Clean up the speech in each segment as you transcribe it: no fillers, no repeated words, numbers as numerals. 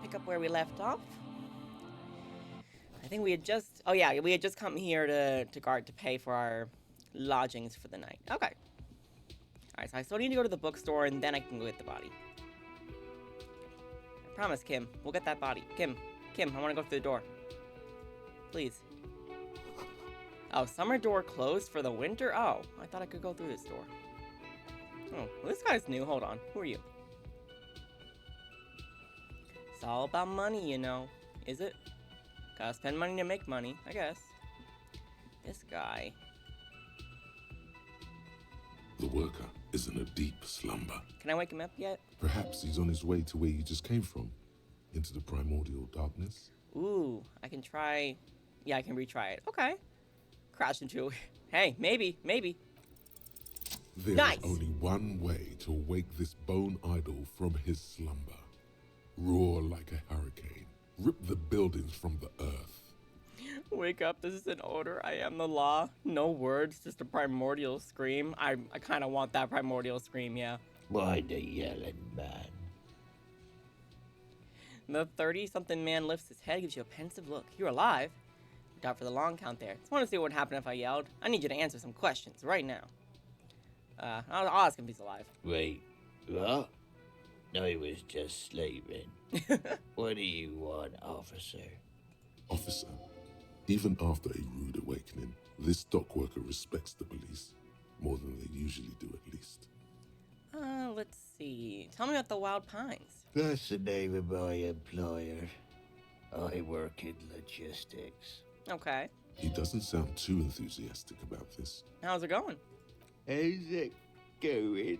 pick up where we left off. I think we had just... Oh, yeah, we had just come here to pay for our lodgings for the night. Okay. Alright, so I still need to go to the bookstore, and then I can go get the body. I promise, Kim. We'll get that body. Kim, I want to go through the door. Please. Oh, summer door closed for the winter? Oh, I thought I could go through this door. Oh, well, this guy's new. Hold on. Who are you? It's all about money, you know. Is it? Gotta spend money to make money, I guess. This guy. The worker is in a deep slumber. Can I wake him up yet? Perhaps he's on his way to where you just came from, into the primordial darkness. Ooh, I can try... Yeah, I can retry it. Okay. Crash into... Hey, maybe. There is only one way to wake this bone idol from his slumber. Roar like a hurricane. Rip the buildings from the earth. Wake up, this is an order. I am the law. No words, just a primordial scream. I kind of want that primordial scream, yeah. Why the yelling man? The 30-something man lifts his head, gives you a pensive look. You're alive? Out for the long count there. Just want to see what would happen if I yelled. I need you to answer some questions right now. I'll ask him if he's alive. Wait, what? I was just sleeping. What do you want, officer? Officer, even after a rude awakening, this dock worker respects the police. More than they usually do, at least. Let's see. Tell me about the Wild Pines. That's the name of my employer. I work in logistics. Okay. He doesn't sound too enthusiastic about this. How's it going? How's it going?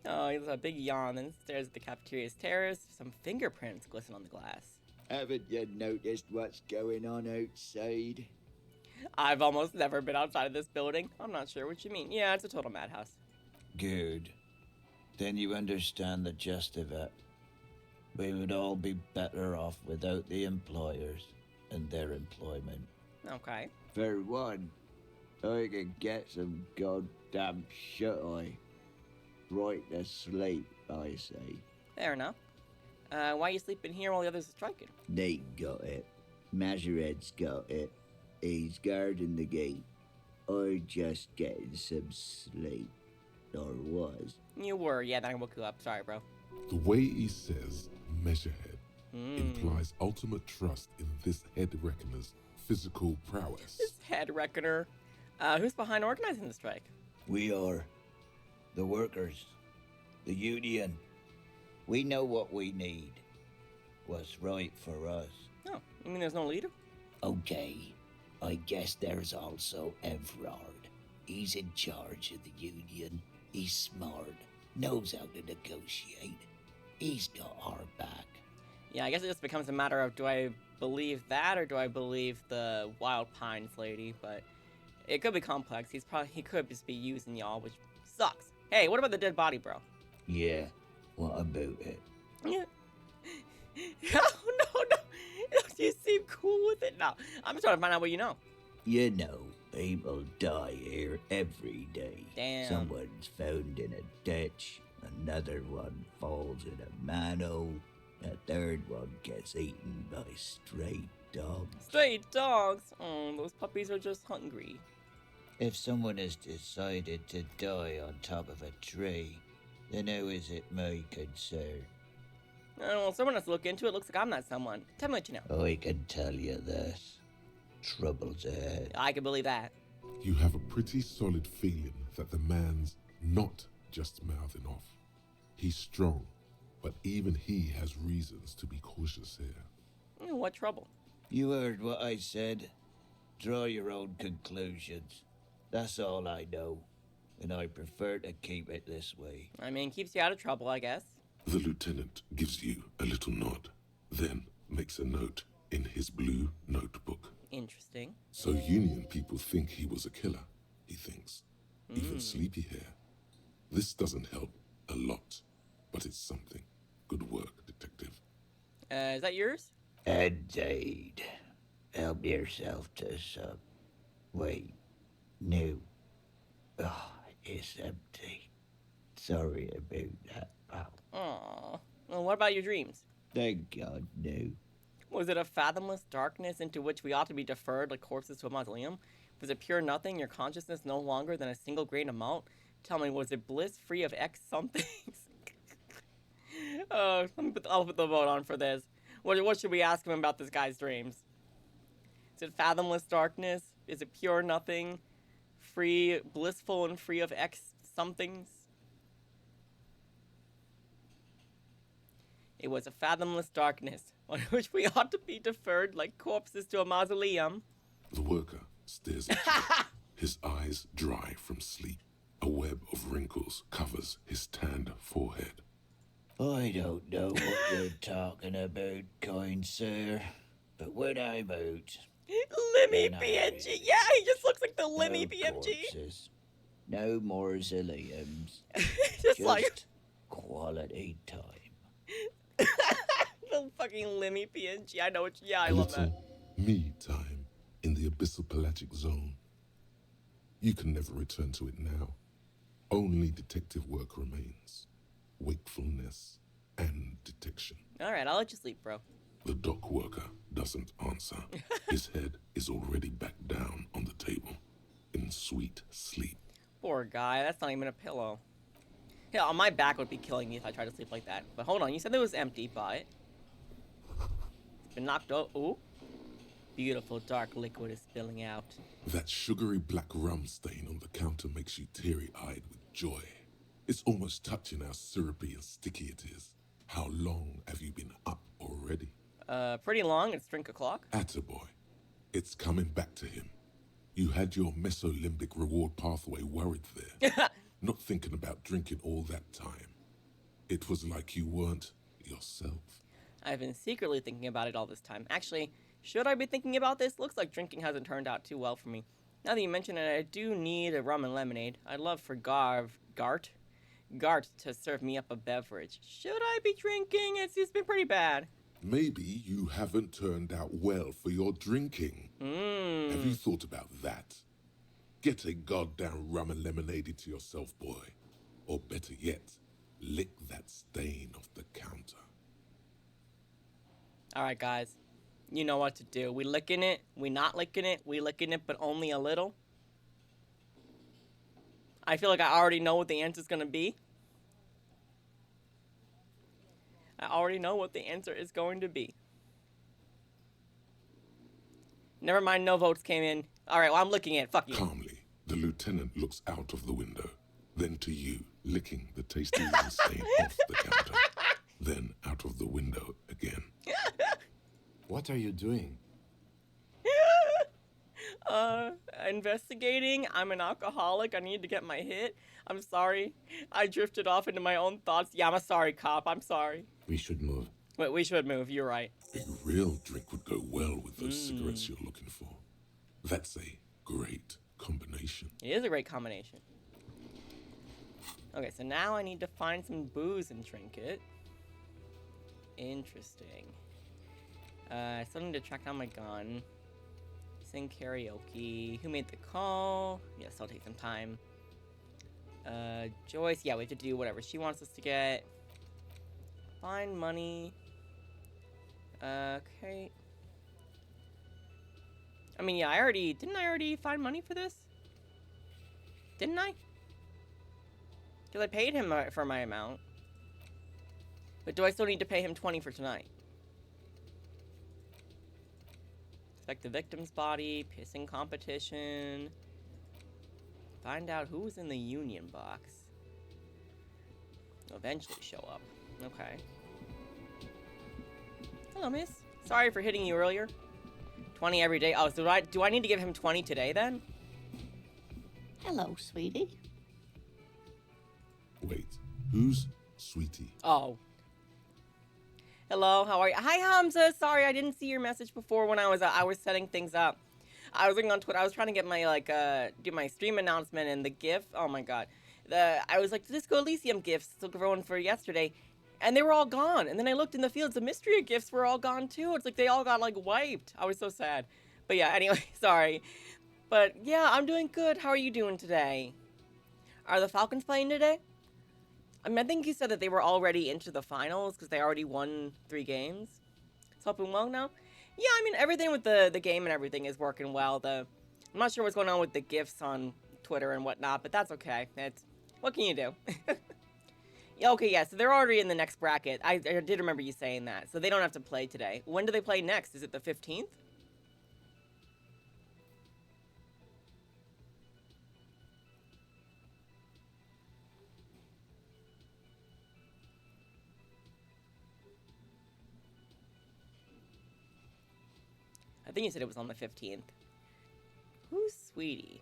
Oh, he has a big yawn and stares at the cafeteria's terrace. Some fingerprints glisten on the glass. Haven't you noticed what's going on outside? I've almost never been outside of this building. I'm not sure what you mean. Yeah, it's a total madhouse. Good. Then you understand the gist of it. We would all be better off without the employers and their employment. Okay. For one, I can get some goddamn shut-eye. Right to sleep, I say. Fair enough. Why you sleeping here while the others are striking? Nate got it. Majoret's got it. He's guarding the gate. I'm just getting some sleep. Or was. You were, yeah, then I woke you up. Sorry, bro. The way he says measurehead implies ultimate trust in this head reckoner's physical prowess. This head reckoner. Who's behind organizing the strike? We are. The workers. The union. We know what we need. What's right for us. Oh, you mean there's no leader? Okay. I guess there's also Everard. He's in charge of the union. He's smart. Knows how to negotiate. He's got our back. Yeah, I guess it just becomes a matter of do I believe that or do I believe the Wild Pines lady, but it could be complex. He could just be using y'all, which sucks. Hey, what about the dead body, bro? Yeah, what about it? Yeah. Oh, no. You seem cool with it. No, I'm just trying to find out what you know. You know, people die here every day. Damn. Someone's found in a ditch, another one falls in a manhole, a third one gets eaten by stray dogs. Stray dogs? Oh, those puppies are just hungry. If someone has decided to die on top of a tree, then how is it my concern? Well, someone has to look into it. Looks like I'm not someone. Tell me what you know. I can tell you this. Trouble's ahead. I can believe that. You have a pretty solid feeling that the man's not just mouthing off. He's strong, but even he has reasons to be cautious here. What trouble? You heard what I said. Draw your own conclusions. That's all I know, and I prefer to keep it this way. I mean, keeps you out of trouble, I guess. The lieutenant gives you a little nod, then makes a note in his blue notebook. Interesting. So Union people think he was a killer, he thinks. Even sleepy hair. This doesn't help a lot, but it's something. Good work, detective. Is that yours? Indeed. Help yourself to some. Wait. No. Oh, it's empty. Sorry about that, pal. Aww. Well, what about your dreams? Thank God, no. Was it a fathomless darkness into which we ought to be deferred like corpses to a mausoleum? Was it pure nothing, your consciousness no longer than a single grain of malt? Tell me, was it bliss free of X somethings? I'll put the vote on for this. What should we ask him about this guy's dreams? Is it fathomless darkness? Is it pure nothing? Free, blissful and free of X somethings? It was a fathomless darkness, on which we ought to be deferred like corpses to a mausoleum. The worker stares at you, his eyes dry from sleep. A web of wrinkles covers his tanned forehead. I don't know what you're talking about, kind sir, but when I'm out, Limmy Nice. PNG. Yeah, he just looks like the Limmy no PNG. corpses, no mausoleums, just like just quality time. the fucking Limmy PNG. I know what. Yeah, I A love that. little me time in the abyssal pelagic zone. You can never return to it now. Only detective work remains. Wakefulness and detection. All right, I'll let you sleep, bro. The dock worker doesn't answer. His head is already back down on the table, in sweet sleep. Poor guy. That's not even a pillow. Yeah, my back would be killing me if I tried to sleep like that. But hold on, you said it was empty, but it's been knocked out. Ooh, beautiful dark liquid is spilling out. That sugary black rum stain on the counter makes you teary-eyed with joy. It's almost touching how syrupy and sticky it is. How long have you been up already? Pretty long. It's drink o'clock. Attaboy. It's coming back to him. You had your mesolimbic reward pathway worried there, not thinking about drinking all that time. It was like you weren't yourself. I've been secretly thinking about it all this time. Actually, should I be thinking about this? Looks like drinking hasn't turned out too well for me. Now that you mention it, I do need a rum and lemonade. I'd love for Gart to serve me up a beverage. Should I be drinking? It's been pretty bad. Maybe you haven't turned out well for your drinking. Have you thought about that? Get a goddamn rum and lemonade into yourself, boy. Or better yet, lick that stain off the counter. Alright, guys. You know what to do. We licking it, we not licking it, we licking it, but only a little. I feel like I already know what the answer's gonna be. I already know what the answer is going to be. Never mind, no votes came in. Alright, well, I'm licking it. Fuck you. Calmly, the lieutenant looks out of the window, then to you, licking the tasty rum stain off the counter, then out of the window again. What are you doing? Investigating. I'm an alcoholic. I need to get my hit. I'm sorry. I drifted off into my own thoughts. Yeah, I'm a sorry cop. I'm sorry. We should move. Wait, we should move. You're right. A real drink would go well with those cigarettes you're looking for. That's a great combination. It is a great combination. Okay, so now I need to find some booze and drink it. Interesting. I still need to track down my gun. Sing karaoke. Who made the call? Yes, I'll take some time. Joyce. Yeah, we have to do whatever she wants us to get. Find money. Okay. I mean, yeah, didn't I already find money for this? Didn't I? Because I paid him for my amount. But do I still need to pay him 20 for tonight? Inspect the victim's body, pissing competition. Find out who was in the union box. They'll eventually show up. Okay. Hello, miss. Sorry for hitting you earlier. 20 every day. Oh, so do I need to give him 20 today then? Hello, sweetie. Wait, who's Sweetie? Oh. Hello, how are you? Hi, Hamza. Sorry, I didn't see your message before when I was setting things up. I was looking on Twitter. I was trying to get my do my stream announcement and the GIF. Oh my god. I was like, Disco Elysium gifts still going for yesterday, and they were all gone. And then I looked in the fields. The mystery gifts were all gone too. It's like they all got like wiped. I was so sad. But yeah, anyway, sorry. But yeah, I'm doing good. How are you doing today? Are the Falcons playing today? I mean, I think he said that they were already into the finals because they already won 3 games. It's helping well now. Yeah, I mean, everything with the game and everything is working well. I'm not sure what's going on with the gifts on Twitter and whatnot, but that's okay. What can you do? Yeah, okay, yeah, so they're already in the next bracket. I did remember you saying that. So they don't have to play today. When do they play next? Is it the 15th? I think you said it was on the 15th. Who's Sweetie?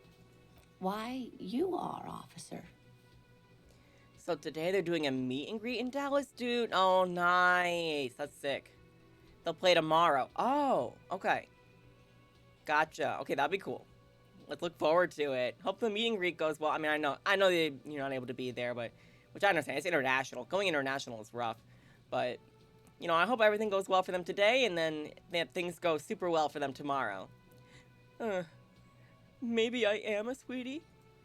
Why, you are, officer. So today they're doing a meet and greet in Dallas, dude. Oh, nice. That's sick. They'll play tomorrow. Oh, okay. Gotcha. Okay, that'd be cool. Let's look forward to it. Hope the meet and greet goes well. I mean, I know you're not able to be there, but which I understand. It's international. Going international is rough, but I hope everything goes well for them today, and then that things go super well for them tomorrow. Maybe I am a sweetie.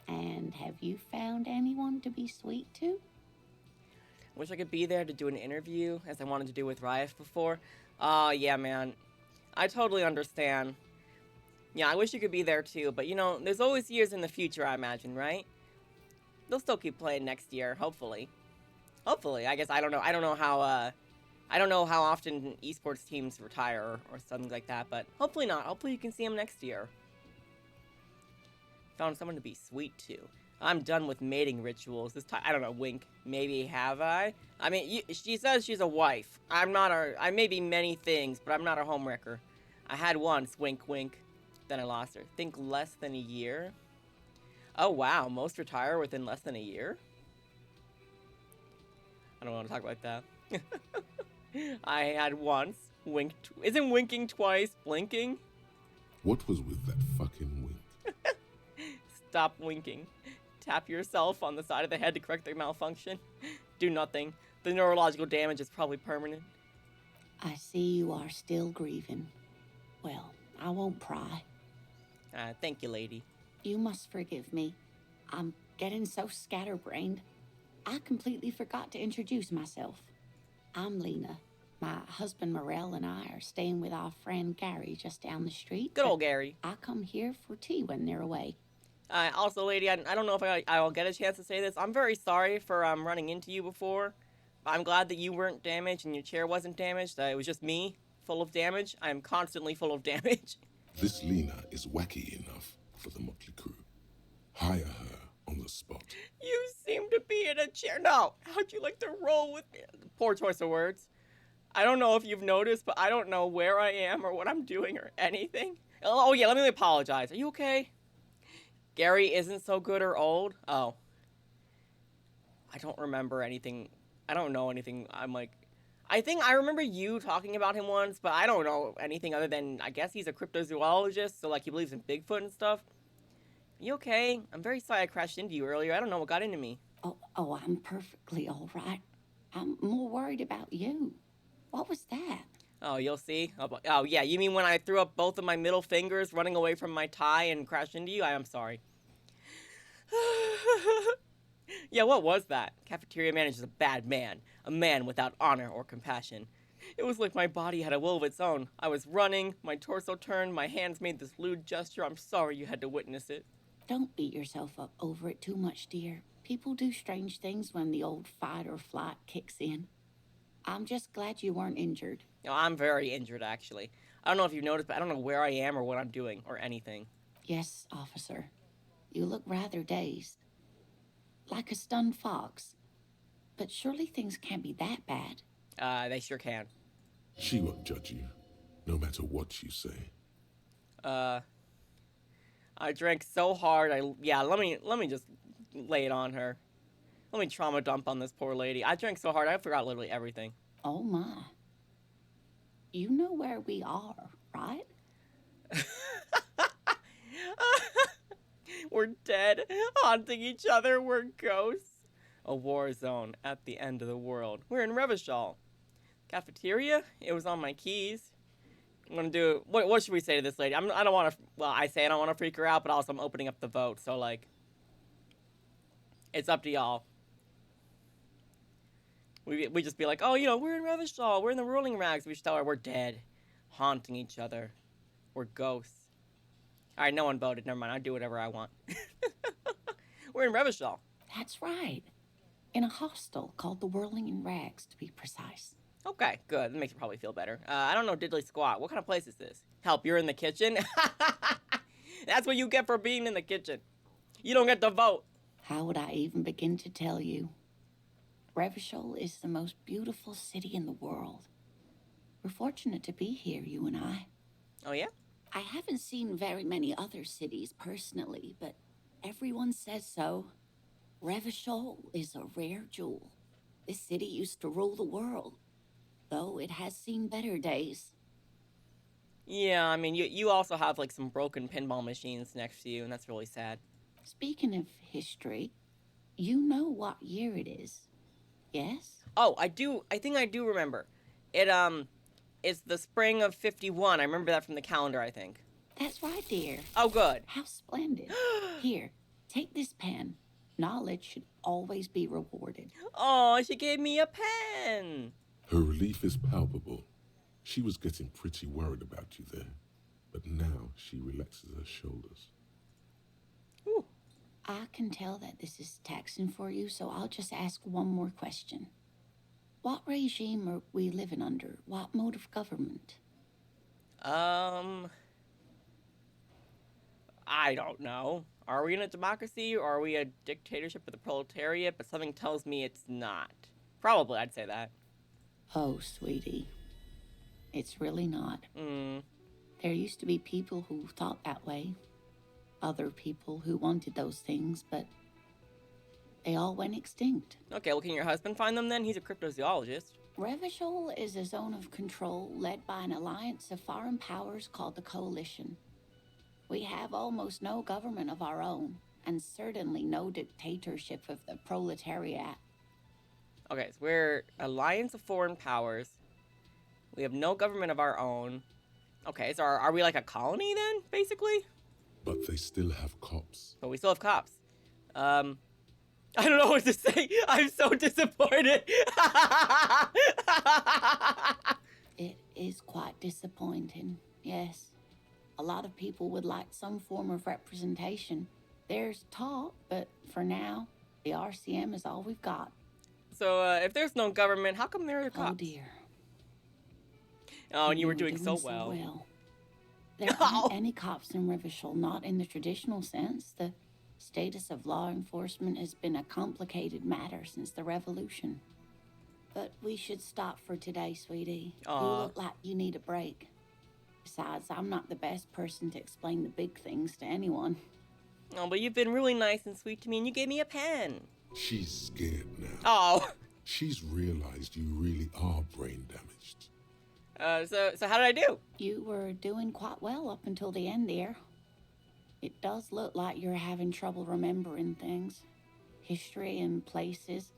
And have you found anyone to be sweet to? Wish I could be there to do an interview, as I wanted to do with Riot before. Oh, yeah, man. I totally understand. Yeah, I wish you could be there too, but there's always years in the future, I imagine, right? They'll still keep playing next year, hopefully. Hopefully, I guess I don't know. I don't know how often esports teams retire or something like that, but hopefully not. Hopefully you can see them next year. Found someone to be sweet to. I'm done with mating rituals. This time, I don't know, wink. Maybe have I? I mean, she says she's a wife. I may be many things, but I'm not a homewrecker. I had once, wink, wink. Then I lost her. Think less than a year? Oh, wow. Most retire within less than a year? I don't want to talk like that. I had once. Winked. Isn't winking twice blinking? What was with that fucking wink? Stop winking. Tap yourself on the side of the head to correct the malfunction. Do nothing. The neurological damage is probably permanent. I see you are still grieving. Well, I won't pry. Thank you, lady. You must forgive me. I'm getting so scatterbrained. I completely forgot to introduce myself. I'm Lena. My husband Morel and I are staying with our friend Gary just down the street. Good old Gary. I come here for tea when they're away. Also, lady, I don't know if I'll get a chance to say this. I'm very sorry for running into you before. I'm glad that you weren't damaged and your chair wasn't damaged. It was just me, full of damage. I am constantly full of damage. This Lena is wacky enough for the Motley Crew. Hire her on the spot. You seem to be in a chair. No, how'd you like to roll with me? Poor choice of words. I don't know if you've noticed, but I don't know where I am or what I'm doing or anything. Oh, yeah, let me apologize. Are you okay? Gary isn't so good or old? Oh. I don't remember anything. I don't know anything. I think I remember you talking about him once, but I don't know anything other than, I guess he's a cryptozoologist, so, he believes in Bigfoot and stuff. Are you okay? I'm very sorry I crashed into you earlier. I don't know what got into me. Oh, I'm perfectly all right. I'm more worried about you. What was that? Oh, you'll see. Oh, yeah, you mean when I threw up both of my middle fingers running away from my tie and crashed into you? I am sorry. Yeah, what was that? Cafeteria manager's a bad man. A man without honor or compassion. It was like my body had a will of its own. I was running, my torso turned, my hands made this lewd gesture. I'm sorry you had to witness it. Don't beat yourself up over it too much, dear. People do strange things when the old fight or flight kicks in. I'm just glad you weren't injured. I'm very injured, actually. I don't know if you've noticed, but I don't know where I am or what I'm doing or anything. Yes, officer. You look rather dazed. Like a stunned fox. But surely things can't be that bad. They sure can. She won't judge you, no matter what you say. I drank so hard. Let me just lay it on her. Let me trauma dump on this poor lady. I drank so hard, I forgot literally everything. Oh my. You know where we are, right? We're dead, haunting each other. We're ghosts. A war zone at the end of the world. We're in Revachol. Cafeteria? It was on my keys. I'm gonna do. What should we say to this lady? I don't want to. Well, I say I don't want to freak her out, but also I'm opening up the vote, so it's up to y'all. We just be like, oh, you know, we're in Revachol, we're in the Rolling Rags. We just tell her we're dead, haunting each other. We're ghosts. All right, no one voted. Never mind. I do whatever I want. We're in Revachol. That's right. In a hostel called the Whirling in Rags, to be precise. Okay, good. That makes you probably feel better. I don't know diddly squat. What kind of place is this? Help, you're in the kitchen? That's what you get for being in the kitchen. You don't get to vote. How would I even begin to tell you? Revachol is the most beautiful city in the world. We're fortunate to be here, you and I. Oh, yeah? I haven't seen very many other cities personally, but everyone says so. Revachol is a rare jewel. This city used to rule the world, though it has seen better days. Yeah, I mean, you also have, like, some broken pinball machines next to you, and that's really sad. Speaking of history, you know what year it is, yes? Oh, I think I do remember. It's the spring of 51. I remember that from the calendar, I think. That's right, dear. Oh, good. How splendid. Here, take this pen. Knowledge should always be rewarded. Oh, she gave me a pen. Her relief is palpable. She was getting pretty worried about you there, but now she relaxes her shoulders. Ooh. I can tell that this is taxing for you, so I'll just ask one more question. What regime are we living under? What mode of government? I don't know. Are we in a democracy, or are we a dictatorship of the proletariat? But something tells me it's not. Probably, I'd say that. Oh, sweetie. It's really not. Hmm. There used to be people who thought that way. Other people who wanted those things, but they all went extinct. Okay, well, can your husband find them then? He's a cryptozoologist. Revachol is a zone of control led by an alliance of foreign powers called the Coalition. We have almost no government of our own, and certainly no dictatorship of the proletariat. Okay, so we're alliance of foreign powers. We have no government of our own. Okay, so are we like a colony then, basically? But they still have cops. But we still have cops. I don't know what to say. I'm so disappointed. It is quite disappointing, yes. A lot of people would like some form of representation. There's talk, but for now, the RCM is all we've got. So, if there's no government, how come there are cops? Oh dear. Oh, and you were doing so well. There aren't any cops in Revachol, not in the traditional sense. The status of law enforcement has been a complicated matter since the revolution. But we should stop for today, sweetie. You look like you need a break. Besides, I'm not the best person to explain the big things to anyone. Oh, but you've been really nice and sweet to me, and you gave me a pen. She's scared now. Oh. She's realized you really are brain damaged. So how did I do? You were doing quite well up until the end, dear. It does look like you're having trouble remembering things. History and places.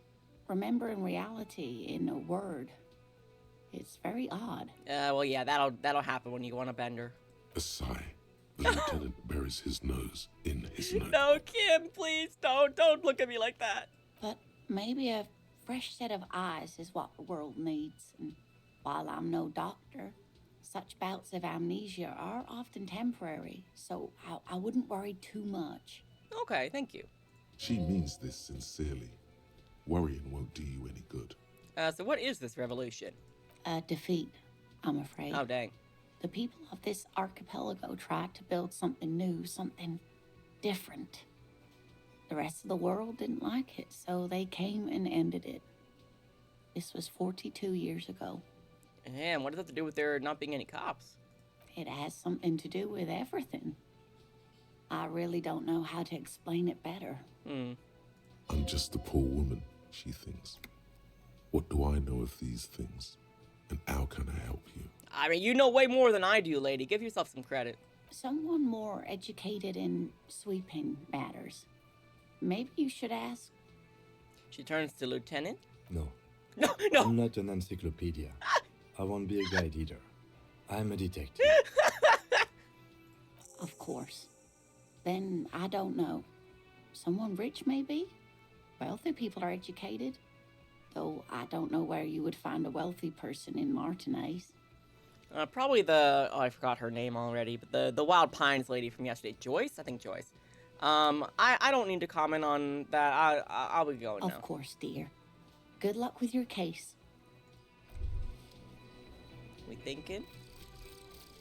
Remembering reality in a word. It's very odd. Well, yeah, that'll happen when you go on a bender. A sigh. The lieutenant buries his nose in his nose. No, Kim, please, don't look at me like that. But maybe a fresh set of eyes is what the world needs. And while I'm no doctor, such bouts of amnesia are often temporary, so I wouldn't worry too much. Okay, thank you. She means this sincerely. Worrying won't do you any good. So what is this revolution? A defeat, I'm afraid. Oh, dang. The people of this archipelago tried to build something new, something different. The rest of the world didn't like it, so they came and ended it. This was 42 years ago. And what does that have to do with there not being any cops? It has something to do with everything. I really don't know how to explain it better. I'm just a poor woman, she thinks. What do I know of these things? And how can I help you? I mean, you know way more than I do, lady. Give yourself some credit. Someone more educated in sweeping matters. Maybe you should ask. She turns to Lieutenant. No. No. I'm not an encyclopedia. I won't be a guide either. I'm a detective. Of course. Then I don't know. Someone rich, maybe? Wealthy people are educated. Though I don't know where you would find a wealthy person in Martinez. Probably the, oh, I forgot her name already, but the Wild Pines lady from yesterday. Joyce? I think Joyce. I don't need to comment on that. I'll be going now. Of course, dear. Good luck with your case. We thinking?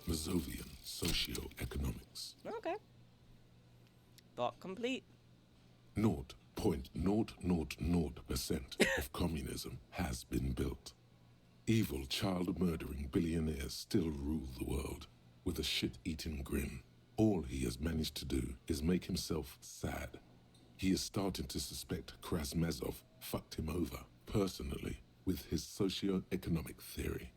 Mazovian socioeconomics. Okay. Thought complete. 0.000% of communism has been built. Evil, child-murdering billionaires still rule the world with a shit-eating grin. All he has managed to do is make himself sad. He is starting to suspect Krasmazov fucked him over, personally, with his socio-economic theory.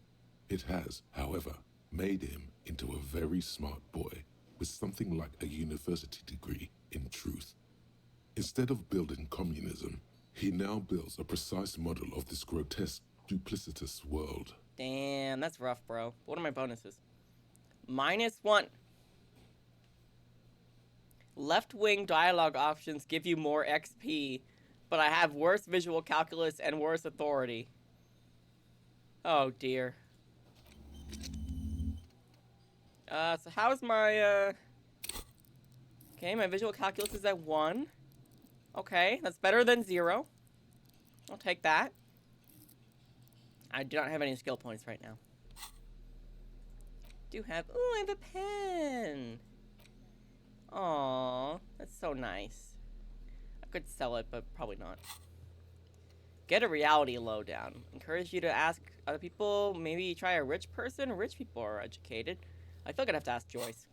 It has, however, made him into a very smart boy with something like a university degree in truth. Instead of building communism, he now builds a precise model of this grotesque, duplicitous world. Damn, that's rough, bro. What are my bonuses? -1. Left-wing dialogue options give you more XP, but I have worse visual calculus and worse authority. Oh, dear. So how's my, Okay, my visual calculus is at 1. Okay, that's better than 0. I'll take that. I do not have any skill points right now. Do have... Ooh, I have a pen! Aww, that's so nice. I could sell it, but probably not. Get a reality lowdown. Encourage you to ask other people, maybe try a rich person. Rich people are educated. I feel like I'd have to ask Joyce.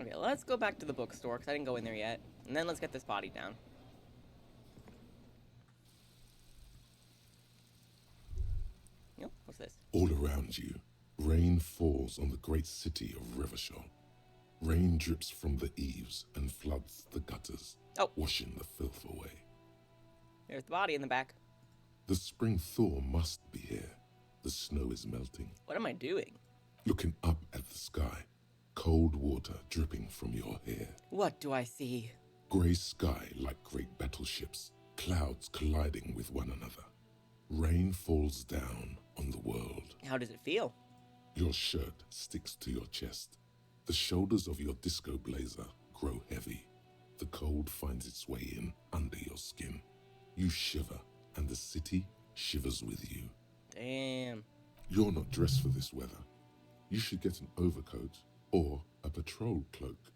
Okay, let's go back to the bookstore, because I didn't go in there yet. And then let's get this body down. Yep, what's this? All around you, rain falls on the great city of Revachol. Rain drips from the eaves and floods the gutters, washing the filth away. There's the body in the back. The spring thaw must be here. The snow is melting. What am I doing? Looking up at the sky, cold water dripping from your hair. What do I see? Grey sky like great battleships, clouds colliding with one another. Rain falls down on the world. How does it feel? Your shirt sticks to your chest. The shoulders of your disco blazer grow heavy. The cold finds its way in under your skin. You shiver, and the city shivers with you. Damn. You're not dressed for this weather. You should get an overcoat or a patrol cloak.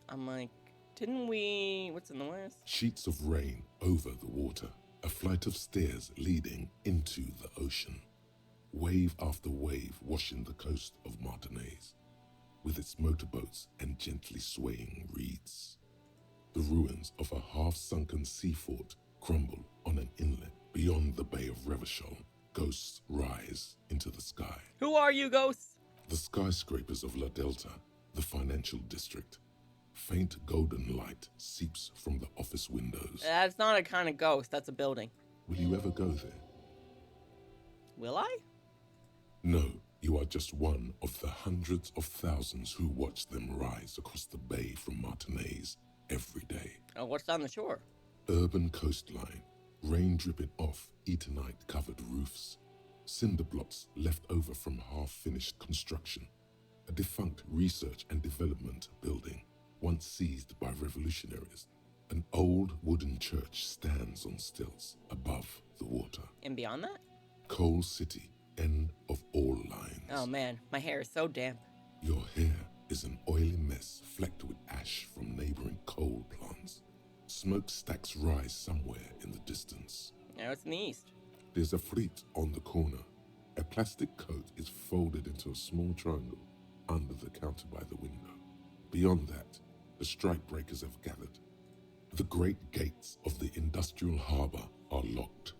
I'm like, didn't we... What's in the west? Sheets of rain over the water. A flight of stairs leading into the ocean. Wave after wave washing the coast of Martinez, with its motorboats and gently swaying reeds. The ruins of a half-sunken sea fort crumble on an inlet beyond the Bay of Revachol. Ghosts rise into the sky. Who are you, ghosts? The skyscrapers of La Delta, the financial district. Faint golden light seeps from the office windows. That's not a kind of ghost, that's a building. Will you ever go there? Will I? No, you are just one of the hundreds of thousands who watch them rise across the bay from Martinez every day. Oh, what's down the shore? Urban coastline, rain dripping off Eternite-covered roofs, cinder blocks left over from half-finished construction, a defunct research and development building once seized by revolutionaries. An old wooden church stands on stilts above the water. And beyond that? Coal City, end of all lines. Oh man, my hair is so damp. Your hair is an oily mess flecked with ash from neighboring coal plants. Smokestacks rise somewhere in the distance. Now it's in the east. There's a fleet on the corner. A plastic coat is folded into a small triangle under the counter by the window. Beyond that, the strikebreakers have gathered. The great gates of the industrial harbor are locked.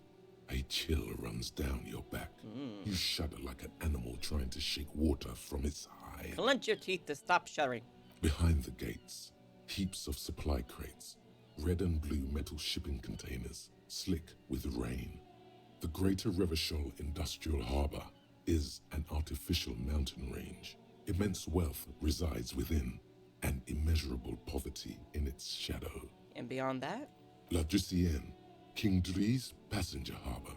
A chill runs down your back. You shudder like an animal trying to shake water from its hide. Clench your teeth to stop shuddering. Behind the gates, heaps of supply crates, red and blue metal shipping containers, slick with rain. The Greater Revachol Industrial Harbor is an artificial mountain range. Immense wealth resides within, and immeasurable poverty in its shadow. And beyond that? La Drusienne, King Dri's passenger harbor.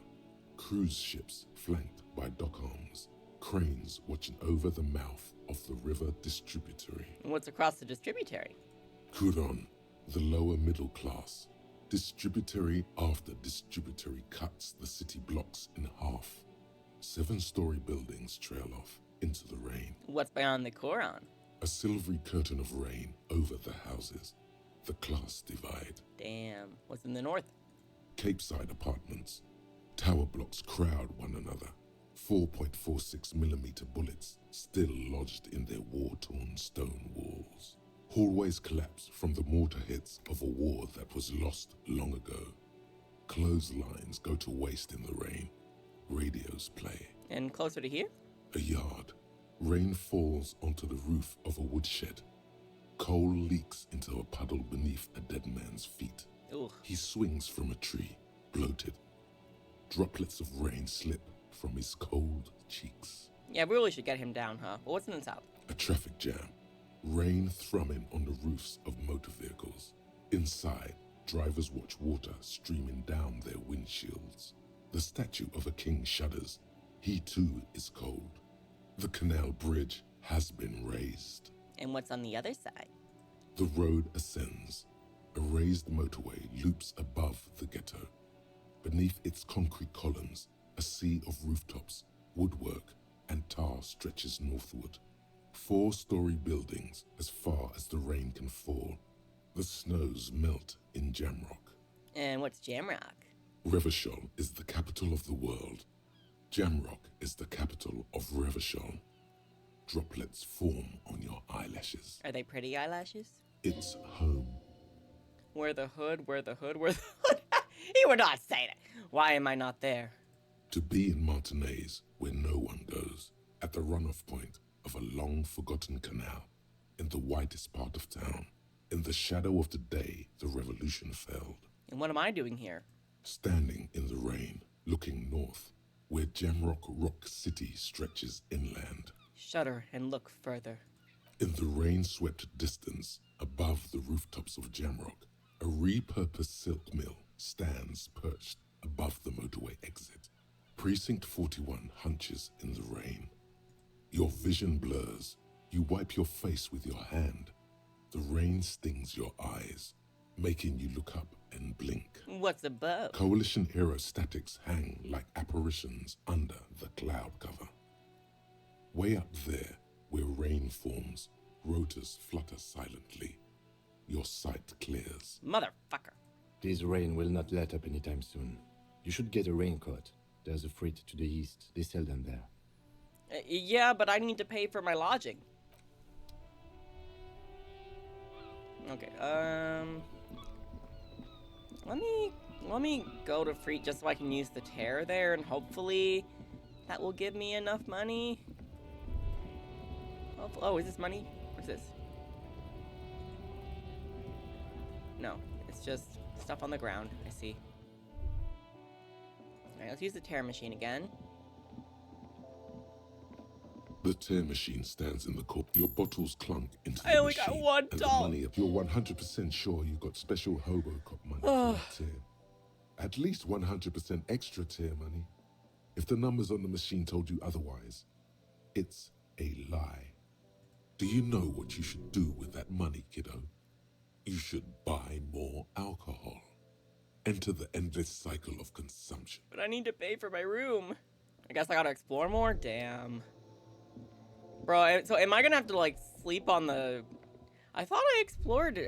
Cruise ships flanked by dock arms. Cranes watching over the mouth of the river distributary. And what's across the distributary? Kuron, the lower middle class. Distributary after distributary cuts the city blocks in half. 7-story buildings trail off into the rain. What's beyond the Koran? A silvery curtain of rain over the houses. The class divide. Damn. What's in the north? Capeside apartments. Tower blocks crowd one another. 4.46mm bullets still lodged in their war-torn stone walls. Hallways collapse from the mortar hits of a war that was lost long ago. Clotheslines go to waste in the rain. Radios play. And closer to here? A yard. Rain falls onto the roof of a woodshed. Coal leaks into a puddle beneath a dead man's feet. Ooh. He swings from a tree, bloated. Droplets of rain slip from his cold cheeks. Yeah, we really should get him down, huh? But what's in the south? A traffic jam. Rain thrumming on the roofs of motor vehicles. Inside, drivers watch water streaming down their windshields. The statue of a king shudders. He too is cold. The canal bridge has been raised. And what's on the other side? The road ascends. A raised motorway loops above the ghetto. Beneath its concrete columns, a sea of rooftops, woodwork, and tar stretches northward. 4-story buildings as far as the rain can fall. The snows melt in Jamrock. And what's Jamrock? Revachol is the capital of the world. Jamrock is the capital of Revachol. Droplets form on your eyelashes. Are they pretty eyelashes? It's home. Where the hood, where the hood, where the hood? He would not say that. Why am I not there? To be in Martinez, where no one goes, at the runoff point of a long-forgotten canal, in the whitest part of town, in the shadow of the day the revolution failed. And what am I doing here? Standing in the rain, looking north, where Jamrock Rock City stretches inland. Shudder and look further. In the rain-swept distance, above the rooftops of Jamrock, a repurposed silk mill stands perched above the motorway exit. Precinct 41 hunches in the rain. Your vision blurs. You wipe your face with your hand. The rain stings your eyes, making you look up and blink. What's above? Coalition aerostatics hang like apparitions under the cloud cover. Way up there, where rain forms, rotors flutter silently. Your sight clears. Motherfucker. This rain will not let up anytime soon. You should get a raincoat. There's a freight to the east. They sell them there. Yeah, but I need to pay for my lodging. Okay, let me go to Freet just so I can use the tear there, and hopefully that will give me enough money. Oh, is this money? What's this? No, it's just stuff on the ground. I see. Alright, let's use the tear machine again. The tear machine stands in the corner. Your bottles clunk into the I only machine. got $1. And the money, you're 100% sure you got special Hobocop money for that tear. At least 100% extra tear money. If the numbers on the machine told you otherwise, it's a lie. Do you know what you should do with that money, kiddo? You should buy more alcohol. Enter the endless cycle of consumption. But I need to pay for my room. I guess I gotta explore more? Damn. Bro, so am I gonna have to, like, sleep on the... I thought I explored,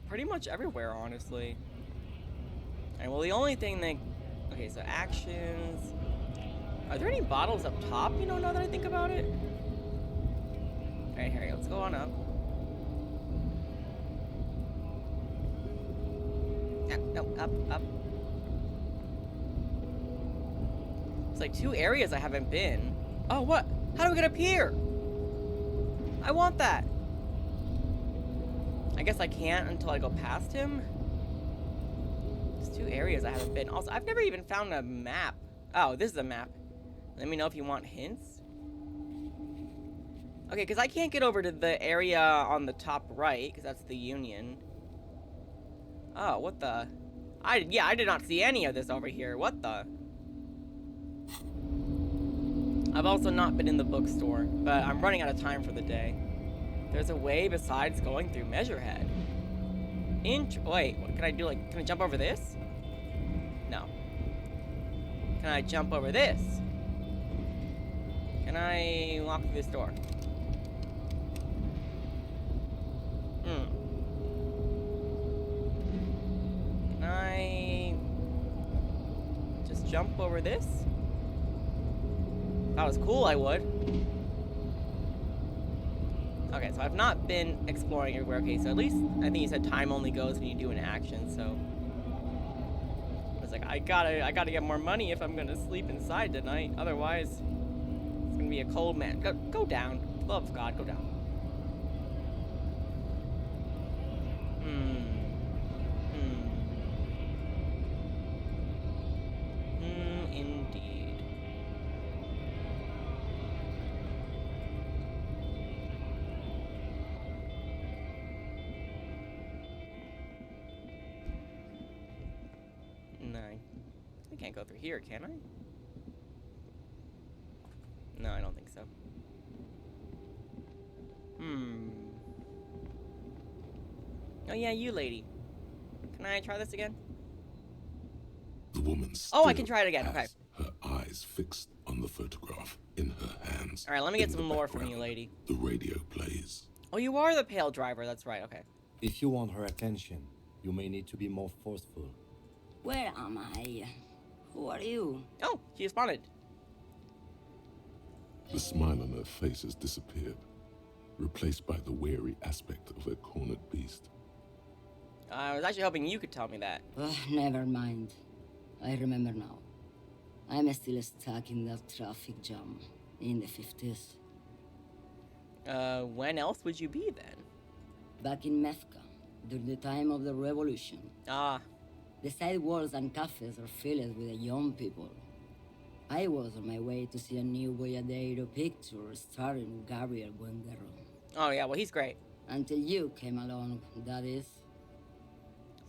pretty much everywhere, honestly. Alright, well, the only thing that... Okay, so actions... Are there any bottles up top, you know, now that I think about it? Alright, here, let's go on up. No, up. It's like 2 areas I haven't been. Oh, what? How do we get up here? I want that. I guess I can't until I go past him. There's 2 areas I haven't been. Also, I've never even found a map. Oh, this is a map. Let me know if you want hints. Okay, because I can't get over to the area on the top right, because that's the Union. Oh, what the? Yeah, I did not see any of this over here. What the? I've also not been in the bookstore, but I'm running out of time for the day. There's a way besides going through Measurehead. Wait, what can I do? Like, can I jump over this? No. Can I jump over this? Can I walk through this door? Can I just jump over this? If that was cool, I would. Okay, so I've not been exploring everywhere. Okay, so at least I think you said time only goes when you do an action, so I was like, I gotta get more money if I'm gonna sleep inside tonight. Otherwise, it's gonna be a cold man. Go down. For the love of God, go down. Indeed. No. I can't go through here, can I? No, I don't think so. Oh yeah, you lady. Can I try this again? The woman Oh, I can try it again. Okay. has her eyes fixed on the photograph in her hands. All right, let me get In some the lore from you, background, lady. The radio plays. Oh, you are the pale driver. That's right. Okay. If you want her attention, you may need to be more forceful. Where am I? Who are you? Oh, she responded. The smile on her face has disappeared, replaced by the wary aspect of a cornered beast. I was actually hoping you could tell me that. Never mind. I remember now. I'm still stuck in that traffic jam in the 50s. When else would you be then? Back in Methka, during the time of the revolution. Ah, The sidewalks and cafes are filled with the young people. I was on my way to see a new Boyadero picture starring Gabriel Buenguerro. oh yeah, well he's great. Until you came along, that is.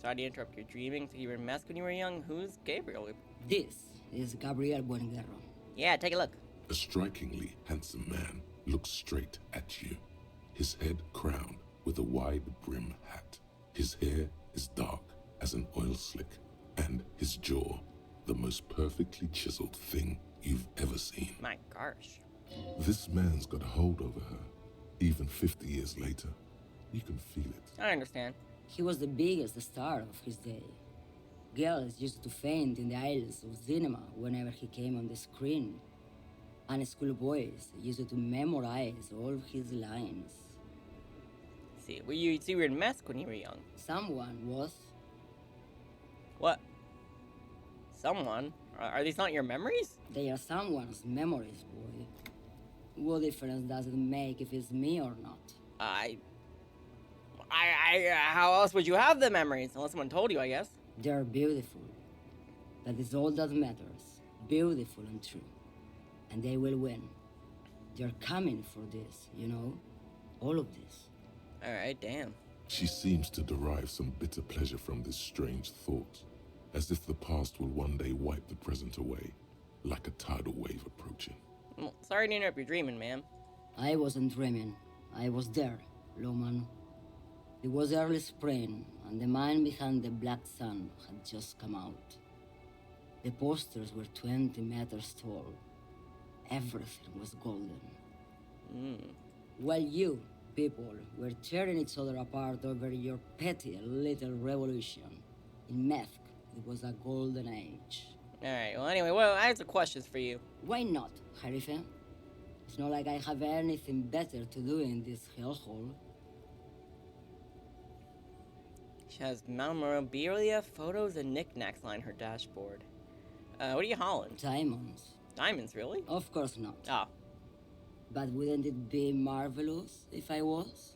Sorry to interrupt your dreaming. So you were in mess when you were young. Who's Gabriel? This is Gabriel Buenguerro. Yeah, take a look. A strikingly handsome man looks straight at you, his head crowned with a wide brim hat. His hair is dark as an oil slick, and his jaw the most perfectly chiseled thing you've ever seen. My gosh. This man's got a hold over her. Even 50 years later, you can feel it. I understand. He was the biggest star of his day. Girls used to faint in the aisles of cinema whenever he came on the screen. And schoolboys used to memorize all his lines. See, you were in mess when you were young. Someone was. What? Someone? Are these not your memories? They are someone's memories, boy. What difference does it make if it's me or not? How else would you have the memories? Unless someone told you, I guess. They're beautiful. That is all that matters. Beautiful and true. And they will win. They're coming for this, you know? All of this. Alright, damn. She seems to derive some bitter pleasure from this strange thought, as if the past will one day wipe the present away, like a tidal wave approaching. Well, sorry to interrupt your dreaming, ma'am. I wasn't dreaming. I was there, Loman. It was early spring, and the man behind the black sun had just come out. The posters were 20 meters tall. Everything was golden. While you, people, were tearing each other apart over your petty little revolution, in Methk, it was a golden age. Alright, well anyway, well, I have some questions for you. Why not, Harife? It's not like I have anything better to do in this hellhole. She has memorabilia, photos, and knickknacks line her dashboard. What are you hauling? Diamonds. Diamonds, really? Of course not. Oh. But wouldn't it be marvelous if I was?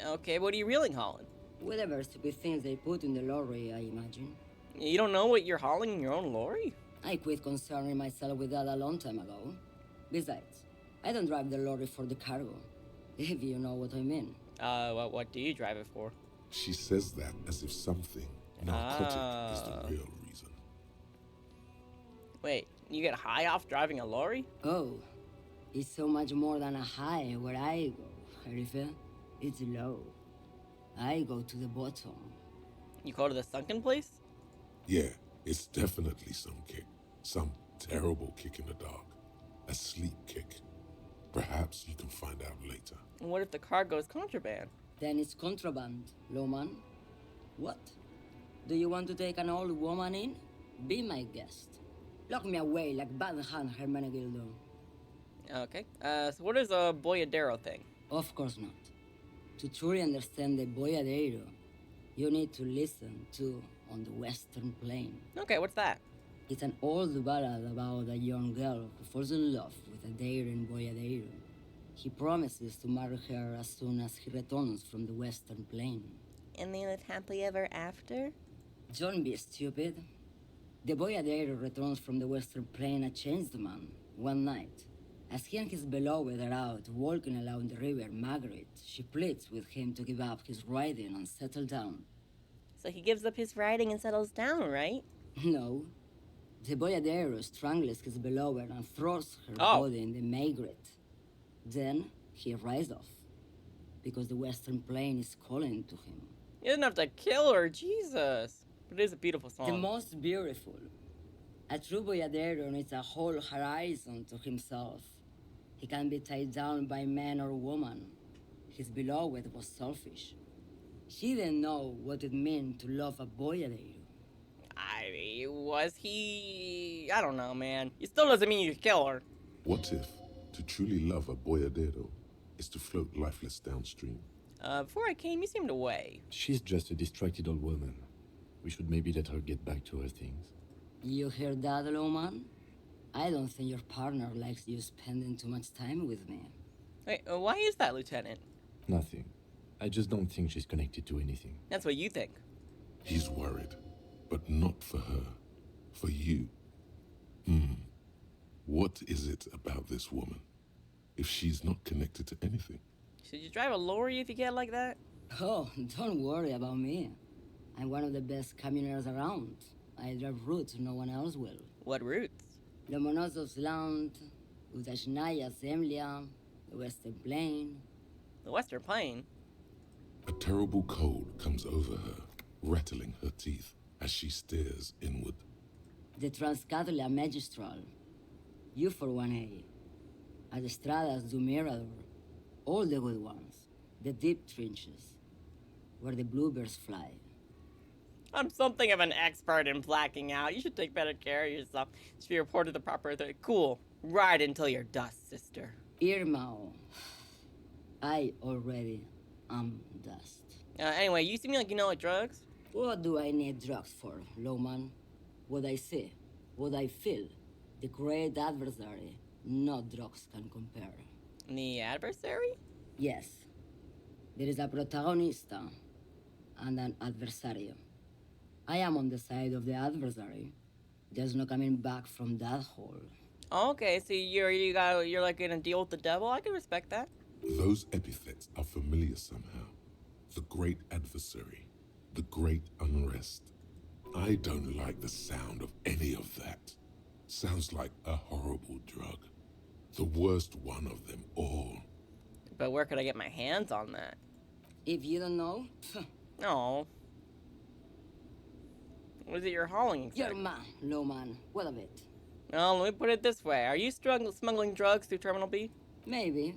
Okay, what are you really hauling? Whatever stupid things they put in the lorry, I imagine. You don't know what you're hauling in your own lorry? I quit concerning myself with that a long time ago. Besides, I don't drive the lorry for the cargo, if you know what I mean. What do you drive it for? She says that as if something, Narcotic is the real reason. Wait, you get high off driving a lorry? Oh, it's so much more than a high where I go, Herife. It's low. I go to the bottom. You go to the sunken place? Yeah, it's definitely some kick. Some terrible kick in the dark. A sleep kick. Perhaps you can find out later. And what if the cargo is contraband? Then it's contraband, Lowman. What? Do you want to take an old woman in? Be my guest. Lock me away like Bad Hand Hermenegildo. Okay, so what is a boyadero thing? Of course not. To truly understand the boyadero, you need to listen to On the Western Plain. Okay, what's that? It's an old ballad about a young girl who falls in love with a daring boyadero. He promises to marry her as soon as he returns from the Western Plain. And they live happily ever after? Don't be stupid. The boyadero returns from the Western Plain a changed man, one night. As he and his beloved are out walking along the river Margaret, she pleads with him to give up his riding and settle down. So he gives up his riding and settles down, right? No. The boyadero strangles his beloved and throws her body in the Margaret. Then he rides off, because the Western Plain is calling to him. You didn't have to kill her, Jesus. But it is a beautiful song. The most beautiful. A true boyadero needs a whole horizon to himself. He can be tied down by man or woman. His beloved was selfish. She didn't know what it meant to love a boyadero. Was he... I don't know, man. It still doesn't mean you kill her. What if to truly love a boyadero is to float lifeless downstream? Before I came, you seemed away. She's just a distracted old woman. We should maybe let her get back to her things. You hear that, Lowman? I don't think your partner likes you spending too much time with me. Wait, why is that, Lieutenant? Nothing. I just don't think she's connected to anything. That's what you think. He's worried, but not for her. For you. What is it about this woman? If she's not connected to anything? Should you drive a lorry if you get like that? Oh, don't worry about me. I'm one of the best camioners around. I drive routes no one else will. What routes? Lomonosov's Land, Udashnaya Zemlya, the Western Plain. The Western Plain? A terrible cold comes over her, rattling her teeth as she stares inward. The Transcatalia Magistral. You for 1A. Adestradas du Mirador. All the good ones. The deep trenches. Where the bluebirds fly. I'm something of an expert in blacking out. You should take better care of yourself. Should be reported the proper authority. Cool. Ride until you're dust, sister. Irmao. I already am dust. Anyway, you seem like you know like drugs. What do I need drugs for, Lowman? What I see, what I feel. The great adversary, no drugs can compare. The adversary? Yes. There is a protagonista and an adversario. I am on the side of the adversary. There's no coming back from that hole. Okay, so you're like in a deal with the devil? I can respect that. Those epithets are familiar somehow. The great adversary. The great unrest. I don't like the sound of any of that. Sounds like a horrible drug. The worst one of them all. But where could I get my hands on that? If you don't know, No. What is it you're hauling you're exactly? man, Lowman. What of it? Well, let me put it this way. Are you smuggling drugs through Terminal B? Maybe.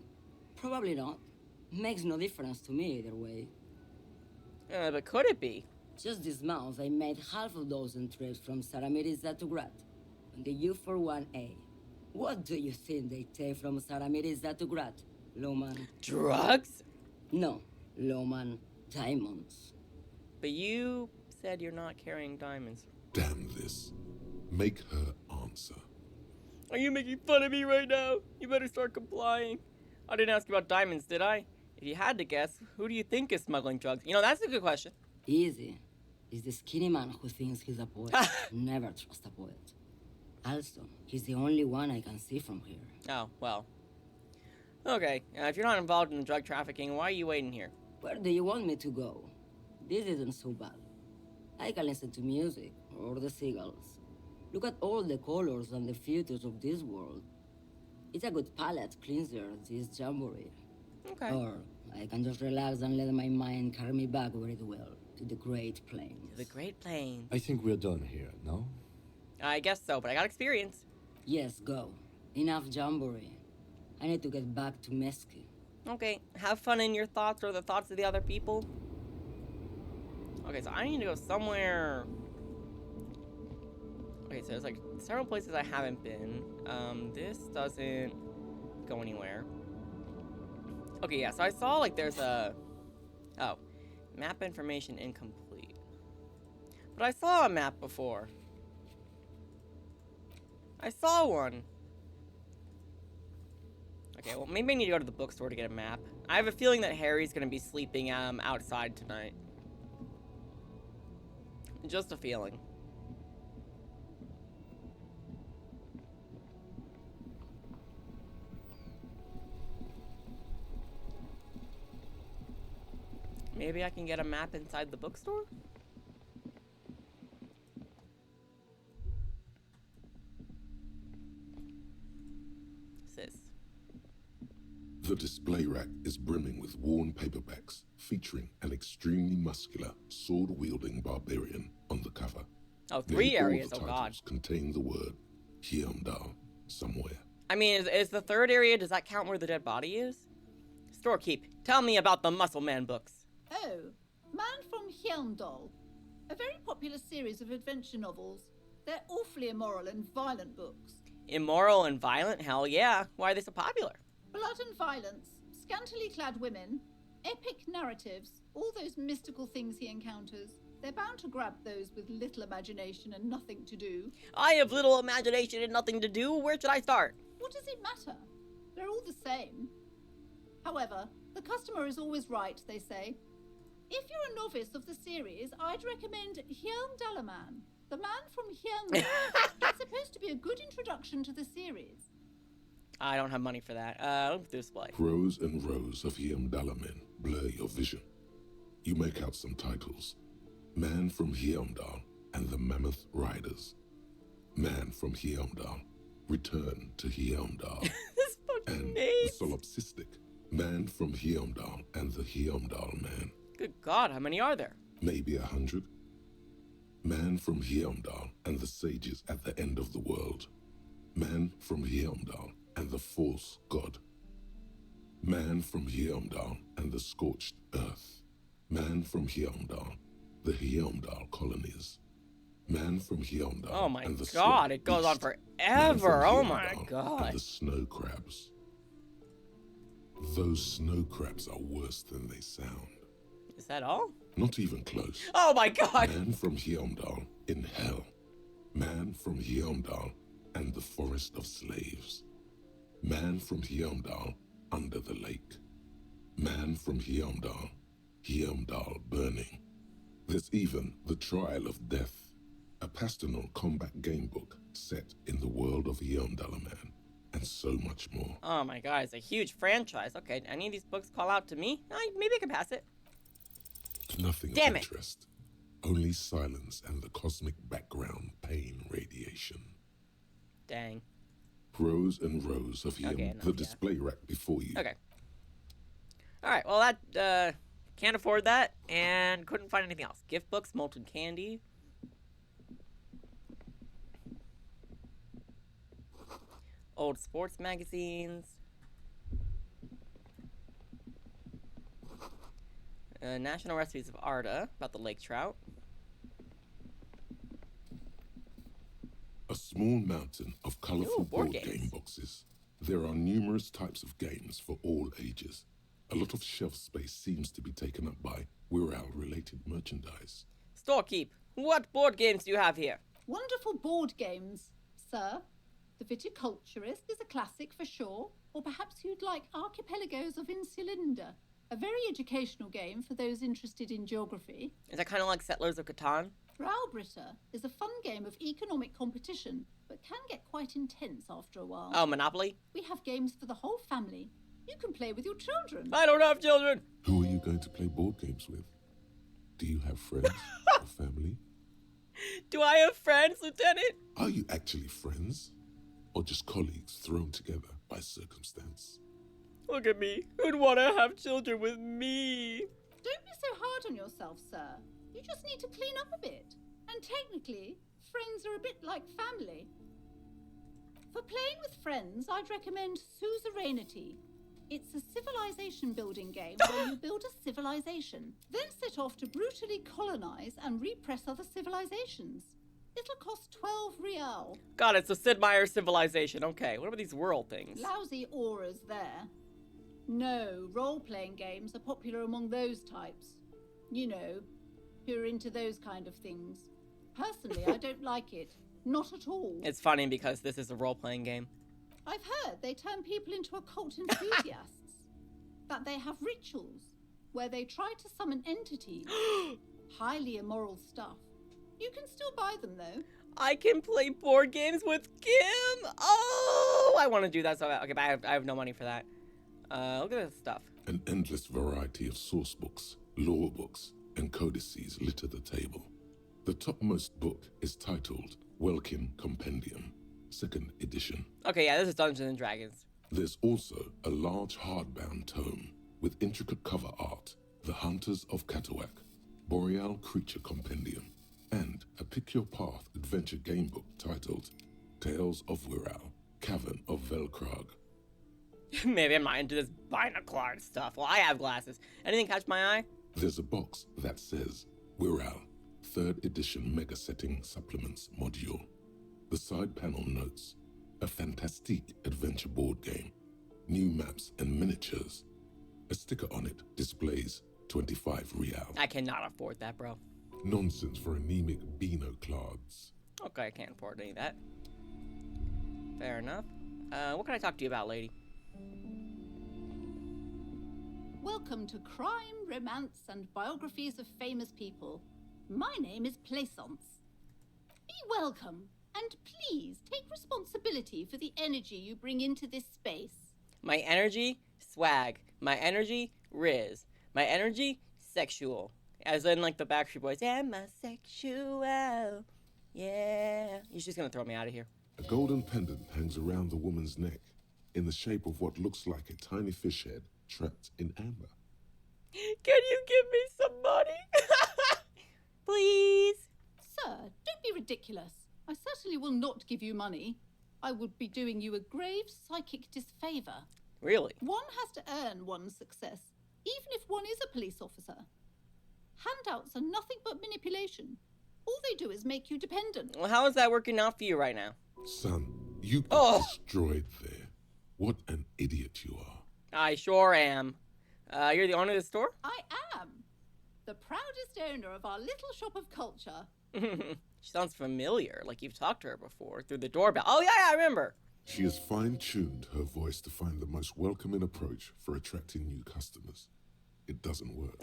Probably not. Makes no difference to me either way. But could it be? Just this month, I made half a dozen trips from Saramiriza to Grat on the U41A. What do you think they take from Saramiriza to Grat, Lowman? Drugs? No, Lowman, diamonds. But you said you're not carrying diamonds. Damn this. Make her answer. Are you making fun of me right now? You better start complying. I didn't ask you about diamonds, did I? If you had to guess, who do you think is smuggling drugs? You know, that's a good question. Easy. It's the skinny man who thinks he's a poet. Never trust a poet. Also, he's the only one I can see from here. Oh, well. Okay, if you're not involved in drug trafficking, why are you waiting here? Where do you want me to go? This isn't so bad. I can listen to music or the seagulls. Look at all the colors and the features of this world. It's a good palate cleanser, this jamboree. Okay. Or I can just relax and let my mind carry me back where it will, to the Great Plains. The Great Plains. I think we're done here, no? I guess so, but I got experience. Yes, go. Enough jamboree. I need to get back to Mesky. Okay, have fun in your thoughts or the thoughts of the other people. Okay, so I need to go somewhere. Okay, so there's like several places I haven't been. This doesn't go anywhere. Okay, yeah, so I saw like there's a... Oh, map information incomplete. But I saw a map before. I saw one. Okay, well, maybe I need to go to the bookstore to get a map. I have a feeling that Harry's gonna be sleeping outside tonight. Just a feeling. Maybe I can get a map inside the bookstore? Sis. The display rack is brimming with worn paperbacks featuring an extremely muscular, sword-wielding barbarian on the cover. Oh, Nearly 3 all areas, the oh god. titles contain the word Hyundai somewhere. I mean, is the 3rd area, does that count where the dead body is? Storekeep, tell me about the Muscle Man books. Oh, Man from Hyundai. A very popular series of adventure novels. They're awfully immoral and violent books. Immoral and violent? Hell yeah. Why are they so popular? Blood and violence, scantily clad women, epic narratives, all those mystical things he encounters. They're bound to grab those with little imagination and nothing to do. I have little imagination and nothing to do. Where should I start? What does it matter? They're all the same. However, the customer is always right, they say. If you're a novice of the series, I'd recommend Hyundai Man, the man from Hyundai. It's supposed to be a good introduction to the series. I don't have money for that. Look at the display. Rows and rows of Hyundai men blur your vision. You make out some titles. Man from Hyundai and the Mammoth Riders. Man from Hyundai, Return to Hyundai. This fucking And name. the solipsistic Man from Hyundai and the Hyundai Man. Good god, how many are there? Maybe 100. Man from Hyundai and the sages at the end of the world. Man from Hyundai and the false god. Man from Hyundai and the scorched earth. Man from Hyundai, the Hyundai colonies. Man from Hyundai Oh my and the god, swamp it goes on beast. Man forever. from Oh my Hyundai god. And the snow crabs. Those snow crabs are worse than they sound. Is that all? Not even close. Oh my god. Man from Hyundai in hell. Man from Hyundai and the forest of slaves. Man from Hyundai under the lake. Man from Hyundai, Hyundai burning. There's even the Trial of Death, a pastoral combat game book set in the world of Hyundai Man, and so much more. Oh my god, it's a huge franchise. Okay, any of these books call out to me? Maybe I can pass it. Nothing Damn of it. interest. Only silence and the cosmic background pain radiation. Dang. Rows and rows of Okay, enough, the yeah. display rack before you. Okay. Alright, well that, can't afford that, and couldn't find anything else. Gift books, molten candy. Old sports magazines. National recipes of Arda, about the lake trout. A small mountain of colorful Ooh, board board games. game boxes. There are numerous types of games for all ages. A lot of shelf space seems to be taken up by Wirral-related merchandise. Storekeep, what board games do you have here? Wonderful board games, sir. The Viticulturist is a classic for sure, or perhaps you'd like Archipelagos of Insulinda, a very educational game for those interested in geography. Is that kind of like Settlers of Catan? Raubritter is a fun game of economic competition, but can get quite intense after a while. Oh, Monopoly? We have games for the whole family. You can play with your children. I don't have children! Who are you going to play board games with? Do you have friends or family? Do I have friends, Lieutenant? Are you actually friends? Or just colleagues thrown together by circumstance? Look at me. Who'd want to have children with me? Don't be so hard on yourself, sir. You just need to clean up a bit. And technically, friends are a bit like family. For playing with friends, I'd recommend Suzerainty. It's a civilization building game where you build a civilization, then set off to brutally colonize and repress other civilizations. It'll cost 12 real. Got it, so Sid Meier's Civilization. Okay, what about these world things? Lousy auras there. No, role-playing games are popular among those types. You know, who are into those kind of things. Personally, I don't like it. Not at all. It's funny because this is a role-playing game. I've heard they turn people into occult enthusiasts. That they have rituals where they try to summon entities. Highly immoral stuff. You can still buy them, though. I can play board games with Kim! Oh, I want to do that so bad. Okay, but I have no money for that. Look at this stuff. An endless variety of source books, lore books, and codices litter the table. The topmost book is titled Welkin Compendium, 2nd edition. Okay, yeah, this is Dungeons and Dragons. There's also a large hardbound tome with intricate cover art, The Hunters of Katawak, Boreal Creature Compendium, and a Pick Your Path adventure game book titled Tales of Wirral, Cavern of Velkrag. Maybe I'm not into this binocular stuff. Well, I have glasses. Anything catch my eye? There's a box that says Wirral, 3rd edition Mega Setting Supplements Module. The side panel notes, a fantastique adventure board game, new maps and miniatures. A sticker on it displays 25 real. I cannot afford that, bro. Nonsense for anemic Beano-clads. Okay, I can't afford any of that. Fair enough. What can I talk to you about, lady? Welcome to Crime, Romance, and Biographies of Famous People. My name is Plaisance. Be welcome, and please take responsibility for the energy you bring into this space. My energy, swag. My energy, riz. My energy, sexual. As in, like, the Backstreet Boys. Am I sexual? Yeah. You're just gonna throw me out of here. A golden pendant hangs around the woman's neck in the shape of what looks like a tiny fish head trapped in amber. Can you give me some money? Please? Sir, don't be ridiculous. I certainly will not give you money. I would be doing you a grave psychic disfavor. Really? One has to earn one's success, even if one is a police officer. Handouts are nothing but manipulation. All they do is make you dependent. Well, how is that working out for you right now? Son, you got destroyed there. What an idiot you are. I sure am. You're the owner of the store? I am. The proudest owner of our little shop of culture. She sounds familiar, like you've talked to her before, through the doorbell. Oh, yeah, I remember. She has fine-tuned her voice to find the most welcoming approach for attracting new customers. It doesn't work.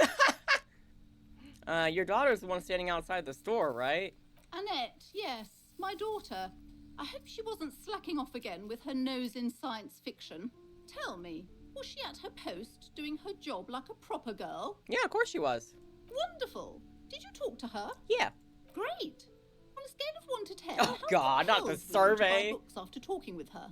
Your daughter's the one standing outside the store, right? Annette, yes, my daughter. I hope she wasn't slacking off again with her nose in science fiction. Tell me, was she at her post doing her job like a proper girl? Yeah, of course she was. Wonderful. Did you talk to her? Yeah. Great. On a scale of 1 to 10, Oh, God, not the survey. Buy books after talking with her.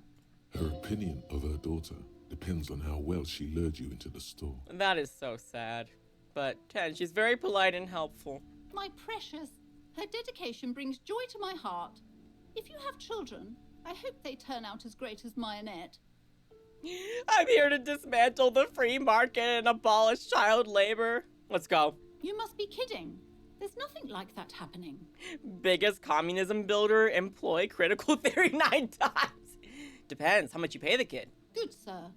Her opinion of her daughter depends on how well she lured you into the store. That is so sad. But, 10, she's very polite and helpful. My precious, her dedication brings joy to my heart. If you have children, I hope they turn out as great as my Annette. I'm here to dismantle the free market and abolish child labor. Let's go. You must be kidding. There's nothing like that happening. Biggest communism builder, employ critical theory 9 times. Depends how much you pay the kid. Good, sir.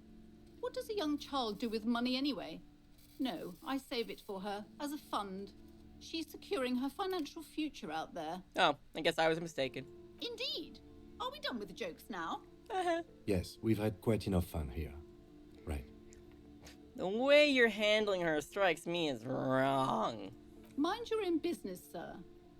What does a young child do with money anyway? No, I save it for her, as a fund. She's securing her financial future out there. Oh, I guess I was mistaken. Indeed. Are we done with the jokes now? Yes, we've had quite enough fun here. Right. The way you're handling her strikes me as wrong. Mind your own business, sir.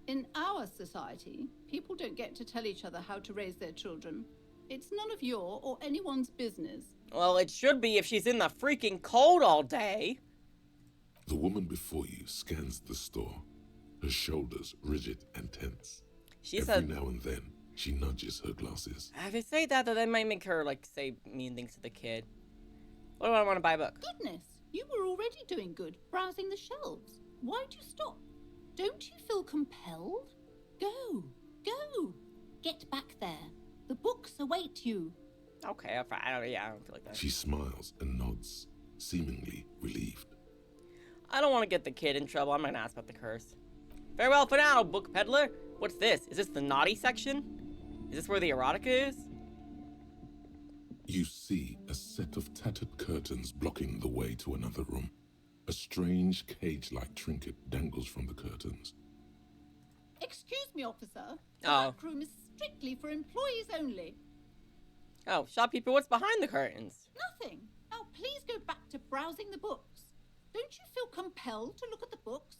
In our society, people don't get to tell each other how to raise their children. It's none of your or anyone's business. Well, it should be if she's in the freaking cold all day. The woman before you scans the store, her shoulders rigid and tense. She Every said, now and then, she nudges her glasses. if you say that, then they might make her, like, say mean things to the kid. What do I want to buy a book? Goodness, you were already doing good, browsing the shelves. Why'd you stop? Don't you feel compelled? Go, go. Get back there. The books await you. Okay, I don't feel like that. She smiles and nods, seemingly relieved. I don't want to get the kid in trouble. I'm not gonna ask about the curse. Farewell for now, book peddler. What's this? Is this the naughty section? Is this where the erotica is? You see a set of tattered curtains blocking the way to another room. A strange cage-like trinket dangles from the curtains. Excuse me, officer. The Oh. back room is strictly for employees only. Oh, shopkeeper, what's behind the curtains? Nothing. Now please go back to browsing the books. Don't you feel compelled to look at the books?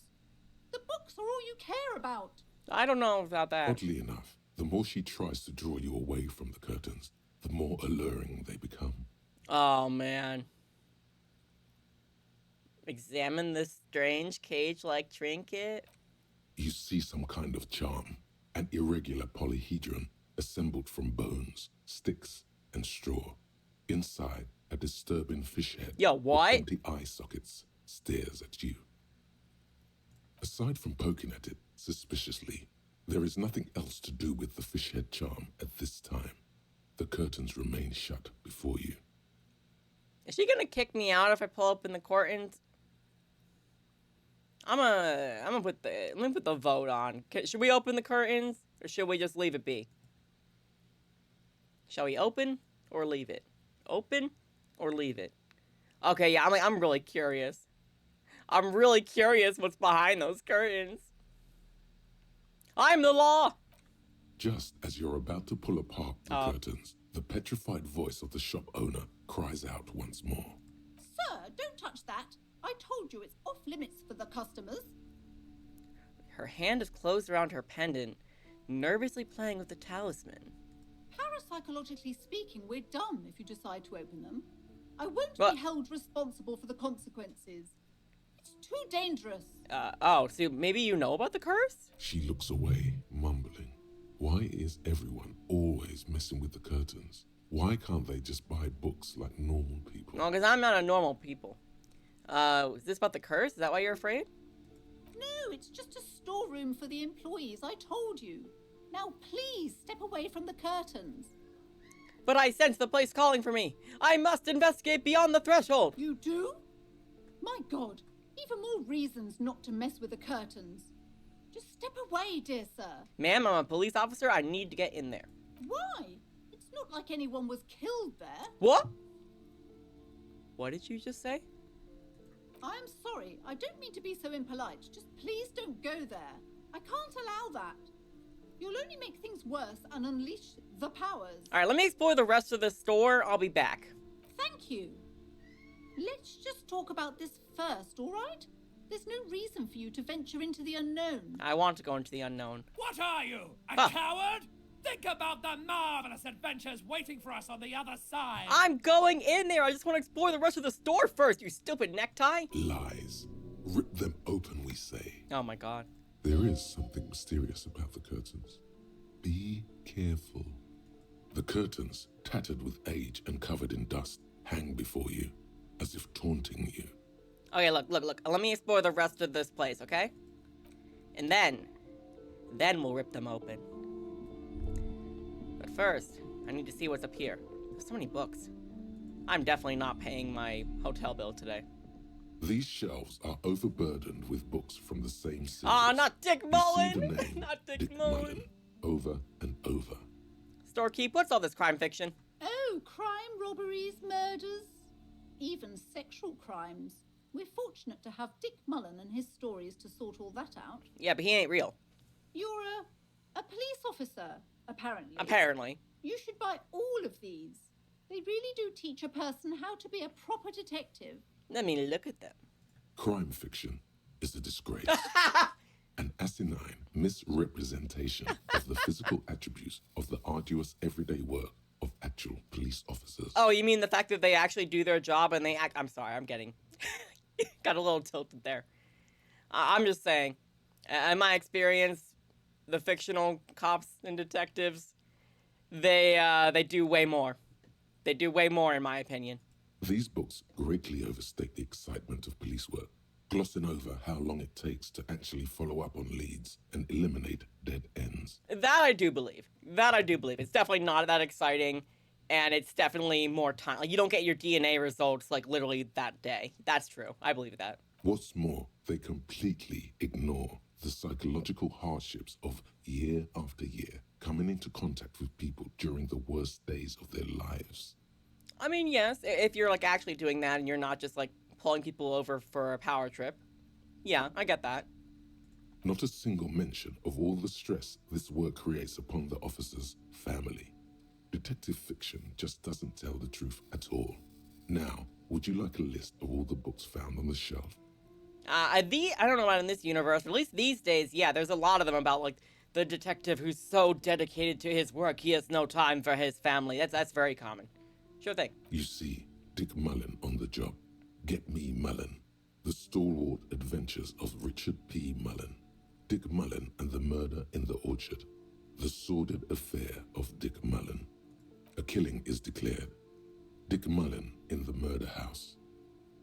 The books are all you care about. I don't know about that. Oddly enough, the more she tries to draw you away from the curtains, the more alluring they become. Oh, man. Examine this strange cage-like trinket. You see some kind of charm, an irregular polyhedron assembled from bones, sticks, and straw. Inside, a disturbing fish head Yo, with what? empty eye sockets stares at you. Aside from poking at it suspiciously, there is nothing else to do with the fish head charm at this time. The curtains remain shut before you. Is she gonna kick me out if I pull open the curtains? I'm gonna put the vote on. Should we open the curtains or should we just leave it be? Shall we open or leave it? Open or leave it? Okay, yeah, I'm really curious. I'm really curious what's behind those curtains. I'm the law. Just as you're about to pull apart the curtains, the petrified voice of the shop owner cries out once more. Sir, don't touch that. I told you it's off limits for the customers. Her hand is closed around her pendant, nervously playing with the talisman. Parapsychologically speaking, we're dumb if you decide to open them. I won't But- be held responsible for the consequences. It's too dangerous. So maybe you know about the curse? She looks away, mumbling. Why is everyone always messing with the curtains? Why can't they just buy books like normal people? No, because I'm not a normal people. Is this about the curse? Is that why you're afraid? No, it's just a storeroom for the employees, I told you. Now please step away from the curtains. But I sense the place calling for me. I must investigate beyond the threshold. You do? My God, even more reasons not to mess with the curtains. Just step away, dear sir. Ma'am, I'm a police officer. I need to get in there. Why? It's not like anyone was killed there. What? What did you just say? I am sorry, I don't mean to be so impolite. Just please don't go there. I can't allow that. You'll only make things worse and unleash the powers. All right, let me explore the rest of the store. I'll be back. Thank you. Let's just talk about this first, all right? There's no reason for you to venture into the unknown. I want to go into the unknown. What are you? A Ah. coward? Think about the marvelous adventures waiting for us on the other side. I'm going in there. I just want to explore the rest of the store first, you stupid necktie. Lies. Rip them open, we say. Oh my god. There is something mysterious about the curtains. Be careful. The curtains, tattered with age and covered in dust, hang before you, as if taunting you. Okay, look. Let me explore the rest of this place, okay? And then we'll rip them open. But first, I need to see what's up here. There's so many books. I'm definitely not paying my hotel bill today. These shelves are overburdened with books from the same series. Ah, not Dick You Mullen! see the name, Not Dick Mullen. over and over. Storekeep, what's all this crime fiction? Oh, crime, robberies, murders, even sexual crimes. We're fortunate to have Dick Mullen and his stories to sort all that out. Yeah, but he ain't real. You're a police officer, apparently. Apparently. You should buy all of these. They really do teach a person how to be a proper detective. Let me look at them. Crime fiction is a disgrace. An asinine misrepresentation of the physical attributes of the arduous everyday work of actual police officers. Oh, you mean the fact that they actually do their job and they act... I'm sorry, I'm getting... got a little tilted there. I'm just saying, in my experience, the fictional cops and detectives, they do way more. They do way more, in my opinion. These books greatly overstate the excitement of police work, glossing over how long it takes to actually follow up on leads and eliminate dead ends. That I do believe. That I do believe. It's definitely not that exciting, and it's definitely more time. Like, you don't get your DNA results, like, literally that day. That's true. I believe that. What's more, they completely ignore the psychological hardships of year after year coming into contact with people during the worst days of their lives. I mean, yes, if you're, like, actually doing that and you're not just, like, pulling people over for a power trip. Yeah, I get that. Not a single mention of all the stress this work creates upon the officer's family. Detective fiction just doesn't tell the truth at all. Now, would you like a list of all the books found on the shelf? I don't know about in this universe, but at least these days, yeah, there's a lot of them about, like, the detective who's so dedicated to his work, he has no time for his family. That's very common. Sure thing. You see, Dick Mullen on the job. Get Me Mullen. The Stalwart Adventures of Richard P. Mullen. Dick Mullen and the Murder in the Orchard. The Sordid Affair of Dick Mullen. A killing is declared. Dick Mullen in the Murder House.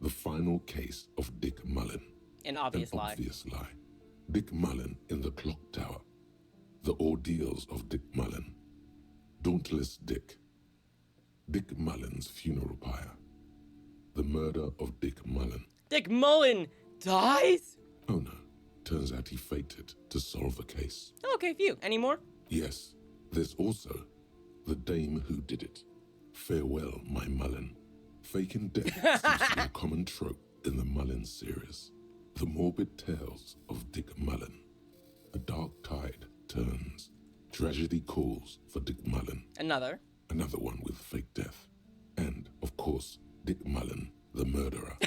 The Final Case of Dick Mullen. An obvious lie. Obvious lie. Dick Mullen in the Clock Tower. The Ordeals of Dick Mullen. Dauntless Dick. Dick Mullen's Funeral Pyre. The Murder of Dick Mullen. Dick Mullen dies? Oh no, turns out he fated to solve a case. Okay, phew. Any more? Yes, there's also The Dame Who Did It. Farewell, my Mullen. Faking death seems to be a common trope in the Mullen series. The morbid tales of Dick Mullen. A dark tide turns. Tragedy calls for Dick Mullen. Another one with fake death. And, of course, Dick Mullen, the murderer.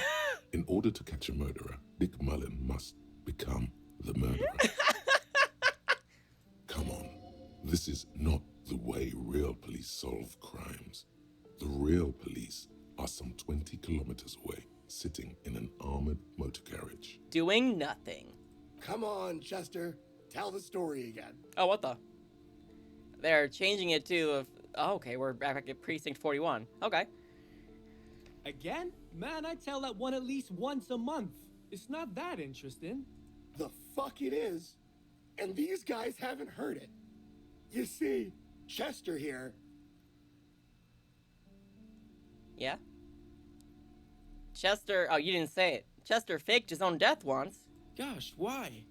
In order to catch a murderer, Dick Mullen must become the murderer. Come on, this is not the way real police solve crimes. The real police are some 20 kilometers away, sitting in an armored motor carriage. doing nothing. Come on, Chester. Tell the story again. Oh, what the? They're changing it to... Oh, okay, we're back at Precinct 41. Okay. Again? Man, I tell that one at least once a month. It's not that interesting. The fuck it is. And these guys haven't heard it. You see, Chester here. Yeah? Chester... Oh, you didn't say it. Chester faked his own death once. Gosh, why?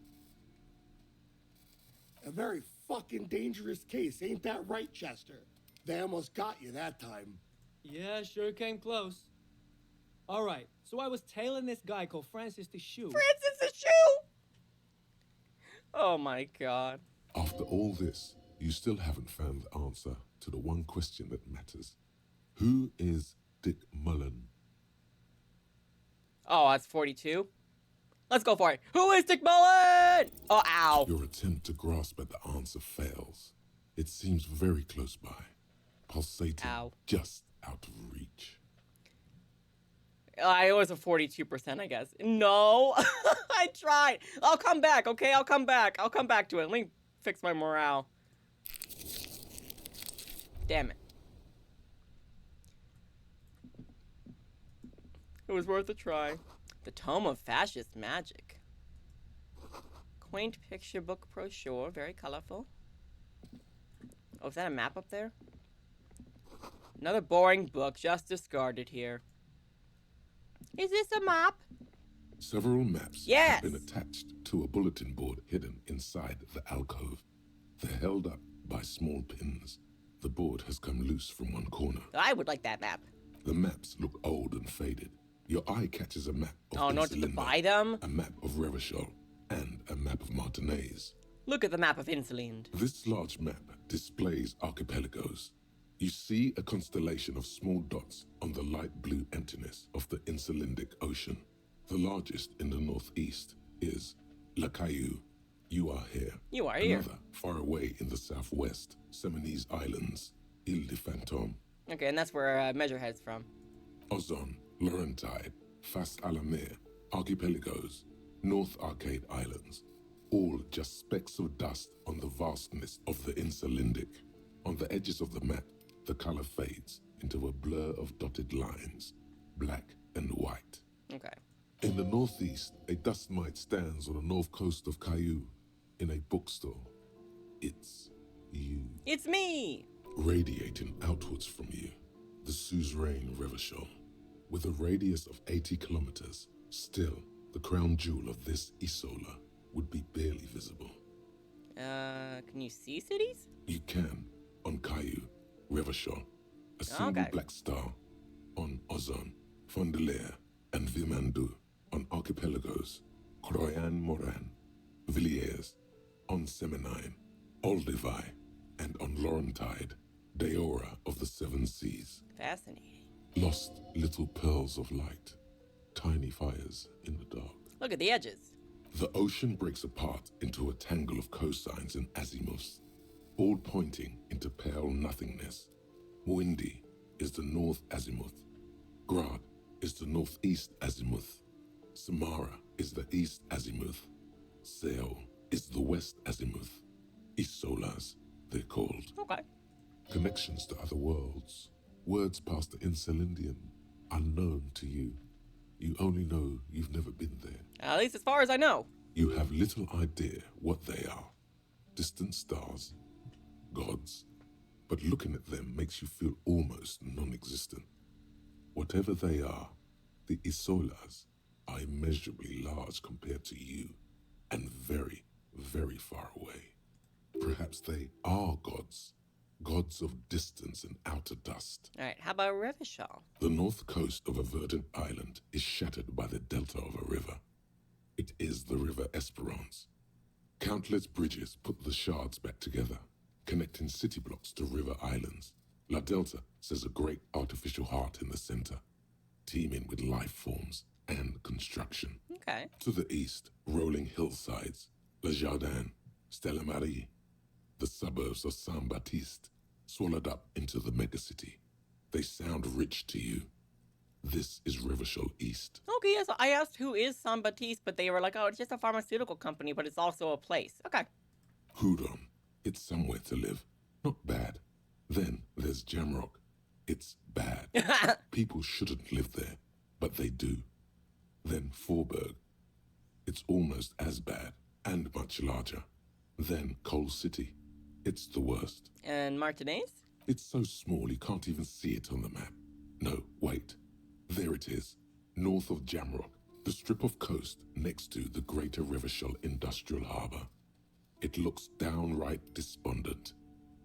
A very fucking dangerous case, ain't that right, Chester? They almost got you that time. Yeah, sure came close. Alright, so I was tailing this guy called Francis the Shoe. Francis the Shoe! Oh my god. After all this, you still haven't found the answer to the one question that matters. Who is Dick Mullen? Oh, that's 42? Let's go for it. Who is Dick Mullen? Oh, ow. Your attempt to grasp at the answer fails. It seems very close by, pulsating Ow. just out of reach. It was a 42%, I guess. No, I tried. I'll come back, okay? I'll come back. I'll come back to it. Let me fix my morale. Damn it. It was worth a try. The Tome of Fascist Magic. Quaint picture book brochure, very colorful. Oh, is that a map up there? Another boring book, just discarded here. Is this a map? Several maps Yes. have been attached to a bulletin board hidden inside the alcove. They're held up by small pins. The board has come loose from one corner. I would like that map. The maps look old and faded. Your eye catches a map of Oh, in order to Insulinda, buy them? a map of Revachol, and a map of Martinez. Look at the map of Insulind. This large map displays archipelagos. You see a constellation of small dots on the light blue emptiness of the Insulindic Ocean. The largest in the northeast is La Caillou. You are here. You are here. Another, far away in the southwest, Seminese Islands, Ile de Fantôme. Okay, and that's where Measurehead's from. Ozon, Laurentide, Fas à la Mer, Archipelagos, North Arcade Islands. all just specks of dust on the vastness of the Insulindic. On the edges of the map, the color fades into a blur of dotted lines, black and white. Okay. In the northeast, a dust mite stands on the north coast of Caillou in a bookstore. It's you. It's me! Radiating outwards from you, the suzerain River Shore. With a radius of 80 kilometers, still, the crown jewel of this Isola would be barely visible. Can you see cities? You can, on Caillou, River Shore, a single Okay. black star, on Ozon, Fondelier, and Vimandu, on archipelagos, Croyan Moran, Villiers, on Seminine, Olduvai, and on Laurentide, Deora of the Seven Seas. Fascinating. Lost little pearls of light, tiny fires in the dark. Look at the edges. The ocean breaks apart into a tangle of cosines and azimuths, all pointing into pale nothingness. Windy is the north azimuth. Grad is the northeast azimuth. Samara is the east azimuth. Seo is the west azimuth. Isolas, they're called. Okay. Connections to other worlds. Words past the Insulindian, unknown to you. You only know you've never been there. At least as far as I know. You have little idea what they are. Distant stars, gods, but looking at them makes you feel almost non-existent. Whatever they are, the Isolas are immeasurably large compared to you, and very, very far away. Perhaps they are gods, gods of distance and outer dust. Alright, how about Revachol? The north coast of a verdant island is shattered by the delta of a river. It is the River Esperance. Countless bridges put the shards back together, connecting city blocks to river islands. La Delta says a great artificial heart in the center, teeming with life forms and construction. Okay. To the east, rolling hillsides, Le Jardin, Stella Marie, the suburbs of Saint-Baptiste, swallowed up into the megacity. They sound rich to you. This is Revachol East. Okay, yes, I asked who is San Baptiste, but they were like, oh, it's just a pharmaceutical company, but it's also a place. Okay. Hudon, it's somewhere to live. Not bad. Then there's Jamrock. It's bad. People shouldn't live there, but they do. Then Forberg. It's almost as bad, and much larger. Then Coal City. It's the worst. And Martinez? It's so small you can't even see it on the map. No, wait. There it is, north of Jamrock, the strip of coast next to the Greater Revachol Industrial Harbor. It looks downright despondent.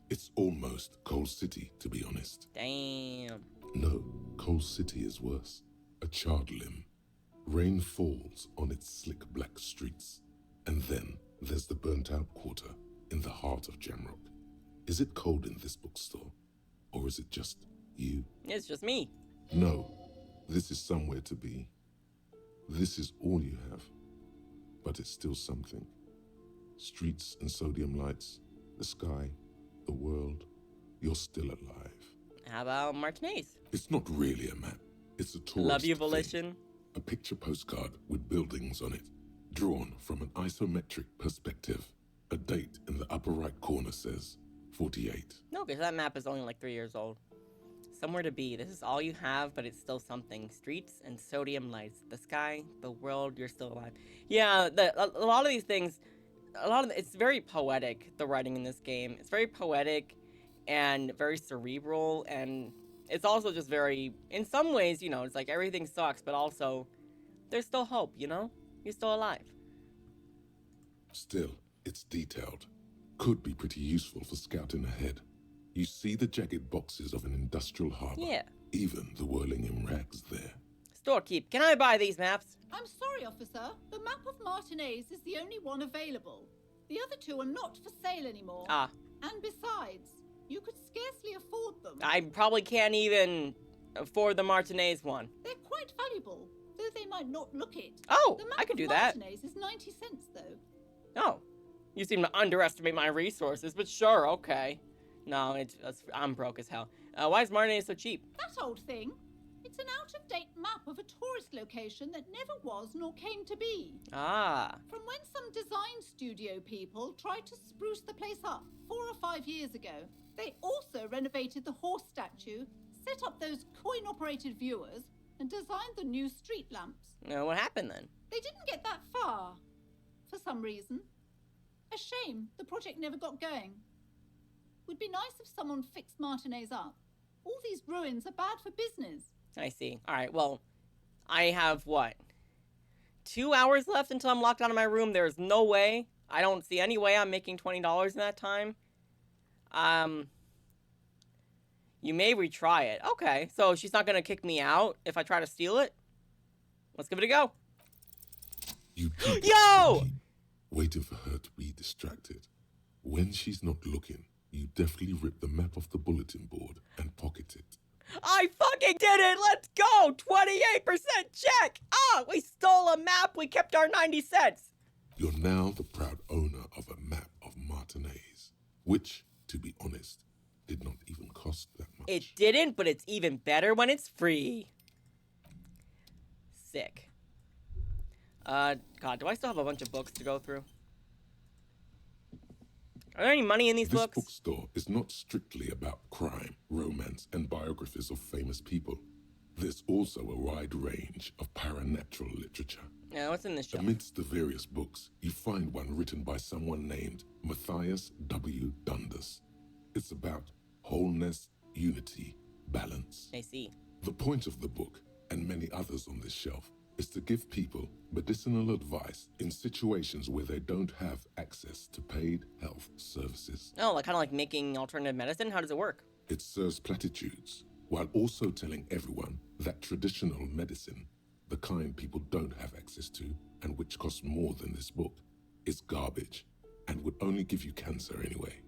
It's almost Coal City, to be honest. Damn. No, Coal City is worse. A charred limb. Rain falls on its slick black streets. And then there's the burnt-out quarter in the heart of Jamrock. Is it cold in this bookstore? Or is it just you? It's just me. No. This is somewhere to be. This is all you have. But it's still something. Streets and sodium lights, the sky, the world. You're still alive. How about Martinez? It's not really a map. It's a tourist Love you, thing. Volition. A picture postcard with buildings on it, drawn from an isometric perspective. A date in the upper right corner says 48. No, because that map is only like 3 years old. Somewhere to be. This is all you have, but it's still something. Streets and sodium lights. The sky, the world, you're still alive. Yeah, a lot of these things, it's very poetic, the writing in this game. It's very poetic and very cerebral, and it's also just very, in some ways, you know, it's like everything sucks, but also there's still hope, you know? You're still alive. Still, it's detailed. Could be pretty useful for scouting ahead. You see the jagged boxes of an industrial harbor. Yeah. Even the whirling in rags there. Storekeep, can I buy these maps? I'm sorry, officer. The map of Martinez is the only one available. The other two are not for sale anymore. Ah. And besides, you could scarcely afford them. I probably can't even afford the Martinez one. They're quite valuable, though they might not look it. Oh, the map I could do of that. Martinez is 90 cents, though. Oh, you seem to underestimate my resources, but sure, okay. No, I'm broke as hell. Why is Martinez so cheap? That old thing. It's It's an out-of-date map of a tourist location that never was nor came to be. Ah. From when some design studio people tried to spruce the place up 4 or 5 years ago. They also renovated the horse statue, set up those coin-operated viewers, and designed the new street lamps. Now, what happened then? They didn't get that far, for some reason. A shame the project never got going. Would be nice if someone fixed Martinez up. All these ruins are bad for business. I see. All right, well, I have, what, 2 hours left until I'm locked out of my room. There's no way. I don't see any way I'm making $20 in that time. You may retry it. Okay, so she's not going to kick me out if I try to steal it? Let's give it a go. You Yo! waiting for her to be distracted. When she's not looking, you deftly rip the map off the bulletin board and pocket it. I fucking did it! Let's go! 28% check! Ah, we stole a map, we kept our 90 cents! You're now the proud owner of a map of Martinez, which, to be honest, did not even cost that much. It didn't, but it's even better when it's free. Sick. God, do I still have a bunch of books to go through? Are there any money in these books? This bookstore is not strictly about crime, romance, and biographies of famous people. There's also a wide range of paranatural literature. Yeah, what's in this shelf? Amidst the various books, you find one written by someone named Matthias W. Dundas. It's about wholeness, unity, balance. I see. The point of the book, and many others on this shelf, is to give people medicinal advice in situations where they don't have access to paid health services. Oh, like kind of like making alternative medicine? How does it work? It serves platitudes, while also telling everyone that traditional medicine, the kind people don't have access to, and which costs more than this book, is garbage, and would only give you cancer anyway,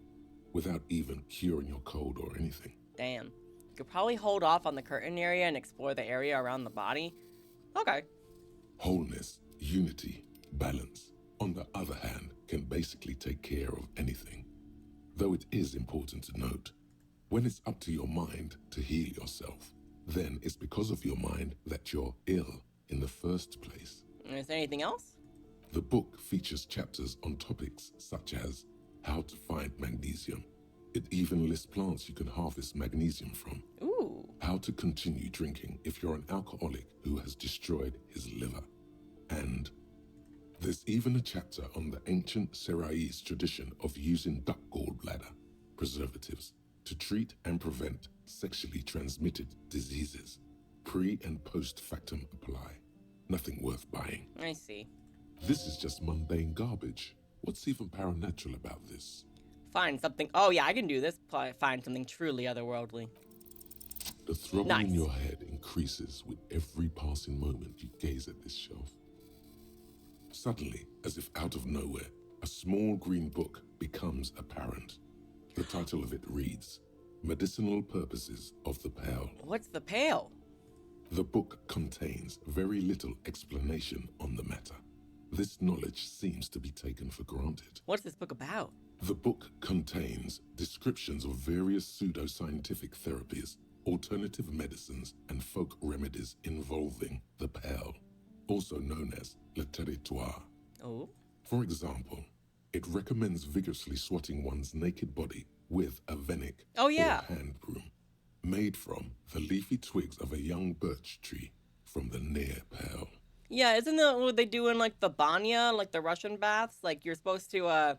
without even curing your cold or anything. Damn. You could probably hold off on the curtain area and explore the area around the body. Okay. Wholeness, unity, balance, on the other hand, can basically take care of anything. Though it is important to note, when it's up to your mind to heal yourself, then it's because of your mind that you're ill in the first place. Is there anything else? The book features chapters on topics such as how to find magnesium. It even lists plants you can harvest magnesium from. Ooh. How to continue drinking if you're an alcoholic who has destroyed his liver. And there's even a chapter on the ancient Seraise tradition of using duck gallbladder preservatives to treat and prevent sexually transmitted diseases. Pre and post factum apply. Nothing worth buying. I see. This is just mundane garbage. What's even paranatural about this? Find something. Oh, yeah, I can do this. Find something truly otherworldly. The throbbing Nice. in your head increases with every passing moment you gaze at this shelf. Suddenly, as if out of nowhere, a small green book becomes apparent. The title of it reads, Medicinal Purposes of the Pale. What's the pail? The book contains very little explanation on the matter. This knowledge seems to be taken for granted. What's this book about? The book contains descriptions of various pseudoscientific therapies, alternative medicines, and folk remedies involving the pale, also known as le territoire. Oh? For example, it recommends vigorously swatting one's naked body with a venik Oh, yeah. or hand broom, made from the leafy twigs of a young birch tree from the near pale. Yeah, isn't that what they do in, like, the banya, like the Russian baths? Like, you're supposed to,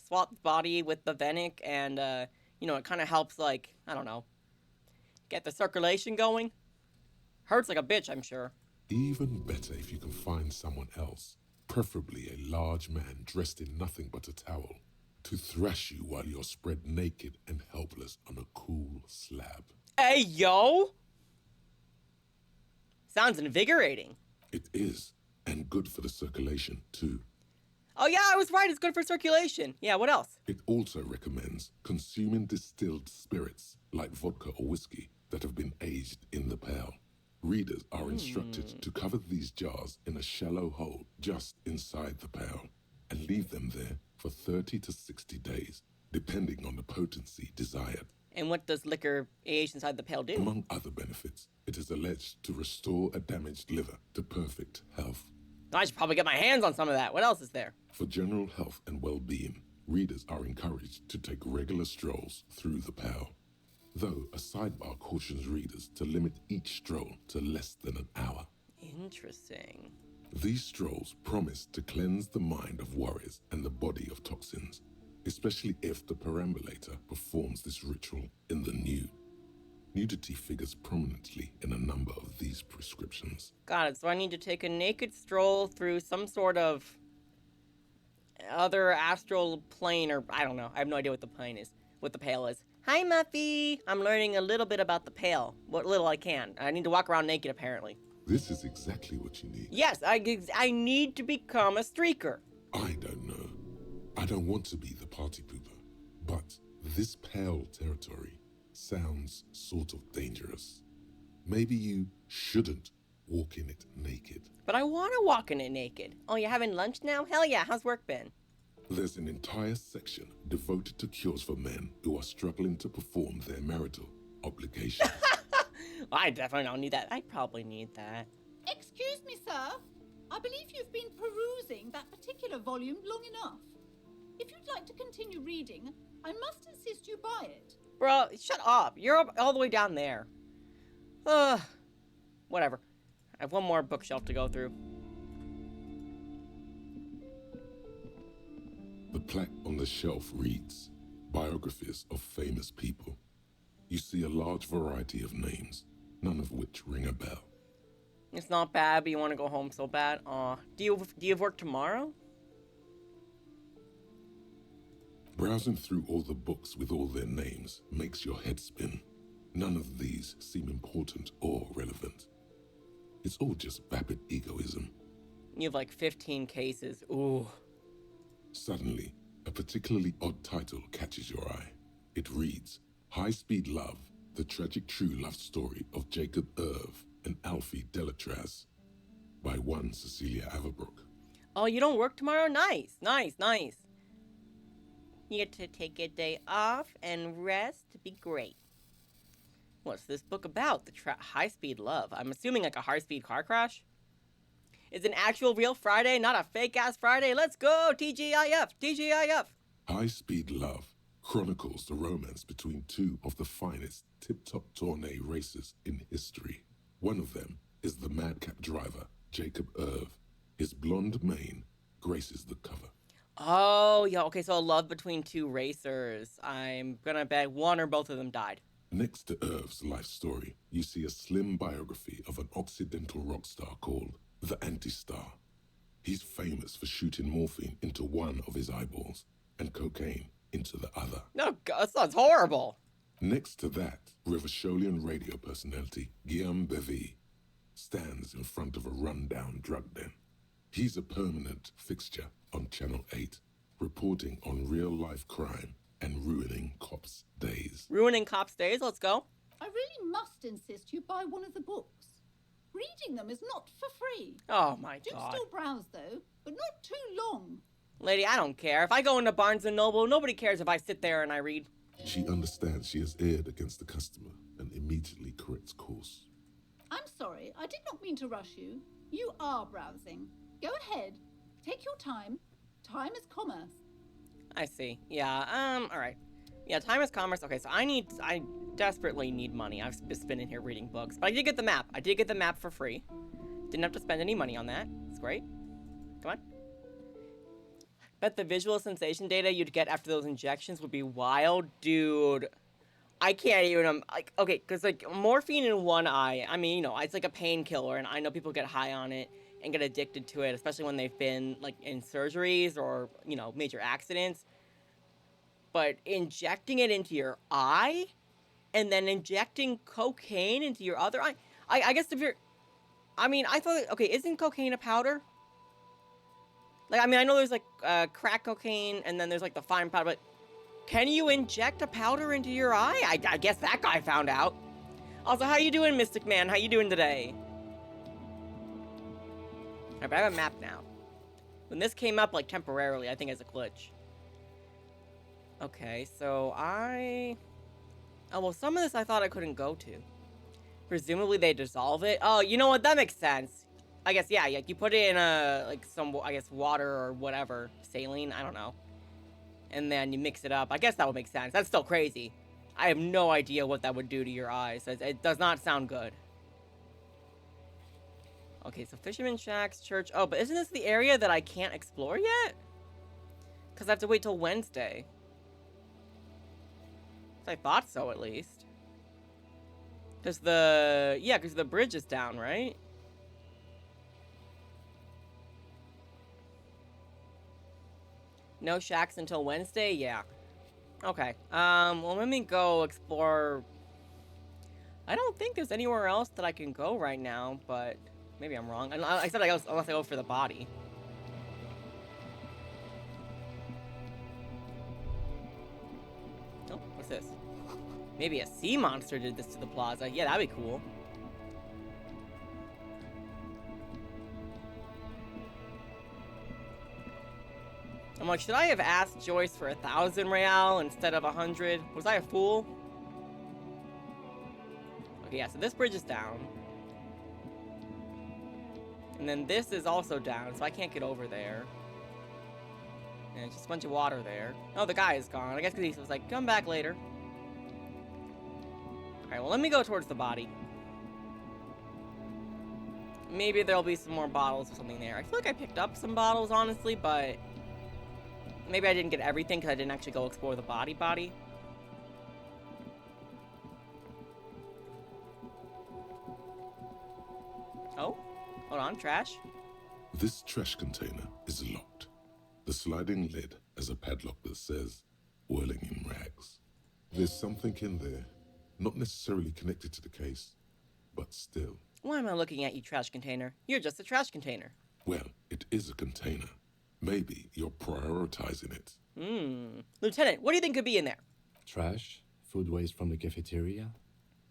swap the body with the venik, and, you know, it kind of helps, like, I don't know, get the circulation going. Hurts like a bitch, I'm sure. Even better if you can find someone else, preferably a large man dressed in nothing but a towel, to thrash you while you're spread naked and helpless on a cool slab. Hey, yo! Sounds invigorating. It is, and good for the circulation, too. Oh, yeah, I was right. It's good for circulation. Yeah, what else? It also recommends consuming distilled spirits, like vodka or whiskey, that have been aged in the pale. Readers are instructed to cover these jars in a shallow hole just inside the pale and leave them there for 30 to 60 days, depending on the potency desired. And what does liquor aged inside the pail do? Among other benefits, it is alleged to restore a damaged liver to perfect health. I should probably get my hands on some of that. What else is there? For general health and well-being, readers are encouraged to take regular strolls through the pail. Though a sidebar cautions readers to limit each stroll to less than an hour. Interesting. These strolls promise to cleanse the mind of worries and the body of toxins, especially if the perambulator performs this ritual in the nude. Nudity figures prominently in a number of these prescriptions. Got it. So I need to take a naked stroll through some sort of other astral plane, or I don't know. I have no idea what the plane is, what the pail is. Hi, Muffy! I'm learning a little bit about the pail. What little I can. I need to walk around naked, apparently. This is exactly what you need. Yes, I need to become a streaker. I don't know. I don't want to be the party pooper, but this pale territory sounds sort of dangerous. Maybe you shouldn't walk in it naked. But I want to walk in it naked. Oh, you're having lunch now? Hell yeah, how's work been? There's an entire section devoted to cures for men who are struggling to perform their marital obligations. I definitely don't need that. I probably need that. Excuse me, sir. I believe you've been perusing that particular volume long enough. If you'd like to continue reading, I must insist you buy it. Bro, shut up. You're up all the way down there. Whatever. I have one more bookshelf to go through. The plaque on the shelf reads, Biographies of Famous People. You see a large variety of names, none of which ring a bell. It's not bad, but you want to go home so bad. Aw. Do you have work tomorrow? Browsing through all the books with all their names makes your head spin. None of these seem important or relevant. It's all just vapid egoism. You have like 15 cases. Ooh. Suddenly, a particularly odd title catches your eye. It reads, High-Speed Love, the tragic true love story of Jacob Irv and Alfie Delatraz, by one Cecilia Averbrook. Oh, you don't work tomorrow? Nice, nice, nice. You get to take a day off and rest to be great. What's this book about? The high-speed love. I'm assuming like a high-speed car crash? It's an actual real Friday, not a fake-ass Friday. Let's go, TGIF, TGIF. High-Speed Love chronicles the romance between two of the finest tip-top tourney racers in history. One of them is the madcap driver, Jacob Irv. His blonde mane graces the cover. Oh, yeah, okay, so a love between two racers. I'm gonna bet one or both of them died. Next to Irv's life story, you see a slim biography of an Occidental rock star called the Anti-Star. He's famous for shooting morphine into one of his eyeballs and cocaine into the other. No, that sounds horrible. Next to that, Rivasholian radio personality Guillaume Bevy stands in front of a rundown drug den. He's a permanent fixture on Channel 8, reporting on real-life crime and ruining cops' days. Ruining cops' days? Let's go. I really must insist you buy one of the books. Reading them is not for free. Oh my Do god. still browse though, but not too long. Lady, I don't care. If I go into Barnes & Noble, nobody cares if I sit there and I read. She understands she has erred against the customer and immediately corrects course. I'm sorry, I did not mean to rush you. You are browsing. Go ahead. Take your time. Time is commerce. I see. Yeah, alright. Yeah, time is commerce. Okay, so I desperately need money. I've been spending here reading books. But I did get the map. I did get the map for free. Didn't have to spend any money on that. It's great. Come on. Bet the visual sensation data you'd get after those injections would be wild. Dude, I can't even, like, okay, because, like, morphine in one eye, I mean, you know, it's like a painkiller, and I know people get high on it and get addicted to it, especially when they've been, like, in surgeries or, you know, major accidents. But injecting it into your eye and then injecting cocaine into your other eye, I guess if you're, I mean, I thought, okay, isn't cocaine a powder? Like, I mean, I know there's, like, crack cocaine, and then there's, like, the fine powder, but can you inject a powder into your eye? I guess that guy found out. Also, how you doing, Mystic Man? How you doing today? Alright, but I have a map now. When this came up, like, temporarily, I think as a glitch. Okay, so Oh, well, some of this I thought I couldn't go to. Presumably they dissolve it. Oh, you know what? That makes sense. I guess, yeah, you put it in like some, I guess, water or whatever. Saline, I don't know. And then you mix it up. I guess that would make sense. That's still crazy. I have no idea what that would do to your eyes. It does not sound good. Okay, so Fisherman Shacks, Church. Oh, but isn't this the area that I can't explore yet? Because I have to wait till Wednesday. I thought so, at least. Because the bridge is down, right? No shacks until Wednesday? Yeah. Okay. Well, let me go explore. I don't think there's anywhere else that I can go right now, but maybe I'm wrong. Except unless I go for the body. Oh, what's this? Maybe a sea monster did this to the plaza. Yeah, that'd be cool. I'm like, should I have asked Joyce for 1,000 real instead of 100? Was I a fool? Okay, yeah, so this bridge is down. And then this is also down, so I can't get over there. And it's just a bunch of water there. Oh, the guy is gone. I guess because he was like, come back later. Alright, well, let me go towards the body. Maybe there'll be some more bottles or something there. I feel like I picked up some bottles, honestly, but maybe I didn't get everything because I didn't actually go explore the body. Oh, hold on, trash. This trash container is locked. The sliding lid has a padlock that says, whirling in rags. There's something in there, not necessarily connected to the case, but still. Why am I looking at you, trash container? You're just a trash container. Well, it is a container. Maybe you're prioritizing it. Lieutenant, what do you think could be in there? Trash, food waste from the cafeteria.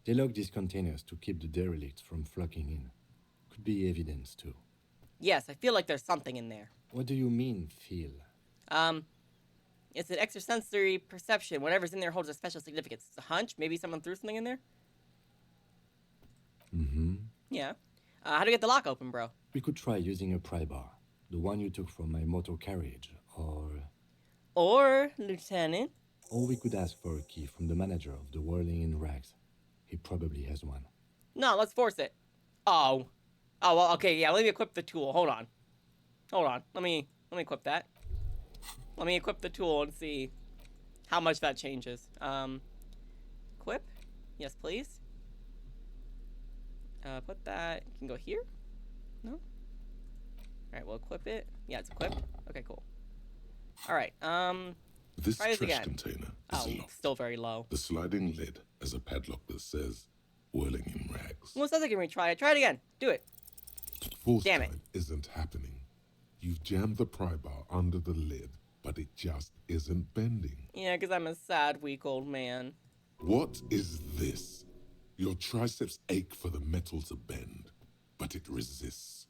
They lock these containers to keep the derelicts from flocking in. Could be evidence, too. Yes, I feel like there's something in there. What do you mean, feel? It's an extrasensory perception. Whatever's in there holds a special significance. It's a hunch. Maybe someone threw something in there? Mm-hmm. Yeah. How do we get the lock open, bro? We could try using a pry bar. The one you took from my motor carriage, Or, Lieutenant. Or we could ask for a key from the manager of the Whirling in Rags. He probably has one. No, let's force it. Oh. Oh, well, okay, yeah, let me equip the tool. Hold on. Let me equip that. Let me equip the tool and see how much that changes. Equip? Yes, please. Put that, you can go here? No? Alright, we'll equip it. Yeah, it's equipped. Okay, cool. Alright, This try this trash again. container Oh, is locked. still very low. The sliding lid has a padlock that says, whirling in rags. Well, it says I can retry it. Try it again. Do it. Fourth Damn it. time isn't happening. You've jammed the pry bar under the lid, but it just isn't bending. Yeah, because I'm a sad, weak old man. What is this? Your triceps ache for the metal to bend, but it resists.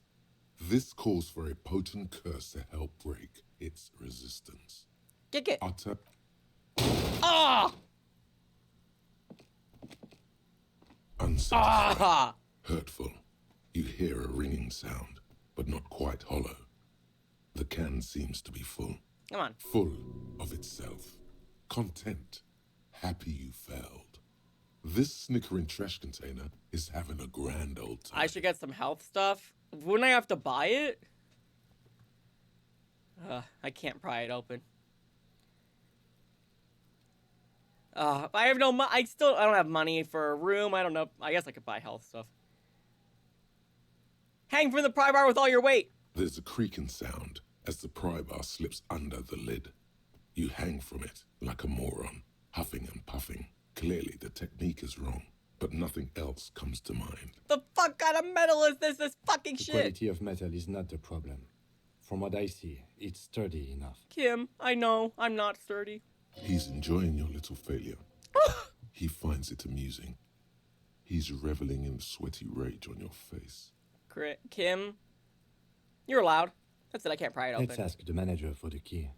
This calls for a potent curse to help break its resistance. Kick it. Utter Ah! unsatisfying. Ah! Hurtful. You hear a ringing sound, but not quite hollow. The can seems to be full. Come on. Full of itself. Content. Happy you failed. This snickering trash container is having a grand old time. I should get some health stuff. Wouldn't I have to buy it? I can't pry it open. I have no money. I don't have money for a room. I don't know. I guess I could buy health stuff. Hang from the pry bar with all your weight. There's a creaking sound as the pry bar slips under the lid. You hang from it like a moron, huffing and puffing. Clearly the technique is wrong, but nothing else comes to mind. The fuck kind of metal is this? This fucking The shit. quality of metal is not the problem. From what I see, it's sturdy enough. Kim, I know. I'm not sturdy. He's enjoying your little failure. He finds it amusing. He's reveling in sweaty rage on your face. Kim, you're allowed. That's it. I can't pry it open. Let's ask the manager for the key.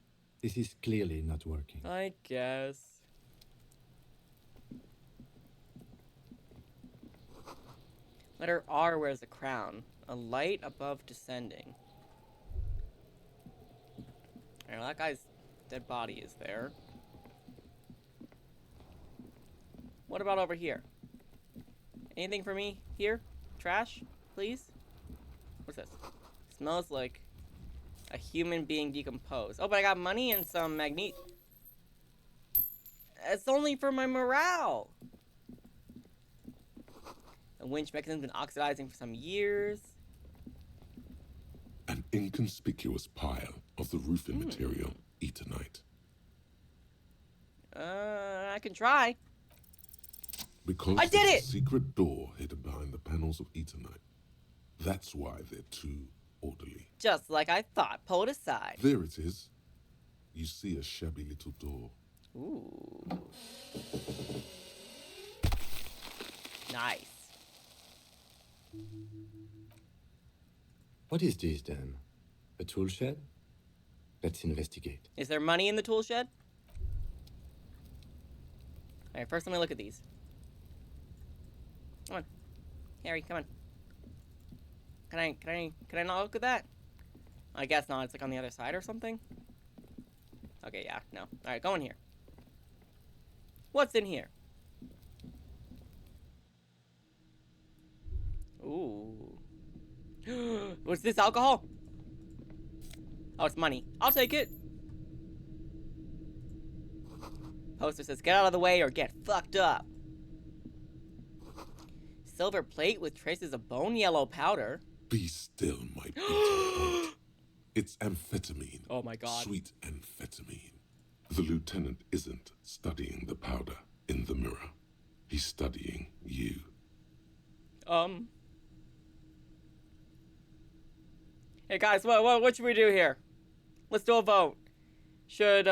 This is clearly not working. I guess. Letter R wears a crown. A light above descending. Alright, well, that guy's dead body is there. What about over here? Anything for me here? Trash, please? What's this? Smells like a human being decomposed. Oh, but I got money and some magnete. It's only for my morale. The winch mechanism's been oxidizing for some years. An inconspicuous pile of the roofing material, Eternite. I can try. Because I did there's it! a secret door hidden behind the panels of Eternite. That's why they're too orderly. Just like I thought. Pull it aside. There it is. You see a shabby little door. Ooh. Nice. What is this then? A tool shed? Let's investigate. Is there money in the tool shed? Alright, first let me look at these. Come on. Harry, come on. Can I not look at that? I guess not, it's like on the other side or something. Okay, yeah, no. Alright, go in here. What's in here? Ooh. What's this, alcohol? Oh, it's money. I'll take it. Poster says, get out of the way or get fucked up. Silver plate with traces of bone yellow powder. Be still, my beaten heart. It's amphetamine. Oh my god. Sweet amphetamine. The lieutenant isn't studying the powder in the mirror. He's studying you. Hey guys, what should we do here? Let's do a vote. Should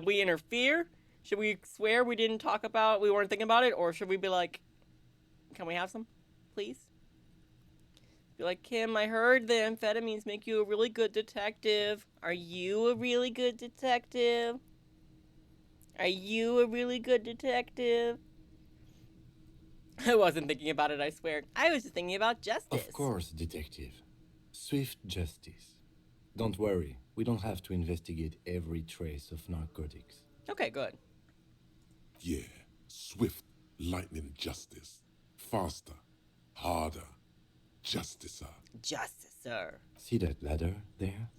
we interfere? Should we swear we didn't talk about, we weren't thinking about it? Or should we be like, can we have some, please? Be like, Kim, I heard the amphetamines make you a really good detective. Are you a really good detective? Are you a really good detective? I wasn't thinking about it, I swear. I was just thinking about justice. Of course, detective. Swift justice. Don't worry, we don't have to investigate every trace of narcotics. Okay, good. Yeah, swift, lightning justice. Faster, harder, justicer. Justicer. See that ladder there?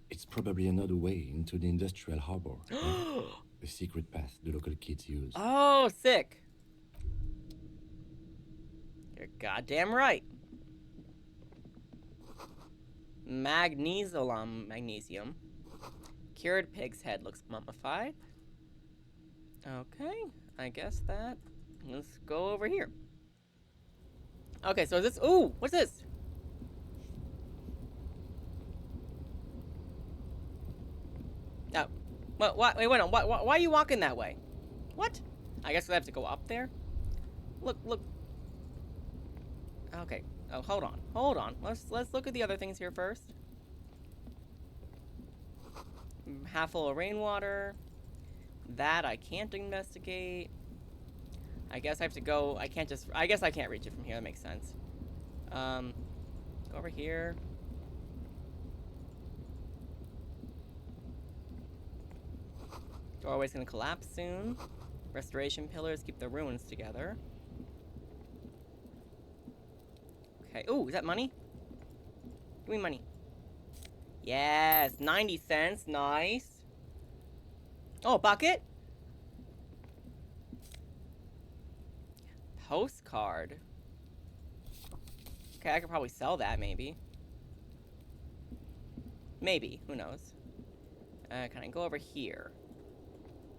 It's probably another way into the industrial harbor. Right? The secret path the local kids use. Oh, sick. You're goddamn right. Magnesium. Cured pig's head looks mummified. Okay, I guess that. Let's go over here. Okay, so is this? Ooh, what's this? Oh, what? Wait, wait, why are you walking that way? What? I guess we have to go up there. Look. Okay. Oh, hold on. Let's look at the other things here first. Half full of rainwater. That I can't investigate. I guess I have to go. I guess I can't reach it from here. That makes sense. Go over here. Doorway's gonna collapse soon. Restoration pillars keep the ruins together. Okay. Ooh, is that money? Give me money. Yes, 90 cents. Nice. Oh, a bucket? Postcard. Okay, I could probably sell that, maybe. Maybe. Who knows? Can I go over here?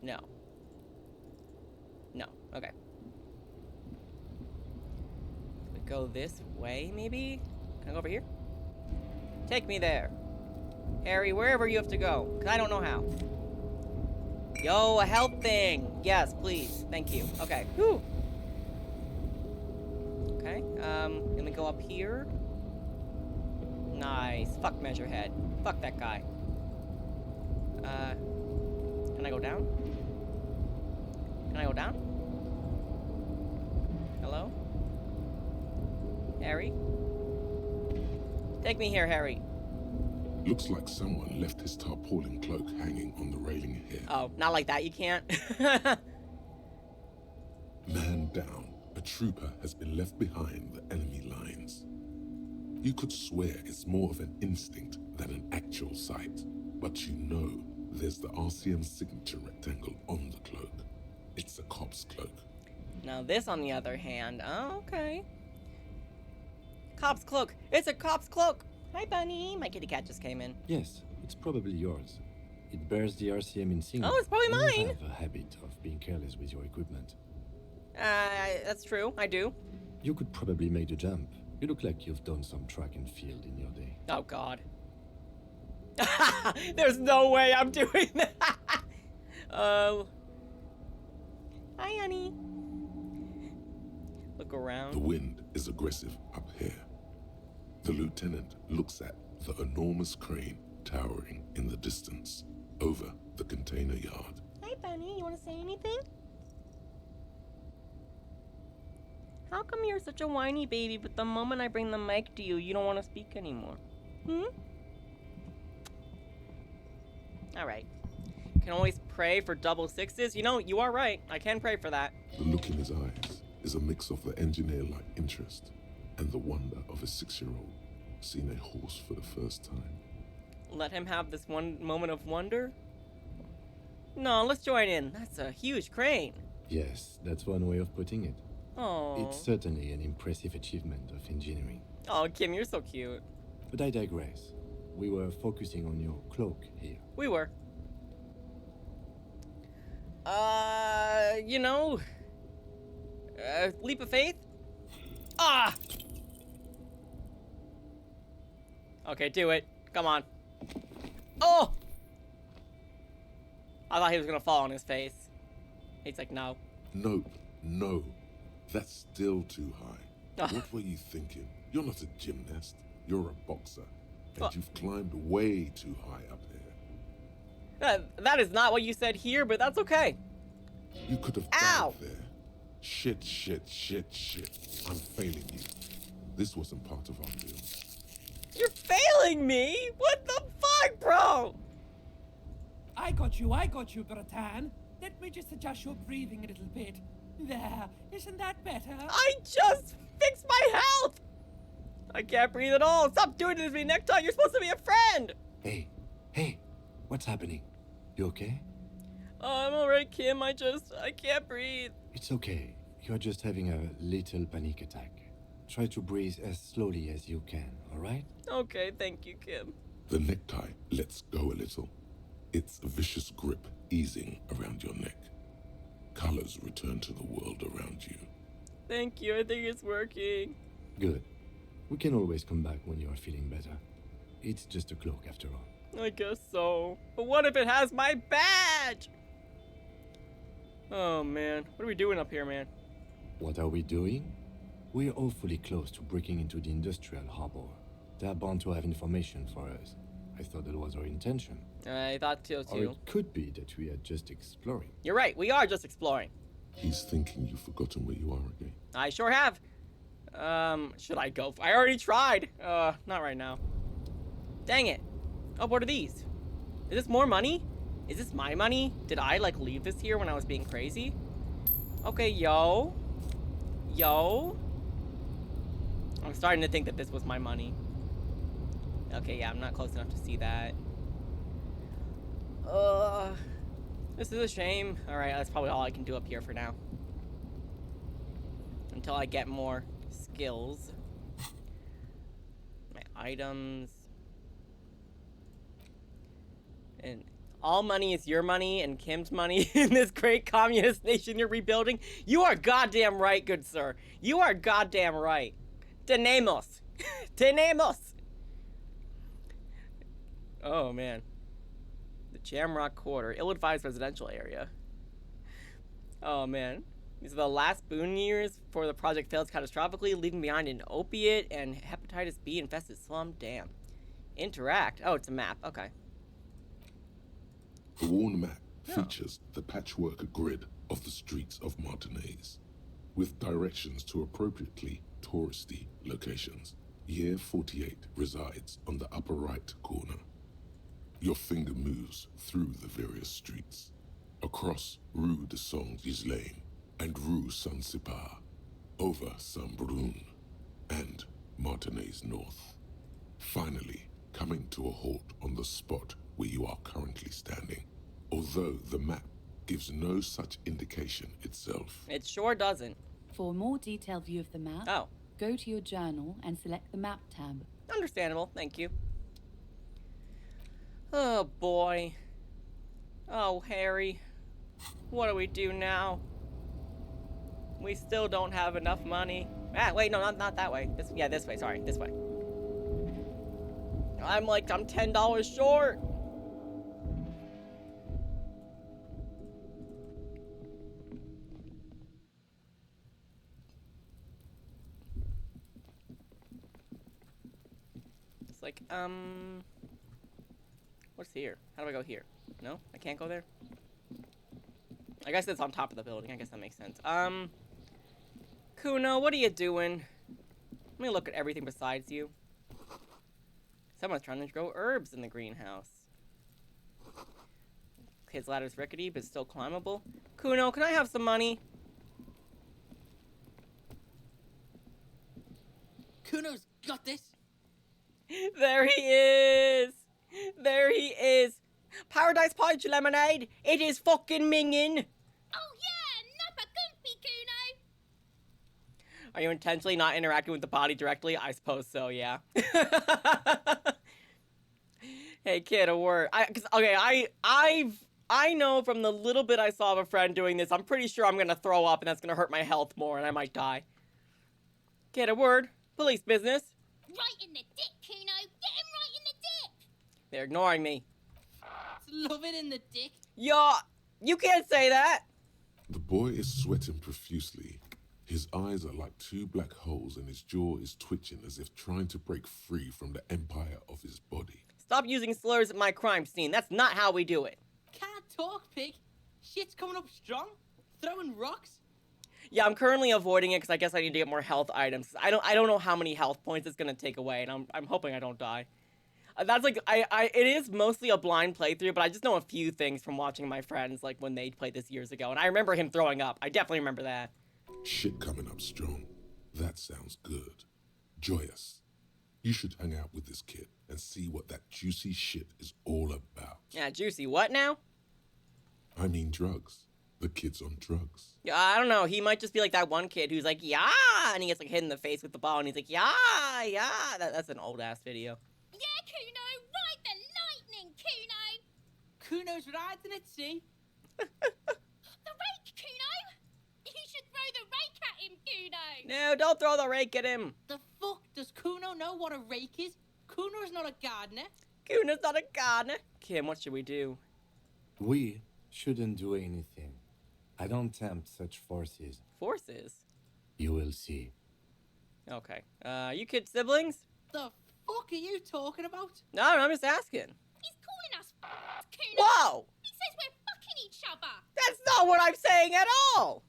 No. No. Okay. We go this way, maybe? Can I go over here? Take me there. Harry, wherever you have to go, because I don't know how. Yo, a health thing! Yes, please. Thank you. Okay. Whew. Okay, let me go up here. Nice. Fuck Measurehead. Fuck that guy. Can I go down? Can I go down? Hello? Harry. Take me here, Harry. Looks like someone left his tarpaulin cloak hanging on the railing here. Oh, not like that. You can't. Man down. A trooper has been left behind the enemy lines. You could swear it's more of an instinct than an actual sight. But you know there's the RCM signature rectangle on the cloak. It's a cop's cloak. Now this, on the other hand, oh, okay. Cop's cloak. It's a cop's cloak. Hi, Bunny. My kitty cat just came in. Yes, it's probably yours. It bears the RCM insignia. Oh, it's probably mine. You have a habit of being careless with your equipment. That's true. I do. You could probably make the jump. You look like you've done some track and field in your day. Oh, God. There's no way I'm doing that. Hi, honey. Look around. The wind is aggressive up here. The lieutenant looks at the enormous crane towering in the distance over the container yard. Hi, Bunny. You want to say anything? How come you're such a whiny baby, but the moment I bring the mic to you, you don't want to speak anymore? Alright. Can always pray for double sixes. You know, you are right. I can pray for that. The look in his eyes is a mix of the engineer-like interest and the wonder of a 6-year-old seeing a horse for the first time. Let him have this one moment of wonder? No, let's join in. That's a huge crane. Yes, that's one way of putting it. Oh. It's certainly an impressive achievement of engineering. Oh, Kim, you're so cute. But I digress. We were focusing on your cloak here. We were. You know... leap of faith? Ah! Okay, do it. Come on. Oh! I thought he was gonna fall on his face. He's like, no. Nope, no. That's still too high. What were you thinking? You're not a gymnast. You're a boxer. And you've climbed way too high up here. That is not what you said here, but that's okay. You could have died there. Shit. I'm failing you. This wasn't part of our deal. You're failing me? What the fuck, bro? I got you, Bratan. Let me just adjust your breathing a little bit. There, isn't that better? I just fixed my health! I can't breathe at all. Stop doing this to me, Necktie. You're supposed to be a friend. Hey, what's happening? You okay? I'm alright, Kim. I can't breathe. It's okay. You're just having a little panic attack. Try to breathe as slowly as you can, alright? Okay, thank you, Kim. The necktie lets go a little. Its vicious grip easing around your neck. Colors return to the world around you. Thank you. I think it's working. Good. We can always come back when you are feeling better. It's just a cloak after all. I guess so. But what if it has my badge? Oh, man. What are we doing up here, man? What are we doing? We're awfully close to breaking into the industrial harbor. They're bound to have information for us. I thought that was our intention. I thought so, too. Or it could be that we are just exploring. You're right. We are just exploring. He's thinking you've forgotten where you are again. I sure have. Should I go? I already tried. Not right now. Dang it. Oh, what are these? Is this more money? Is this my money? Did I, like, leave this here when I was being crazy? Okay, yo. I'm starting to think that this was my money. Okay, yeah, I'm not close enough to see that. This is a shame. Alright, that's probably all I can do up here for now. Until I get more skills. My items. And all money is your money and Kim's money in this great communist nation you're rebuilding. You are goddamn right, good sir. You are goddamn right. Tenemos. Tenemos. Oh, man. The Jamrock Quarter. Ill-advised residential area. Oh, man. These are the last boon years before the project fails catastrophically, leaving behind an opiate and hepatitis B infested slum. Damn. Interact. Oh, it's a map. Okay. The worn map features the patchwork grid of the streets of Martinez. with directions to appropriately touristy locations. Year 48 resides on the upper right corner. Your finger moves through the various streets, across Rue de Saint-Ghislain and Rue Saint-Sipar, over Saint-Brun and Martinez North, finally coming to a halt on the spot where you are currently standing, although the map gives no such indication itself. It sure doesn't. For a more detailed view of the map, go to your journal and select the map tab. Understandable, thank you. Oh boy. Oh, Harry. What do we do now? We still don't have enough money. Ah, wait, no, not that way. This way, sorry, this way. I'm $10 short. It's like, what's here? How do I go here? No? I can't go there? I guess it's on top of the building. I guess that makes sense. CUNO, what are you doing? Let me look at everything besides you. Someone's trying to grow herbs in the greenhouse. His ladder's rickety, but still climbable. CUNO, can I have some money? CUNO's got this. There he is! There he is! Paradise Punch Lemonade! It is fucking minging! Oh yeah! Nappa Goopy, CUNO! Are you intentionally not interacting with the body directly? I suppose so, yeah. Hey kid, a word. I know from the little bit I saw of a friend doing this, I'm pretty sure I'm gonna throw up and that's gonna hurt my health more and I might die. Kid, a word. Police business. Right in the dick, CUNO! Get him right in the dick! They're ignoring me. Love it in the dick. Yeah, you can't say that. The boy is sweating profusely. His eyes are like two black holes and his jaw is twitching as if trying to break free from the empire of his body. Stop using slurs at my crime scene. That's not how we do it. Can't talk, pig. Shit's coming up strong. Throwing rocks. Yeah, I'm currently avoiding it because I guess I need to get more health items. I don't know how many health points it's gonna take away, and I'm hoping I don't die. That's like it is mostly a blind playthrough, but I just know a few things from watching my friends like when they played this years ago, and I remember him throwing up. I definitely remember that. Shit coming up strong. That sounds good. Joyous. You should hang out with this kid and see what that juicy shit is all about. Yeah, juicy what now? I mean drugs. The kid's on drugs. Yeah, I don't know. He might just be like that one kid who's like, yeah, and he gets like hit in the face with the ball, and he's like, yeah. That's an old ass video. Yeah, CUNO, ride the lightning, CUNO. CUNO's riding it, see? The rake, CUNO. You should throw the rake at him, CUNO. No, don't throw the rake at him. The fuck does CUNO know what a rake is? CUNO's not a gardener. CUNO's not a gardener. Kim, what should we do? We shouldn't do anything. I don't tempt such forces. Forces? You will see. Okay. You kids siblings? The fuck are you talking about? No, I'm just asking. He's calling us CUNO. Whoa! He says we're fucking each other. That's not what I'm saying at all!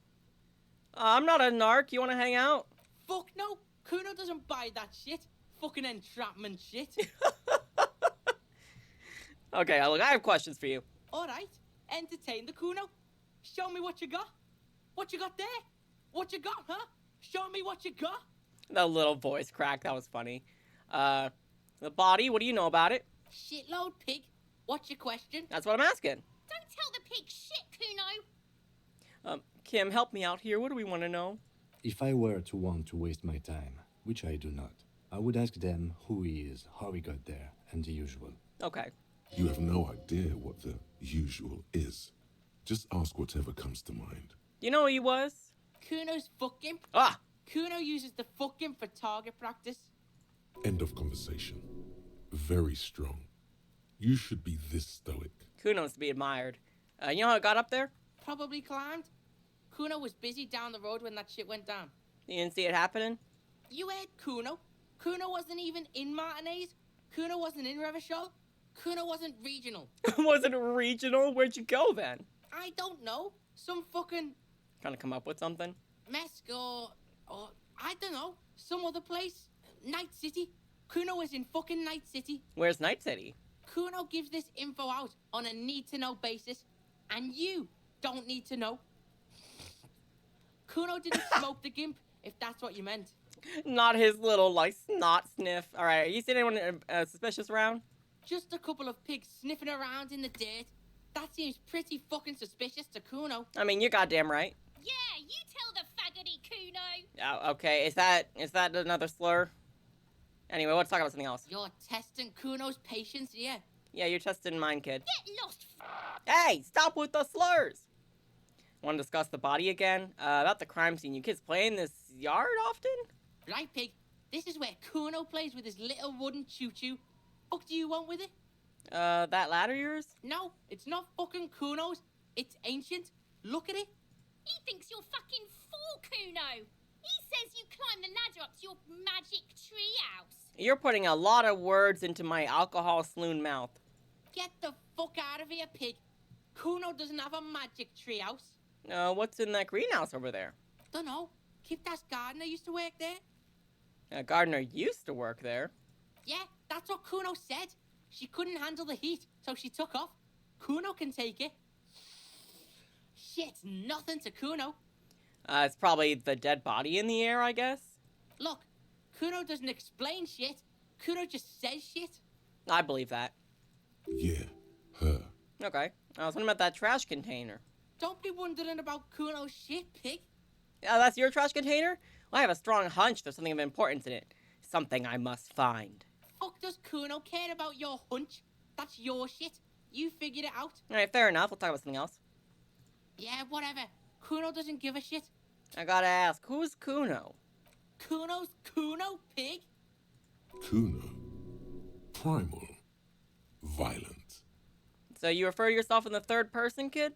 I'm not a narc. You want to hang out? Fuck no. CUNO doesn't buy that shit. Fucking entrapment shit. Okay, look, I have questions for you. Alright. Entertain the CUNO. Show me what you got. What you got there? What you got, huh? Show me what you got. That little voice crack, that was funny. The body, what do you know about it? Shitload, pig. What's your question? That's what I'm asking. Don't tell the pig shit, CUNO. Kim, help me out here. What do we want to know? If I were to want to waste my time, which I do not, I would ask them who he is, how he got there, and the usual. Okay. You have no idea what the usual is. Just ask whatever comes to mind. Do you know who he was? CUNO's fucking. Ah! CUNO uses the fucking for target practice. End of conversation. Very strong. You should be this stoic. CUNO's to be admired. You know how it got up there? Probably climbed. CUNO was busy down the road when that shit went down. You didn't see it happening? You heard CUNO. CUNO wasn't even in Martinez. CUNO wasn't in Revachol. CUNO wasn't regional. Wasn't regional? Where'd you go then? I don't know. Some fucking... Trying to come up with something? Mesk or I don't know, some other place. Night City. CUNO is in fucking Night City. Where's Night City? CUNO gives this info out on a need-to-know basis, and you don't need to know. CUNO didn't smoke the gimp, if that's what you meant. Not his little, like, snot sniff. Alright, you seen anyone suspicious around? Just a couple of pigs sniffing around in the dirt. That seems pretty fucking suspicious to CUNO. I mean, you're goddamn right. Yeah, you tell the faggoty CUNO. Oh, okay, is that another slur? Anyway, let's talk about something else. You're testing CUNO's patience here. Yeah, you're testing mine, kid. Get lost. Hey, stop with the slurs! Want to discuss the body again? About the crime scene. You kids play in this yard often? Right, pig. This is where CUNO plays with his little wooden choo-choo. Fuck do you want with it? That ladder yours? No, it's not fucking CUNO's. It's ancient. Look at it. He thinks you're fucking fool, CUNO. He says you climb the ladder up to your magic tree house. You're putting a lot of words into my alcohol-sloon mouth. Get the fuck out of here, pig. CUNO doesn't have a magic tree house. What's in that greenhouse over there? Dunno. Kipta's gardener used to work there. Gardner used to work there. Yeah, that's what CUNO said. She couldn't handle the heat, so she took off. CUNO can take it. Shit's nothing to CUNO. It's probably the dead body in the air, I guess. Look, CUNO doesn't explain shit. CUNO just says shit. I believe that. Yeah, her. Okay. I was wondering about that trash container. Don't be wondering about CUNO's shit, pig. Oh, that's your trash container? Well, I have a strong hunch there's something of importance in it. Something I must find. Fuck does CUNO care about your hunch? That's your shit. You figured it out. Alright, fair enough. We'll talk about something else. Yeah, whatever. CUNO doesn't give a shit. I gotta ask, who's CUNO? CUNO's CUNO, pig. CUNO. Primal. Violent. So you refer to yourself in the third person, kid?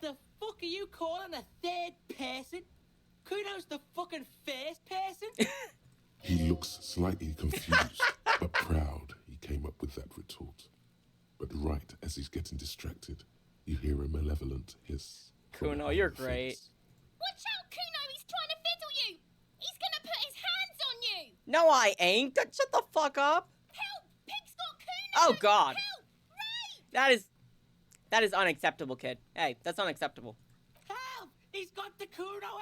The fuck are you calling a third person? CUNO's the fucking first person? He looks slightly confused, but proud he came up with that retort. But right as he's getting distracted, you hear a malevolent hiss. CUNO, you're great. Watch out, CUNO! He's trying to fiddle you! He's gonna put his hands on you! No, I ain't! Shut the fuck up! Help! Pig's got CUNO! Oh, God! Help! Right! That is unacceptable, kid. Hey, that's unacceptable. Help! He's got the CUNO,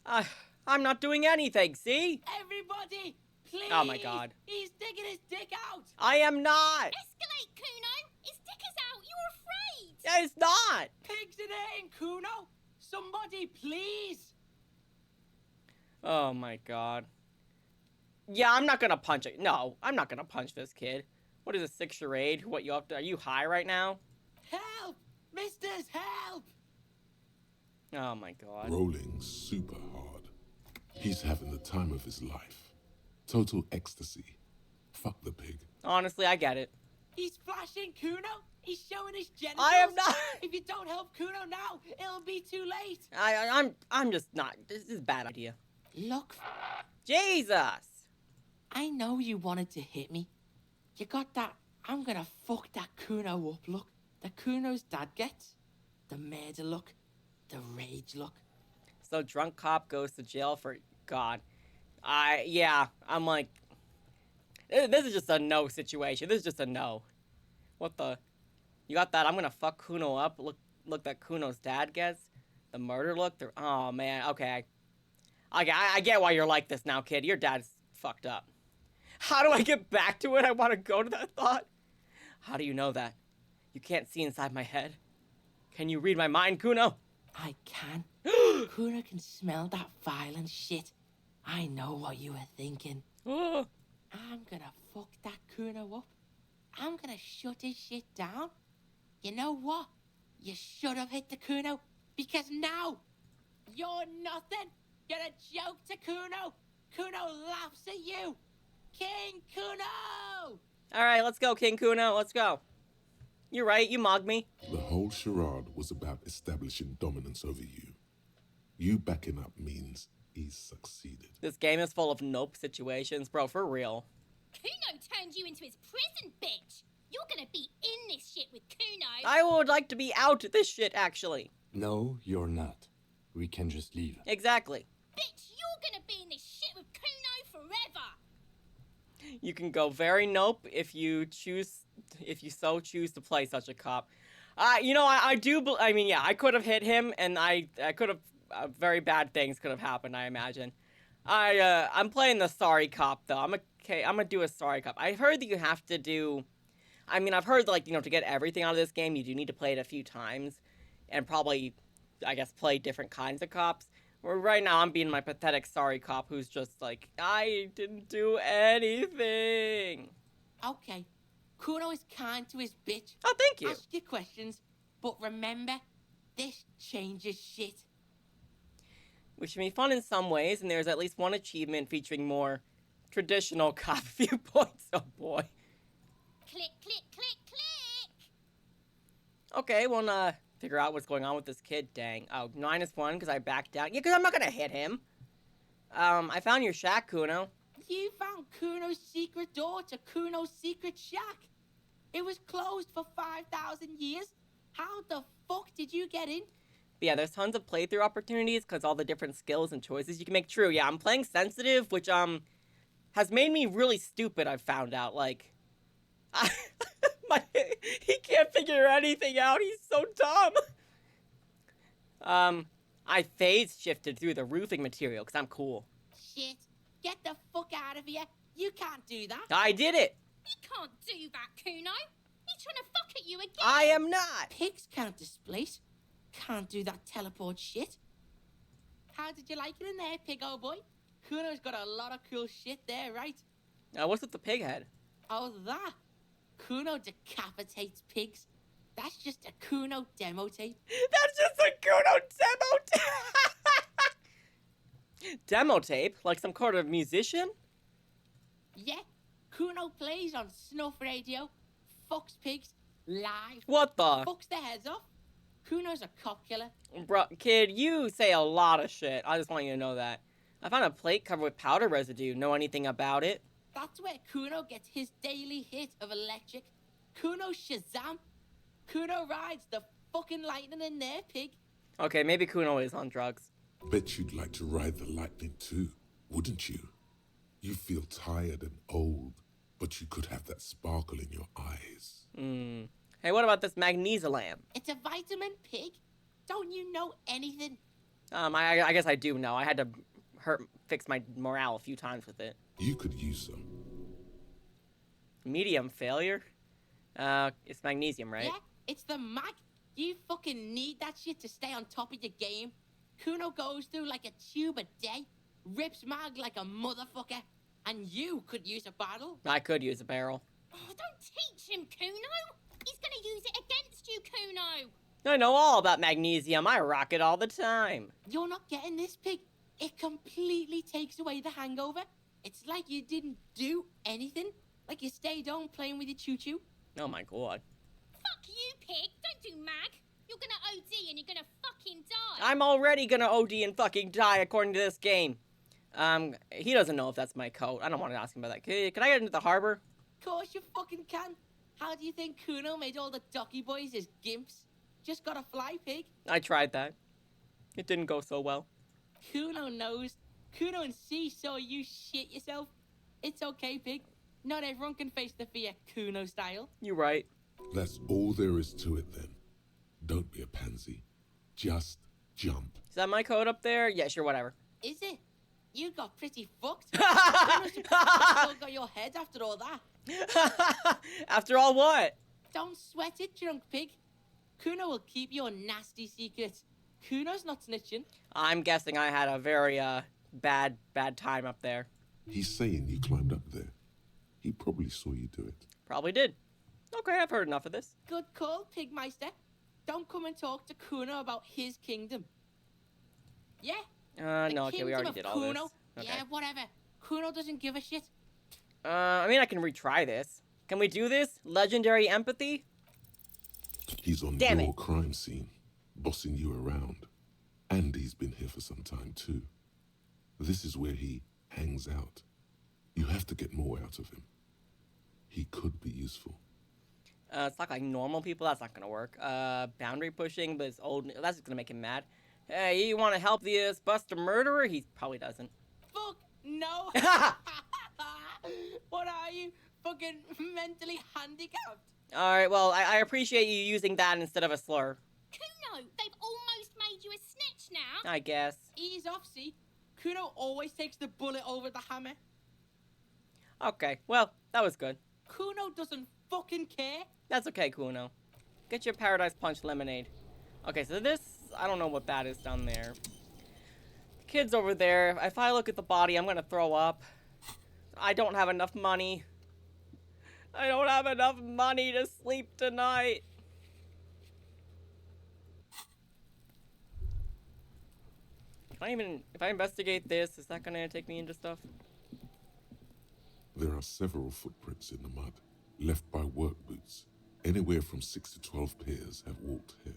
help! I'm not doing anything, see? Everybody, please! Oh, my God. He's digging his dick out! I am not! Escalate, CUNO! His dick is out! You're afraid! Yeah, it's not! Pigs in eating, CUNO! Somebody, please! Oh, my God. Yeah, I'm not gonna punch it. No, I'm not gonna punch this kid. What is a 6th charade? What, you up to? Are you high right now? Help! Misters, help! Oh, my God. Rolling super hard. He's having the time of his life. Total ecstasy. Fuck the pig. Honestly, I get it. He's flashing CUNO. He's showing his genitals. I am not. If you don't help CUNO now, it'll be too late. I'm just not. This is a bad idea. Look. Jesus. I know you wanted to hit me. You got that, I'm gonna fuck that CUNO up look. The CUNO's dad gets. The murder look. The rage look. So drunk cop goes to jail for God. I'm like, this is just a no situation. This is just a no. What the? You got that? I'm gonna fuck CUNO up. Look that CUNO's dad gets. The murder look. Oh man. Okay. I get why you're like this now, kid. Your dad's fucked up. How do I get back to it? I want to go to that thought. How do you know that? You can't see inside my head. Can you read my mind, CUNO? I can. CUNO can smell that violent shit. I know what you were thinking. I'm gonna fuck that CUNO up. I'm gonna shut his shit down. You know what? You should have hit the CUNO, because now you're nothing. You're a joke to CUNO. CUNO laughs at you. King CUNO! Alright, let's go, King CUNO. Let's go. You're right, you mocked me. The whole charade was about establishing dominance over you. You backing up means he's succeeded. This game is full of nope situations, bro, for real. CUNO turned you into his prison, bitch! You're gonna be in this shit with CUNO! I would like to be out this shit, actually. No, you're not. We can just leave. Exactly. Bitch, you're gonna be in this shit with CUNO forever. You can go very nope if you so choose to play such a cop. You know, I mean, yeah, I could have hit him, and I could have, very bad things could have happened, I imagine. I'm playing the sorry cop, though. I'm gonna do a sorry cop. I've heard that you have to do, I mean, I've heard, like, you know, to get everything out of this game, you do need to play it a few times, and probably, I guess, play different kinds of cops. Where right now, I'm being my pathetic sorry cop who's just like, I didn't do anything. Okay. CUNO is kind to his bitch. Oh, thank you. Ask your questions, but remember, this changes shit. Which can be fun in some ways, and there's at least one achievement featuring more traditional cop viewpoints. Oh boy. Click, click, click, click. Okay, well, figure out what's going on with this kid. Dang. Oh, -1 because I backed down. Yeah, because I'm not gonna hit him. I found your shack, CUNO. You found CUNO's secret door to CUNO's secret shack. It was closed for 5,000 years. How the fuck did you get in? But yeah, there's tons of playthrough opportunities because all the different skills and choices you can make. True, yeah, I'm playing sensitive, which, has made me really stupid, I've found out. Like, he can't figure anything out. He's so dumb. I phase shifted through the roofing material because I'm cool. Shit. Get the fuck out of here. You can't do that. I did it. He can't do that, CUNO. He's trying to fuck at you again. I am not. Pigs can't displace. Can't do that teleport shit. How did you like it in there, pig old boy? CUNO's got a lot of cool shit there, right? What's with the pig head? Oh, that. CUNO decapitates pigs. That's just a CUNO demo tape. That's just a CUNO demo tape. Demo tape? Like some kind of musician? Yeah. CUNO plays on snuff radio, fucks pigs, live. What the? Fucks their heads off. CUNO's a cop killer. Bro, kid, you say a lot of shit. I just want you to know that. I found a plate covered with powder residue. Know anything about it? That's where CUNO gets his daily hit of electric. CUNO Shazam. CUNO rides the fucking lightning in there, pig. Okay, maybe CUNO is on drugs. Bet you'd like to ride the lightning too, wouldn't you? You feel tired and old, but you could have that sparkle in your eyes. Hey, what about this Magnesium? It's a vitamin, pig. Don't you know anything? I guess I do know. I had to fix my morale a few times with it. You could use some. Medium failure? It's magnesium, right? Yeah, it's the mag. You fucking need that shit to stay on top of your game. CUNO goes through like a tube a day, rips mag like a motherfucker, and you could use a bottle. I could use a barrel. Oh, don't teach him, CUNO. He's gonna use it against you, CUNO. I know all about magnesium. I rock it all the time. You're not getting this, pig. It completely takes away the hangover. It's like you didn't do anything. Like you stayed home playing with your choo-choo. Oh my god. Fuck you, pig. Don't do mag. You're gonna OD and you're gonna fucking die. I'm already gonna OD and fucking die according to this game. He doesn't know if that's my coat. I don't want to ask him about that. Can I get into the harbor? Of course you fucking can. How do you think CUNO made all the docky boys his gimps? Just gotta fly, pig. I tried that. It didn't go so well. CUNO knows. CUNO and C saw you shit yourself. It's okay, pig. Not everyone can face the fear CUNO style. You're right. That's all there is to it then. Don't be a pansy. Just jump. Is that my code up there? Yeah, sure, whatever. Is it? You got pretty fucked. CUNO still got your head after all that. After all what? Don't sweat it, drunk pig. CUNO will keep your nasty secrets. CUNO's not snitching. I'm guessing I had a very, bad time up there. He's saying you climbed up there. He probably saw you do it. Probably did. Okay, I've heard enough of this. Good call, Pigmeister. Don't come and talk to CUNO about his kingdom. Yeah? No, okay, we already did all this. Okay. Yeah, whatever. CUNO doesn't give a shit. I mean, I can retry this. Can we do this? Legendary empathy? He's on your crime scene, bossing you around. And he's been here for some time too. This is where he hangs out. You have to get more out of him. He could be useful. It's not like normal people. That's not gonna work. Boundary pushing, but it's old. That's just gonna make him mad. Hey, you want to help this bust a murderer? He probably doesn't. Fuck no. What are you? Fucking mentally handicapped? Alright, well, I appreciate you using that instead of a slur. CUNO, they've almost made you a snitch now. I guess. Ease off, see? CUNO always takes the bullet over the hammer. Okay, well, that was good. CUNO doesn't fucking care. That's okay, CUNO. Get your Paradise Punch lemonade. Okay, so this, I don't know what that is down there. The kid's over there. If I look at the body, I'm gonna throw up. I don't have enough money. I don't have enough money to sleep tonight. Can I even, if I investigate this, is that gonna take me into stuff? There are several footprints in the mud, left by work boots. Anywhere from 6 to 12 pairs have walked here.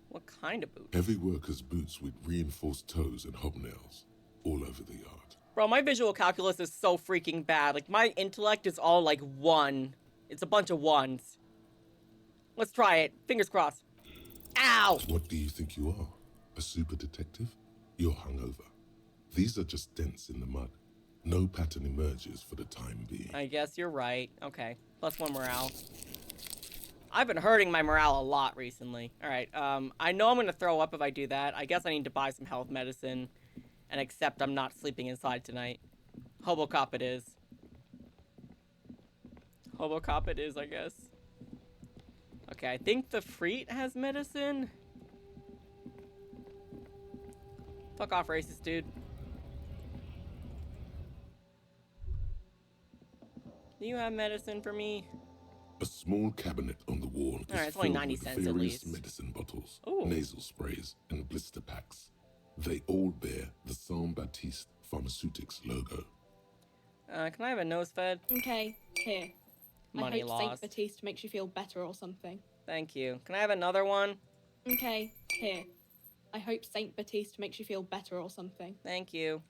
What kind of boots? Heavy workers' boots with reinforced toes and hobnails, all over the yard. Bro, my visual calculus is so freaking bad. Like, my intellect is all like 1. It's a bunch of 1s. Let's try it. Fingers crossed. Ow! What do you think you are? A super detective? You're hungover. These are just dents in the mud. No pattern emerges for the time being. I guess you're right. Okay. +1 morale. I've been hurting my morale a lot recently. Alright, I know I'm gonna throw up if I do that. I guess I need to buy some health medicine and accept I'm not sleeping inside tonight. Hobocop it is. Hobocop it is, I guess. Okay, I think the Freet has medicine. Fuck off, racist dude. Do you have medicine for me? A small cabinet on the wall is it's only filled 90 with cents at various least. medicine bottles, Ooh. nasal sprays, and blister packs. They all bear the Saint Baptiste Pharmaceutics logo. Can I have a nose fed? Okay, here. Money I hope lost. Saint Baptiste makes you feel better or something. Thank you. Can I have another one? Okay, here. I hope Saint Baptiste makes you feel better or something. Thank you.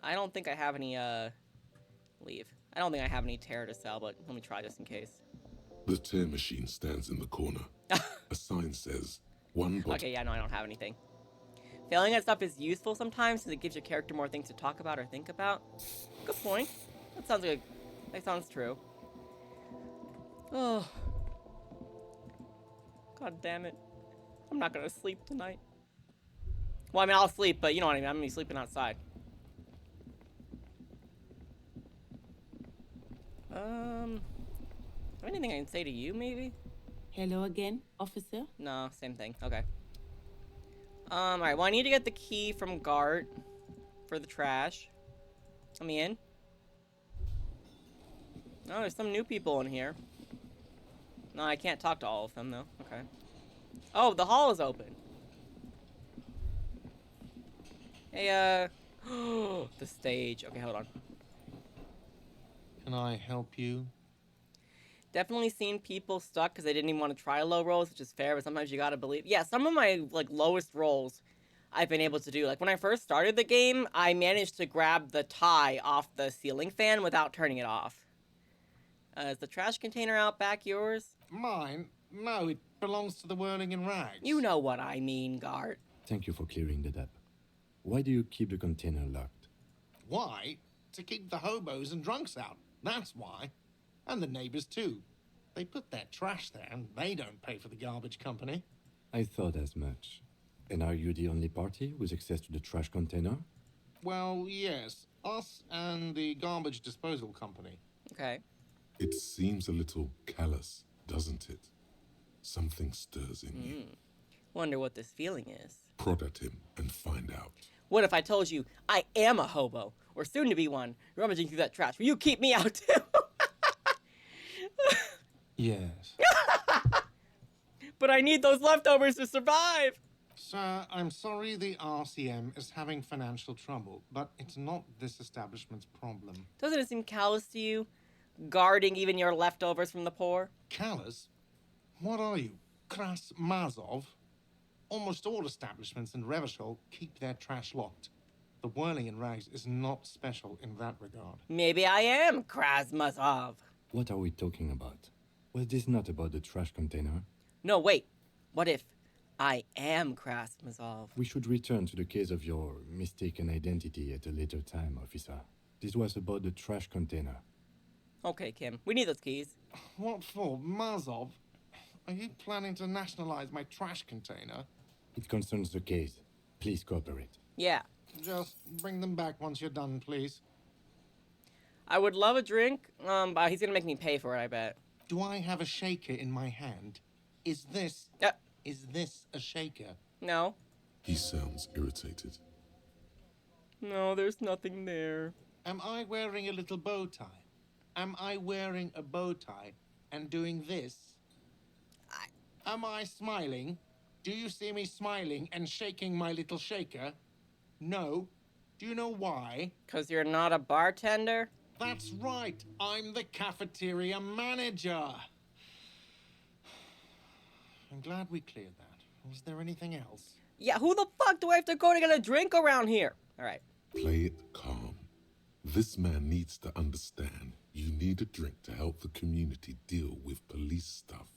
I don't think I have any, leave. I don't think I have any tear to sell, but let me try just in case. The tear machine stands in the corner. A sign says, one bottle. Okay, yeah, no, I don't have anything. Failing at stuff is useful sometimes because it gives your character more things to talk about or think about. Good point. That sounds good. That sounds true. Oh. God damn it. I'm not gonna sleep tonight. Well, I mean, I'll sleep, but you know what I mean. I'm gonna be sleeping outside. Anything I can say to you, maybe? Hello again, officer? No, same thing. Okay. Alright, well, I need to get the key from Gart for the trash. Let me in. Oh, there's some new people in here. No, I can't talk to all of them, though. Okay. Oh, the hall is open. Hey, the stage. Okay, hold on. Can I help you? Definitely seen people stuck because they didn't even want to try low rolls, which is fair, but sometimes you gotta believe. Yeah, some of my, like, lowest rolls I've been able to do. Like, when I first started the game, I managed to grab the tie off the ceiling fan without turning it off. Is the trash container out back yours? Mine? No, it belongs to the Whirling in Rags. You know what I mean, Gart. Thank you for clearing that up. Why do you keep the container locked? Why? To keep the hobos and drunks out. That's why. And the neighbors, too. They put their trash there, and they don't pay for the garbage company. I thought as much. And are you the only party with access to the trash container? Well, yes. Us and the garbage disposal company. Okay. It seems a little callous, doesn't it? Something stirs in you. Wonder what this feeling is. Prod at him and find out. What if I told you I am a hobo, or soon to be one, rummaging through that trash? Will you keep me out too? Yes. But I need those leftovers to survive. Sir, I'm sorry the RCM is having financial trouble, but it's not this establishment's problem. Doesn't it seem callous to you? Guarding even your leftovers from the poor? Callous? What are you, Kras Mazov? Almost all establishments in Revachol keep their trash locked. The Whirling in Rags is not special in that regard. Maybe I am Krasmazov. What are we talking about? Was this not about the trash container? No, wait. What if I am Krasmazov. We should return to the case of your mistaken identity at a later time, officer. This was about the trash container. Okay, Kim. We need those keys. What for? Mazov? Are you planning to nationalize my trash container? It concerns the case. Please cooperate. Yeah. Just bring them back once you're done, please. I would love a drink, but he's gonna make me pay for it, I bet. Do I have a shaker in my hand? Is this a shaker? No. He sounds irritated. No, there's nothing there. Am I wearing a little bow tie? Am I wearing a bow tie and doing this? Am I smiling? Do you see me smiling and shaking my little shaker? No. Do you know why? 'Cause you're not a bartender? That's right. I'm the cafeteria manager. I'm glad we cleared that. Was there anything else? Yeah, who the fuck do I have to go to get a drink around here? All right. Play it calm. This man needs to understand you need a drink to help the community deal with police stuff.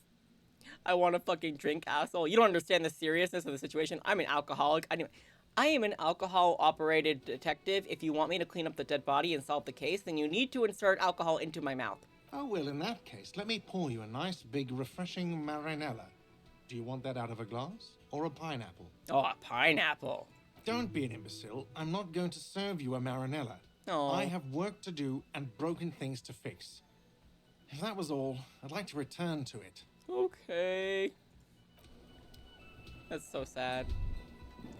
I want a fucking drink, asshole. You don't understand the seriousness of the situation. I'm an alcoholic. Anyway, I am an alcohol-operated detective. If you want me to clean up the dead body and solve the case, then you need to insert alcohol into my mouth. Oh, well, in that case, let me pour you a nice, big, refreshing marinella. Do you want that out of a glass or a pineapple? Oh, a pineapple. Don't be an imbecile. I'm not going to serve you a marinella. Oh. I have work to do and broken things to fix. If that was all, I'd like to return to it. Okay. That's so sad.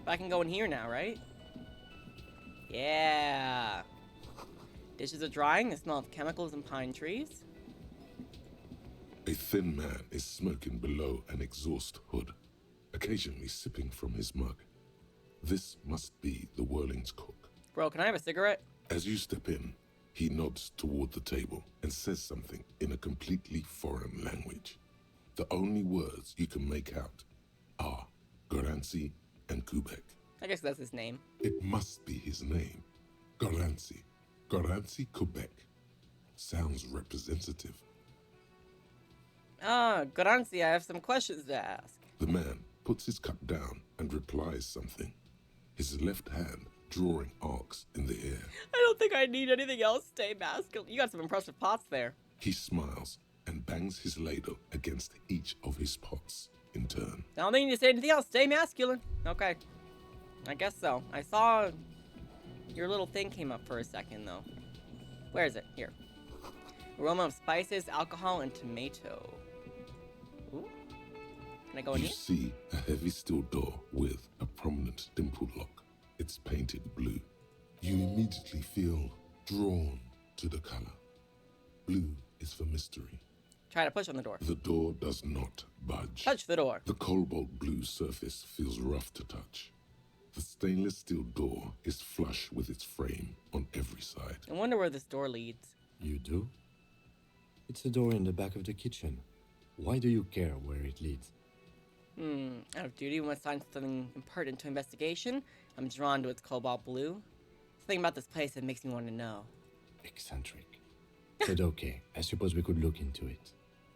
But I can go in here now, right? Yeah. Dishes are drying. The smell of chemicals and pine trees. A thin man is smoking below an exhaust hood, occasionally sipping from his mug. This must be the Whirling's cook. Bro, can I have a cigarette? As you step in, he nods toward the table and says something in a completely foreign language. The only words you can make out are Goranci and Kubek. I guess that's his name. It must be his name. Goranci. Goranci Kubek. Sounds representative. Goranci, I have some questions to ask. The man puts his cup down and replies something, his left hand drawing arcs in the air. I don't think I need anything else. Stay masculine. You got some impressive pots there. He smiles and bangs his ladle against each of his pots in turn. I don't think you need to say anything else. Stay masculine. Okay. I guess so. I saw your little thing came up for a second, though. Where is it? Here. Aroma of spices, alcohol, and tomato. Ooh. Can I go in You here? see a heavy steel door with a prominent dimple lock. It's painted blue. You immediately feel drawn to the color. Blue is for mystery. Try to push on the door. The door does not budge. Touch the door. The cobalt blue surface feels rough to touch. The stainless steel door is flush with its frame on every side. I wonder where this door leads. You do? It's a door in the back of the kitchen. Why do you care where it leads? Out of duty, when I find something important to investigation, I'm drawn to its cobalt blue. Something about this place that makes me want to know. Eccentric. But okay, I suppose we could look into it.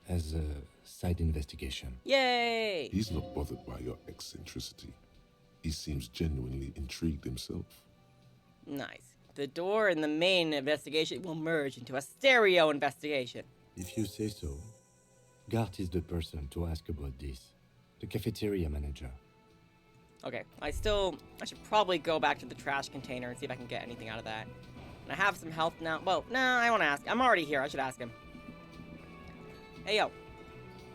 As a side investigation. Yay! He's not bothered by your eccentricity. He seems genuinely intrigued himself. Nice. The door and the main investigation will merge into a stereo investigation. If you say so. Gart is the person to ask about this. The cafeteria manager. Okay, I should probably go back to the trash container and see if I can get anything out of that. And I have some health now. Well, nah, I want to ask. I'm already here. I should ask him. Hey, yo.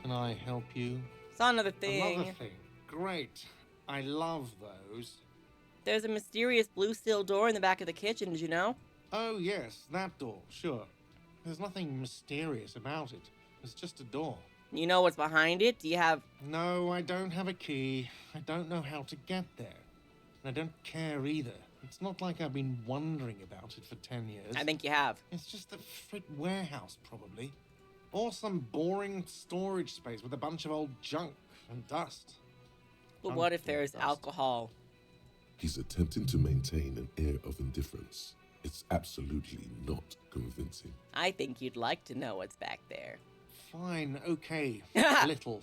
Can I help you? Saw another thing. Another thing. Great. I love those. There's a mysterious blue steel door in the back of the kitchen, did you know? Oh, yes, that door, sure. There's nothing mysterious about it. It's just a door. You know what's behind it? Do you have... No, I don't have a key. I don't know how to get there. And I don't care either. It's not like I've been wondering about it for 10 years. I think you have. It's just a frit warehouse, probably. Or some boring storage space with a bunch of old junk and dust. But what if there's alcohol? He's attempting to maintain an air of indifference. It's absolutely not convincing. I think you'd like to know what's back there. Fine, okay. Little.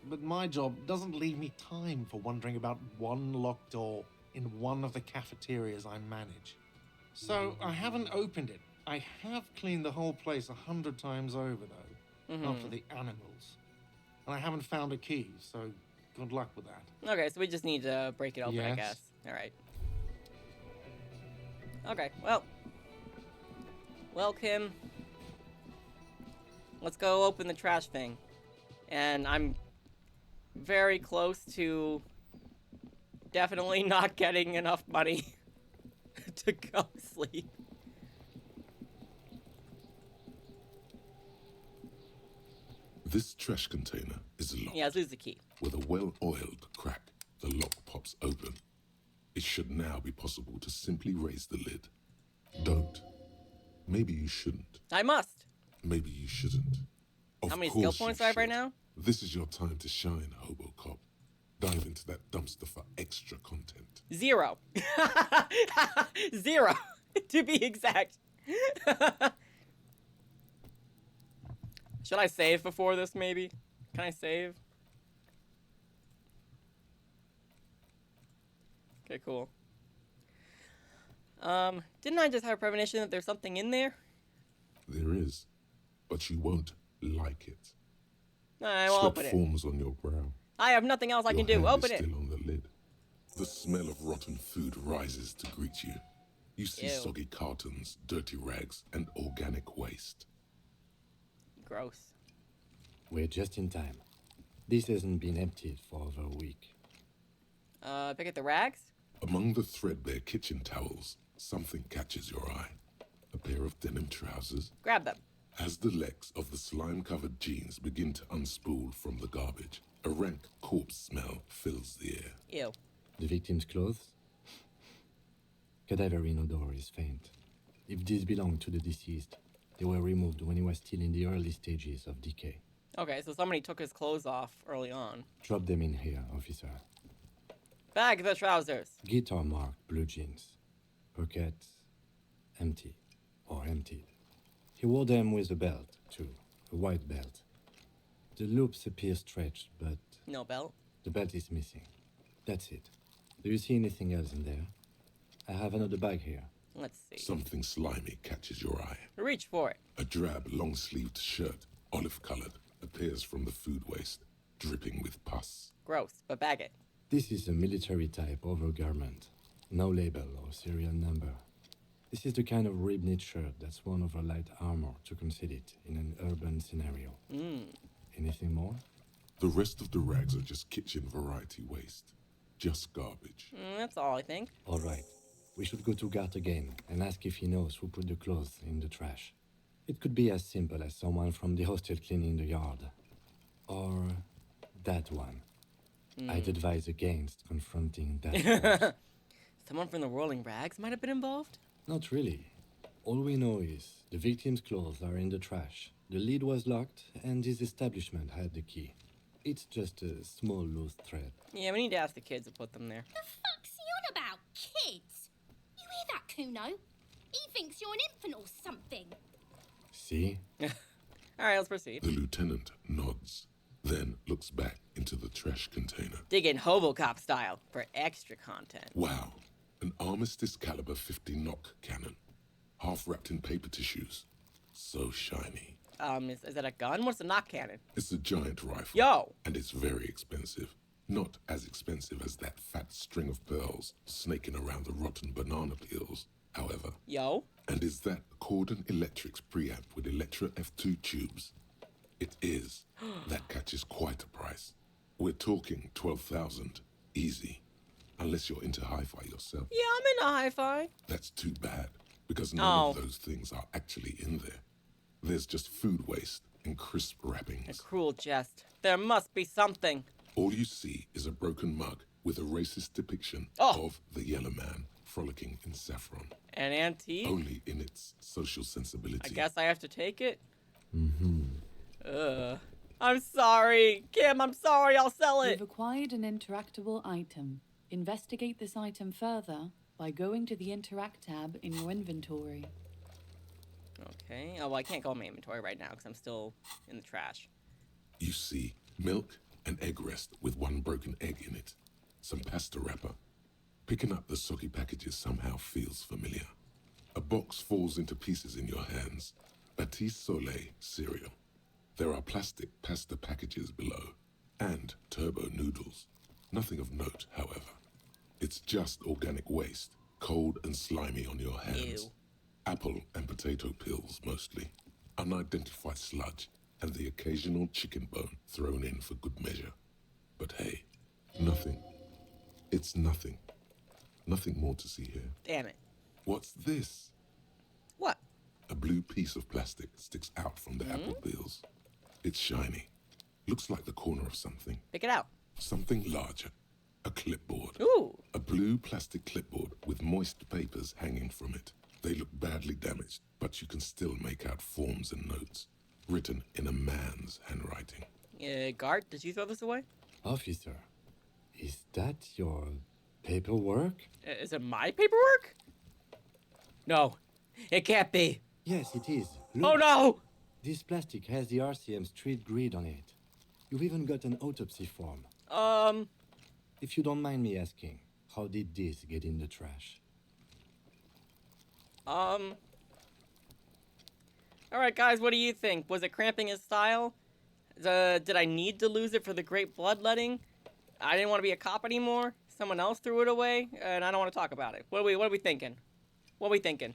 but my job doesn't leave me time for wondering about one locked door in one of the cafeterias I manage. So I haven't opened it. I have cleaned the whole place 100 times over, though, after the animals. And I haven't found a key, so good luck with that. Okay, so we just need to break it open, I guess. All right. Okay, well, Kim, let's go open the trash thing. And I'm very close to definitely not getting enough money to go sleep. This trash container is locked. Yeah, let's lose the key. With a well-oiled crack, the lock pops open. It should now be possible to simply raise the lid. Don't. Maybe you shouldn't. I must. Maybe you shouldn't. How many skill points do I have right now? This is your time to shine, Hobo Cop. Dive into that dumpster for extra content. 0. 0, to be exact. Should I save before this, maybe? Can I save? Okay, cool. Didn't I just have a premonition that there's something in there? There is, but you won't like it. I will open it. Forms on your brow. I have nothing else I can do. Open it. Still on the lid. The smell of rotten food rises to greet you. You see soggy cartons, dirty rags, and organic waste. Gross. We're just in time. This hasn't been emptied for over a week. Pick up the rags? Among the threadbare kitchen towels, something catches your eye. A pair of denim trousers. Grab them. As the legs of the slime-covered jeans begin to unspool from the garbage, a rank corpse smell fills the air. Ew. The victim's clothes? Cadaverine odor is faint. If these belong to the deceased, they were removed when he was still in the early stages of decay. Okay, so somebody took his clothes off early on. Drop them in here, officer. Bag the trousers. Guitar marked blue jeans. Pockets empty or emptied. He wore them with a belt, too. A white belt. The loops appear stretched, but... No belt? The belt is missing. That's it. Do you see anything else in there? I have another bag here. Let's see. Something slimy catches your eye. Reach for it. A drab, long-sleeved shirt, olive-colored, appears from the food waste, dripping with pus. Gross, but bag it. This is a military-type overgarment. No label or serial number. This is the kind of rib-knit shirt that's worn over light armor to conceal it in an urban scenario. Anything more? The rest of the rags are just kitchen variety waste. Just garbage. That's all, I think. All right. We should go to Gart again and ask if he knows who put the clothes in the trash. It could be as simple as someone from the hostel cleaning the yard. Or that one. I'd advise against confronting that one. Someone from the Rolling Rags might have been involved? Not really. All we know is the victim's clothes are in the trash. The lid was locked, and his establishment had the key. It's just a small loose thread. Yeah, we need to ask the kids to put them there. The fuck's he on about? Kids? You hear that, CUNO? He thinks you're an infant or something. See? Alright, let's proceed. The lieutenant nods, then looks back into the trash container. Dig in Hobocop style for extra content. Wow. An Armistice caliber 50 knock cannon. Half wrapped in paper tissues. So shiny. Is that a gun? What's a knock cannon? It's a giant rifle. Yo! And it's very expensive. Not as expensive as that fat string of pearls snaking around the rotten banana peels, however. Yo? And is that Cordon Electric's preamp with Electra F2 tubes? It is. That catches quite a price. We're talking 12,000. Easy. Unless you're into hi-fi yourself. Yeah, I'm into hi-fi. That's too bad, because none of those things are actually in there. There's just food waste and crisp wrappings. A cruel jest. There must be something. All you see is a broken mug with a racist depiction of the yellow man frolicking in saffron. An antique? Only in its social sensibility. I guess I have to take it? Mm-hmm. I'm sorry. Kim, I'm sorry. I'll sell it. You've acquired an interactable item. Investigate this item further by going to the Interact tab in your inventory. Okay. Oh, well, I can't go in my inventory right now because I'm still in the trash. You see milk, An egg rest with one broken egg in it. Some pasta wrapper. Picking up the soggy packages somehow feels familiar. A box falls into pieces in your hands. Batiste Soleil cereal. There are plastic pasta packages below. And turbo noodles. Nothing of note, however. It's just organic waste, cold and slimy on your hands. Ew. Apple and potato peels, mostly. Unidentified sludge, and the occasional chicken bone thrown in for good measure. But hey, nothing. It's nothing. Nothing more to see here. Damn it. What's this? What? A blue piece of plastic sticks out from the apple peels. It's shiny. Looks like the corner of something. Pick it out. Something larger. A clipboard. Ooh. A blue plastic clipboard with moist papers hanging from it. They look badly damaged, but you can still make out forms and notes, written in a man's handwriting. Guard, did you throw this away? Officer, is that your paperwork? Is it my paperwork? No, it can't be. Yes, it is. Oh no! This plastic has the RCM street grid on it. You've even got an autopsy form. If If you don't mind me asking, how did this get in the trash? Alright, guys, what do you think? Was it cramping his style? Did I need to lose it for the great bloodletting? I didn't want to be a cop anymore? Someone else threw it away? And I don't want to talk about it. What are we thinking? What are we thinking?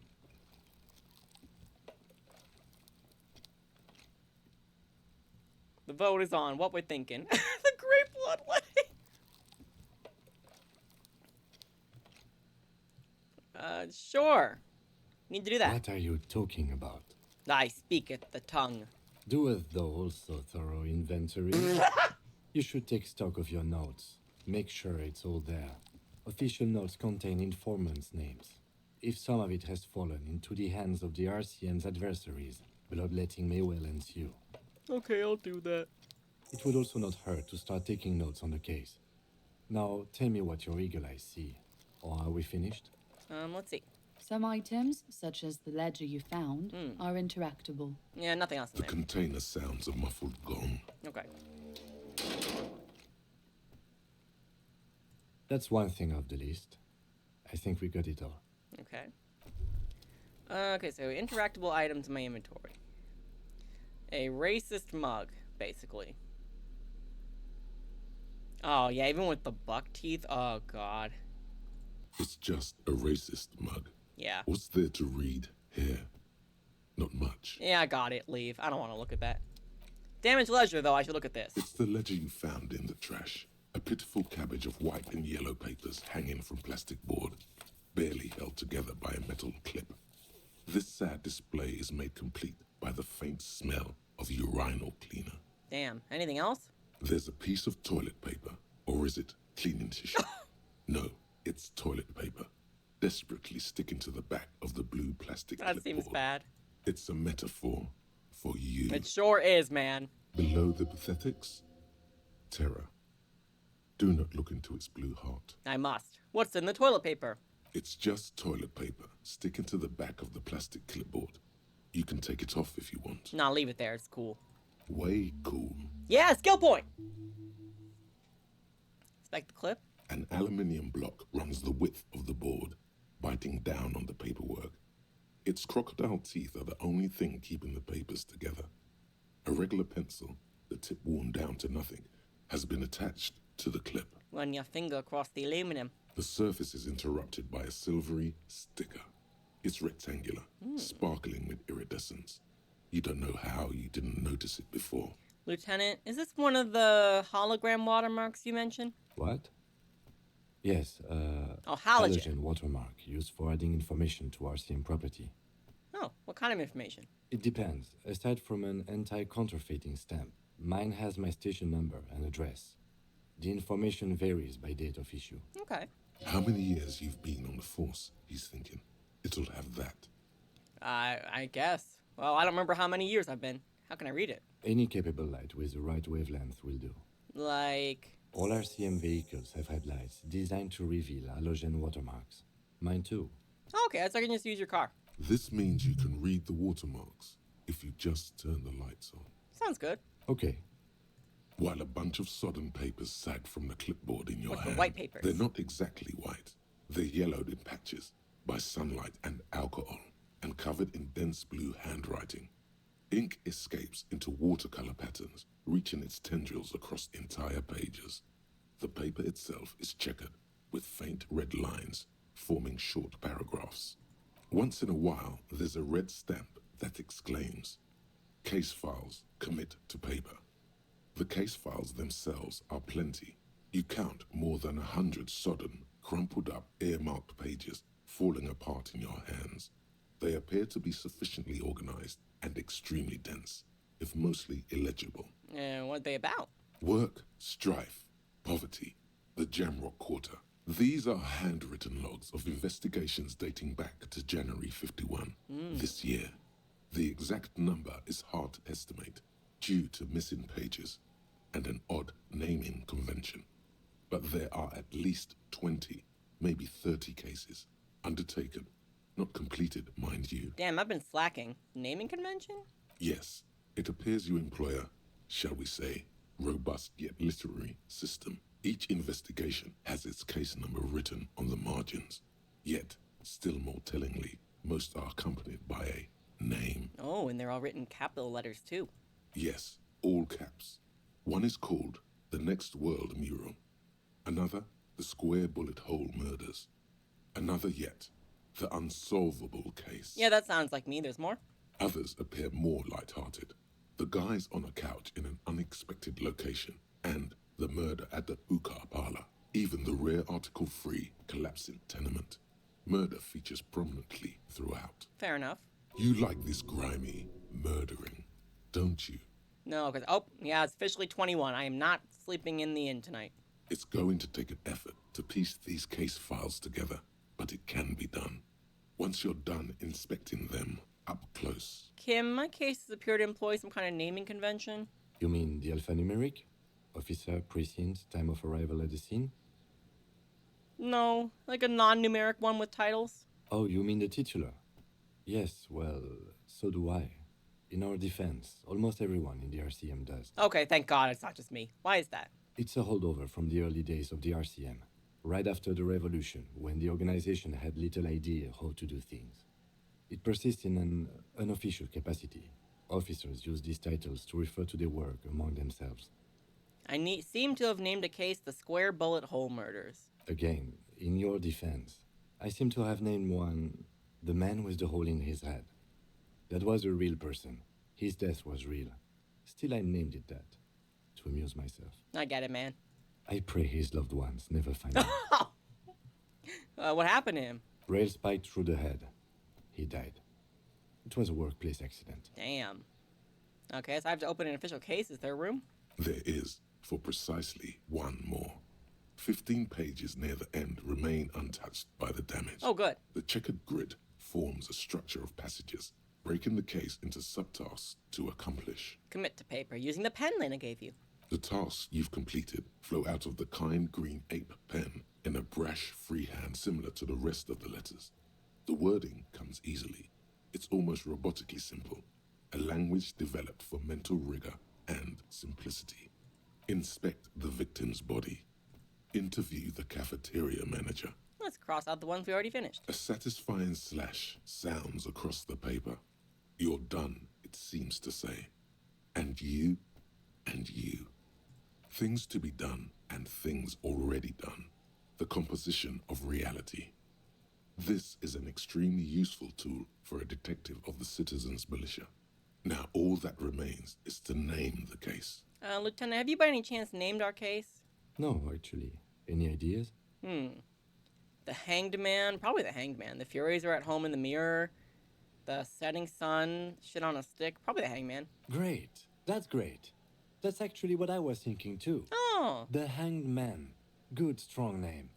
The vote is on. What we're thinking. The great bloodletting. Sure. Need to do that. What are you talking about? I speaketh the tongue. Doeth thou also thorough inventory? You should take stock of your notes. Make sure it's all there. Official notes contain informants' names. If some of it has fallen into the hands of the RCM's adversaries, bloodletting may well ensue. Okay, I'll do that. It would also not hurt to start taking notes on the case. Now, tell me what your eagle eyes see. Or are we finished? Let's see. Some items, such as the ledger you found, are interactable. Yeah, nothing else in The there. container sounds a muffled gong. Okay. That's one thing off the list. I think we got it all. Okay. Okay, so interactable items in my inventory. A racist mug, basically. Oh, yeah, even with the buck teeth. Oh, God. It's just a racist mug. Yeah. What's there to read here? Not much. Yeah, I got it. Leave. I don't want to look at that. Damaged ledger, though. I should look at this. It's the ledger you found in the trash. A pitiful cabbage of white and yellow papers hanging from plastic board, barely held together by a metal clip. This sad display is made complete by the faint smell of urinal cleaner. Damn. Anything else? There's a piece of toilet paper, or is it cleaning tissue? No, it's toilet paper, desperately sticking to the back of the blue plastic That clipboard. seems bad. It's a metaphor for you. It sure is, man. Below the pathetics, terror. Do not look into its blue heart. I must. What's in the toilet paper? It's just toilet paper sticking to the back of the plastic clipboard. You can take it off if you want. Nah, leave it there. It's cool. Way cool. Yeah, skill point! Inspect the clip. An aluminium block runs the width of the board, biting down on the paperwork. Its crocodile teeth are the only thing keeping the papers together. A regular pencil, the tip worn down to nothing, has been attached to the clip. Run your finger across the aluminum. The surface is interrupted by a silvery sticker. It's rectangular, sparkling with iridescence. You don't know how you didn't notice it before. Lieutenant, is this one of the hologram watermarks you mentioned? What? Yes, Oh, halogen. halogen watermark used for adding information to RCM property. Oh, what kind of information? It depends. Aside from an anti-counterfeiting stamp, mine has my station number and address. The information varies by date of issue. Okay. How many years you've been on the force, he's thinking. It'll have that. I guess. Well, I don't remember how many years I've been. How can I read it? Any capable light with the right wavelength will do. Like... All RCM vehicles have had lights designed to reveal halogen watermarks. Mine too. Okay, so I can just use your car. This means you can read the watermarks if you just turn the lights on. Sounds good. Okay. while a bunch of sodden papers sag from the clipboard in your What's the hand. white papers? They're not exactly white. They're yellowed in patches by sunlight and alcohol, and covered in dense blue handwriting. Ink escapes into watercolor patterns, reaching its tendrils across entire pages. The paper itself is checkered, with faint red lines forming short paragraphs. Once in a while, there's a red stamp that exclaims, "Case files, commit to paper." The case files themselves are plenty. You count more than 100 sodden, crumpled up, earmarked pages falling apart in your hands. They appear to be sufficiently organized and extremely dense, if mostly illegible. And what are they about? Work, strife, poverty, the Jamrock Quarter. These are handwritten logs of investigations dating back to January 51, this year. The exact number is hard to estimate due to missing pages and an odd naming convention. But there are at least 20, maybe 30 cases undertaken, not completed, mind you. Damn, I've been slacking. Naming convention? Yes, it appears you employ a, shall we say, robust yet literary system. Each investigation has its case number written on the margins. Yet, still more tellingly, most are accompanied by a name. Oh, and they're all written capital letters too. Yes, all caps. One is called The Next World Mural. Another, The Square Bullet Hole Murders. Another yet, The Unsolvable Case. Yeah, that sounds like me. There's more. Others appear more light-hearted. The guys on a couch in an unexpected location, and the murder at the hookah parlor. Even the rare article-free collapsing tenement. Murder features prominently throughout. Fair enough. You like this grimy murdering, don't you? No, because, oh, yeah, it's officially 21. I am not sleeping in the inn tonight. It's going to take an effort to piece these case files together, but it can be done. Once you're done inspecting them up close. Kim, my cases appear to employ some kind of naming convention. You mean the alphanumeric? Officer, precinct, time of arrival at the scene? No, like a non-numeric one with titles. Oh, you mean the titular? Yes, well, so do I. In our defense, almost everyone in the RCM does. Okay, thank God it's not just me. Why is that? It's a holdover from the early days of the RCM, right after the revolution, when the organization had little idea how to do things. It persists in an unofficial capacity. Officers use these titles to refer to their work among themselves. I seem to have named a case the Square Bullet Hole Murders. Again, in your defense, I seem to have named one the man with the hole in his head. That was a real person. His death was real. Still, I named it that, to amuse myself. I get it, man. I pray his loved ones never find out. What happened to him? Rail spiked through the head. He died. It was a workplace accident. Damn. Okay, so I have to open an official case. Is there room? There is, for precisely one more. 15 pages near the end remain untouched by the damage. Oh, good. The checkered grid forms a structure of passages, breaking the case into subtasks to accomplish. Commit to paper using the pen Lena gave you. The tasks you've completed flow out of the kind green ape pen in a brash freehand similar to the rest of the letters. The wording comes easily. It's almost robotically simple, a language developed for mental rigor and simplicity. Inspect the victim's body. Interview the cafeteria manager. Let's cross out the ones we already finished. A satisfying slash sounds across the paper. You're done, it seems to say. And you, and you. Things to be done and things already done. The composition of reality. This is an extremely useful tool for a detective of the citizens' militia. Now all that remains is to name the case. Lieutenant, have you by any chance named our case? No, actually. Any ideas? The Hanged Man, probably the Hanged Man. The Furies are at home in the mirror. The Setting Sun, shit on a stick, probably the Hanged Man. Great. That's great. That's actually what I was thinking too. Oh. The Hanged Man. Good, strong name.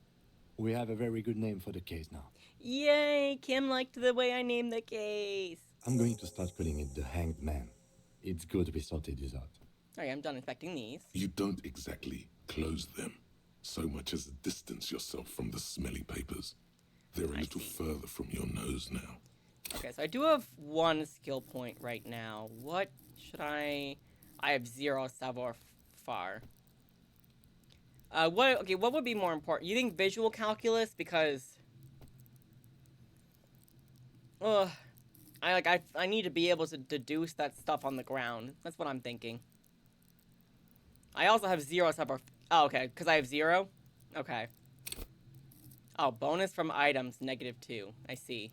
We have a very good name for the case now. Yay! Kim liked the way I named the case. I'm going to start calling it the Hanged Man. It's good we sorted this out. Alright, I'm done inspecting these. You don't exactly close them, so much as distance yourself from the smelly papers. They're a little further from your nose now. Okay, so I do have one skill point right now. What should I have 0 savoir far. What would be more important? You think visual calculus? Because I need to be able to deduce that stuff on the ground. That's what I'm thinking. I also have 0 separate. Oh, okay, because I have 0. Okay. Oh, bonus from items -2. I see.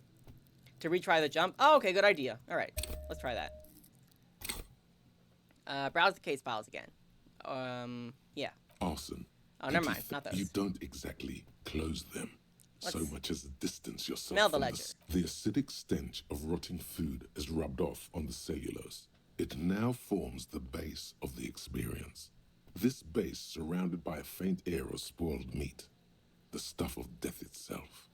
To retry the jump. Oh, okay, good idea. All right, let's try that. Browse the case files again. Yeah. Arson. Oh, never mind. Not those. You don't exactly close them. So much as distance yourself smell the from ledger. The acidic stench of rotting food is rubbed off on the cellulose. It now forms the base of the experience. This base surrounded by a faint air of spoiled meat, the stuff of death itself,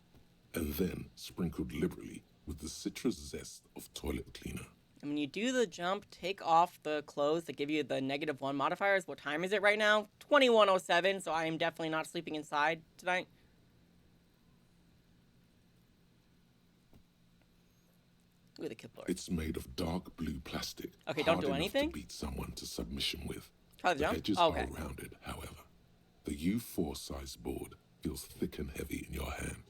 and then sprinkled liberally with the citrus zest of toilet cleaner. And when you do the jump, take off the clothes that give you the -1 modifiers. What time is it right now? 21:07, so I am definitely not sleeping inside tonight. Ooh, the clipboard. It's made of dark blue plastic. Okay, don't do anything? To beat someone to submission with. Try the jump? Edges okay. are rounded, however. The U4 size board feels thick and heavy in your hand.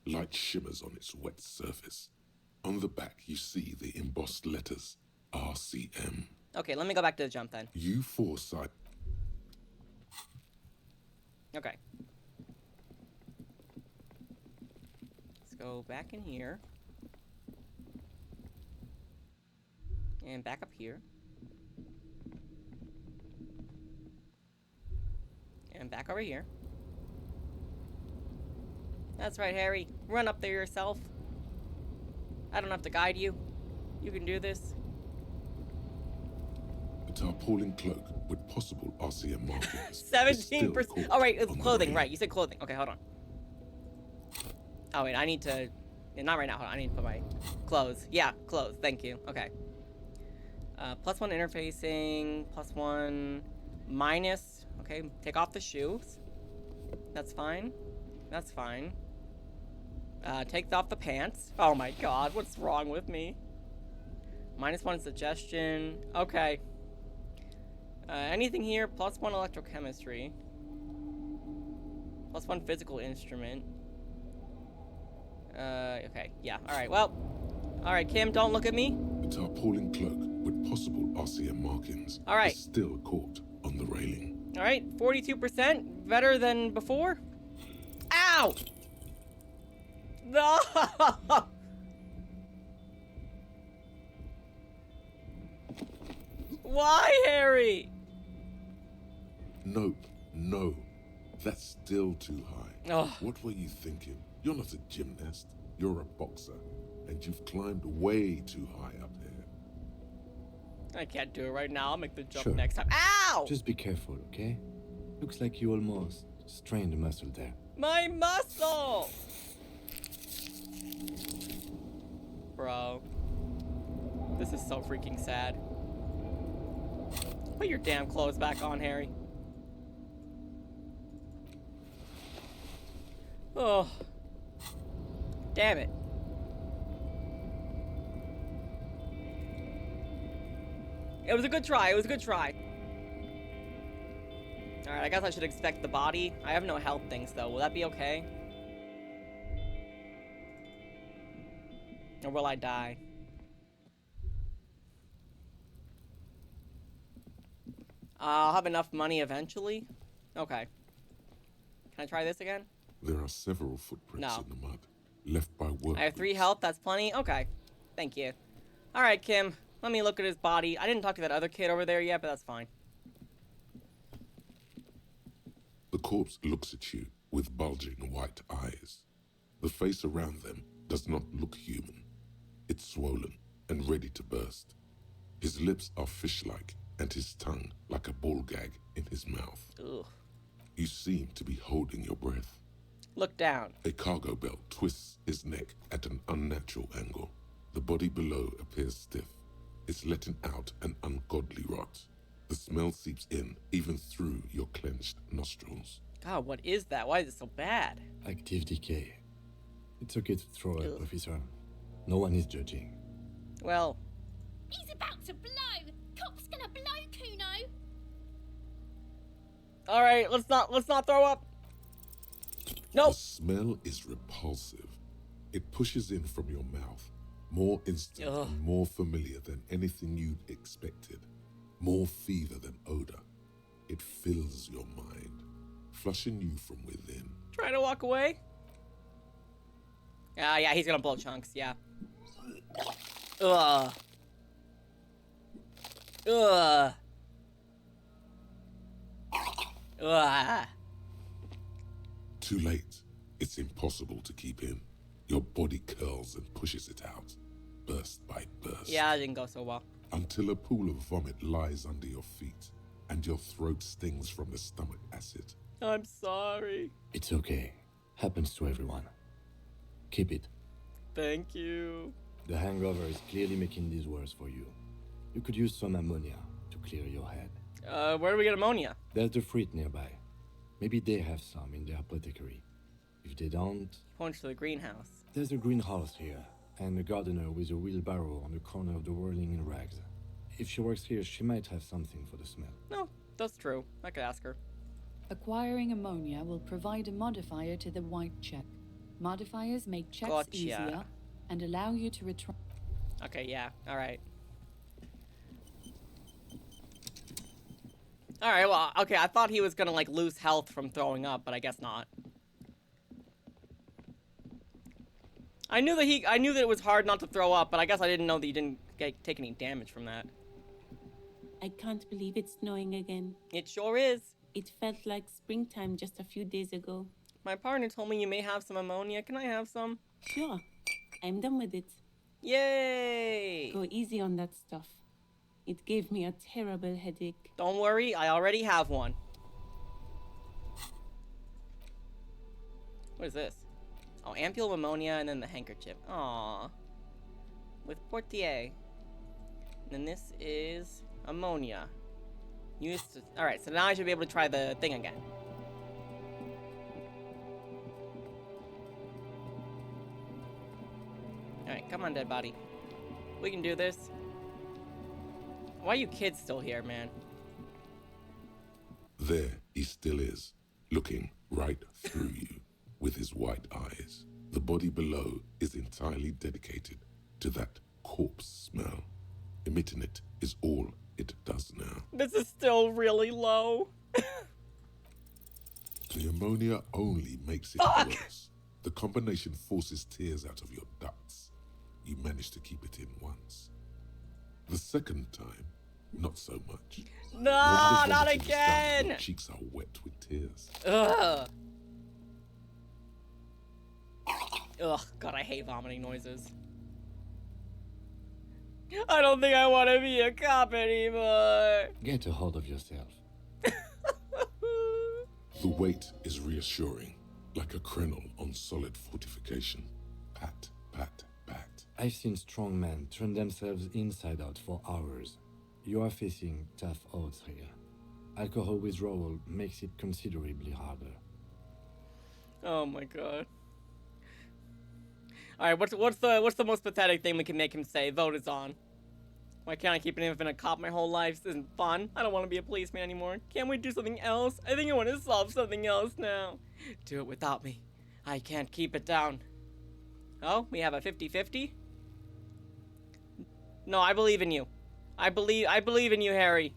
Light shimmers on its wet surface. On the back, you see the embossed letters RCM. Okay, let me go back to the jump then. U4 size. Okay. Let's go back in here. And back up here. And back over here. That's right, Harry. Run up there yourself. I don't have to guide you. You can do this. A tarpaulin cloak with possible RCM markings. 17%. Oh, right, it's clothing. Right, you said clothing. Okay, hold on. Oh, wait, I need to... Yeah, not right now. Hold on. I need to put my clothes. Yeah, clothes. Thank you. Okay. +1 interfacing. +1 minus. Okay, take off the shoes. That's fine. That's fine. Take off the pants. Oh my god, what's wrong with me? -1 suggestion. Okay. Anything here? +1 electrochemistry. +1 physical instrument. Okay, yeah. Alright, well. Alright, Kim, don't look at me. A tarpaulin cloak with possible RCM markings. Alright. Is still caught on the railing. Alright, 42%. Better than before. Ow! No! Why, Harry? Nope. No. That's still too high. Ugh. What were you thinking? You're not a gymnast. You're a boxer. And you've climbed way too high up here. I can't do it right now. I'll make the jump Sure. next time. Ow! Just be careful, okay? Looks like you almost strained a muscle there. My muscle! Bro. This is so freaking sad. Put your damn clothes back on, Harry. Oh. Damn it. It was a good try. It was a good try. Alright, I guess I should expect the body. I have no health things, though. Will that be okay? Or will I die? I'll have enough money eventually. Okay. Can I try this again? There are several footprints No. in the mud, left by work. I have 3 health. That's plenty. Okay. Thank you. Alright, Kim. Let me look at his body. I didn't talk to that other kid over there yet, but that's fine. The corpse looks at you with bulging white eyes. The face around them does not look human. It's swollen and ready to burst. His lips are fish-like and his tongue like a ball gag in his mouth. Ugh. You seem to be holding your breath. Look down. A cargo belt twists his neck at an unnatural angle. The body below appears stiff. It's letting out an ungodly rot. The smell seeps in, even through your clenched nostrils. God, what is that? Why is it so bad? Active decay. It's okay to throw up, Ugh. officer. No one is judging. Well, He's about to blow. Cop's gonna blow, CUNO. All right, let's not throw up. Nope. The smell is repulsive. It pushes in from your mouth, more instant and more familiar than anything you'd expected, more fever than odor. It fills your mind, flushing you from within. Try to walk away. Yeah, he's gonna blow chunks. Yeah. Ugh. Ugh. Ugh. Too late. It's impossible to keep in. Your body curls and pushes it out, burst by burst. Yeah, it didn't go so well. Until a pool of vomit lies under your feet, and your throat stings from the stomach acid. I'm sorry. It's okay. Happens to everyone. Keep it. Thank you. The hangover is clearly making this worse for you. You could use some ammonia to clear your head. Where do we get ammonia? There's the fruit nearby. Maybe they have some in their apothecary. If they don't... Points to the greenhouse. There's a greenhouse here, and a gardener with a wheelbarrow on the corner of the whirling in rags. If she works here, she might have something for the smell. No, that's true. I could ask her. Acquiring ammonia will provide a modifier to the white check. Modifiers make checks easier and allow you to return. Okay, yeah, alright. Alright, well, okay, I thought he was gonna, like, lose health from throwing up, but I guess not. I knew that it was hard not to throw up, but I guess I didn't know that you didn't take any damage from that. I can't believe it's snowing again. It sure is. It felt like springtime just a few days ago. My partner told me you may have some ammonia. Can I have some? Sure. I'm done with it. Yay! Go easy on that stuff. It gave me a terrible headache. Don't worry, I already have one. What is this? Oh, ampule of ammonia and then the handkerchief. Aww. With Portier. And then this is ammonia. Alright, so now I should be able to try the thing again. Alright, come on, dead body. We can do this. Why are you kids still here, man? There he still is, looking right through you with his white eyes. The body below is entirely dedicated to that corpse smell. Emitting it is all it does now. This is still really low. The ammonia only makes it worse. The combination forces tears out of your ducts. You manage to keep it in once. The second time, not so much. No, not again! Your cheeks are wet with tears. Ugh. Ugh, God, I hate vomiting noises. I don't think I want to be a cop anymore. Get a hold of yourself. The weight is reassuring, like a crenel on solid fortification. Pat, pat, pat. I've seen strong men turn themselves inside out for hours. You are facing tough odds here. Alcohol withdrawal makes it considerably harder. Oh my God. Alright, what's the most pathetic thing we can make him say? Vote is on. Why can't I keep an infant a cop my whole life? This isn't fun. I don't want to be a policeman anymore. Can't we do something else? I think I want to solve something else now. Do it without me. I can't keep it down. Oh, we have a 50-50? No, I believe in you. I believe in you, Harry.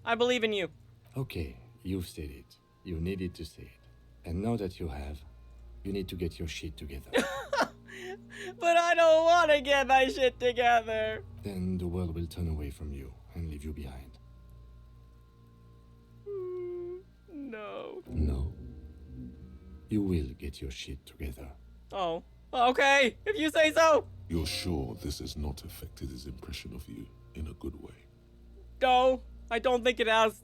I believe in you. Okay, you've said it. You needed to say it. And now that you have, you need to get your shit together. But I don't want to get my shit together. Then the world will turn away from you and leave you behind. No. No. You will get your shit together. Oh. Okay, if you say so. You're sure this has not affected his impression of you in a good way? No, I don't think it has.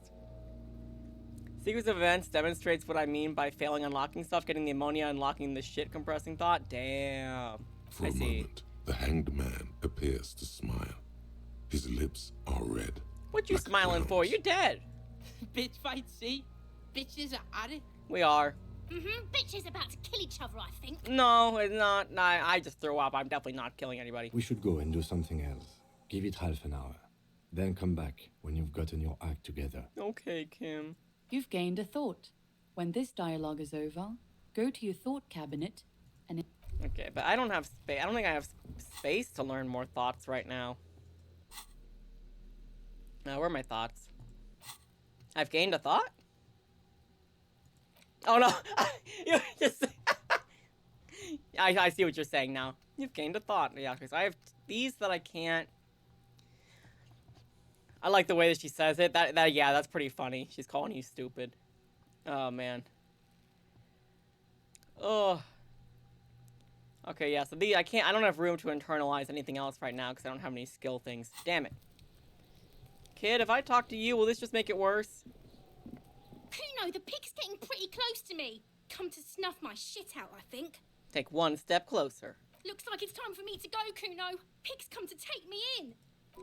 Sequence of events demonstrates what I mean by failing unlocking stuff, getting the ammonia, unlocking the shit compressing thought. Damn. For a moment, the hanged man appears to smile. His lips are red. What you smiling for? You're dead. Bitch fight, see? Bitches are at it. We are. Bitches about to kill each other, I think. No, it's not. I just threw up. I'm definitely not killing anybody. We should go and do something else. Give it half an hour. Then come back when you've gotten your act together. Okay, Kim. You've gained a thought. When this dialogue is over, go to your thought cabinet and... Okay, but I don't have space. I don't think I have space to learn more thoughts right now. Now, where are my thoughts? I've gained a thought? Oh, no. You just... I see what you're saying now. You've gained a thought. Yeah, because I have these that I can't... I like the way that she says it. Yeah, that's pretty funny. She's calling you stupid. Oh, man. Oh. Okay, yeah, so I don't have room to internalize anything else right now because I don't have any skill things. Damn it. Kid, if I talk to you, will this just make it worse? CUNO, the pig's getting pretty close to me. Come to snuff my shit out, I think. Take one step closer. Looks like it's time for me to go, CUNO. Pig's come to take me in.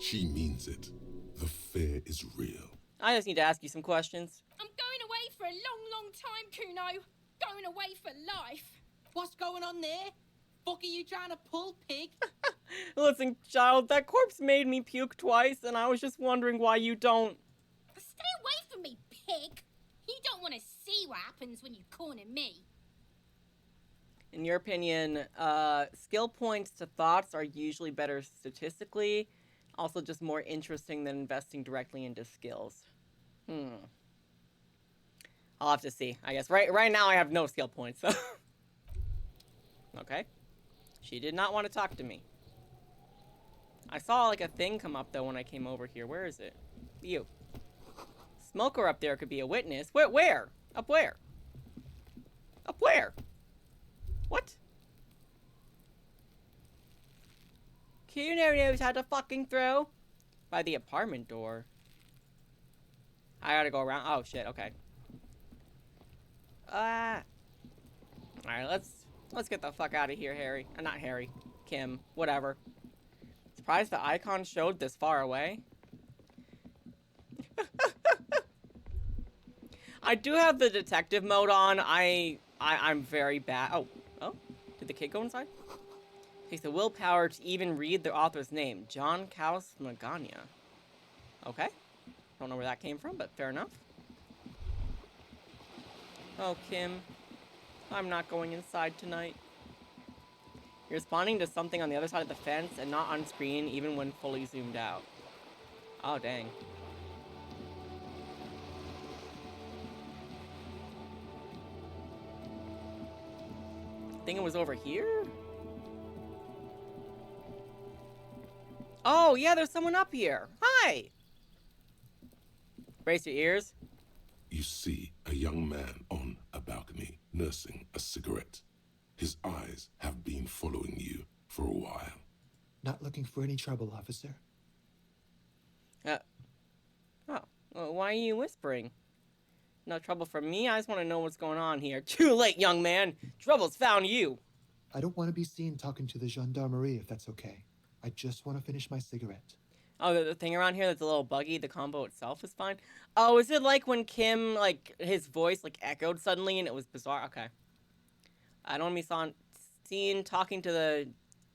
She means it. The fear is real. I just need to ask you some questions. I'm going away for a long, long time, CUNO. Going away for life. What's going on there? Fuck are you trying to pull, pig? Listen, child, that corpse made me puke twice, and I was just wondering why you don't... Stay away from me, pig. You don't want to see what happens when you corner me. In your opinion, skill points to thoughts are usually better statistically, also just more interesting than investing directly into skills. I'll have to see, I guess. Right now I have no skill points, so... Okay. She did not want to talk to me. I saw, like, a thing come up, though, when I came over here. Where is it? You. Smoker up there could be a witness. Where? Up where? Up where? What? CUNO knows how to fucking throw. By the apartment door. I gotta go around. Oh, shit. Okay. Alright, let's get the fuck out of here, Harry. Not Harry. Kim. Whatever. Surprised the icon showed this far away. I do have the detective mode on. I'm very bad. Oh. Did the kid go inside? Takes the willpower to even read the author's name. John Kaus Magana. Okay. Don't know where that came from, but fair enough. Oh, Kim. I'm not going inside tonight. You're responding to something on the other side of the fence and not on screen even when fully zoomed out. Oh, dang. I think it was over here? Oh, yeah, there's someone up here. Hi! Brace your ears. You see a young man on a balcony nursing a cigarette. His eyes have been following you for a while. Not looking for any trouble, officer. Well, why are you whispering? No trouble for me? I just want to know what's going on here. Too late, young man. Trouble's found you. I don't want to be seen talking to the gendarmerie, if that's okay. I just want to finish my cigarette. Oh, the thing around here that's a little buggy, the combo itself is fine. Oh, is it like when Kim, like, his voice, like, echoed suddenly and it was bizarre? Okay. I don't want to be seen talking to the,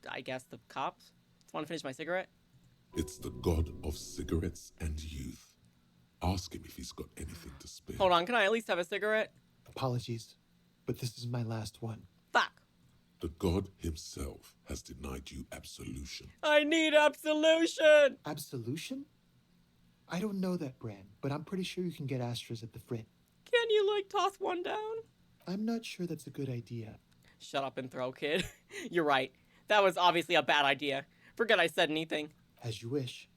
I guess, the cops. Just want to finish my cigarette. It's the god of cigarettes and youth. Ask him if he's got anything to spare. Hold on, can I at least have a cigarette? Apologies, but this is my last one. Fuck. The god himself has denied you absolution. I need absolution! Absolution? I don't know that brand, but I'm pretty sure you can get Astras at the Frit. Can you, like, toss one down? I'm not sure that's a good idea. Shut up and throw, kid. You're right. That was obviously a bad idea. Forget I said anything. As you wish.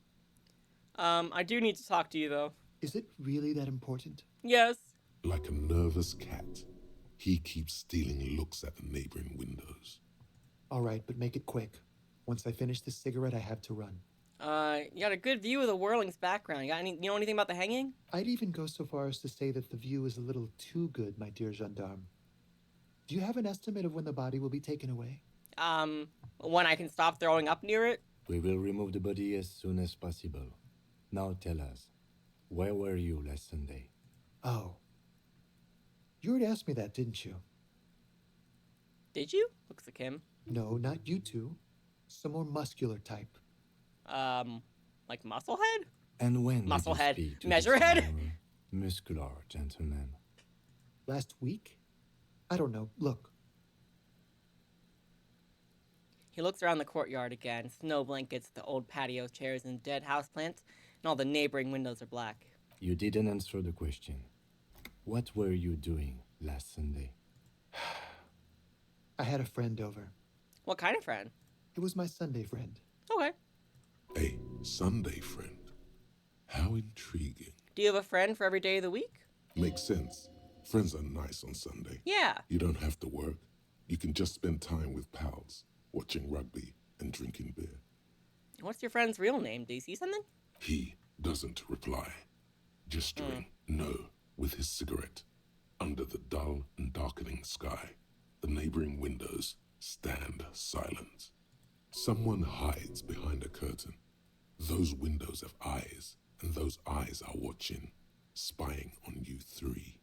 I do need to talk to you, though. Is it really that important? Yes. Like a nervous cat, he keeps stealing looks at the neighboring windows. All right, but make it quick. Once I finish this cigarette, I have to run. You got a good view of the whirling's background. You know anything about the hanging? I'd even go so far as to say that the view is a little too good, my dear gendarme. Do you have an estimate of when the body will be taken away? When I can stop throwing up near it? We will remove the body as soon as possible. Now tell us, where were you last Sunday? Oh. You already asked me that, didn't you? Did you? Looks like him. No, not you two. Some more muscular type. Like Musclehead? And when Musclehead. did you speak to Measurehead? this more muscular gentleman? Last week? I don't know. Look. He looks around the courtyard again. Snow blankets, the old patio chairs, and dead houseplants, and all the neighboring windows are black. You didn't answer the question. What were you doing last Sunday? I had a friend over. What kind of friend? It was my Sunday friend. Okay. A Sunday friend. How intriguing. Do you have a friend for every day of the week? Makes sense. Friends are nice on Sunday. Yeah. You don't have to work. You can just spend time with pals, watching rugby and drinking beer. What's your friend's real name? Do you see something? He doesn't reply, gesturing no with his cigarette. Under the dull and darkening sky, the neighboring windows stand silent. Someone hides behind a curtain. Those windows have eyes, and those eyes are watching, spying on you three.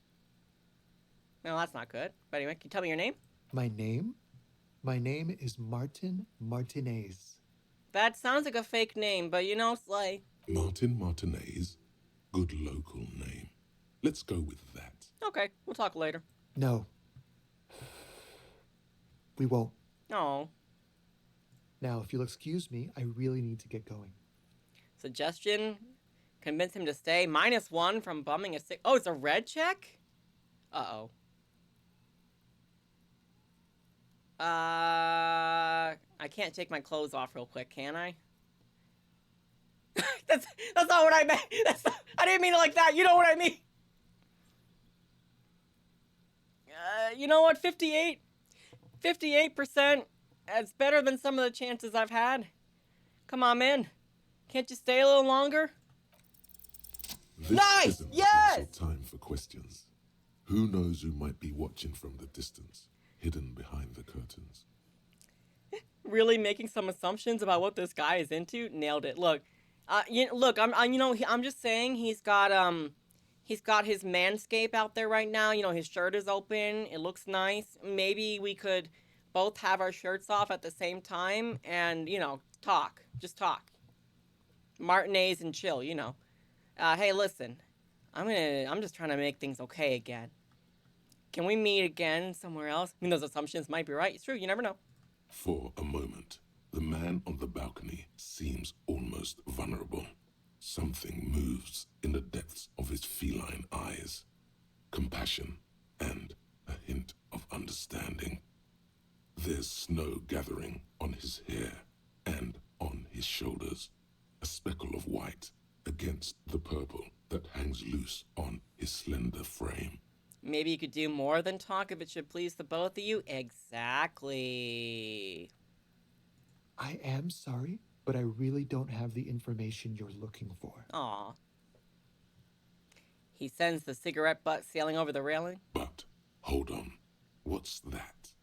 No, that's not good. But anyway, can you tell me your name? My name? My name is Martin Martinez. That sounds like a fake name, but you know, Slay. Martin Martinez? Good local name. Let's go with that. Okay, we'll talk later. No. We won't. No. Now, if you'll excuse me, I really need to get going. Suggestion? Convince him to stay. -1 from bumming a 6. Oh, it's a red check? Uh-oh. I can't take my clothes off real quick, can I? that's not what I meant. I didn't mean it like that. You know what I mean. You know what? 58%. That's better than some of the chances I've had. Come on, man. Can't you stay a little longer? This Nice! isn't Yes! special time for questions. Who knows who might be watching from the distance, hidden behind the curtains? Really making some assumptions about what this guy is into? Nailed it. Look, I'm just saying he's got his manscape out there right now. You know, his shirt is open. It looks nice. Maybe we could both have our shirts off at the same time and, you know, talk. Just talk. Martinez and chill, you know. Hey, listen. I'm just trying to make things okay again. Can we meet again somewhere else? I mean, those assumptions might be right. It's true. You never know. For a moment, the man on the balcony seems almost vulnerable. Something moves in the depths of his feline eyes. Compassion and a hint of understanding. There's snow gathering on his hair and on his shoulders. A speckle of white against the purple that hangs loose on his slender frame. Maybe you could do more than talk if it should please the both of you. Exactly. I am sorry, but I really don't have the information you're looking for. Aw. He sends the cigarette butt sailing over the railing. But, hold on. What's that?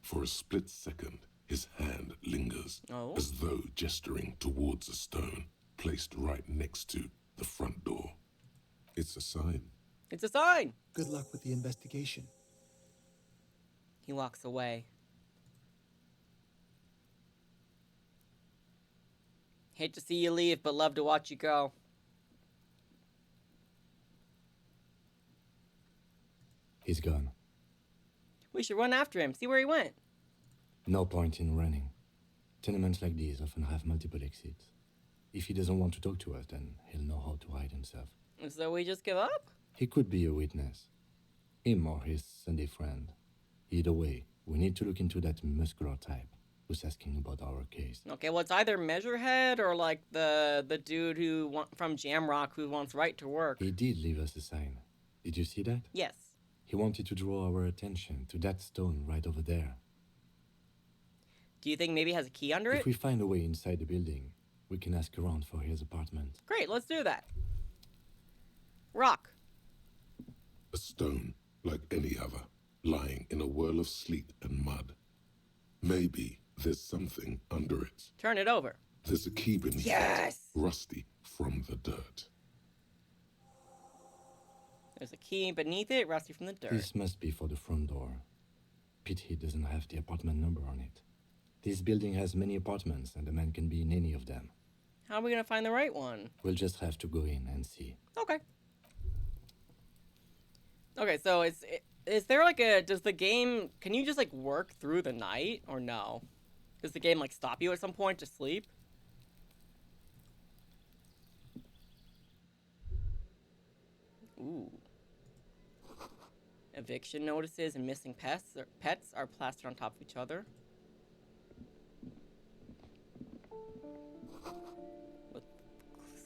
For a split second, his hand lingers, as though gesturing towards a stone placed right next to the front door. It's a sign. It's a sign! Good luck with the investigation. He walks away. Hate to see you leave, but love to watch you go. He's gone. We should run after him, see where he went. No point in running. Tenements like these often have multiple exits. If he doesn't want to talk to us, then he'll know how to hide himself. So we just give up? He could be a witness. Him or his Sunday friend. Either way, we need to look into that muscular type who's asking about our case. Okay, well, it's either Measurehead or, like, the dude from Jamrock who wants right to work. He did leave us a sign. Did you see that? Yes. He wanted to draw our attention to that stone right over there. Do you think maybe it has a key under it? If we find a way inside the building, we can ask around for his apartment. Great, let's do that. Rock. A stone, like any other, lying in a whirl of sleet and mud. Maybe there's something under it. Turn it over. There's a key beneath it, rusty from the dirt. There's a key beneath it, rusty from the dirt. This must be for the front door. Pity doesn't have the apartment number on it. This building has many apartments, and the man can be in any of them. How are we gonna find the right one? We'll just have to go in and see. Okay. Okay, so is there like does the game, can you just like work through the night or no? Does the game like stop you at some point to sleep? Ooh. Eviction notices and missing pets are plastered on top of each other. With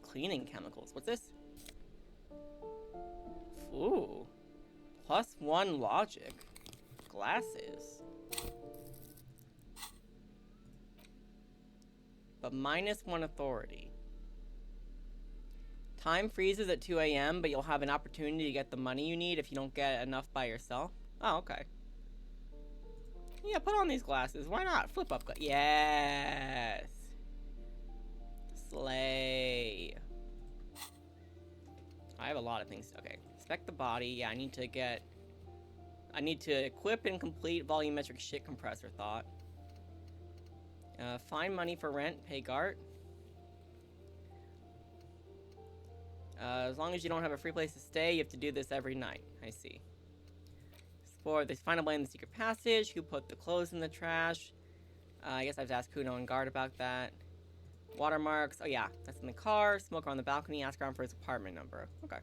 cleaning chemicals. What's this? Ooh. +1 logic. Glasses. But -1 authority. Time freezes at 2 a.m., but you'll have an opportunity to get the money you need if you don't get enough by yourself. Oh, okay. Yeah, put on these glasses. Why not? Flip up. Yes. Slay. I have a lot of things. Okay. Inspect the body. Yeah, I need to equip and complete volumetric shit compressor thought. Find money for rent. Pay Gart. As long as you don't have a free place to stay, you have to do this every night. I see. Explore the final blame in the secret passage. Who put the clothes in the trash? I guess I have to ask CUNO and Guard about that. Watermarks. Oh yeah, that's in the car. Smoker on the balcony. Ask around for his apartment number. Okay.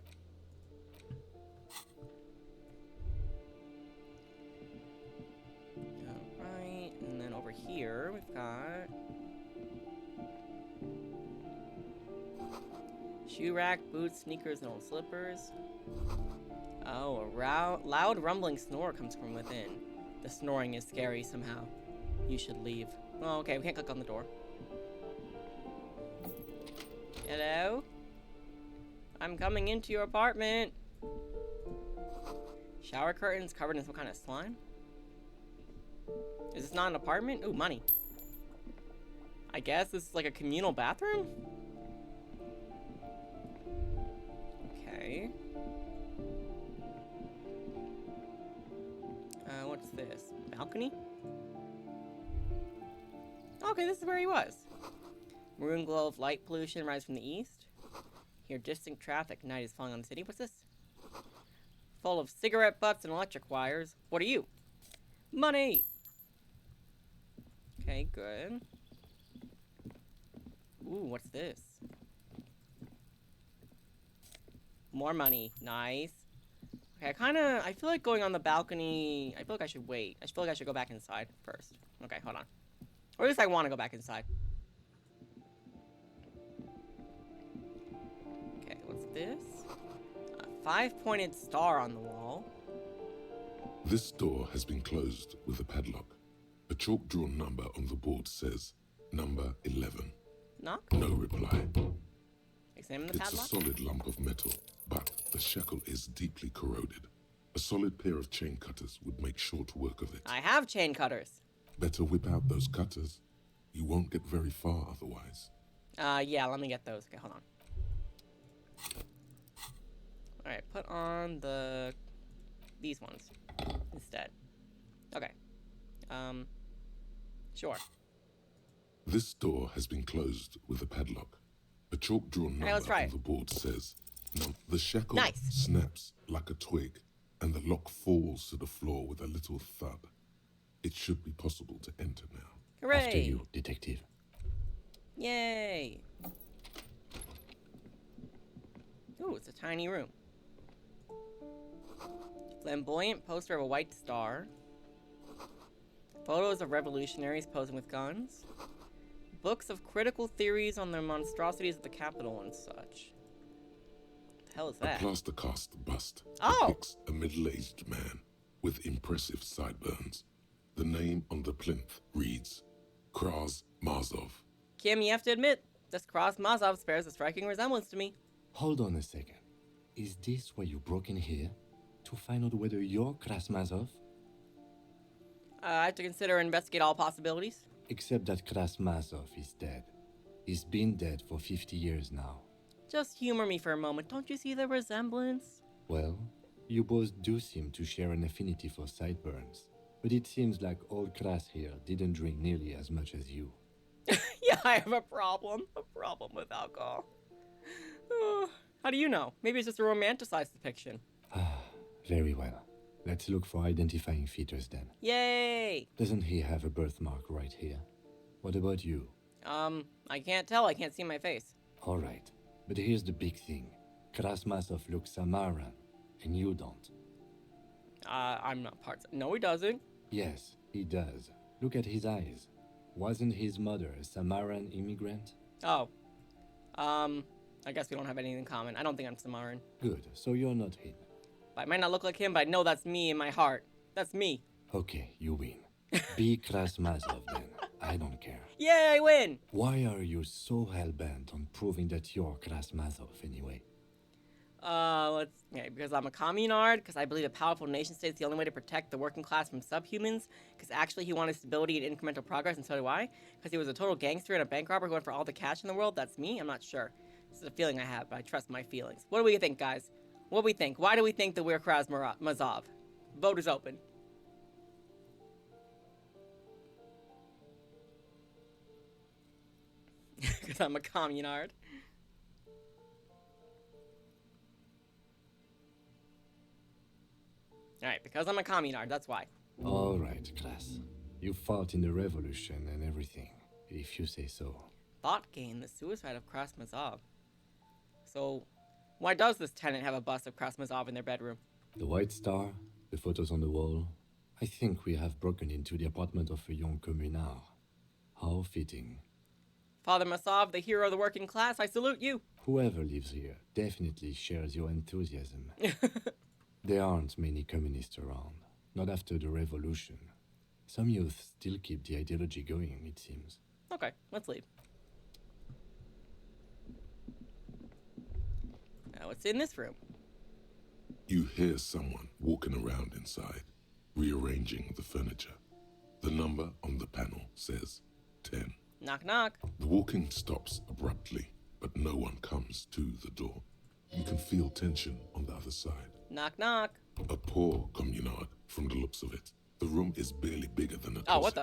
Alright, and then over here we've got shoe rack, boots, sneakers, and old slippers. Oh, a loud rumbling snore comes from within. The snoring is scary somehow. You should leave. Oh, okay, we can't click on the door. Hello? I'm coming into your apartment. Shower curtains covered in some kind of slime? Is this not an apartment? Ooh, money. I guess this is like a communal bathroom? Okay. What's this? Balcony? Okay, this is where he was. Maroon glow of light pollution rises from the east. Hear distant traffic. Night is falling on the city. What's this? Full of cigarette butts and electric wires. What are you? Money! Okay, good. Ooh, what's this? More money. Nice. Okay, I feel like going on the balcony. I feel like I should wait. I feel like I should go back inside first. Okay, hold on. Or at least I want to go back inside. Okay, what's this? A 5-pointed star on the wall. This door has been closed with a padlock. A chalk-drawn number on the board says, number 11. Knock? No reply. Examine the It's padlock. a solid lump of metal, but the shackle is deeply corroded. A solid pair of chain cutters would make short work of it. I have chain cutters. Better whip out those cutters. You won't get very far otherwise. Yeah, let me get those. Okay, hold on. Alright, put on these ones instead. Okay. Sure. This door has been closed with a padlock. A chalk-drawn number on the board says, the shackle snaps like a twig, and the lock falls to the floor with a little thud. It should be possible to enter now. Hooray! After you, detective. Yay! Ooh, it's a tiny room. Flamboyant poster of a white star. Photos of revolutionaries posing with guns. Books of critical theories on the monstrosities of the Capitol and such. What the hell is that? A plaster cast bust Oh! depicts a middle-aged man with impressive sideburns. The name on the plinth reads, Kraz Mazov. Kim, you have to admit, this Kraz Mazov bears a striking resemblance to me. Hold on a second. Is this why you broke in here? To find out whether you're Krasmazov? I have to consider and investigate all possibilities. Except that Krasmazov is dead. He's been dead for 50 years now. Just humor me for a moment. Don't you see the resemblance? Well, you both do seem to share an affinity for sideburns. But it seems like old Kras here didn't drink nearly as much as you. Yeah, I have a problem with alcohol. How do you know? Maybe it's just a romanticized depiction. Very well. Let's look for identifying features then. Yay! Doesn't he have a birthmark right here? What about you? I can't tell. I can't see my face. All right. But here's the big thing. Krasmasov looks Samaran, and you don't. I'm not part of... No, he doesn't. Yes, he does. Look at his eyes. Wasn't his mother a Samaran immigrant? Oh. I guess we don't have anything in common. I don't think I'm Samaran. Good, so you're not him. I might not look like him, but I know that's me in my heart. That's me. Okay, you win. Be Krasmasov then. I don't care. Yay, I win! Why are you so hell-bent on proving that you're Krasmasov anyway? Because I'm a communard, because I believe a powerful nation state is the only way to protect the working class from subhumans, because actually he wanted stability and incremental progress, and so do I, because he was a total gangster and a bank robber who went for all the cash in the world. That's me? I'm not sure. This is a feeling I have, but I trust my feelings. What do we think, guys? What do we think? Why do we think that we're Krasmazov? Vote is open. Because I'm a communard. Alright, because I'm a communard, that's why. All right, Kras. You fought in the revolution and everything, if you say so. Thought gain, the suicide of Krasmazov. So, why does this tenant have a bust of Krasmazov in their bedroom? The White Star, the photos on the wall. I think we have broken into the apartment of a young communard. How fitting. Father Masov, the hero of the working class, I salute you! Whoever lives here definitely shares your enthusiasm. There aren't many communists around, not after the revolution. Some youth still keep the ideology going, it seems. Okay, let's leave. Now, what's in this room? You hear someone walking around inside, rearranging the furniture. The number on the panel says 10. Knock, knock. The walking stops abruptly, but no one comes to the door. You can feel tension on the other side. Knock, knock. A poor communard, from the looks of it. The room is barely bigger than a closet. Oh, what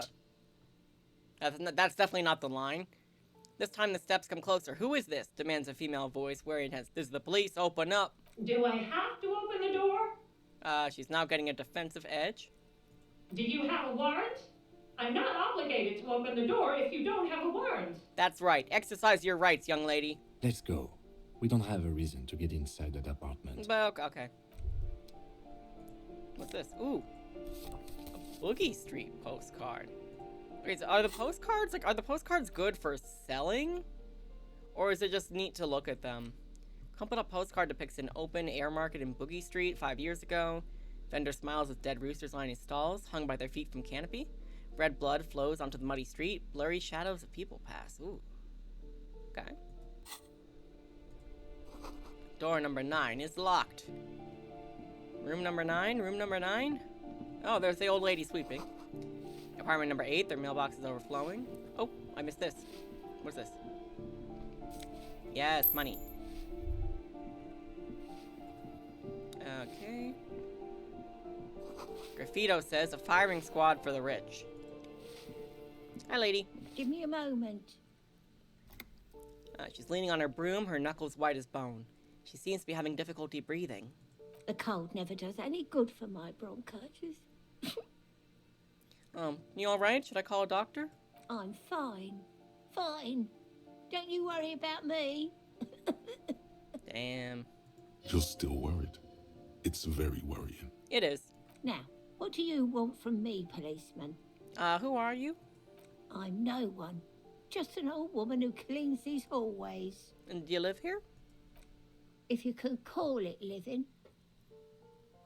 the? That's definitely not the line. This time the steps come closer. Who is this? Demands a female voice, wearing intense. This is the police. Open up. Do I have to open the door? She's now getting a defensive edge. Do you have a warrant? I'm not obligated to open the door if you don't have a warrant. That's right. Exercise your rights, young lady. Let's go. We don't have a reason to get inside that apartment. But, okay. What's this? Ooh. A Boogie Street postcard. Okay, so are the postcards good for selling? Or is it just neat to look at them? Crumpled up postcard depicts an open air market in Boogie Street 5 years ago. Vendor smiles with dead roosters lining stalls, hung by their feet from canopy. Red blood flows onto the muddy street. Blurry shadows of people pass. Ooh. Okay. Door number 9 is locked. Room number 9? Room number 9? Oh, there's the old lady sweeping. Apartment number 8, their mailbox is overflowing. Oh, I missed this. What's this? Yes, money. Okay. Graffito says, a firing squad for the rich. Hi, lady. Give me a moment. She's leaning on her broom, her knuckles white as bone. She seems to be having difficulty breathing. The cold never does any good for my bronchitis. You alright? Should I call a doctor? I'm fine. Fine. Don't you worry about me. Damn. You're still worried. It's very worrying. It is. Now, what do you want from me, policeman? Who are you? I'm no one. Just an old woman who cleans these hallways. And do you live here? If you can call it living.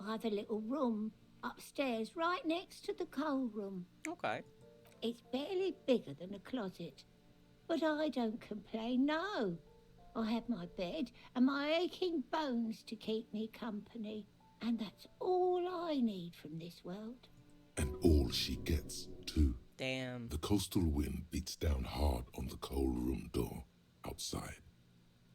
I have a little room upstairs right next to the coal room. Okay. It's barely bigger than a closet. But I don't complain, no. I have my bed and my aching bones to keep me company. And that's all I need from this world. And all she gets, too. Damn. The coastal wind beats down hard on the coal room door outside.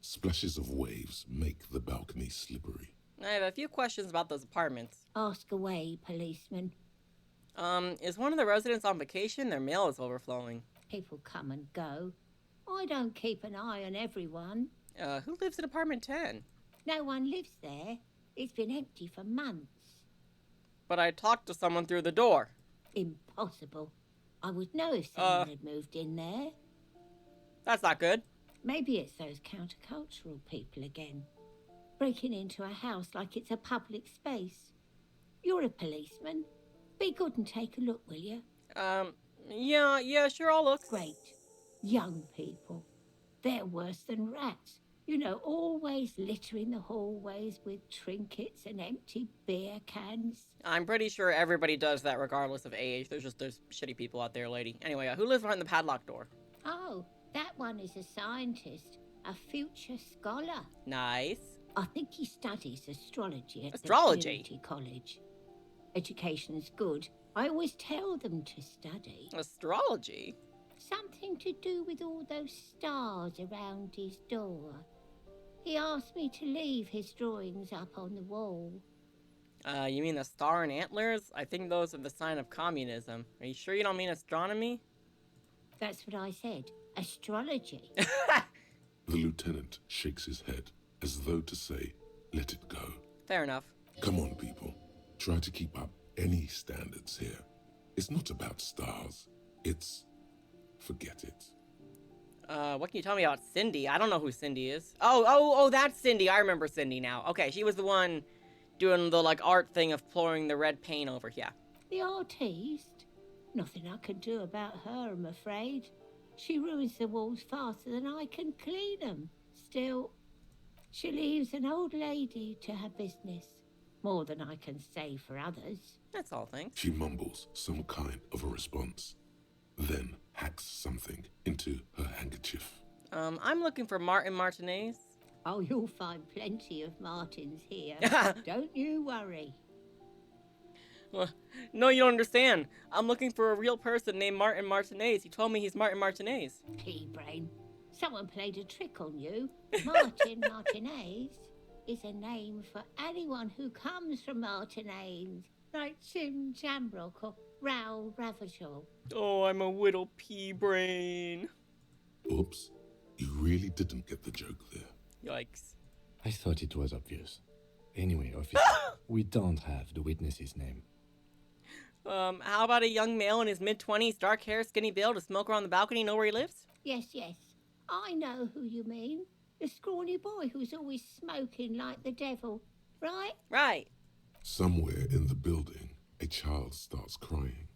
Splashes of waves make the balcony slippery. I have a few questions about those apartments. Ask away, policeman. Is one of the residents on vacation? Their mail is overflowing. People come and go. I don't keep an eye on everyone. Who lives in apartment 10? No one lives there. It's been empty for months. But I talked to someone through the door. Impossible. I would know if someone had moved in there. That's not good. Maybe it's those countercultural people again. Breaking into a house like it's a public space. You're a policeman. Be good and take a look, will you? Yeah, sure, I'll look. Great. Young people. They're worse than rats. You know, always littering the hallways with trinkets and empty beer cans. I'm pretty sure everybody does that regardless of age. There's shitty people out there, lady. Anyway, who lives behind the padlock door? Oh, that one is a scientist. A future scholar. Nice. I think he studies astrology at Astrology? the community college. Education's good. I always tell them to study. Astrology? Something to do with all those stars around his door. He asked me to leave his drawings up on the wall. You mean the star and antlers? I think those are the sign of communism. Are you sure you don't mean astronomy? That's what I said. Astrology. The lieutenant shakes his head, as though to say, let it go. Fair enough. Come on, people. Try to keep up any standards here. It's not about stars. It's... forget it. What can you tell me about Cindy? I don't know who Cindy is. Oh, that's Cindy. I remember Cindy now. Okay, she was the one doing the, like, art thing of pouring the red paint over here. The artiste? Nothing I can do about her, I'm afraid. She ruins the walls faster than I can clean them. Still, she leaves an old lady to her business. More than I can say for others. That's all, thanks. She mumbles some kind of a response, then hacks something into her handkerchief. I'm looking for Martin Martinez. Oh, you'll find plenty of Martins here. Don't you worry. Well, no, you don't understand. I'm looking for a real person named Martin Martinez. He told me he's Martin Martinez. Pea-brain. Someone played a trick on you. Martin Martinez is a name for anyone who comes from Martinez, like Jim Jamrock or Raoul Ravachol. Oh, I'm a little pea-brain. Oops. You really didn't get the joke there. Yikes. I thought it was obvious. Anyway, officer, we don't have the witness's name. How about a young male in his mid-20s, dark hair, skinny build, a smoker on the balcony, know where he lives? Yes. I know who you mean. The scrawny boy who's always smoking like the devil, right? Right. Somewhere in the building, a child starts crying.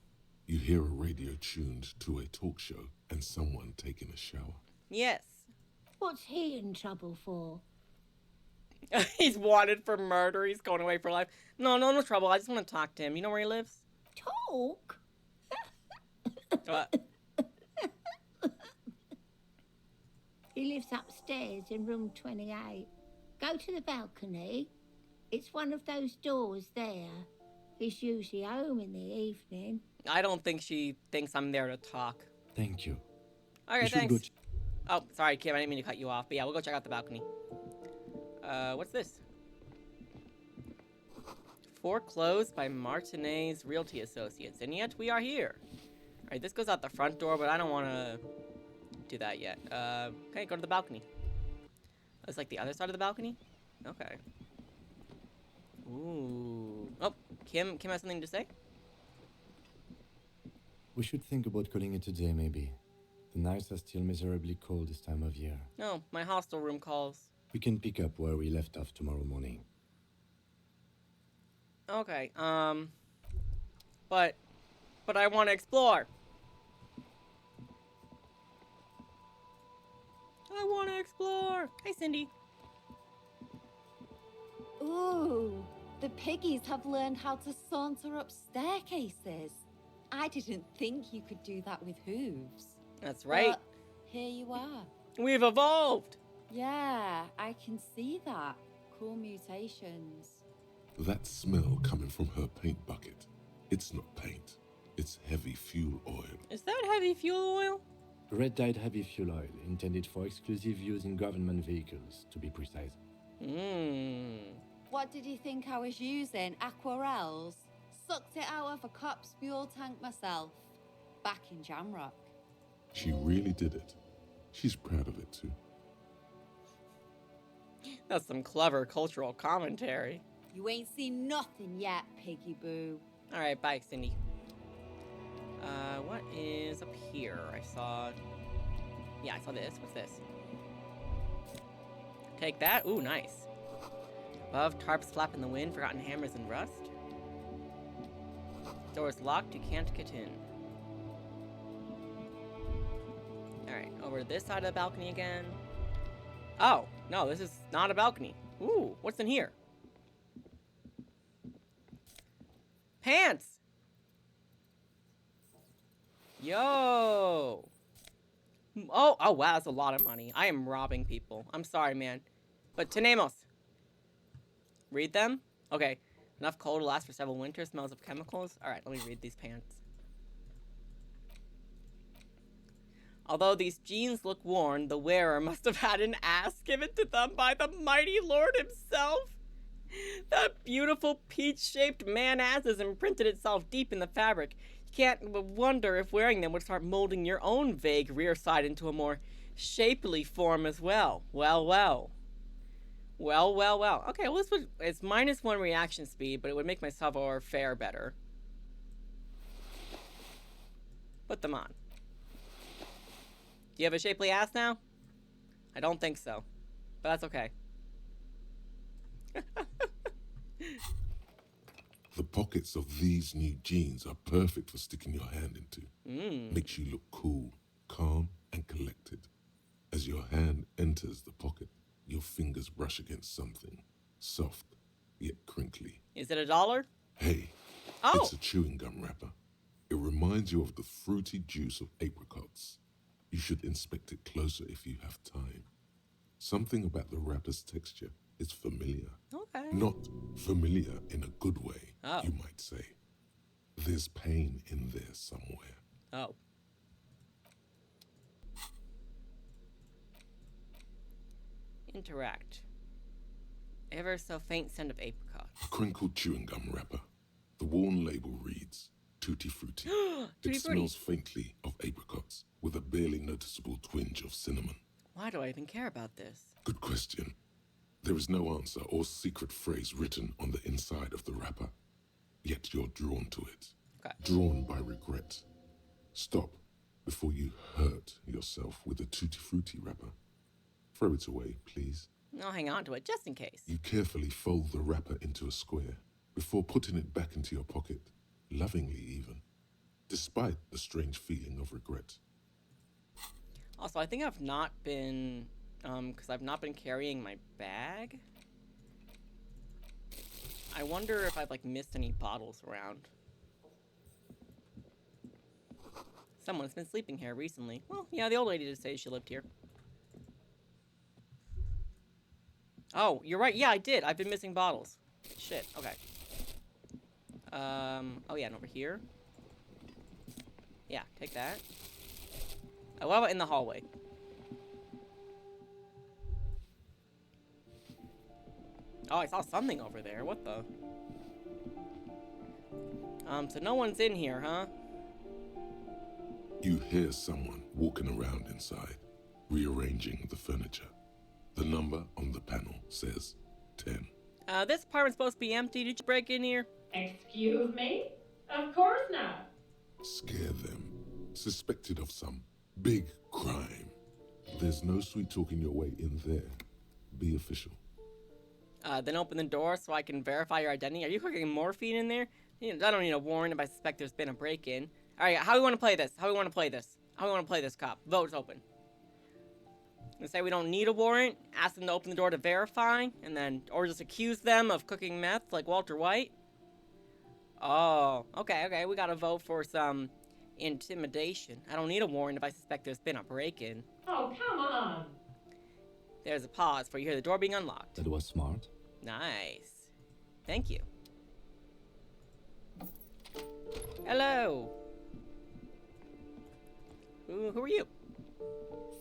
You hear a radio tuned to a talk show and someone taking a shower. Yes. What's he in trouble for? He's wanted for murder. He's going away for life. No trouble. I just want to talk to him. You know where he lives? Talk? He lives upstairs in room 28. Go to the balcony. It's one of those doors there. He's usually home in the evening. I don't think she thinks I'm there to talk. Thank you. All right, thanks. Oh, sorry, Kim. I didn't mean to cut you off. But yeah, we'll go check out the balcony. What's this? Foreclosed by Martinez Realty Associates. And yet we are here. All right, this goes out the front door, but I don't want to do that yet. Okay, go to the balcony. It's like the other side of the balcony? Okay. Ooh. Oh, Kim has something to say? We should think about calling it a day, maybe. The nights are still miserably cold this time of year. No, my hostel room calls. We can pick up where we left off tomorrow morning. Okay, but I want to explore. I want to explore. Hi, Cindy. Ooh, the piggies have learned how to saunter up staircases. I didn't think you could do that with hooves. That's right. But here you are. We've evolved. Yeah, I can see that. Cool mutations. That smell coming from her paint bucket. It's not paint. It's heavy fuel oil. Is that heavy fuel oil? Red-dyed heavy fuel oil, intended for exclusive use in government vehicles, to be precise. What did you think I was using? Aquarels? Sucked it out of a cop's fuel tank myself. Back in Jamrock. She really did it. She's proud of it too. That's some clever cultural commentary. You ain't seen nothing yet, Piggy Boo. Alright, bye, Cindy. What is up here? I saw this. What's this? Take that. Ooh, nice. Above, tarps flap in the wind, forgotten hammers and rust. Door's locked, you can't get in. Alright, over this side of the balcony again. Oh, no, this is not a balcony. Ooh, what's in here? Pants! Yo! Oh, wow, that's a lot of money. I am robbing people. I'm sorry, man. But tenemos. Read them? Okay. Enough coal to last for several winters. Smells of chemicals. Alright, let me read these pants. Although these jeans look worn, the wearer must have had an ass given to them by the mighty Lord himself. That beautiful peach-shaped man-ass has imprinted itself deep in the fabric. You can't wonder if wearing them would start molding your own vague rear side into a more shapely form as well. Well. Okay, well, it's -1 reaction speed, but it would make my savoir faire better. Put them on. Do you have a shapely ass now? I don't think so, but that's okay. The pockets of these new jeans are perfect for sticking your hand into. Makes you look cool, calm, and collected. As your hand enters the pocket, your fingers brush against something soft yet crinkly. Is it $1? Hey, it's a chewing gum wrapper. It reminds you of the fruity juice of apricots. You should inspect it closer if you have time. Something about the wrapper's texture is familiar. Okay. Not familiar in a good way, you might say. There's pain in there somewhere. Oh. Interact. Ever so faint scent of apricot. A crinkled chewing gum wrapper. The worn label reads, Tutti Frutti. It smells faintly of apricots, with a barely noticeable twinge of cinnamon. Why do I even care about this? Good question. There is no answer or secret phrase written on the inside of the wrapper, yet you're drawn to it. Okay. Drawn by regret. Stop before you hurt yourself with a Tutti Frutti wrapper. Throw it away, please. I'll hang on to it just in case. You carefully fold the wrapper into a square before putting it back into your pocket, lovingly even, despite the strange feeling of regret. Also, I think I've not been, because I've not been carrying my bag. I wonder if I've, missed any bottles around. Someone's been sleeping here recently. Well, yeah, the old lady did say she lived here. Oh, you're right. Yeah, I did. I've been missing bottles. Shit. Okay. Oh yeah, and over here. Yeah, take that. What about in the hallway? Oh, I saw something over there. What the? So no one's in here, huh? You hear someone walking around inside, rearranging the furniture. The number on the panel says 10. This apartment's supposed to be empty. Did you break in here? Excuse me? Of course not. Scare them. Suspected of some big crime. There's no sweet talking your way in there. Be official. Then open the door so I can verify your identity. Are you cooking morphine in there? I don't need a warrant if I suspect there's been a break-in. Alright, how do we want to play this? How do we want to play this? How do we want to play this, cop? Vote's open. We say we don't need a warrant, ask them to open the door to verify, and then, or just accuse them of cooking meth like Walter White. Oh, okay, we gotta vote for some intimidation. I don't need a warrant if I suspect there's been a break-in. Oh, come on. There's a pause for you hear the door being unlocked. That was smart. Nice. Thank you. Hello. Who are you?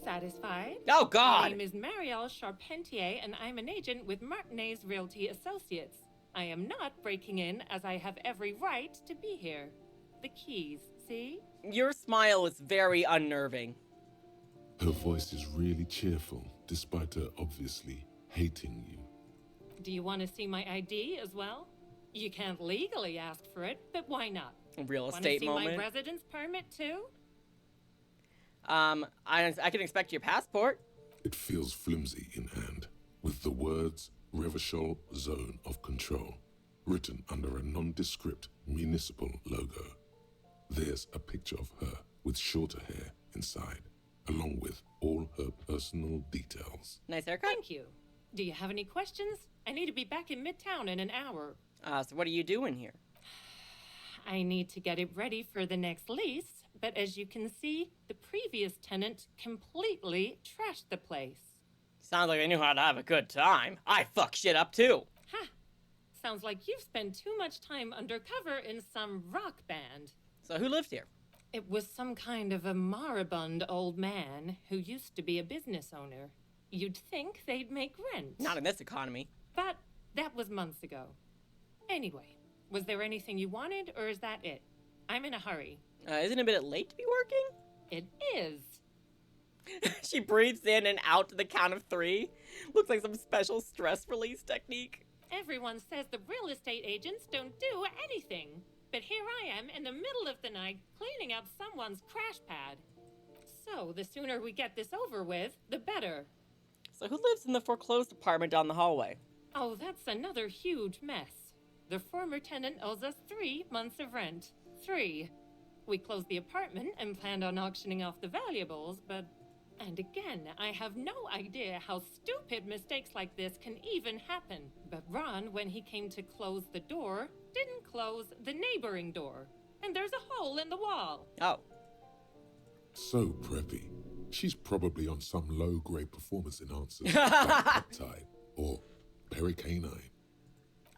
Satisfied? Oh, God! My name is Marielle Charpentier, and I'm an agent with Martinez Realty Associates. I am not breaking in, as I have every right to be here. The keys, see? Your smile is very unnerving. Her voice is really cheerful, despite her obviously hating you. Do you want to see my ID as well? You can't legally ask for it, but why not? Real estate Want to see moment. my residence permit too? I can expect your passport. It feels flimsy in hand, with the words Revachol Zone of Control written under a nondescript municipal logo. There's a picture of her with shorter hair inside, along with all her personal details. Nice haircut. Thank you. Do you have any questions? I need to be back in Midtown in an hour. So what are you doing here? I need to get it ready for the next lease, but as you can see, the previous tenant completely trashed the place. Sounds like they knew how to have a good time. I fuck shit up too. Ha! Sounds like you've spent too much time undercover in some rock band. So who lived here? It was some kind of a moribund old man who used to be a business owner. You'd think they'd make rent. Not in this economy. But that was months ago. Anyway, was there anything you wanted, or is that it? I'm in a hurry. Isn't it a bit late to be working? It is. She breathes in and out to the count of 3. Looks like some special stress release technique. Everyone says the real estate agents don't do anything. But here I am in the middle of the night cleaning up someone's crash pad. So the sooner we get this over with, the better. So who lives in the foreclosed apartment down the hallway? Oh, that's another huge mess. The former tenant owes us 3 months of rent. 3. We closed the apartment and planned on auctioning off the valuables, but... And again, I have no idea how stupid mistakes like this can even happen. But Ron, when he came to close the door, didn't close the neighboring door. And there's a hole in the wall. Oh. So preppy. She's probably on some low-grade performance enhancers like peptide or pericanine.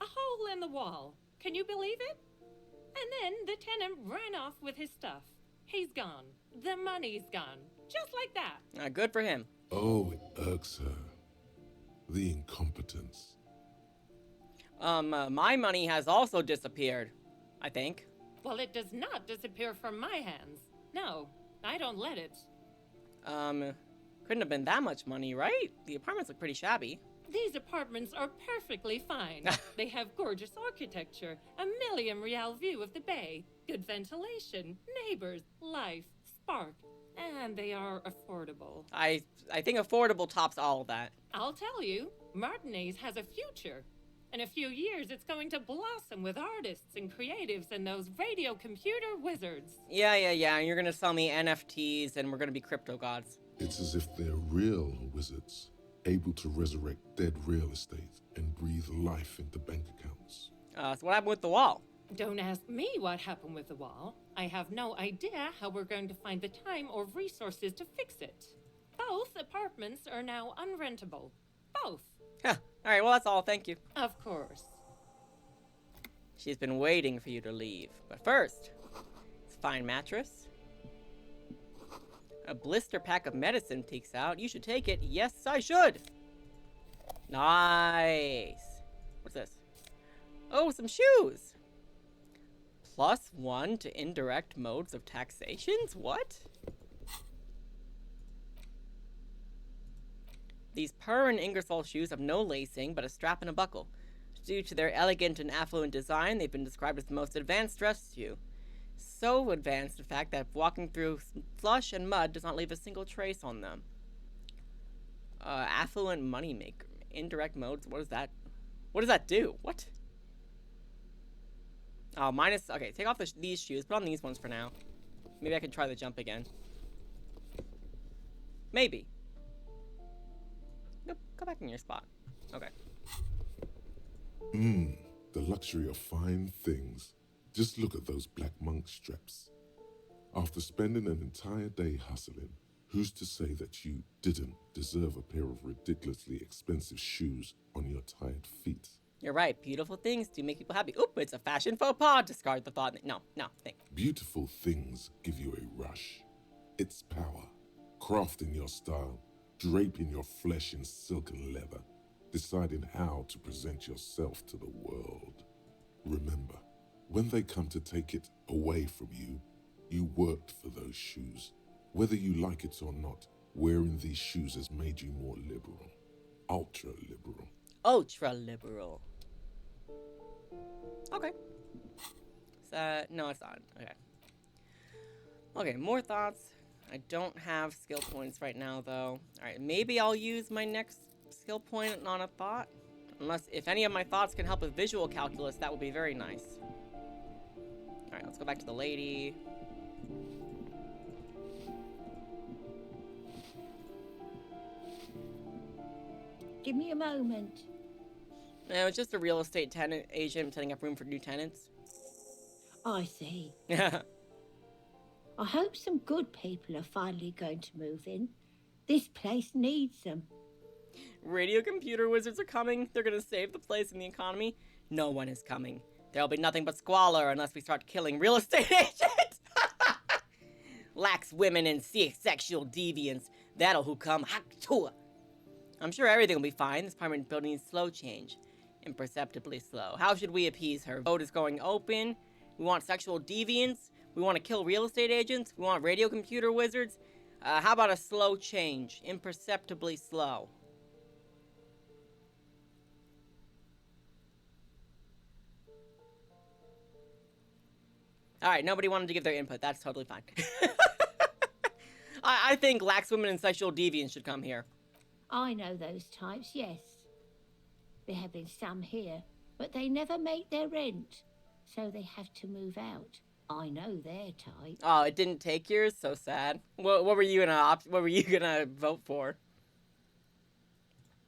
A hole in the wall. Can you believe it? And then the tenant ran off with his stuff. He's gone. The money's gone. Just like that. Good for him. Oh, it irks her. The incompetence. My money has also disappeared, I think. Well, it does not disappear from my hands. No, I don't let it. Couldn't have been that much money, right? The apartments look pretty shabby. These apartments are perfectly fine. They have gorgeous architecture, a million real view of the bay, good ventilation, neighbors, life, spark, and they are affordable. I think affordable tops all of that. I'll tell you, Martinez has a future. In a few years, it's going to blossom with artists and creatives and those radio computer wizards. Yeah. You're gonna sell me NFTs and we're gonna be crypto gods. It's as if they're real wizards, able to resurrect dead real estate and breathe life into bank accounts. So what happened with the wall? Don't ask me what happened with the wall. I have no idea how we're going to find the time or resources to fix it. Both apartments are now unrentable. Both. Huh. Alright, well that's all, thank you. Of course. She's been waiting for you to leave. But first, it's a fine mattress. A blister pack of medicine takes out. You should take it. Yes, I should. Nice. What's this? Oh, some shoes. +1 to indirect modes of taxations? What? These Purr and Ingersoll shoes have no lacing, but a strap and a buckle. Due to their elegant and affluent design, they've been described as the most advanced dress shoe. So advanced, in fact, that walking through slush and mud does not leave a single trace on them. Affluent moneymaker. Indirect modes, what is that? What does that do? What? Oh, minus... Okay, take off these shoes. Put on these ones for now. Maybe I can try the jump again. Maybe. Nope, go back in your spot. Okay. The luxury of fine things. Just look at those black monk straps. After spending an entire day hustling, who's to say that you didn't deserve a pair of ridiculously expensive shoes on your tired feet? You're right. Beautiful things do make people happy. Oop, it's a fashion faux pas. Discard the thought. No, think. Beautiful things give you a rush. It's power. Crafting your style, draping your flesh in silken leather, deciding how to present yourself to the world. Remember, when they come to take it away from you, you worked for those shoes. Whether you like it or not, Wearing these shoes has made you more liberal. Ultra liberal. Ultra liberal. Okay. No, it's not. Okay. Okay, more thoughts. I don't have skill points right now, though. Alright, maybe I'll use my next skill point on a thought. Unless, if any of my thoughts can help with visual calculus, that would be very nice. Alright, let's go back to the lady. Give me a moment. No, it's just a real estate tenant agent setting up room for new tenants. I see. Yeah. I hope some good people are finally going to move in. This place needs them. Radio computer wizards are coming. They're gonna save the place and the economy. No one is coming. There'll be nothing but squalor unless we start killing real estate agents. Lax women and sexual deviants. That'll who come. I'm sure everything will be fine. This apartment building needs slow change. Imperceptibly slow. How should we appease her? Vote is going open. We want sexual deviants. We want to kill real estate agents. We want radio computer wizards. How about a slow change? Imperceptibly slow. Alright, nobody wanted to give their input. That's totally fine. I think lax women and sexual deviants should come here. I know those types, yes. There have been some here, but they never make their rent, so they have to move out. I know their type. Oh, it didn't take yours? So sad. What were you gonna vote for?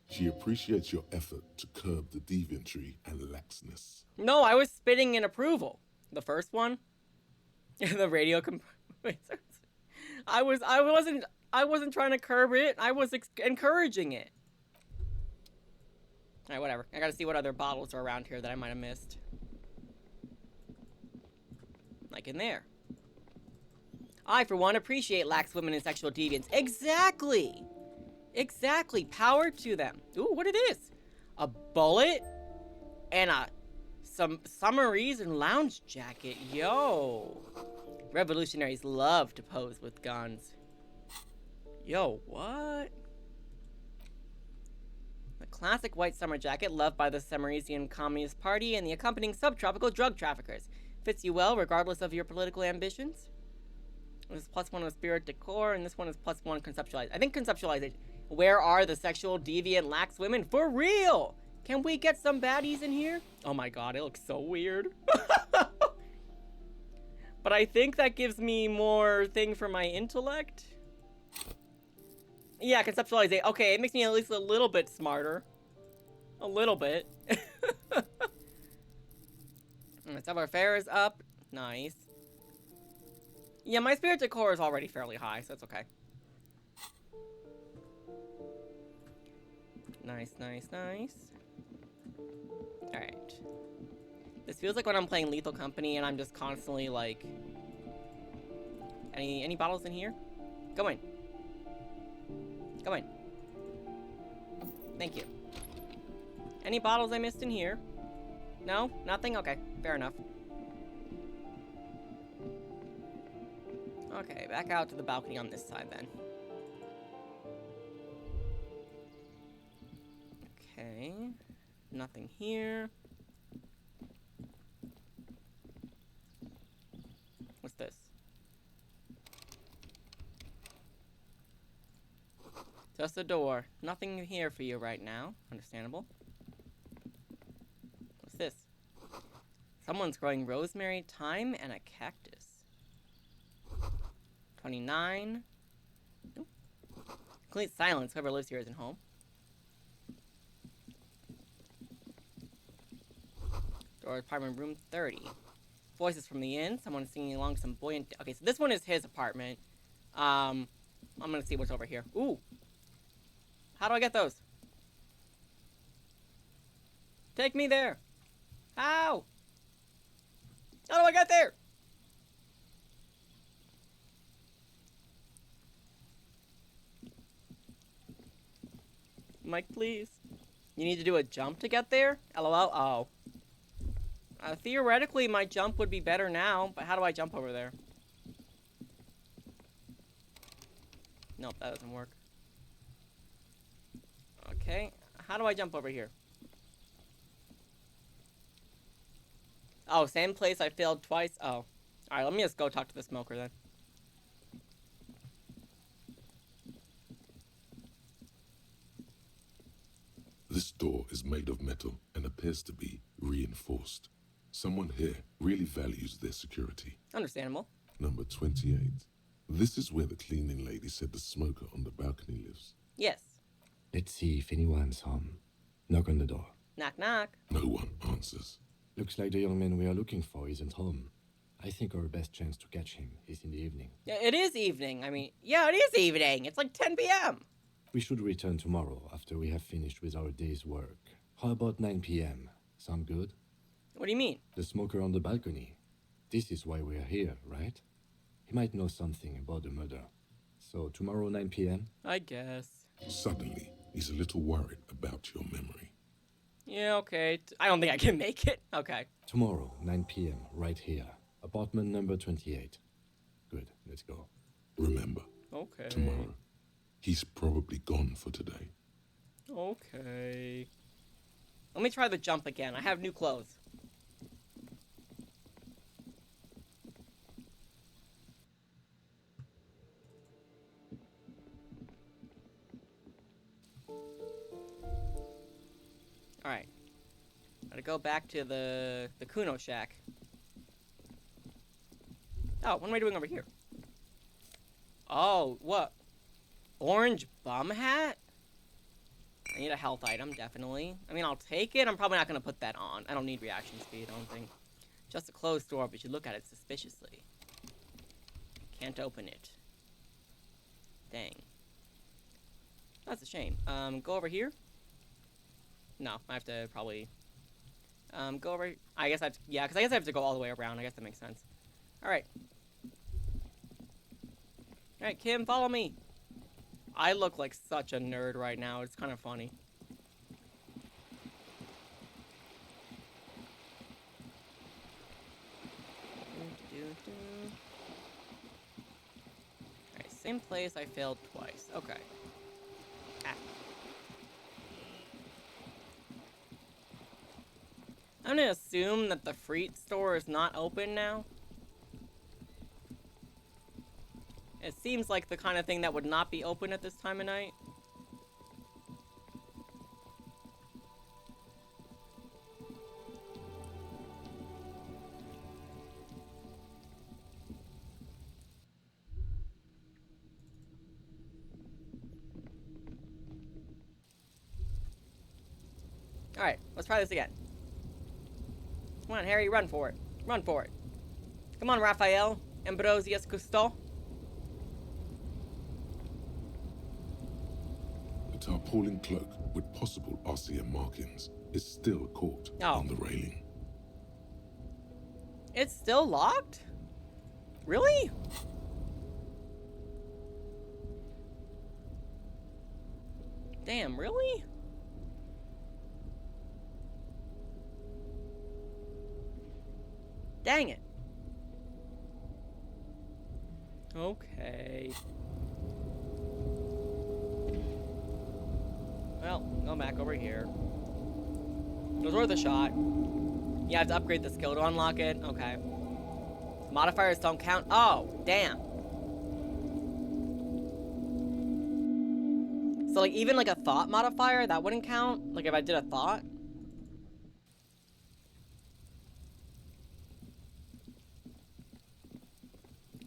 She appreciates your effort to curb the deviantry and laxness. No, I was spitting in approval. The first one? The radio I wasn't trying to curb it. I was encouraging it. Alright, whatever. I gotta see what other bottles are around here that I might have missed. Like in there. I, for one, appreciate lax women and sexual deviants. Exactly! Exactly. Power to them. Ooh, what is this? A bullet? And some summaries and lounge jacket. Yo. Revolutionaries love to pose with guns. Yo, what? The classic white summer jacket loved by the Samarisian Communist Party and the accompanying subtropical drug traffickers. Fits you well regardless of your political ambitions. This is +1 with spirit decor, and this one is +1 conceptualize. I think conceptualize it. Where are the sexual deviant lax women? For real! Can we get some baddies in here? Oh my god, it looks so weird. But I think that gives me more thing for my intellect. Yeah, conceptualize it. Okay, it makes me at least a little bit smarter. A little bit. Let's have our fare is up. Nice. Yeah, my spirit decor is already fairly high, so it's okay. Nice, nice, nice. Alright. This feels like when I'm playing Lethal Company and I'm just constantly like... Any bottles in here? Go in. Go in. Thank you. Any bottles I missed in here? No? Nothing? Okay, fair enough. Okay, back out to the balcony on this side then. Okay. Nothing here. What's this? Just a door. Nothing here for you right now. Understandable. What's this? Someone's growing rosemary, thyme, and a cactus. 29. Nope. Complete silence. Whoever lives here isn't home. Door apartment room 30. Voices from the inn. Someone singing along some buoyant... Okay, so this one is his apartment. I'm gonna see what's over here. Ooh. How do I get those? Take me there. How? How do I get there? Mike, please. You need to do a jump to get there? LOL. Oh. Theoretically, my jump would be better now, but how do I jump over there? Nope, that doesn't work. Okay, how do I jump over here? Oh, same place I failed twice? Oh. Alright, let me just go talk to the smoker then. This door is made of metal and appears to be reinforced. Someone here really values their security. Understandable. Number 28. This is where the cleaning lady said the smoker on the balcony lives. Yes. Let's see if anyone's home. Knock on the door. Knock, knock. No one answers. Looks like the young man we are looking for isn't home. I think our best chance to catch him is in the evening. Yeah, it is evening. I mean, yeah, it is evening. It's like 10 p.m. We should return tomorrow after we have finished with our day's work. How about 9 p.m.? Sound good? What do you mean? The smoker on the balcony. This is why we are here, right? He might know something about the murder. So tomorrow 9 p.m.? I guess. Suddenly, he's a little worried about your memory. Yeah, okay. I don't think I can make it. Okay. Tomorrow, 9 p.m., right here. Apartment number 28. Good, let's go. Remember, Okay. tomorrow, he's probably gone for today. Okay. Let me try the jump again. I have new clothes. Alright. Gotta go back to the CUNO shack. Oh, what am I doing over here? Oh, what? Orange bum hat? I need a health item, definitely. I mean, I'll take it. I'm probably not going to put that on. I don't need reaction speed, I don't think. Just a closed door, but you look at it suspiciously. Can't open it. Dang. That's a shame. Go over here? No, I have to probably... go over... I guess I have to... Yeah, because I guess I have to go all the way around. I guess that makes sense. Alright. Alright, Kim, follow me. I look like such a nerd right now. It's kind of funny. Alright, same place I failed twice. Okay. Ah. I'm gonna assume that the fruit store is not open now. It seems like the kind of thing that would not be open at this time of night. Alright, let's try this again. Come on, Harry, run for it. Run for it. Come on, Raphael. Ambrosius Cousteau. The tarpaulin cloak with possible RCM markings is still caught on the railing. It's still locked? Really? Damn, really? Dang it. Okay. Well, go back over here. It was worth a shot. You have to upgrade the skill to unlock it. Okay. Modifiers don't count. Oh, damn. So, like, even like a thought modifier, that wouldn't count? Like, if I did a thought?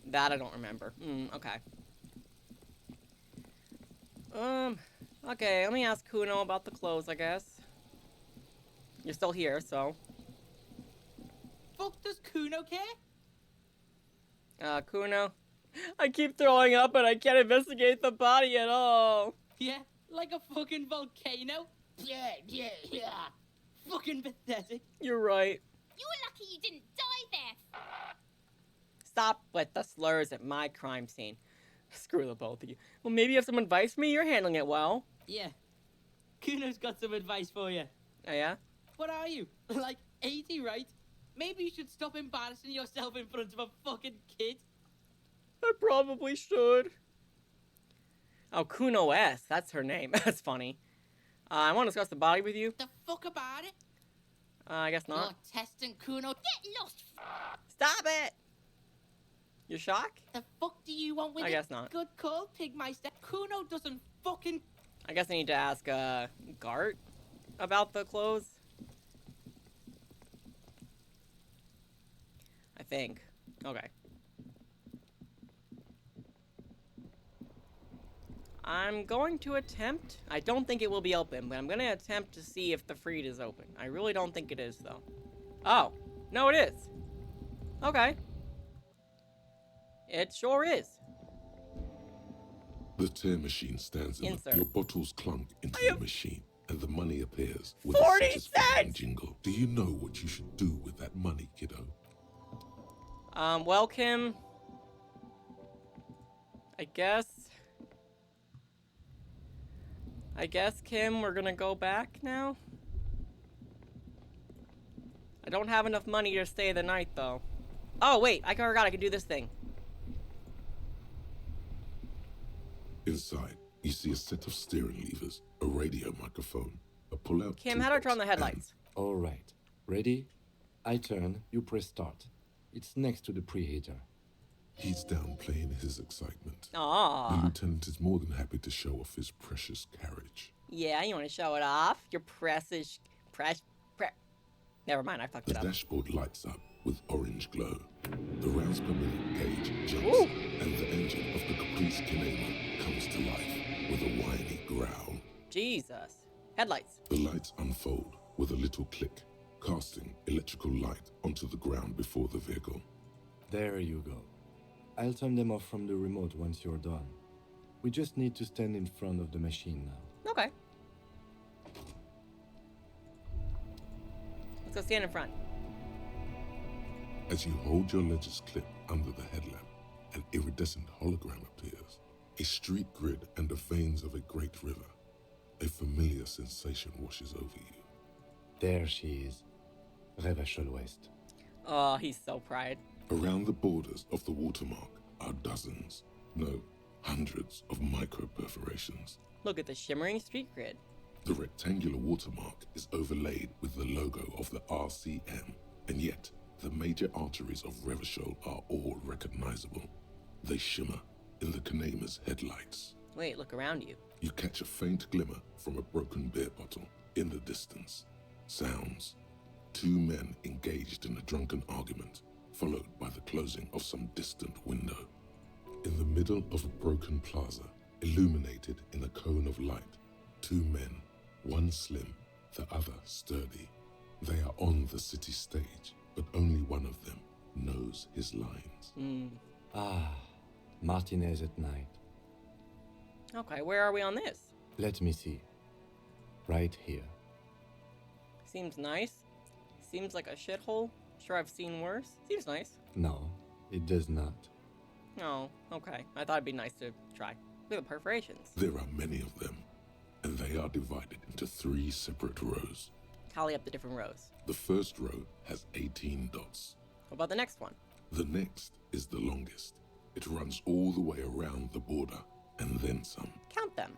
That I don't remember. Okay. Okay, let me ask CUNO about the clothes, I guess. You're still here, so. Fuck does CUNO care? CUNO? I keep throwing up and I can't investigate the body at all. Yeah, like a fucking volcano? Yeah. Fucking pathetic. You're right. You're lucky you didn't die there. Stop with the slurs at my crime scene. Screw the both of you. Well, maybe you have some advice for me? You're handling it well. Yeah. CUNO's got some advice for you. Oh, yeah? What are you? Like 80, right? Maybe you should stop embarrassing yourself in front of a fucking kid. I probably should. Oh, CUNO S. That's her name. That's funny. I want to discuss the body with you. The fuck about it? I guess not. You're testing CUNO. Get lost! Stop it! You're shocked? The fuck do you want with I it? guess not. Good call, Pigmeister. CUNO doesn't fucking... I guess I need to ask, Gart about the clothes. I think. Okay. I'm going to attempt. I don't think it will be open, but I'm going to attempt to see if the Freed is open. I really don't think it is, though. Oh. No, it is. Okay. It sure is. The tear machine stands in Insert. your bottles clunk into the machine, and the money appears with 40 a satisfying jingle. Do you know what you should do with that money, kiddo? Well, Kim, I guess, Kim, we're gonna go back now. I don't have enough money to stay the night, though. Oh, wait, I forgot I can do this thing. Inside, you see a set of steering levers, a radio microphone, a pull-out Kim, how do I turn on the headlights? All right. Ready? I turn, you press start. It's next to the preheater. He's downplaying his excitement. Aww. The lieutenant is more than happy to show off his precious carriage. Yeah, you want to show it off? Your precious... Never mind, I fucked it The up. dashboard lights up with orange glow. The rounds per minute gauge jumps, and the engine of the Caprice Kinema comes to life with a whiny growl. Jesus. Headlights. The lights unfold with a little click, casting electrical light onto the ground before the vehicle. There you go. I'll turn them off from the remote once you're done. We just need to stand in front of the machine now. Okay. Let's go stand in front. As you hold your ledger's clip under the headlamp, an iridescent hologram appears. A street grid and the veins of a great river. A familiar sensation washes over you. There she is. Revachol West. Oh, he's so proud. Around the borders of the watermark are dozens, no, hundreds of micro-perforations. Look at the shimmering street grid. The rectangular watermark is overlaid with the logo of the RCM, and yet the major arteries of Revachol are all recognizable. They shimmer in the Kinema's headlights. Wait, look around you. You catch a faint glimmer from a broken beer bottle in the distance. Sounds. Two men engaged in a drunken argument, followed by the closing of some distant window. In the middle of a broken plaza, illuminated in a cone of light, two men, one slim, the other sturdy. They are on the city stage, but only one of them knows his lines. Ah, Martinez at night. Okay, where are we on this? Let me see. Right here. Seems nice. Seems like a shithole. Sure, I've seen worse. Seems nice. No, it does not. Oh, okay. I thought it'd be nice to try. Look at the perforations. There are many of them, and they are divided into 3 separate rows. Tally up the different rows. The first row has 18 dots. What about the next one? The next is the longest. It runs all the way around the border, and then some. Count them.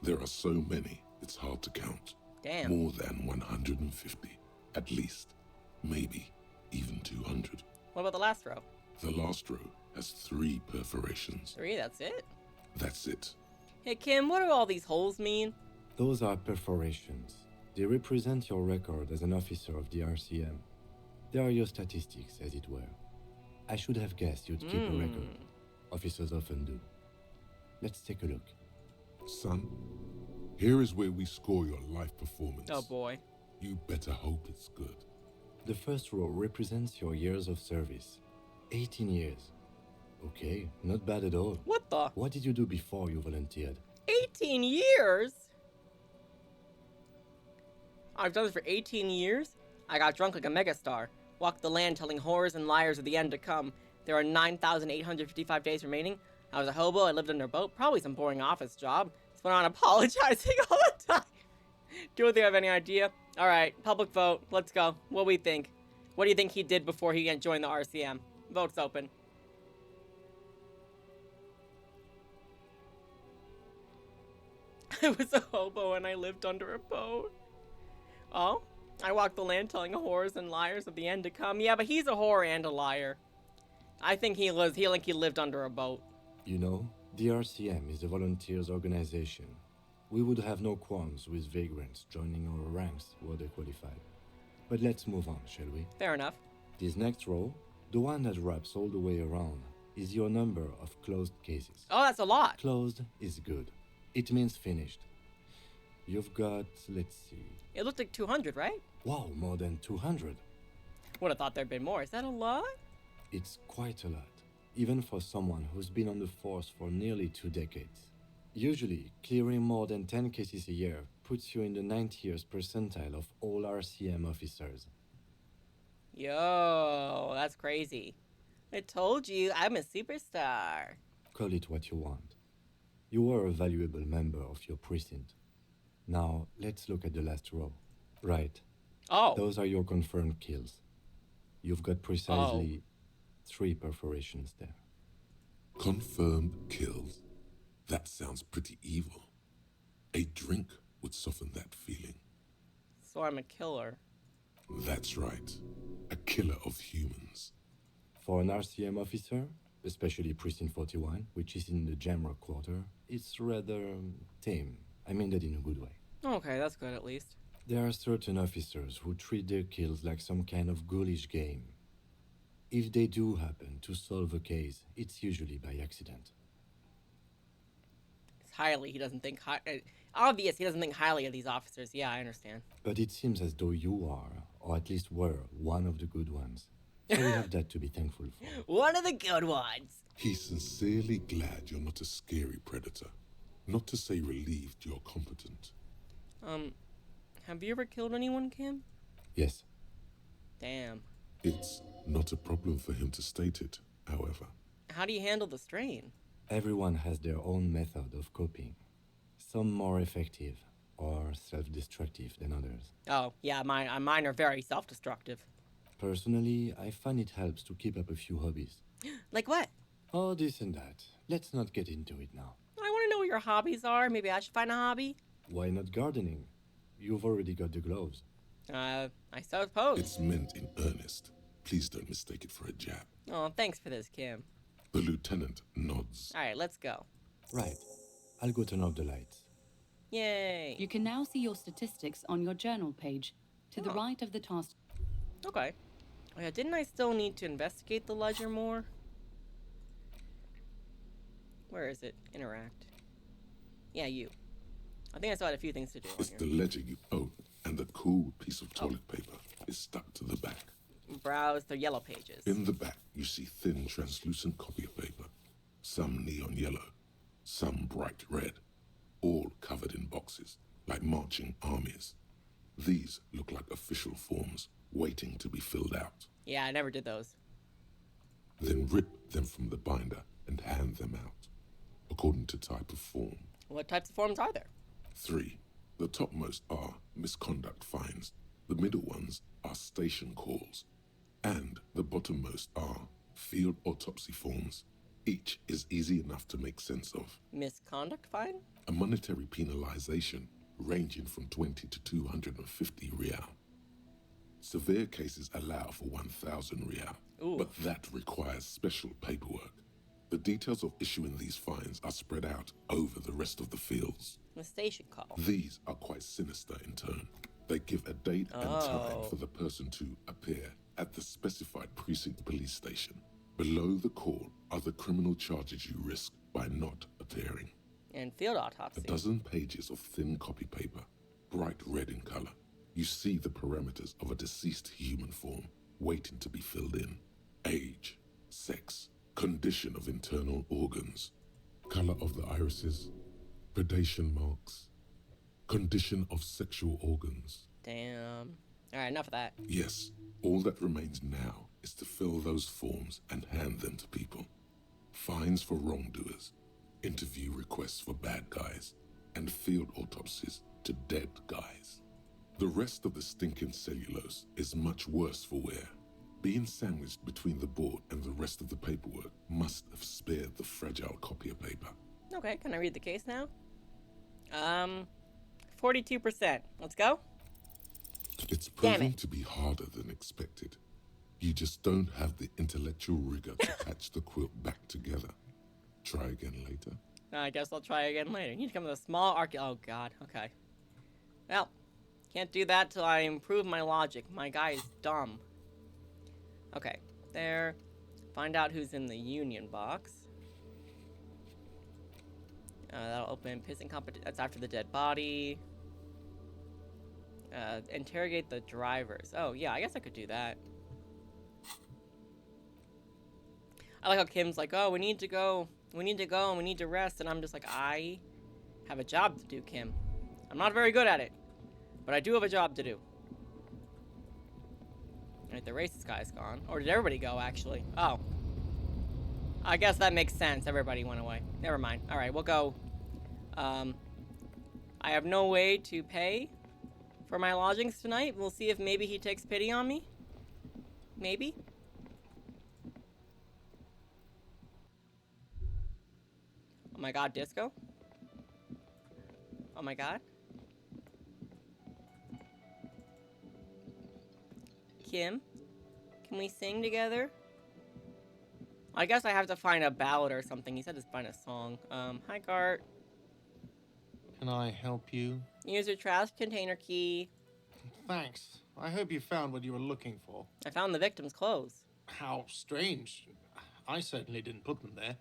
There are so many, it's hard to count. Damn. More than 150, at least. Maybe even 200. What about the last row? The last row has 3 perforations. 3, that's it? That's it. Hey, Kim, what do all these holes mean? Those are perforations. They represent your record as an officer of the RCM. They are your statistics, as it were. I should have guessed you'd keep a record. Officers often do. Let's take a look. Son, here is where we score your life performance. Oh boy. You better hope it's good. The first row represents your years of service. 18 years. Okay, not bad at all. What the? What did you do before you volunteered? 18 years? I've done this for 18 years? I got drunk like a megastar. Walked the land telling horrors and liars of the end to come. There are 9,855 days remaining. I was a hobo, I lived under a boat, probably some boring office job. Just went on apologizing all the time. Do you have any idea? Alright, public vote, let's go. What do we think? What do you think he did before he joined the RCM? Vote's open. I was a hobo and I lived under a boat. Oh, I walked the land telling whores and liars of the end to come. Yeah, but he's a whore and a liar. I think he lived under a boat. You know, the RCM is a volunteers organization. We would have no qualms with vagrants joining our ranks were they qualified. But let's move on, shall we? Fair enough. This next row, the one that wraps all the way around, is your number of closed cases. Oh, that's a lot. Closed is good. It means finished. You've got, let's see. It looked like 200, right? Wow, more than 200. Would have thought there'd been more. Is that a lot? It's quite a lot, even for someone who's been on the force for nearly 2 decades. Usually, clearing more than 10 cases a year puts you in the 90th percentile of all RCM officers. Yo, that's crazy. I told you, I'm a superstar. Call it what you want. You are a valuable member of your precinct. Now, let's look at the last row. Right. Oh. Those are your confirmed kills. You've got precisely 3 perforations there. Confirmed kills. That sounds pretty evil. A drink would soften that feeling. So I'm a killer. That's right. A killer of humans. For an RCM officer, especially Precinct 41, which is in the Jamrock Quarter, it's rather tame. I mean that in a good way. Okay, that's good at least. There are certain officers who treat their kills like some kind of ghoulish game. If they do happen to solve a case, it's usually by accident. He doesn't think obvious he doesn't think highly of these officers. Yeah, I understand. But it seems as though you are, or at least were, one of the good ones. So we have that to be thankful for. One of the good ones. He's sincerely glad you're not a scary predator. Not to say relieved you're competent. Have you ever killed anyone, Kim? Yes. Damn. It's not a problem for him to state it, however. How do you handle the strain? Everyone has their own method of coping. Some more effective or self-destructive than others. Oh, yeah, mine are very self-destructive. Personally, I find it helps to keep up a few hobbies. Like what? Oh, this and that. Let's not get into it now. I want to know what your hobbies are. Maybe I should find a hobby. Why not gardening? You've already got the gloves. I suppose. It's meant in earnest. Please don't mistake it for a jab. Oh, thanks for this, Kim. The lieutenant nods. All right, let's go. Right. I'll go turn off the lights. Yay. You can now see your statistics on your journal page, to the right of the task. Okay. Oh, yeah, didn't I still need to investigate the ledger more? Where is it? Interact. Yeah, you. I think I still had a few things to do. It's the ledger you own, and the cool piece of toilet paper is stuck to the back. Browse the yellow pages. In the back, you see thin, translucent copy of paper. Some neon yellow, some bright red, all covered in boxes, like marching armies. These look like official forms, waiting to be filled out. Yeah, I never did those. Then rip them from the binder and hand them out, according to type of form. What types of forms are there? 3. The topmost are misconduct fines. The middle ones are station calls. And the bottommost are field autopsy forms. Each is easy enough to make sense of. Misconduct fine? A monetary penalization ranging from 20 to 250 real. Severe cases allow for 1,000 real, Ooh. but that requires special paperwork. The details of issuing these fines are spread out over the rest of the fields. The station call. These are quite sinister in tone. They give a date and time for the person to appear at the specified precinct police station. Below the call are the criminal charges you risk by not appearing. And field autopsy. 12 pages of thin copy paper, bright red in color. You see the parameters of a deceased human form waiting to be filled in. Age, sex, condition of internal organs, color of the irises, predation marks, condition of sexual organs. Damn. All right, enough of that. Yes, all that remains now is to fill those forms and hand them to people. Fines for wrongdoers, interview requests for bad guys, and field autopsies to dead guys. The rest of the stinking cellulose is much worse for wear. Being sandwiched between the board and the rest of the paperwork must have spared the fragile copy of paper. Okay, can I read the case now? 42%. Let's go. It's proving to be harder than expected. You just don't have the intellectual rigor to patch the quilt back together. Try again later. I guess I'll try again later. You need to come with a small oh god, okay. Well, can't do that till I improve my logic. My guy is dumb. Okay, there. Find out who's in the union box. That'll open pissing competition. That's after the dead body. Interrogate the drivers. Oh, yeah, I guess I could do that. I like how Kim's like, oh, we need to go and we need to rest. And I'm just like, I have a job to do, Kim. I'm not very good at it, but I do have a job to do. Alright, the racist guy's gone. Or did everybody go, actually? Oh. I guess that makes sense. Everybody went away. Never mind. Alright, we'll go. I have no way to pay for my lodgings tonight. We'll see if maybe he takes pity on me. Maybe. Oh my god, disco? Oh my god. Kim? Can we sing together? I guess I have to find a ballad or something. He said to find a song. Hi, Gart. Can I help you? Use your trash container key. Thanks. I hope you found what you were looking for. I found the victim's clothes. How strange. I certainly didn't put them there.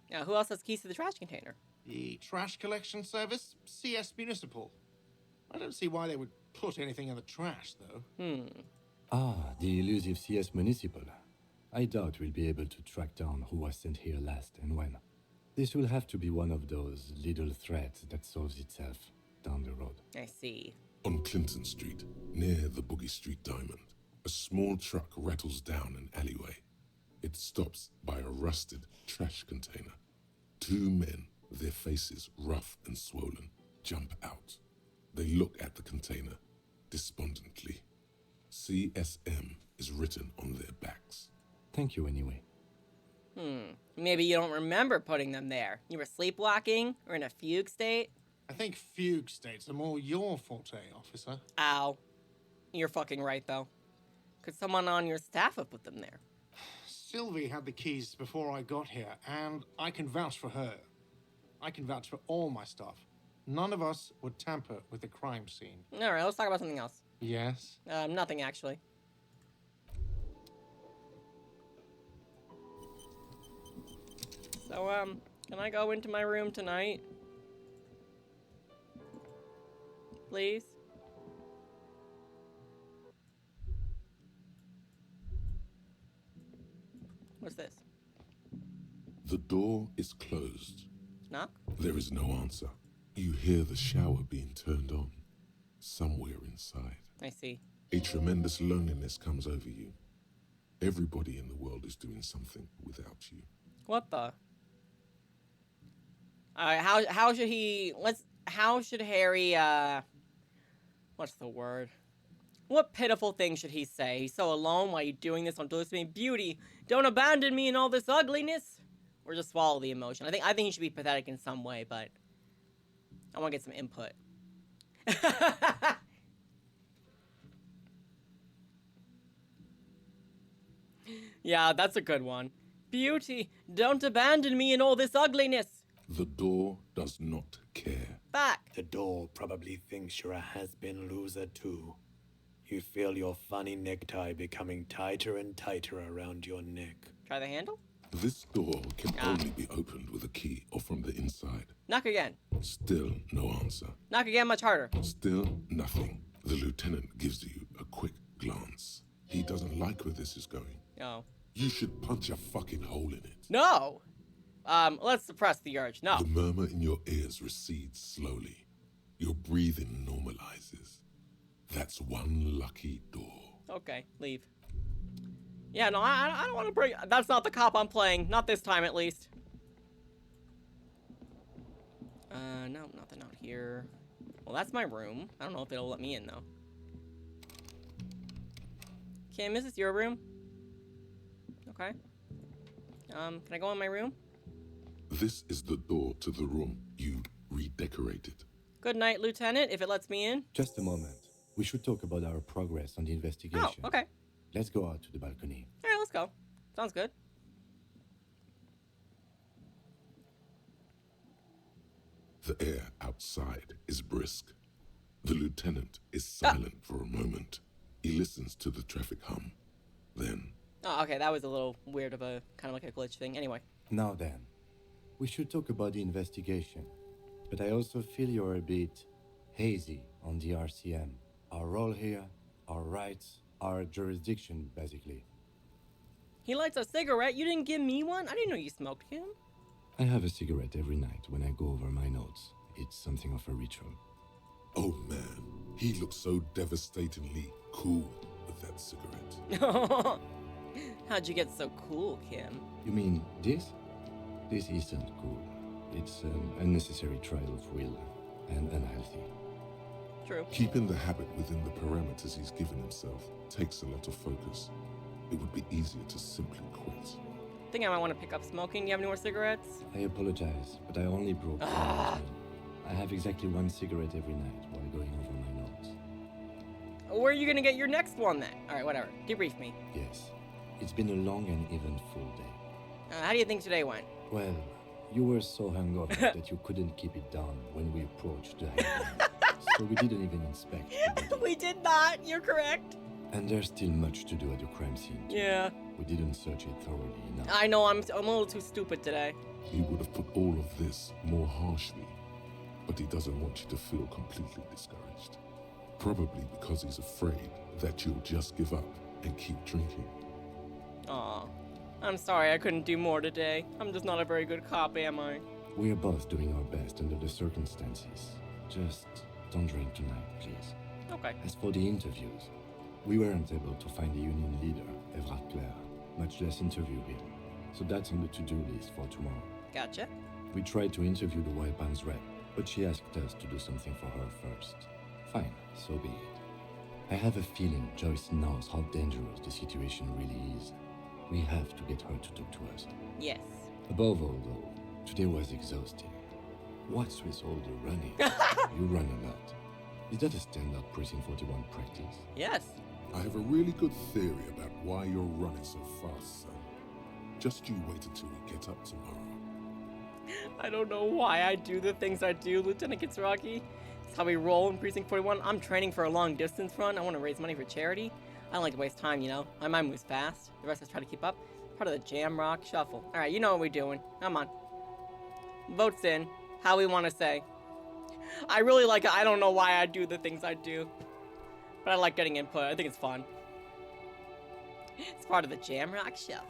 Now, who else has keys to the trash container? The trash collection service? CS Municipal. I don't see why they would put anything in the trash, though. Ah, the elusive CS Municipal. I doubt we'll be able to track down who was sent here last and when. This will have to be one of those little threads that solves itself down the road. I see. On Clinton Street, near the Boogie Street Diamond, a small truck rattles down an alleyway. It stops by a rusted trash container. Two men, their faces rough and swollen, jump out. They look at the container despondently. CSM is written on their backs. Thank you anyway. Maybe you don't remember putting them there. You were sleepwalking or in a fugue state? I think fugue states are more your forte, officer. Ow. You're fucking right, though. Could someone on your staff have put them there? Sylvie had the keys before I got here, and I can vouch for her. I can vouch for all my staff. None of us would tamper with the crime scene. Alright, let's talk about something else. Yes? Nothing, actually. So, can I go into my room tonight? Please? What's this? The door is closed. Knock? There is no answer. You hear the shower being turned on. Somewhere inside. I see. A tremendous loneliness comes over you. Everybody in the world is doing something without you. What the? How should he... How should Harry, what's the word? What pitiful thing should he say? He's so alone. Why are you doing this? Don't do this to me. Beauty, don't abandon me in all this ugliness. Or just swallow the emotion. I think he should be pathetic in some way, but I want to get some input. Yeah, that's a good one. Beauty, don't abandon me in all this ugliness. The door does not care. Back. The door probably thinks you're a has-been loser too. You feel your funny necktie becoming tighter and tighter around your neck. Try the handle? This door can only be opened with a key or from the inside. Knock again. Still no answer. Knock again much harder. Still nothing. The lieutenant gives you a quick glance. He doesn't like where this is going. Oh. You should punch a fucking hole in it. No! Let's suppress the urge. No. The murmur in your ears recedes slowly. Your breathing normalizes. That's one lucky door. Okay, leave. Yeah, no, I don't want to bring... That's not the cop I'm playing. Not this time, at least. No, nothing out here. Well, that's my room. I don't know if it'll let me in, though. Kim, is this your room? Okay. Can I go in my room? This is the door to the room you redecorated. Good night, Lieutenant, if it lets me in. Just a moment. We should talk about our progress on the investigation. Oh, okay. Let's go out to the balcony. All right, let's go. Sounds good. The air outside is brisk. The lieutenant is silent for a moment. He listens to the traffic hum. Then... Oh, okay, that was a little weird of a, kind of like a glitch thing. Anyway. Now then, we should talk about the investigation. But I also feel you're a bit hazy on the RCM. Our role here, our rights, our jurisdiction, basically. He lights a cigarette? You didn't give me one? I didn't know you smoked him. I have a cigarette every night when I go over my notes. It's something of a ritual. Oh man, he looks so devastatingly cool with that cigarette. How'd you get so cool, Kim? You mean this? This isn't cool. It's an unnecessary trial of will and unhealthy. True. Keeping the habit within the parameters he's given himself takes a lot of focus. It would be easier to simply quit. I think I might want to pick up smoking. Do you have any more cigarettes? I apologize, but I only broke one. I have exactly one cigarette every night while going over my notes. Where are you going to get your next one then? All right, whatever. Debrief me. Yes. It's been a long and eventful day. How do you think today went? Well, you were so hungover that you couldn't keep it down when we approached the hangar. So we didn't even inspect it. We did not. You're correct. And there's still much to do at the crime scene. Yeah. We didn't search it thoroughly enough. I know, I'm a little too stupid today. He would have put all of this more harshly, but he doesn't want you to feel completely discouraged. Probably because he's afraid that you'll just give up and keep drinking. Aw. I'm sorry I couldn't do more today. I'm just not a very good cop, am I? We are both doing our best under the circumstances. Just don't drink tonight, please. Okay. As for the interviews, we weren't able to find the union leader, Evrat Claire, much less interview him. So that's on the to-do list for tomorrow. Gotcha. We tried to interview the Wild Palms rep, but she asked us to do something for her first. Fine, so be it. I have a feeling Joyce knows how dangerous the situation really is. We have to get her to talk to us. Yes. Above all, though, today was exhausting. What's with all the running? You run a lot. Is that a standard Precinct 41 practice? Yes. I have a really good theory about why you're running so fast, son. Just you wait until we get up tomorrow. I don't know why I do the things I do, Lieutenant Kitsuragi. It's how we roll in Precinct 41. I'm training for a long distance run. I want to raise money for charity. I don't like to waste time, you know. My mind moves fast. The rest of us try to keep up. Part of the Jam Rock Shuffle. All right, you know what we're doing. Come on. Votes in. How we want to say. I really like it. I don't know why I do the things I do. But I like getting input. I think it's fun. It's part of the Jam Rock Shuffle.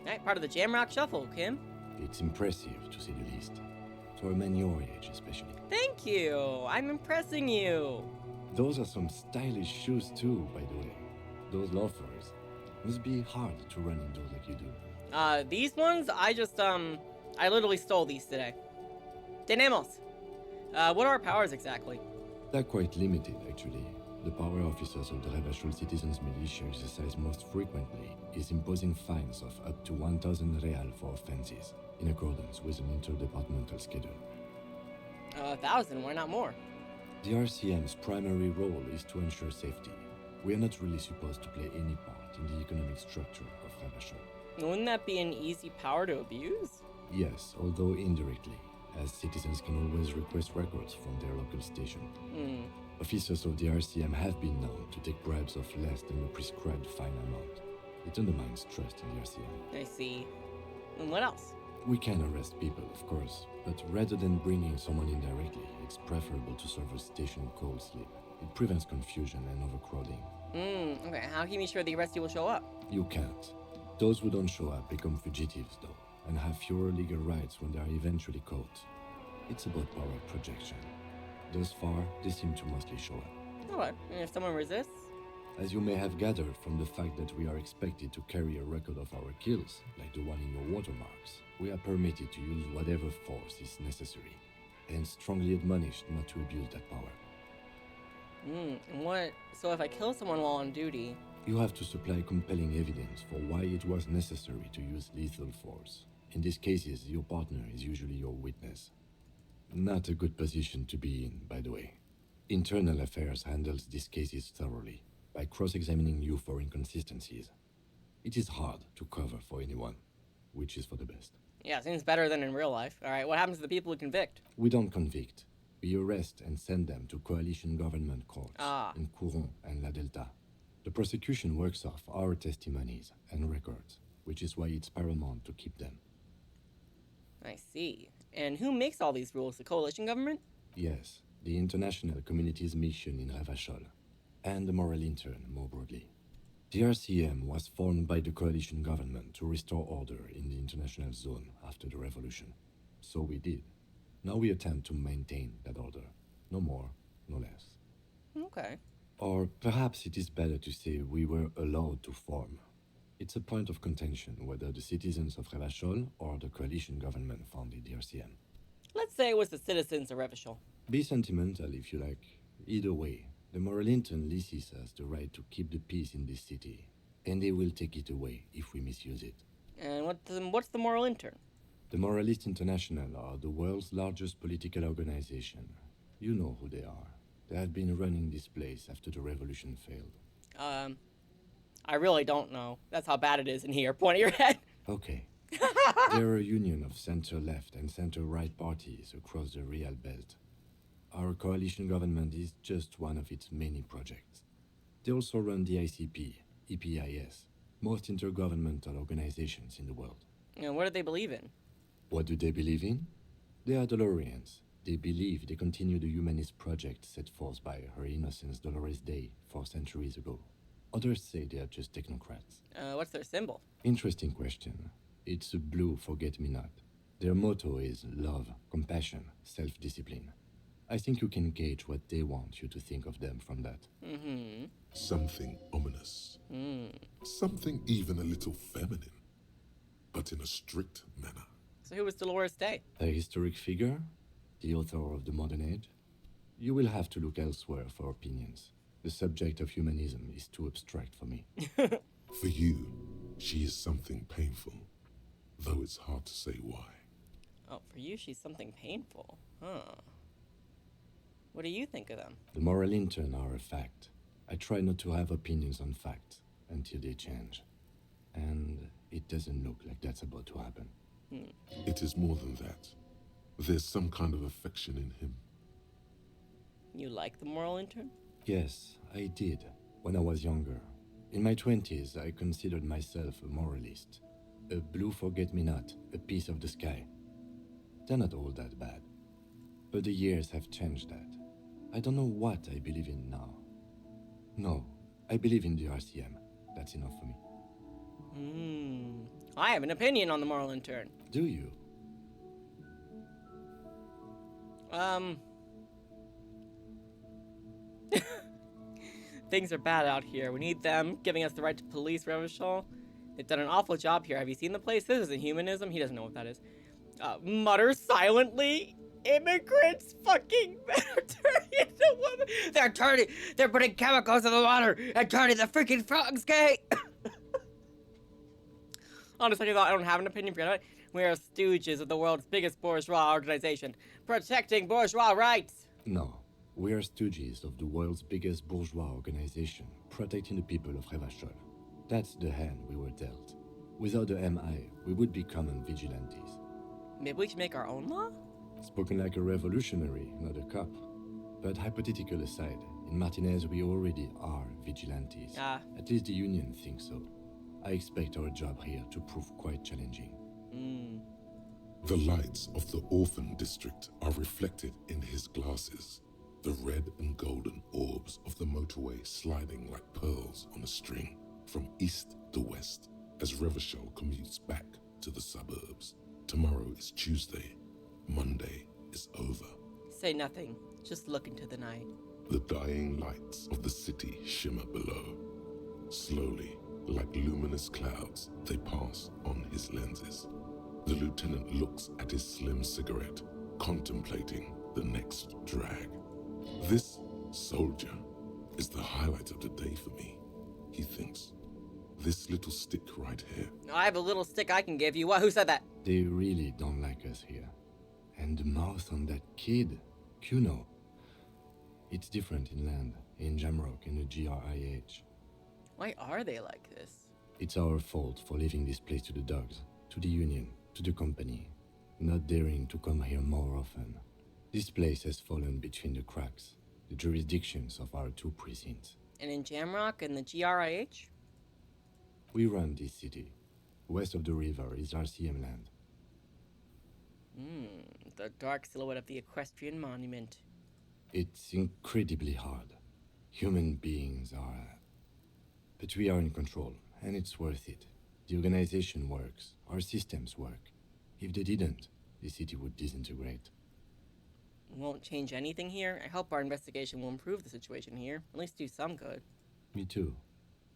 Alright, part of the Jam Rock Shuffle, Kim. It's impressive, to say the least. For a man your age, especially. Thank you! I'm impressing you! Those are some stylish shoes too, by the way. Those loafers. Must be hard to run in those like you do. These ones, I literally stole these today. Tenemos! What are our powers exactly? They're quite limited, actually. The power officers of the Rebashul Citizens Militia exercise most frequently is imposing fines of up to 1,000 real for offenses, in accordance with an interdepartmental schedule. 1,000, why not more? The RCM's primary role is to ensure safety. We are not really supposed to play any part in the economic structure of Rebashul. Wouldn't that be an easy power to abuse? Yes, although indirectly, as citizens can always request records from their local station. Officers of the RCM have been known to take bribes of less than the prescribed fine amount. It undermines trust in the RCM. I see. And what else? We can arrest people, of course, but rather than bringing someone in directly, it's preferable to serve a station cold slip. It prevents confusion and overcrowding. Okay, how can you be sure the arrestee will show up? You can't. Those who don't show up become fugitives, though, and have fewer legal rights when they are eventually caught. It's about power projection. Thus far, they seem to mostly show up. Alright, and if someone resists? As you may have gathered from the fact that we are expected to carry a record of our kills, like the one in your watermarks, we are permitted to use whatever force is necessary, and strongly admonished not to abuse that power. And what? So if I kill someone while on duty... You have to supply compelling evidence for why it was necessary to use lethal force. In these cases, your partner is usually your witness. Not a good position to be in, by the way. Internal Affairs handles these cases thoroughly, by cross-examining you for inconsistencies. It is hard to cover for anyone, which is for the best. Yeah, seems better than in real life. Alright, what happens to the people who convict? We don't convict. We arrest and send them to coalition government courts in Couron and La Delta. The prosecution works off our testimonies and records, which is why it's paramount to keep them. I see. And who makes all these rules? The coalition government? Yes, the international community's mission in Revachol, and the moral intern more broadly. The RCM was formed by the coalition government to restore order in the international zone after the revolution. So we did. Now we attempt to maintain that order. No more, no less. Okay. Or perhaps it is better to say we were allowed to form. It's a point of contention whether the citizens of Revachol or the coalition government founded the RCM. Let's say it was the citizens of Revachol. Be sentimental if you like. Either way, the moral intern leases us the right to keep the peace in this city, and they will take it away if we misuse it. And what's the moral intern? The Moralist International are the world's largest political organization. You know who they are. They have been running this place after the revolution failed. I really don't know. That's how bad it is in here. Point at your head. Okay. They're a union of center-left and center-right parties across the Real Belt. Our coalition government is just one of its many projects. They also run the ICP, EPIS, most intergovernmental organizations in the world. And what do they believe in? What do they believe in? They are Dolorians. They believe they continue the humanist project set forth by Her Innocence Dolores Day 4 centuries ago. Others say they are just technocrats. What's their symbol? Interesting question. It's a blue forget-me-not. Their motto is love, compassion, self-discipline. I think you can gauge what they want you to think of them from that. Mm-hmm. Something ominous. Something even a little feminine, but in a strict manner. So who was Dolores Day? A historic figure? The author of the modern age? You will have to look elsewhere for opinions. The subject of humanism is too abstract for me. For you, she is something painful, though it's hard to say why. Oh, for you, she's something painful. Huh. What do you think of them? The moral intern are a fact. I try not to have opinions on facts until they change. And it doesn't look like that's about to happen. It is more than that. There's some kind of affection in him. You like the moral intern? Yes, I did, when I was younger. In my 20s, I considered myself a moralist. A blue forget-me-not, a piece of the sky. They're not all that bad. But the years have changed that. I don't know what I believe in now. No, I believe in the RCM. That's enough for me. I have an opinion on the moral intern. Do you? Things are bad out here. We need them giving us the right to police Revachol. They've done an awful job here. Have you seen the place? This isn't humanism. He doesn't know what that is. Mutter silently. Immigrants fucking they're turning into women. They're putting chemicals in the water and turning the freaking frogs gay. Honestly, I don't have an opinion for it. We are stooges of the world's biggest bourgeois organization, protecting bourgeois rights. No, we are stooges of the world's biggest bourgeois organization, protecting the people of Revachol. That's the hand we were dealt. Without the MI, we would be common vigilantes. Maybe we should make our own law? Spoken like a revolutionary, not a cop. But hypothetical aside, in Martinez we already are vigilantes. At least the Union thinks so. I expect our job here to prove quite challenging. The lights of the orphan district are reflected in his glasses. The red and golden orbs of the motorway sliding like pearls on a string from east to west as Revachol commutes back to the suburbs. Tomorrow is Tuesday. Monday is over. Say nothing. Just look into the night. The dying lights of the city shimmer below. Slowly, like luminous clouds, they pass on his lenses. The lieutenant looks at his slim cigarette, contemplating the next drag. This soldier is the highlight of the day for me, he thinks. This little stick right here. I have a little stick I can give you. What? Who said that? They really don't like us here. And the mouth on that kid, CUNO. It's different inland, in Jamrock and the GRIH. Why are they like this? It's our fault for leaving this place to the dogs, to the union, to the company, not daring to come here more often. This place has fallen between the cracks, the jurisdictions of our two precincts. And in Jamrock and the GRIH? We run this city. West of the river is RCM land. The dark silhouette of the equestrian monument. It's incredibly hard. Human beings are... But we are in control, and it's worth it. The organization works, our systems work. If they didn't, the city would disintegrate. Won't change anything here. I hope our investigation will improve the situation here. At least do some good. Me too.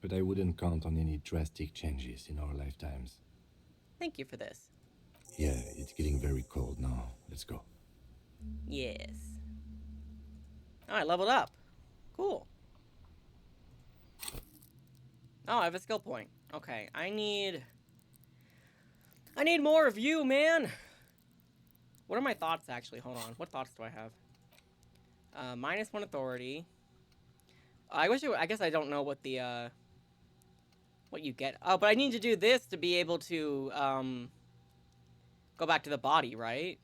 But I wouldn't count on any drastic changes in our lifetimes. Thank you for this. Yeah, it's getting very cold now. Let's go. Yes. Oh, I leveled up. Cool. Oh, I have a skill point. Okay, I need more of you, man. What are my thoughts, actually? Hold on. What thoughts do I have? -1 authority. I guess I don't know what the, what you get. Oh, but I need to do this to be able to, go back to the body, right?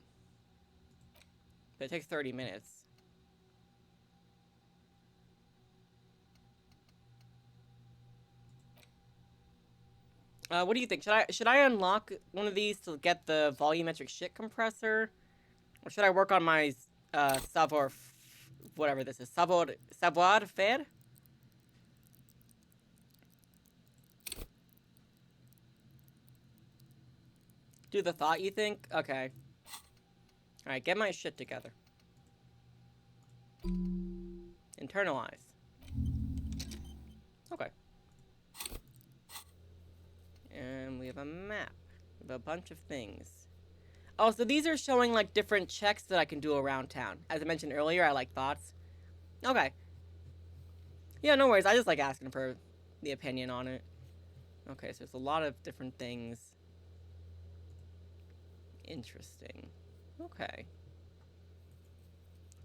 But it takes 30 minutes. What do you think? Should I unlock one of these to get the volumetric shit compressor? Or should I work on my, whatever this is, savoir faire? Do the thought, you think? Okay. Alright, get my shit together. Internalize. Okay. And we have a map with a bunch of things. Oh, so these are showing, like, different checks that I can do around town. As I mentioned earlier, I like thoughts. Okay. Yeah, no worries. I just like asking for the opinion on it. Okay, so there's a lot of different things. Interesting. Okay.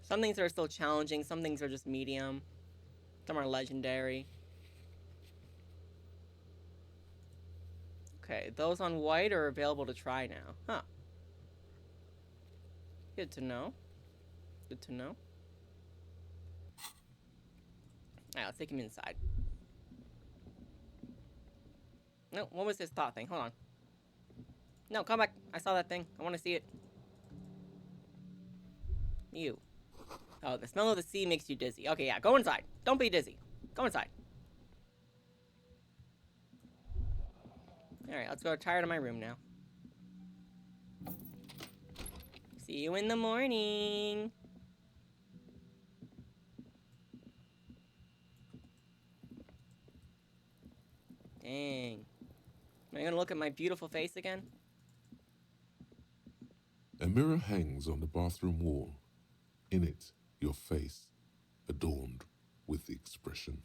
Some things are still challenging. Some things are just medium. Some are legendary. Okay, those on white are available to try now. Huh. Good to know. Good to know. Alright, let's take him inside. No, what was this thought thing? Hold on. No, come back. I saw that thing. I want to see it. You. Oh, the smell of the sea makes you dizzy. Okay, yeah, go inside. Don't be dizzy. Go inside. Alright, let's go retire to my room now. See you in the morning. Dang. Am I gonna look at my beautiful face again? A mirror hangs on the bathroom wall. In it, your face, adorned with the expression.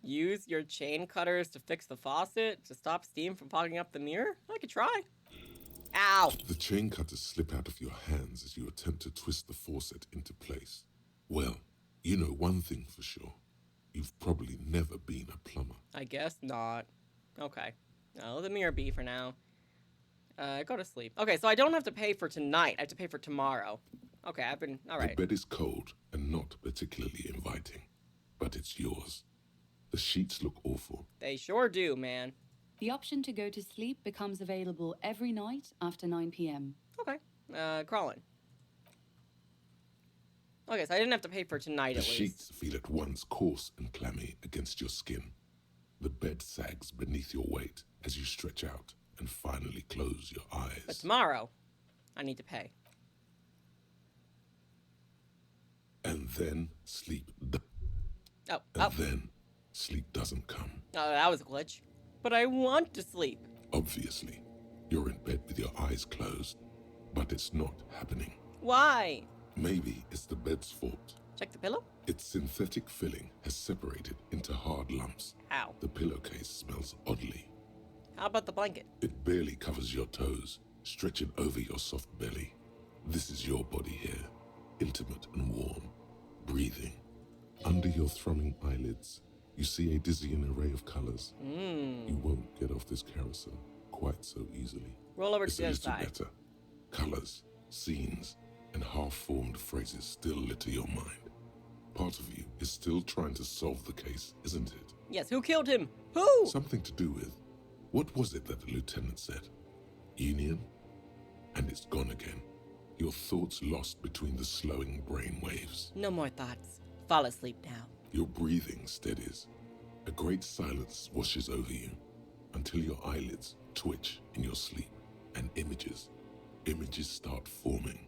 Use your chain cutters to fix the faucet to stop steam from fogging up the mirror? I could try. Ow! The chain cutters slip out of your hands as you attempt to twist the faucet into place. Well, you know one thing for sure. You've probably never been a plumber. I guess not. Okay. I'll let the mirror be for now. Go to sleep. Okay, so I don't have to pay for tonight. I have to pay for tomorrow. Okay, I've been... Alright. The bed is cold and not particularly inviting, but it's yours. The sheets look awful. They sure do, man. The option to go to sleep becomes available every night after 9 p.m. Okay. Crawling. Okay, so I didn't have to pay for tonight, at least. The sheets feel at once coarse and clammy against your skin. The bed sags beneath your weight as you stretch out and finally close your eyes. But tomorrow, I need to pay. And then sleep. Then sleep doesn't come. Oh, that was a glitch. But I want to sleep. Obviously, you're in bed with your eyes closed, but it's not happening. Why? Maybe it's the bed's fault. Check the pillow? Its synthetic filling has separated into hard lumps. Ow. The pillowcase smells oddly. How about the blanket? It barely covers your toes, stretching over your soft belly. This is your body here, intimate and warm, breathing. Under your thrumming eyelids, you see a dizzying array of colors. You won't get off this carousel quite so easily. Roll over It's to the a other little side. better. Colors, scenes, and half-formed phrases still litter your mind. Part of you is still trying to solve the case, isn't it? Yes, who killed him? Who? Something to do with, what was it that the lieutenant said? Union? And it's gone again. Your thoughts lost between the slowing brain waves. No more thoughts. Fall asleep now. Your breathing steadies. A great silence washes over you until your eyelids twitch in your sleep and images start forming.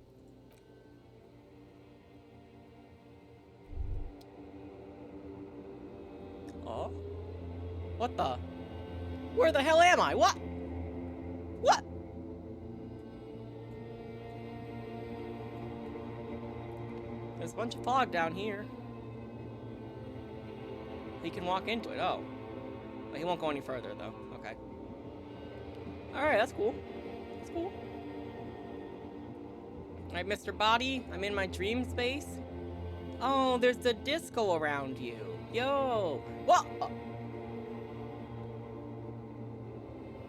Oh? What the? Where the hell am I? What? What? There's a bunch of fog down here. He can walk into it. Oh. But he won't go any further, though. Okay. Alright, that's cool. That's cool. Alright, Mr. Body, I'm in my dream space. Oh, there's the disco around you. Yo. What?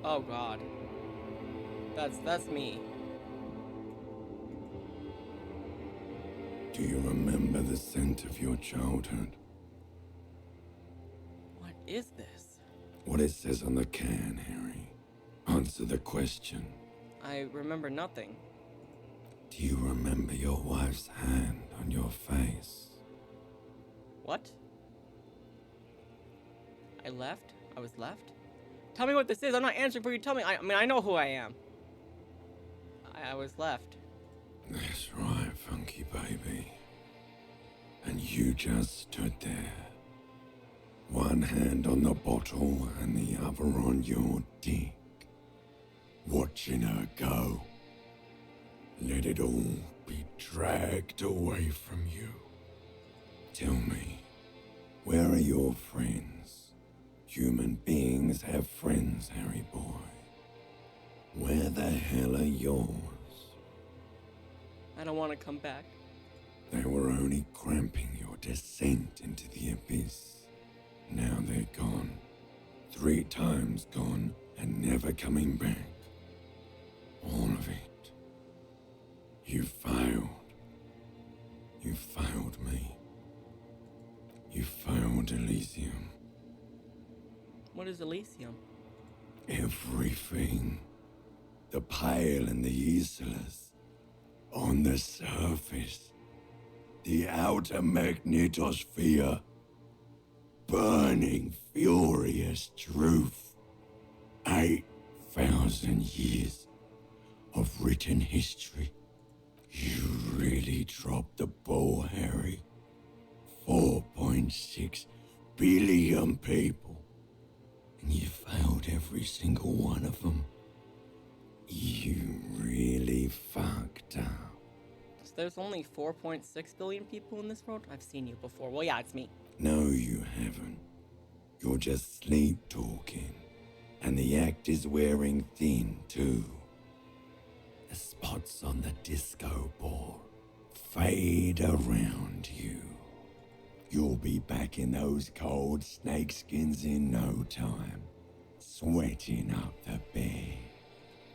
Oh, God. That's me. Do you remember the scent of your childhood? What is this? What it says on the can, Harry. Answer the question. I remember nothing. Do you remember your wife's hand on your face? What? I left? I was left? Tell me what this is. I'm not answering for you. Tell me. I mean, I know who I am. I was left. That's right, funky baby. And you just stood there. One hand on the bottle and the other on your dick. Watching her go. Let it all be dragged away from you. Tell me, where are your friends? Human beings have friends, Harry boy. Where the hell are yours? I don't want to come back. They were only cramping your descent into the abyss. Now they're gone. 3 times gone and never coming back. All of it. You failed. You failed me. You failed Elysium. What is Elysium? Everything. The Pale and the Islas. On the surface. The outer magnetosphere. Burning, furious truth. 8,000 years of written history. You really dropped the ball, Harry. 4.6 billion people. And you failed every single one of them. You really fucked up. So there's only 4.6 billion people in this world? I've seen you before. Well, yeah, it's me. No, you haven't. You're just sleep talking. And the act is wearing thin, too. The spots on the disco ball fade around you. You'll be back in those cold snakeskins in no time, sweating up the bed.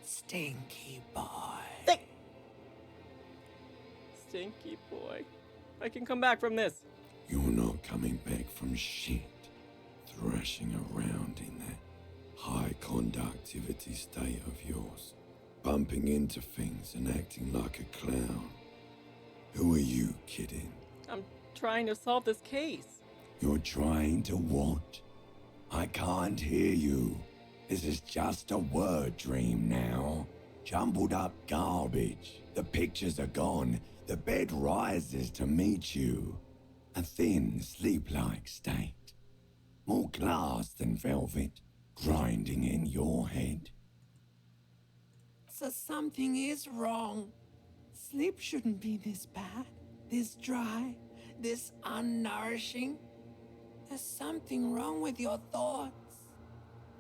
Stinky boy. Stinky boy. I can come back from this. You're not coming back from shit. Thrashing around in that high conductivity state of yours. Bumping into things and acting like a clown. Who are you kidding? I'm trying to solve this case. You're trying to what? I can't hear you. This is just a word dream now. Jumbled up garbage. The pictures are gone. The bed rises to meet you. A thin, sleep-like state. More glass than velvet, grinding in your head. So something is wrong. Sleep shouldn't be this bad, this dry, this unnourishing. There's something wrong with your thoughts.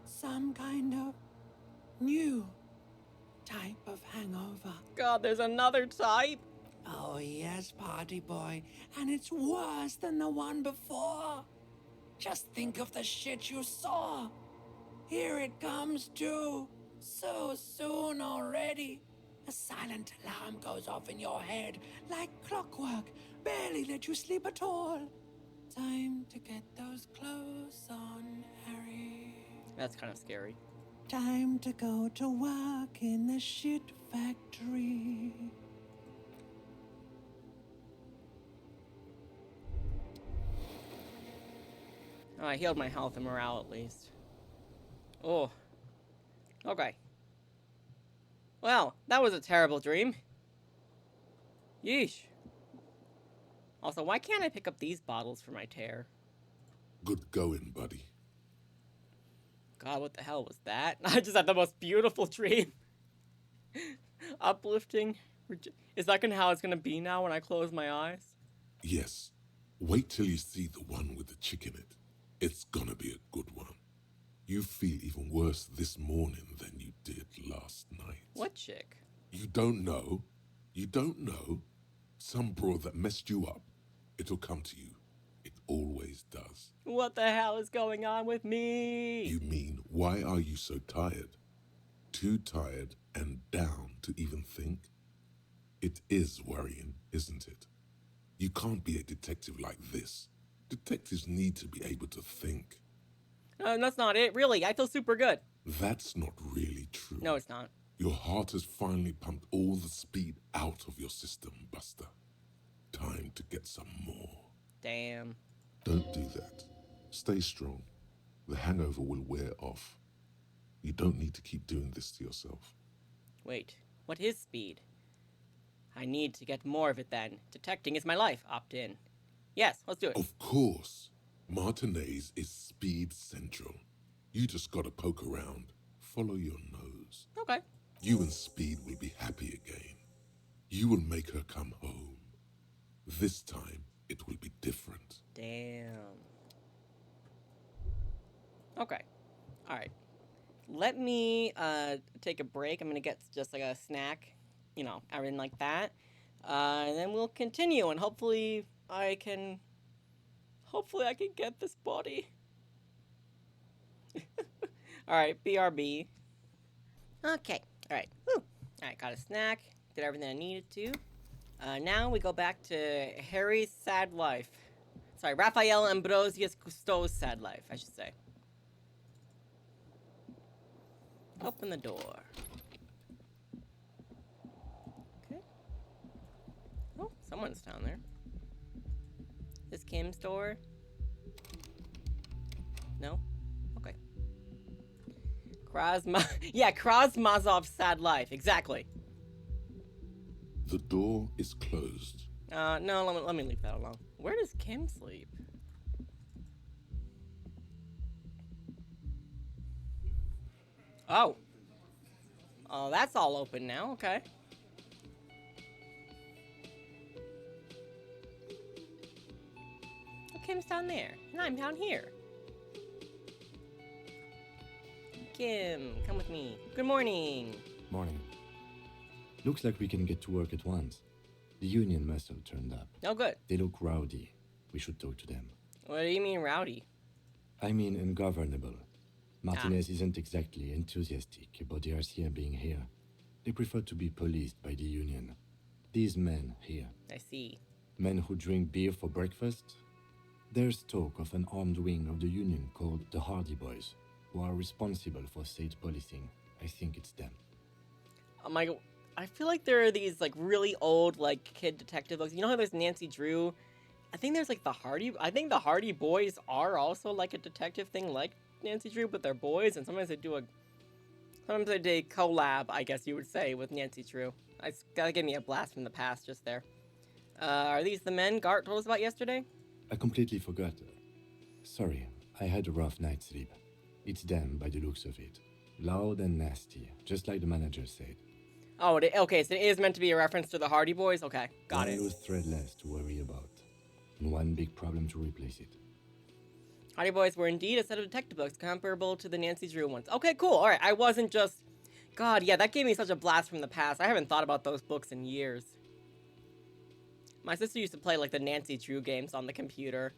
Some kind of new type of hangover. God, there's another type? Oh, yes, party boy. And it's worse than the one before. Just think of the shit you saw. Here it comes, too. So soon already. A silent alarm goes off in your head like clockwork. Barely let you sleep at all. Time to get those clothes on, Harry. That's kind of scary. Time to go to work in the shit factory. Oh, I healed my health and morale at least. Oh. Okay. Well, that was a terrible dream. Yeesh. Also, why can't I pick up these bottles for my tear? Good going, buddy. God, what the hell was that? I just had the most beautiful dream. Uplifting. Is that how it's gonna be now when I close my eyes? Yes. Wait till you see the one with the chick in it. It's gonna be a good one. You feel even worse this morning than you did last night. What chick? You don't know? You don't know? Some broad that messed you up. It'll come to you. It always does. What the hell is going on with me? You mean, why are you so tired? Too tired and down to even think? It is worrying, isn't it? You can't be a detective like this. Detectives need to be able to think. That's not it, really. I feel super good. That's not really true. No, it's not. Your heart has finally pumped all the speed out of your system, Buster. Time to get some more. Damn. Don't do that. Stay strong. The hangover will wear off. You don't need to keep doing this to yourself. Wait, what is speed? I need to get more of it then. Detecting is my life. Opt in. Yes, let's do it. Of course. Martinez is speed central. You just gotta poke around. Follow your nose. Okay. You and Speed will be happy again. You will make her come home. This time, it will be different. Damn. Okay. Alright. Let me take a break. I'm gonna get just like a snack. You know, everything like that. And then we'll continue, and hopefully I can get this body. Alright, BRB. Okay, alright. Whew. Alright, got a snack. Did everything I needed to. Now we go back to Harry's sad life. Sorry, Raphael Ambrosius Cousteau's sad life, I should say. Open the door. Okay. Oh, someone's down there. This Kim's door? No? Okay. Krasmazov's sad life, exactly. The door is closed. No, let me leave that alone. Where does Kim sleep? Oh. Oh, that's all open now, okay. Oh, Kim's down there, and I'm down here. Kim, come with me. Good morning. Morning. Looks like we can get to work at once. The union must have turned up. Oh, good. They look rowdy. We should talk to them. What do you mean rowdy? I mean ungovernable. Martinez isn't exactly enthusiastic about the RCM being here. They prefer to be policed by the union. These men here. I see. Men who drink beer for breakfast? There's talk of an armed wing of the union called the Hardy Boys, who are responsible for state policing. I think it's them. Oh my god. I feel like there are these, like, really old, like, kid detective books. You know how there's Nancy Drew? I think there's, like, the Hardy Boys are also, like, a detective thing like Nancy Drew, but they're boys, and sometimes they do a collab, I guess you would say, with Nancy Drew. That gave me a blast from the past just there. Are these the men Gart told us about yesterday? I completely forgot. Sorry, I had a rough night's sleep. It's them by the looks of it. Loud and nasty, just like the manager said. Oh, okay, so it is meant to be a reference to the Hardy Boys? Okay, got it. One loose thread less to worry about, and one big problem to replace it. Hardy Boys were indeed a set of detective books comparable to the Nancy Drew ones. Okay, cool, alright, I wasn't just God, yeah, that gave me such a blast from the past. I haven't thought about those books in years. My sister used to play, like, the Nancy Drew games on the computer.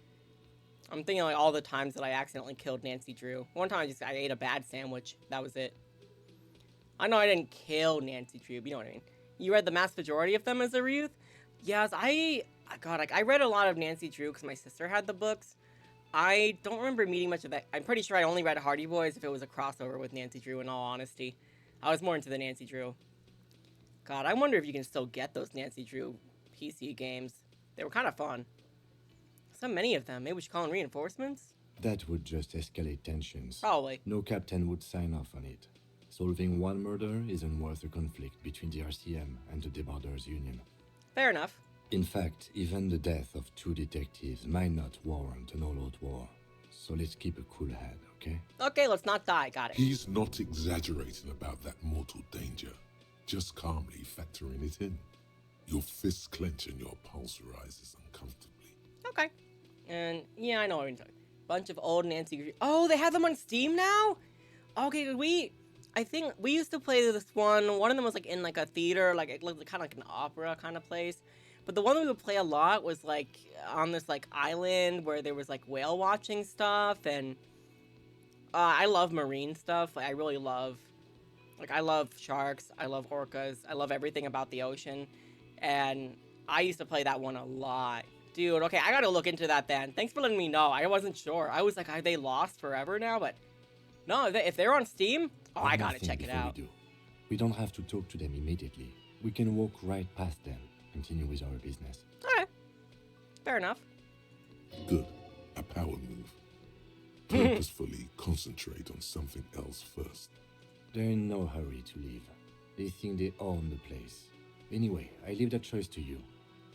I'm thinking, like, all the times that I accidentally killed Nancy Drew. One time I ate a bad sandwich. That was it. I know I didn't kill Nancy Drew, but you know what I mean. You read the vast majority of them as a youth? Yes, I read a lot of Nancy Drew because my sister had the books. I don't remember meeting much of that. I'm pretty sure I only read Hardy Boys if it was a crossover with Nancy Drew, in all honesty. I was more into the Nancy Drew. God, I wonder if you can still get those Nancy Drew PC games. They were kind of fun. So many of them. Maybe we should call in reinforcements? That would just escalate tensions. Probably. No captain would sign off on it. Solving one murder isn't worth a conflict between the RCM and the Debarders Union. Fair enough. In fact, even the death of 2 detectives might not warrant an all-out war. So let's keep a cool head, okay? Okay, let's not die. Got it. He's not exaggerating about that mortal danger. Just calmly factoring it in. Your fists clench and your pulse rises uncomfortably. Okay. And, yeah, I know what you're talking about. Bunch of old Nancy... Oh, they have them on Steam now? Okay, I think we used to play this one. One of them was, like, in, like, a theater. Like, it looked kind of like an opera kind of place. But the one we would play a lot was, like, on this, like, island where there was, like, whale watching stuff. And I love marine stuff. Like, I really love... Like, I love sharks. I love orcas. I love everything about the ocean. And I used to play that one a lot. Dude, okay, I gotta look into that then. Thanks for letting me know. I wasn't sure. I was like, are they lost forever now? But no, if they're on Steam, I gotta check it out. We don't have to talk to them immediately. We can walk right past them, continue with our business. Alright. Fair enough. Good. A power move. Purposefully concentrate on something else first. They're in no hurry to leave. They think they own the place. Anyway, I leave that choice to you.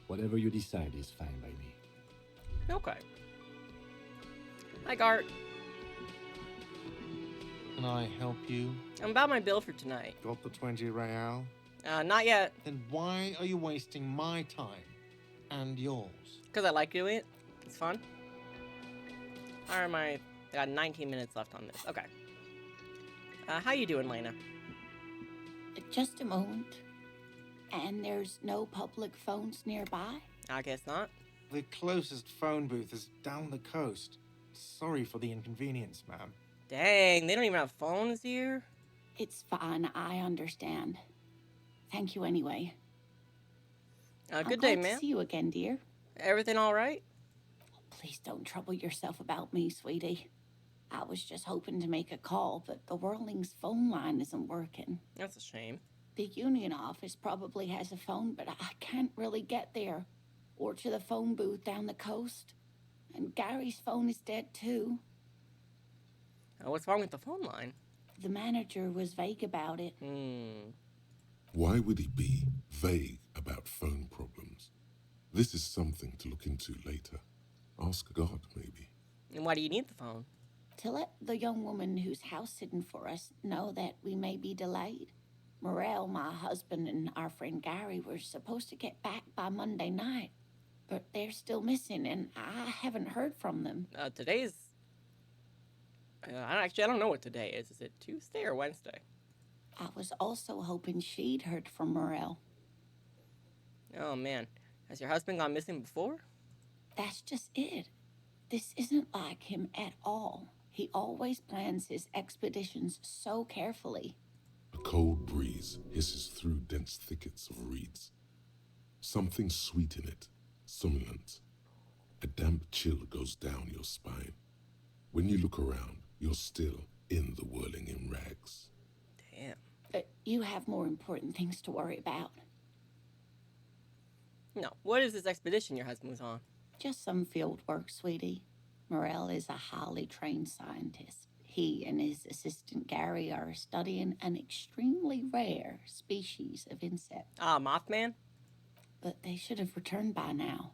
Whatever you decide is fine by me. Okay. Hi, Gart. Can I help you? I'm about my bill for tonight. Got the 20 real? Not yet. Then why are you wasting my time and yours? Because I like doing it. It's fun. How am I got 19 minutes left on this. Okay. How you doing, Lena? Just a moment. And there's no public phones nearby? I guess not. The closest phone booth is down the coast. Sorry for the inconvenience, ma'am. Dang, they don't even have phones here? It's fine, I understand. Thank you anyway. Good day, glad ma'am. to see you again, dear. Everything all right? Please don't trouble yourself about me, sweetie. I was just hoping to make a call, but the Whirling's phone line isn't working. That's a shame. The union office probably has a phone, but I can't really get there. Or to the phone booth down the coast. And Gary's phone is dead, too. What's wrong with the phone line? The manager was vague about it. Why would he be vague about phone problems? This is something to look into later. Ask God, maybe. And why do you need the phone? To let the young woman who's house-sitting for us know that we may be delayed. Morel, my husband, and our friend Gary were supposed to get back by Monday night. But they're still missing, and I haven't heard from them. Today's... I don't know what today is. Is it Tuesday or Wednesday? I was also hoping she'd heard from Morel. Oh, man. Has your husband gone missing before? That's just it. This isn't like him at all. He always plans his expeditions so carefully. A cold breeze hisses through dense thickets of reeds. Something sweet in it, somnolent. A damp chill goes down your spine. When you look around, you're still in the whirling in rags. Damn. You have more important things to worry about. No. What is this expedition your husband was on? Just some field work, sweetie. Morel is a highly trained scientist. He and his assistant Gary are studying an extremely rare species of insect. Mothman? But they should have returned by now.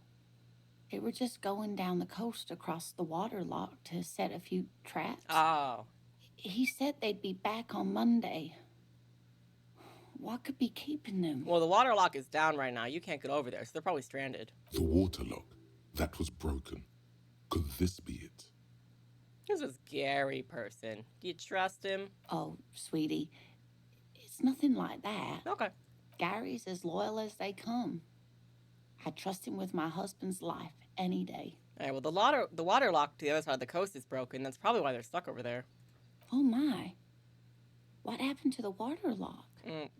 They were just going down the coast across the water lock to set a few traps. Oh. He said they'd be back on Monday. What could be keeping them? Well, the water lock is down right now. You can't get over there, so they're probably stranded. The water lock, that was broken. Could this be it? This is Gary person. Do you trust him? Oh, sweetie. It's nothing like that. Okay. Gary's as loyal as they come. I'd trust him with my husband's life any day. All right, well, the water lock to the other side of the coast is broken. That's probably why they're stuck over there. Oh my. What happened to the water lock?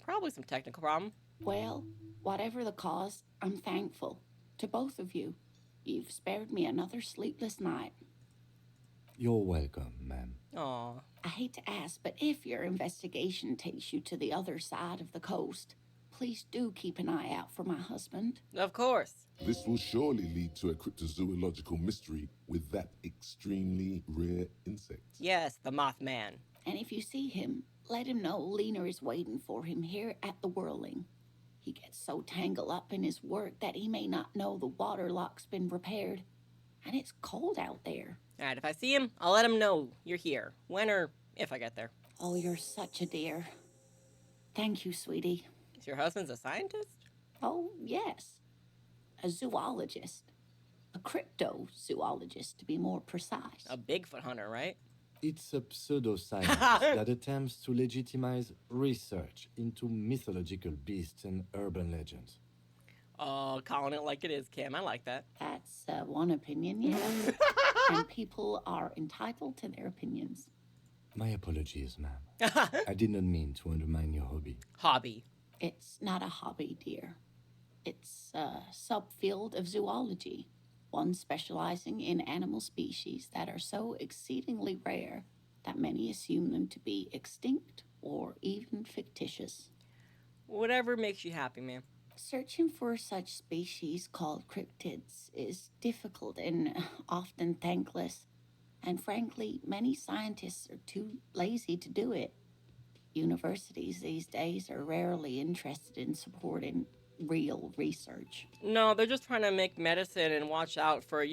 Probably some technical problem. Well, whatever the cause, I'm thankful. To both of you. You've spared me another sleepless night. You're welcome, ma'am. Aw. I hate to ask, but if your investigation takes you to the other side of the coast, please do keep an eye out for my husband. Of course. This will surely lead to a cryptozoological mystery with that extremely rare insect. Yes, the Mothman. And if you see him, let him know Lena is waiting for him here at the Whirling. He gets so tangled up in his work that he may not know the water lock's been repaired. And it's cold out there. All right, if I see him, I'll let him know you're here. When or if I get there. Oh, you're such a dear. Thank you, sweetie. Is your husband's a scientist? Oh, yes. A zoologist. A cryptozoologist, to be more precise. A Bigfoot hunter, right? It's a pseudoscience that attempts to legitimize research into mythological beasts and urban legends. Oh, calling it like it is, Kim. I like that. That's one opinion, yeah. And people are entitled to their opinions. My apologies, ma'am. I did not mean to undermine your hobby. Hobby. It's not a hobby, dear. It's a subfield of zoology. One specializing in animal species that are so exceedingly rare that many assume them to be extinct or even fictitious. Whatever makes you happy, man. Searching for such species called cryptids is difficult and often thankless, and frankly, many scientists are too lazy to do it. Universities these days are rarely interested in supporting real research. No, they're just trying to make medicine and watch out for,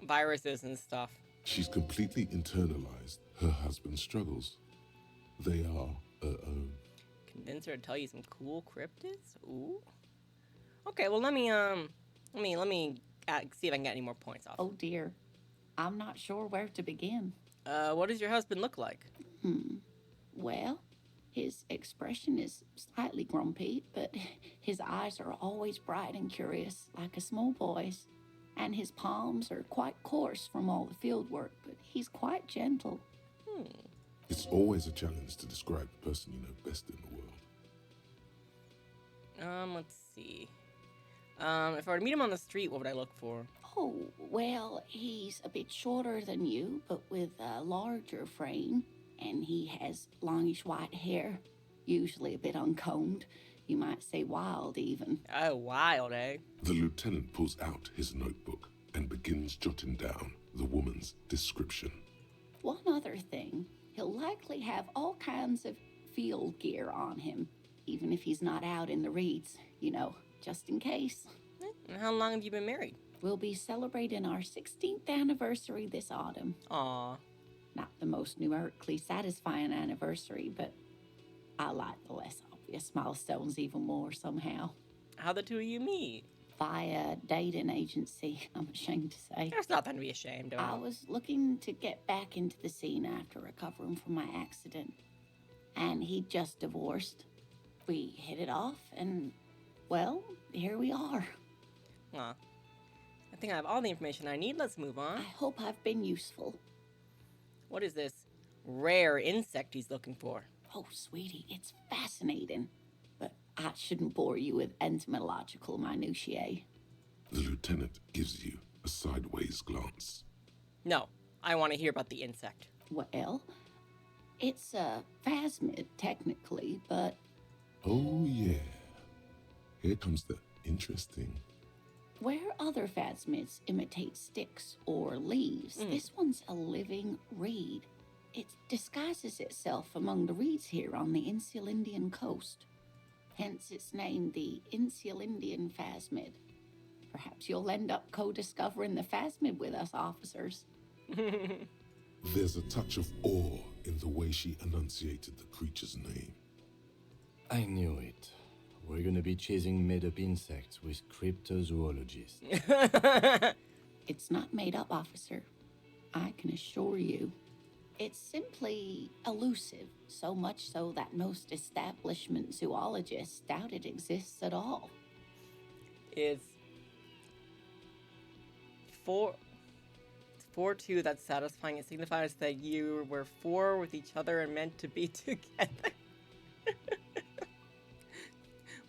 viruses and stuff. She's completely internalized her husband's struggles. They are her own. Convince her to tell you some cool cryptids? Ooh. Okay, well let me see if I can get any more points off. Oh dear. I'm not sure where to begin. What does your husband look like? Well, his expression is slightly grumpy, but his eyes are always bright and curious, like a small boy's. And his palms are quite coarse from all the field work, but he's quite gentle. It's always a challenge to describe the person you know best in the world. Let's see. If I were to meet him on the street, what would I look for? Oh, well, he's a bit shorter than you, but with a larger frame. And he has longish white hair, usually a bit uncombed. You might say wild, even. Oh, wild, eh? The lieutenant pulls out his notebook and begins jotting down the woman's description. One other thing, he'll likely have all kinds of field gear on him, even if he's not out in the reeds, just in case. And how long have you been married? We'll be celebrating our 16th anniversary this autumn. Aw. Not the most numerically satisfying anniversary, but I like the less obvious milestones even more somehow. How'd the two of you meet? Via dating agency, I'm ashamed to say. There's nothing to be ashamed of. I was looking to get back into the scene after recovering from my accident. And he'd just divorced. We hit it off, and, well, here we are. Aw. I think I have all the information I need. Let's move on. I hope I've been useful. What is this rare insect he's looking for? Oh, sweetie, it's fascinating. But I shouldn't bore you with entomological minutiae. The lieutenant gives you a sideways glance. No, I want to hear about the insect. Well, it's a phasmid, technically, but... Oh, yeah. Here comes the interesting... Where other phasmids imitate sticks or leaves, this one's a living reed. It disguises itself among the reeds here on the Insulindian coast. Hence its name, the Insulindian phasmid. Perhaps you'll end up co-discovering the phasmid with us, officers. There's a touch of awe in the way she enunciated the creature's name. I knew it. We're gonna be chasing made-up insects with cryptozoologists. It's not made up, officer. I can assure you. It's simply elusive, so much so that most establishment zoologists doubt it exists at all. It's 4-2 that's satisfying. It signifies that you were four with each other and meant to be together.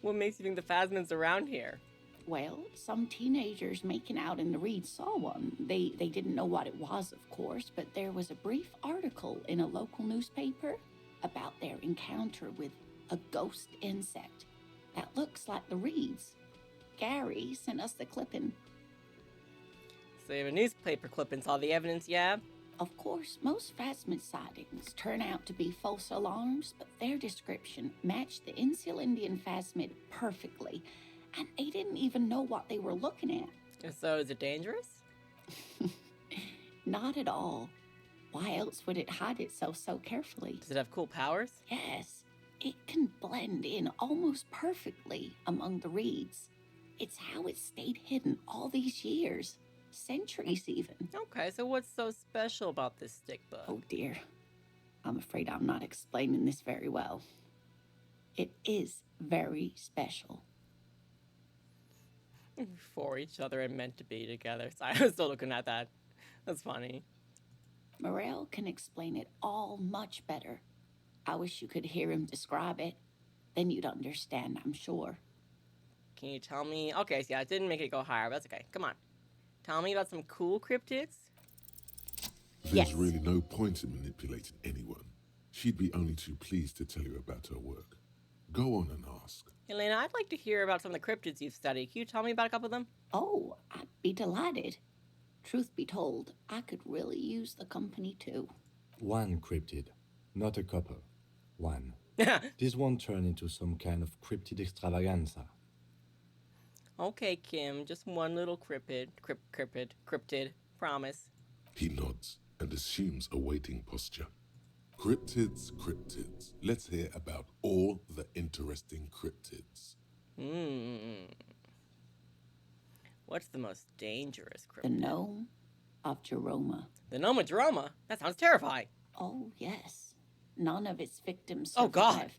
What makes you think the Phasmid's around here? Well, some teenagers making out in the reeds saw one. They didn't know what it was, of course, but there was a brief article in a local newspaper about their encounter with a ghost insect that looks like the reeds. Gary sent us the clipping. So you have a newspaper clipping, saw the evidence, yeah? Of course, most Phasmid sightings turn out to be false alarms, but their description matched the Insulindian Phasmid perfectly, and they didn't even know what they were looking at. So is it dangerous? Not at all. Why else would it hide itself so carefully? Does it have cool powers? Yes. It can blend in almost perfectly among the reeds. It's how it stayed hidden all these years. Centuries even. Okay, so what's so special about this stick bug? Oh dear. I'm afraid I'm not explaining this very well. It is very special. For each other and meant to be together. Sorry, I was still looking at that. That's funny. Morel can explain it all much better. I wish you could hear him describe it. Then you'd understand, I'm sure. Can you tell me? Okay, so yeah, I didn't make it go higher, but that's okay. Come on. Tell me about some cool cryptids. There's really no point in manipulating anyone. She'd be only too pleased to tell you about her work. Go on and ask. Elena, I'd like to hear about some of the cryptids you've studied. Can you tell me about a couple of them? Oh, I'd be delighted. Truth be told, I could really use the company too. One cryptid, not a couple. One. This won't turn into some kind of cryptid extravaganza. Okay, Kim, just one little cryptid. Promise. He nods and assumes a waiting posture. Cryptids. Let's hear about all the interesting cryptids. What's the most dangerous cryptid? The gnome of Jeroma. The gnome of Jeroma? That sounds terrifying. Oh, yes. None of its victims survived. Oh, God.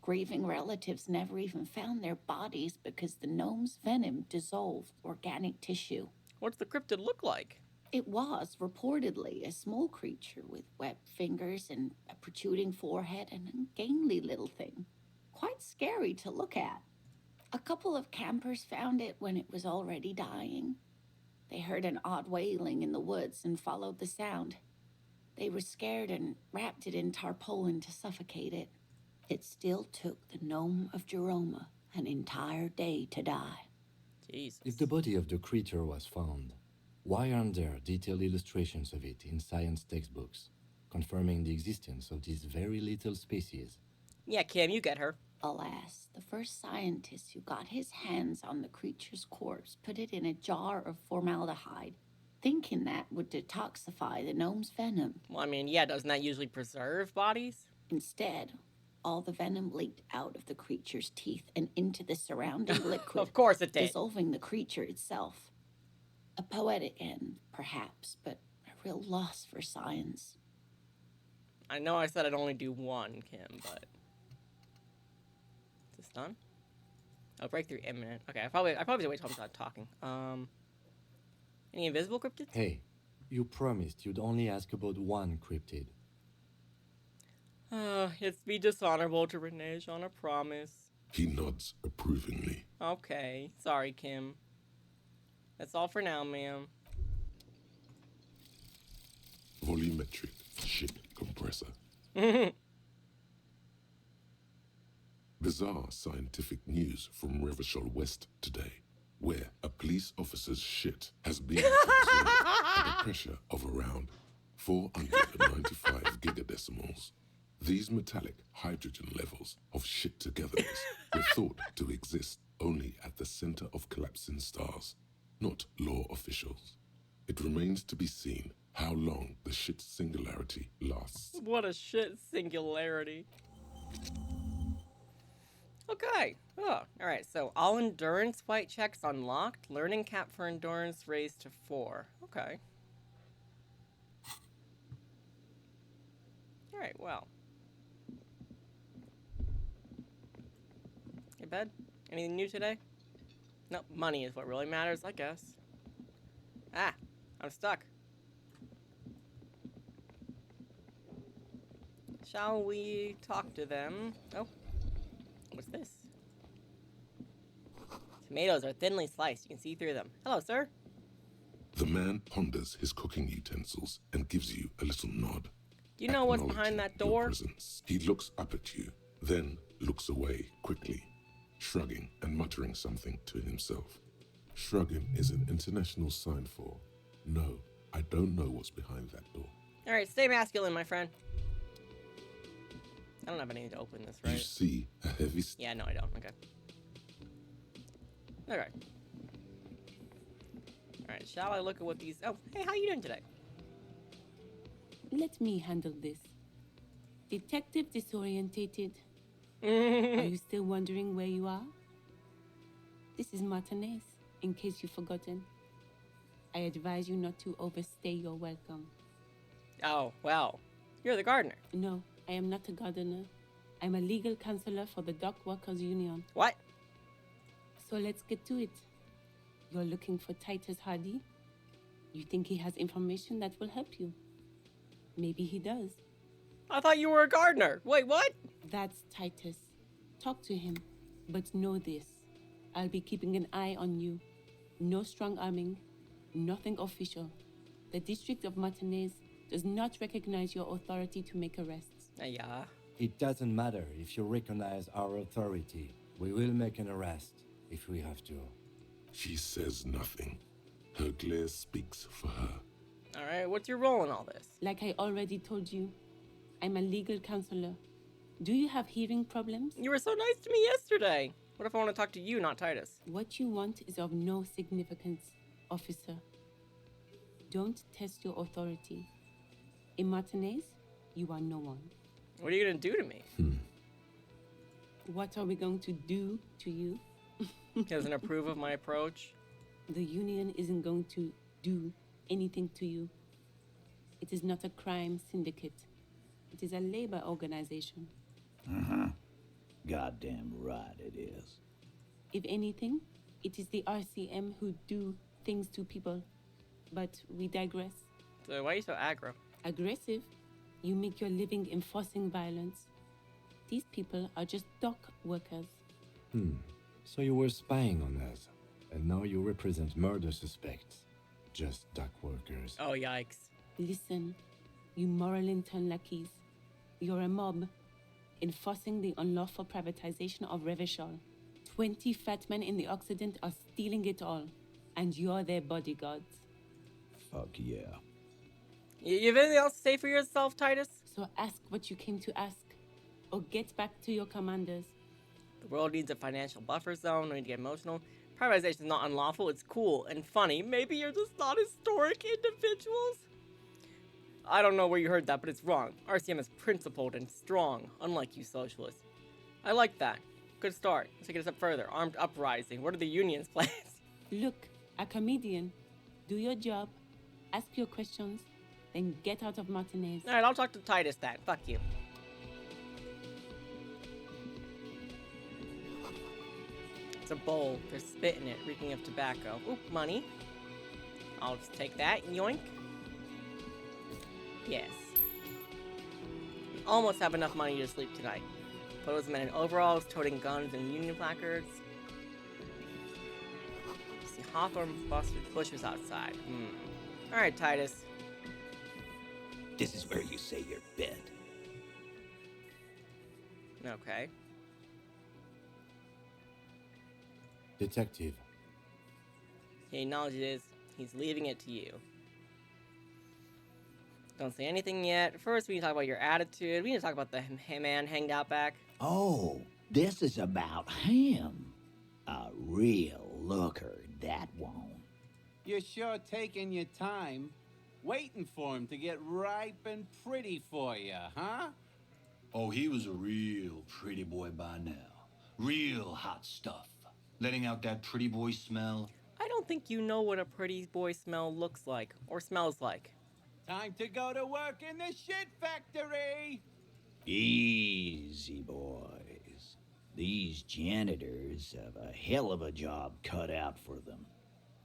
Grieving relatives never even found their bodies because the gnome's venom dissolved organic tissue. What's the cryptid look like? It was reportedly a small creature with webbed fingers and a protruding forehead and a gangly little thing. Quite scary to look at. A couple of campers found it when it was already dying. They heard an odd wailing in the woods and followed the sound. They were scared and wrapped it in tarpaulin to suffocate it. It still took the gnome of Jeroma an entire day to die. Jesus. If the body of the creature was found, why aren't there detailed illustrations of it in science textbooks, confirming the existence of this very little species? Yeah, Kim, you get her. Alas, the first scientist who got his hands on the creature's corpse put it in a jar of formaldehyde, thinking that would detoxify the gnome's venom. Well, I mean, yeah, doesn't that usually preserve bodies? Instead, all the venom leaked out of the creature's teeth and into the surrounding liquid. Of course it did. Dissolving the creature itself. A poetic end, perhaps, but a real loss for science. I know I said I'd only do one, Kim, but... Is this done? Oh, breakthrough imminent. Okay, I probably should wait till I'm done talking. Any invisible cryptids? Hey, you promised you'd only ask about one cryptid. It's be dishonorable to renege on a promise. He nods approvingly. Okay, sorry, Kim. That's all for now, ma'am. Volumetric ship compressor. Bizarre scientific news from Revachol West today, where a police officer's shit has been absorbed at a pressure of around 495 gigadecimals. These metallic hydrogen levels of shit togetherness were thought to exist only at the center of collapsing stars, not law officials. It remains to be seen how long the shit singularity lasts. What a shit singularity. Okay. Oh, alright, so all endurance white checks unlocked. Learning cap for endurance raised to 4. Okay. Alright, well. Hey, bud? Anything new today? Nope, money is what really matters, I guess. Ah, I'm stuck. Shall we talk to them? Oh, what's this? Tomatoes are thinly sliced. You can see through them. Hello, sir. The man ponders his cooking utensils and gives you a little nod. Do you know what's behind that door? Presence. He looks up at you, then looks away quickly, shrugging and muttering something to himself. Shrugging is an international sign for, no, I don't know what's behind that door. Alright, stay masculine, my friend. I don't have anything to open this, right? You see a heavy... Yeah, no, I don't. Okay. Alright. Alright, shall I look at what these... Oh, hey, how you doing today? Let me handle this. Detective disorientated. Are you still wondering where you are? This is Martinez, in case you've forgotten. I advise you not to overstay your welcome. Oh, well. You're the gardener. No, I am not a gardener. I'm a legal counselor for the Dock Workers Union. What? So let's get to it. You're looking for Titus Hardy? You think he has information that will help you? Maybe he does. I thought you were a gardener. Wait, what? That's Titus. Talk to him. But know this. I'll be keeping an eye on you. No strong arming. Nothing official. The District of Martinez does not recognize your authority to make arrests. Yeah. It doesn't matter if you recognize our authority. We will make an arrest if we have to. She says nothing. Her glare speaks for her. Alright, what's your role in all this? Like I already told you, I'm a legal counselor. Do you have hearing problems? You were so nice to me yesterday. What if I want to talk to you, not Titus? What you want is of no significance, officer. Don't test your authority. In Martinez, you are no one. What are you going to do to me? What are we going to do to you? He doesn't approve of my approach. The union isn't going to do anything to you. It is not a crime syndicate. It is a labor organization. Goddamn right it is. If anything, it is the RCM who do things to people. But we digress. So why are you so aggro? Aggressive? You make your living enforcing violence. These people are just dock workers. So you were spying on us, and now you represent murder suspects. Just dock workers. Oh, yikes. Listen, you moral intern lackeys. You're a mob, enforcing the unlawful privatization of Revachol. 20 fat men in the Occident are stealing it all, and you're their bodyguards. Fuck yeah. You have anything else to say for yourself, Titus? So ask what you came to ask, or get back to your commanders. The world needs a financial buffer zone. No need to get emotional. Privatization is not unlawful. It's cool and funny. Maybe you're just not historic individuals? I don't know where you heard that, but it's wrong. RCM is principled and strong, unlike you socialists. I like that. Good start. Let's take it a step further. Armed uprising. What are the union's plans? Look, a comedian. Do your job, ask your questions, then get out of Martinez. Alright, I'll talk to Titus then. Fuck you. It's a bowl. There's spit in it, reeking of tobacco. Oop, money. I'll just take that. Yoink. Yes. We almost have enough money to sleep tonight. Photos of men in overalls, toting guns and union placards. See hawthorn bushes outside. Alright, Titus. This is where you say your bed. Okay. Detective. He acknowledges he's leaving it to you. Don't say anything yet. First, we need to talk about your attitude. We need to talk about the man hanged out back. Oh, this is about him. A real looker, that won't. You're sure taking your time, waiting for him to get ripe and pretty for you, huh? Oh, he was a real pretty boy by now. Real hot stuff. Letting out that pretty boy smell. I don't think you know what a pretty boy smell looks like or smells like. Time to go to work in the shit factory! Easy, boys. These janitors have a hell of a job cut out for them.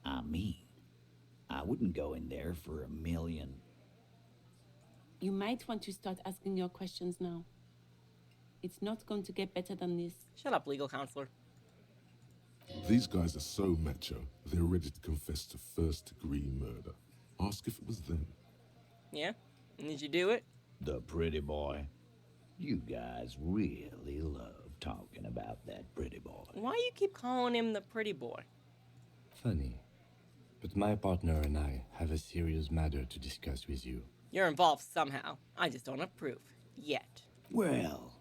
I mean, I wouldn't go in there for $1 million. You might want to start asking your questions now. It's not going to get better than this. Shut up, legal counselor. These guys are so macho, they're ready to confess to first-degree murder. Ask if it was them. Yeah? And did you do it? The pretty boy. You guys really love talking about that pretty boy. Why do you keep calling him the pretty boy? Funny. But my partner and I have a serious matter to discuss with you. You're involved somehow. I just don't approve. Yet. Well,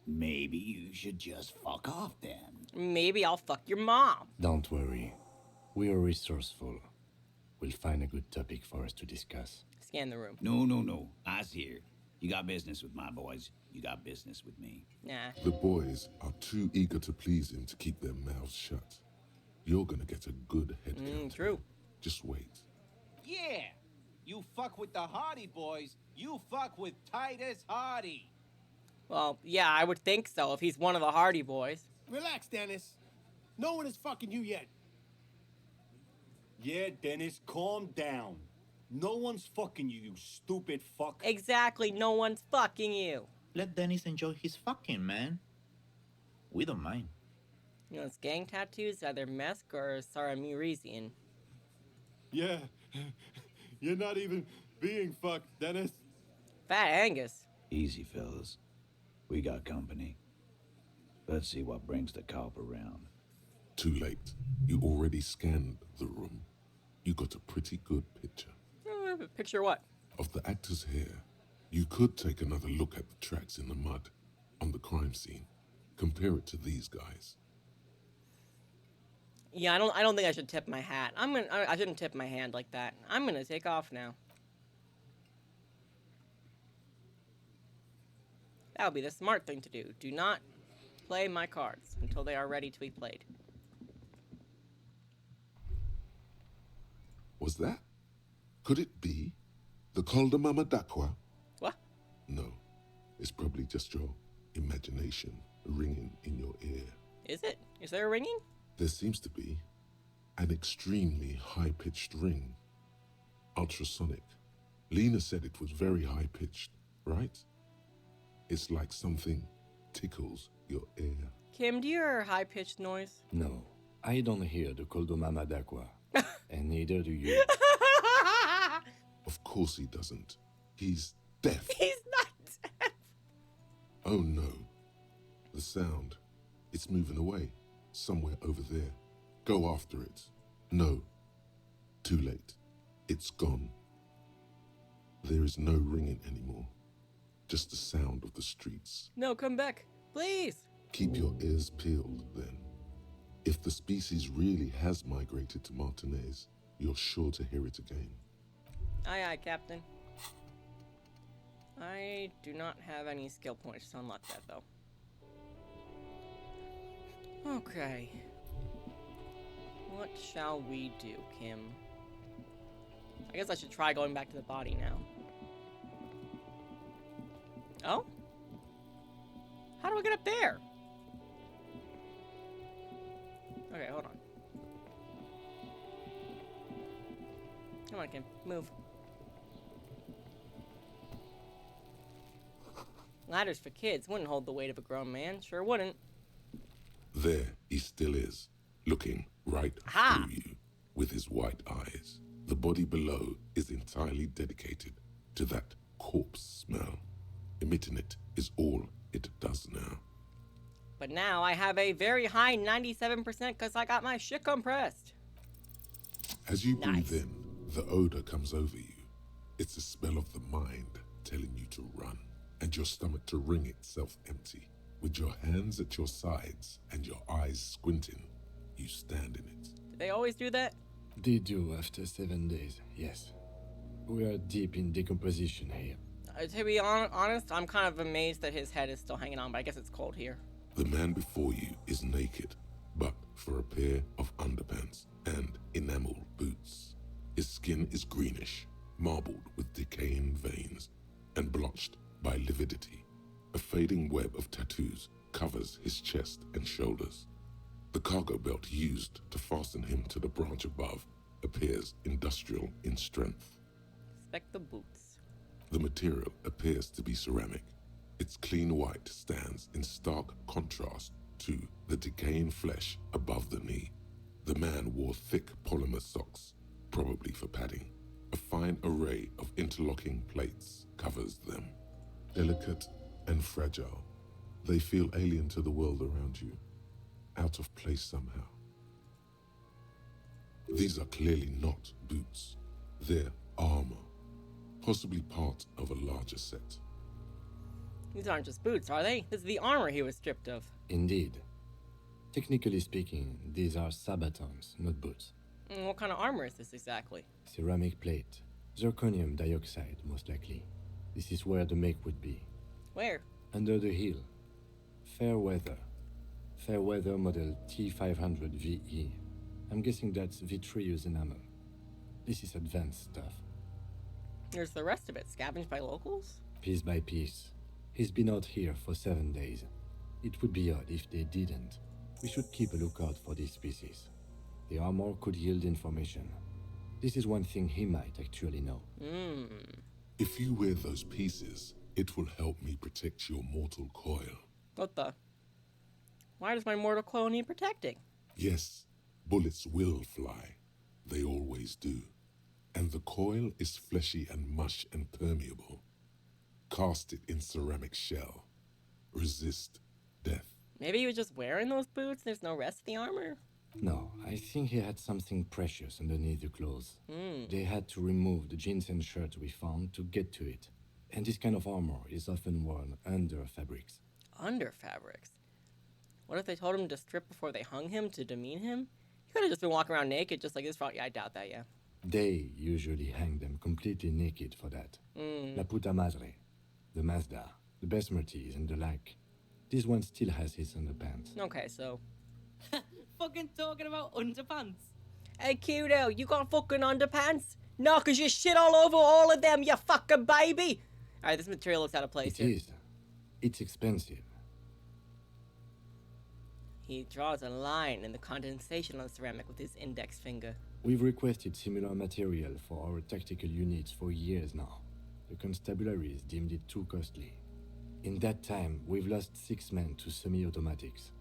maybe you should just fuck off then. Maybe I'll fuck your mom. Don't worry. We are resourceful. We'll find a good topic for us to discuss. Scan the room. No. I's here. You got business with my boys. You got business with me. Nah. The boys are too eager to please him to keep their mouths shut. You're gonna get a good head count. True. Just wait. Yeah! You fuck with the Hardy boys, you fuck with Titus Hardy. Well, yeah, I would think so if he's one of the Hardy boys. Relax, Dennis. No one is fucking you yet. Yeah, Dennis, calm down. No one's fucking you, you stupid fuck. Exactly, no one's fucking you. Let Dennis enjoy his fucking, man. We don't mind. You know, it's gang tattoos, either Mesk or Saramirizian. Yeah, you're not even being fucked, Dennis. Fat Angus. Easy, fellas. We got company. Let's see what brings the cop around. Too late. You already scanned the room. You got a pretty good picture. Picture what? Of the actor's hair. You could take another look at the tracks in the mud on the crime scene. Compare it to these guys. Yeah, I don't think I should tip my hat. I shouldn't tip my hand like that. I'm gonna take off now. That would be the smart thing to do. Do not play my cards until they are ready to be played. Was that? Could it be the Mama Dakwa? What? No. It's probably just your imagination ringing in your ear. Is it? Is there a ringing? There seems to be an extremely high-pitched ring. Ultrasonic. Lena said it was very high-pitched, right? It's like something tickles your ear. Kim, do you hear a high-pitched noise? No, I don't hear the Mama Dakwa. And neither do you. Of course he doesn't. He's deaf. He's not deaf. Oh no. The sound. It's moving away. Somewhere over there. Go after it. No. Too late. It's gone. There is no ringing anymore. Just the sound of the streets. No, come back. Please. Keep your ears peeled, then. If the species really has migrated to Martinez, you're sure to hear it again. Aye, aye, Captain. I do not have any skill points to unlock that, though. Okay. What shall we do, Kim? I guess I should try going back to the body now. Oh? How do I get up there? Okay, hold on. Come on, Kim. Move. Ladders for kids wouldn't hold the weight of a grown man. Sure wouldn't. There he still is, looking right through you with his white eyes. The body below is entirely dedicated to that corpse smell. Emitting it is all it does now. But now I have a very high 97% because I got my shit compressed. As you breathe in, the odor comes over you. It's the smell of the mind telling you to run, and your stomach to wring itself empty. With your hands at your sides and your eyes squinting, you stand in it. Do they always do that? They do after 7 days, yes. We are deep in decomposition here. To be honest, I'm kind of amazed that his head is still hanging on, but I guess it's cold here. The man before you is naked, but for a pair of underpants and enamel boots. His skin is greenish, marbled with decaying veins and blotched by lividity. A fading web of tattoos covers his chest and shoulders. The cargo belt used to fasten him to the branch above appears industrial in strength. Inspect the boots. The material appears to be ceramic. Its clean white stands in stark contrast to the decaying flesh above the knee. The man wore thick polymer socks, probably for padding. A fine array of interlocking plates covers them. Delicate and fragile, they feel alien to the world around you, out of place somehow. These are clearly not boots. They're armor, possibly part of a larger set. These aren't just boots, are they? This is the armor he was stripped of. Indeed. Technically speaking, these are sabatons, not boots. What kind of armor is this exactly? Ceramic plate. Zirconium dioxide, most likely. This is where the make would be. Where? Under the heel. Fair weather. Fair weather model T500 VE. I'm guessing that's vitreous enamel. This is advanced stuff. There's the rest of it, scavenged by locals? Piece by piece. He's been out here for 7 days. It would be odd if they didn't. We should keep a lookout for these species. The armor could yield information. This is one thing he might actually know. If you wear those pieces, it will help me protect your mortal coil. What the? Why does my mortal coil need protecting? Yes, bullets will fly. They always do. And the coil is fleshy and mush and permeable. Cast it in ceramic shell. Resist death. Maybe he was just wearing those boots? There's no rest of the armor? No, I think he had something precious underneath the clothes. They had to remove the jeans and shirt we found to get to it. And this kind of armor is often worn under fabrics. Under fabrics? What if they told him to strip before they hung him to demean him? He could have just been walking around naked just like this. Yeah, I doubt that, yeah. They usually hang them completely naked for that. La puta madre, the Mazda, the Besmerties, and the like. This one still has his underpants. Okay, so... Fucking talking about underpants. Hey, CUNO, you got fucking underpants? No, 'cause you shit all over all of them, you fucking baby! Alright, this material looks out of place here. It is. It's expensive. He draws a line in the condensation on the ceramic with his index finger. We've requested similar material for our tactical units for years now. The constabularies deemed it too costly. In that time, we've lost 6 men to semi-automatics.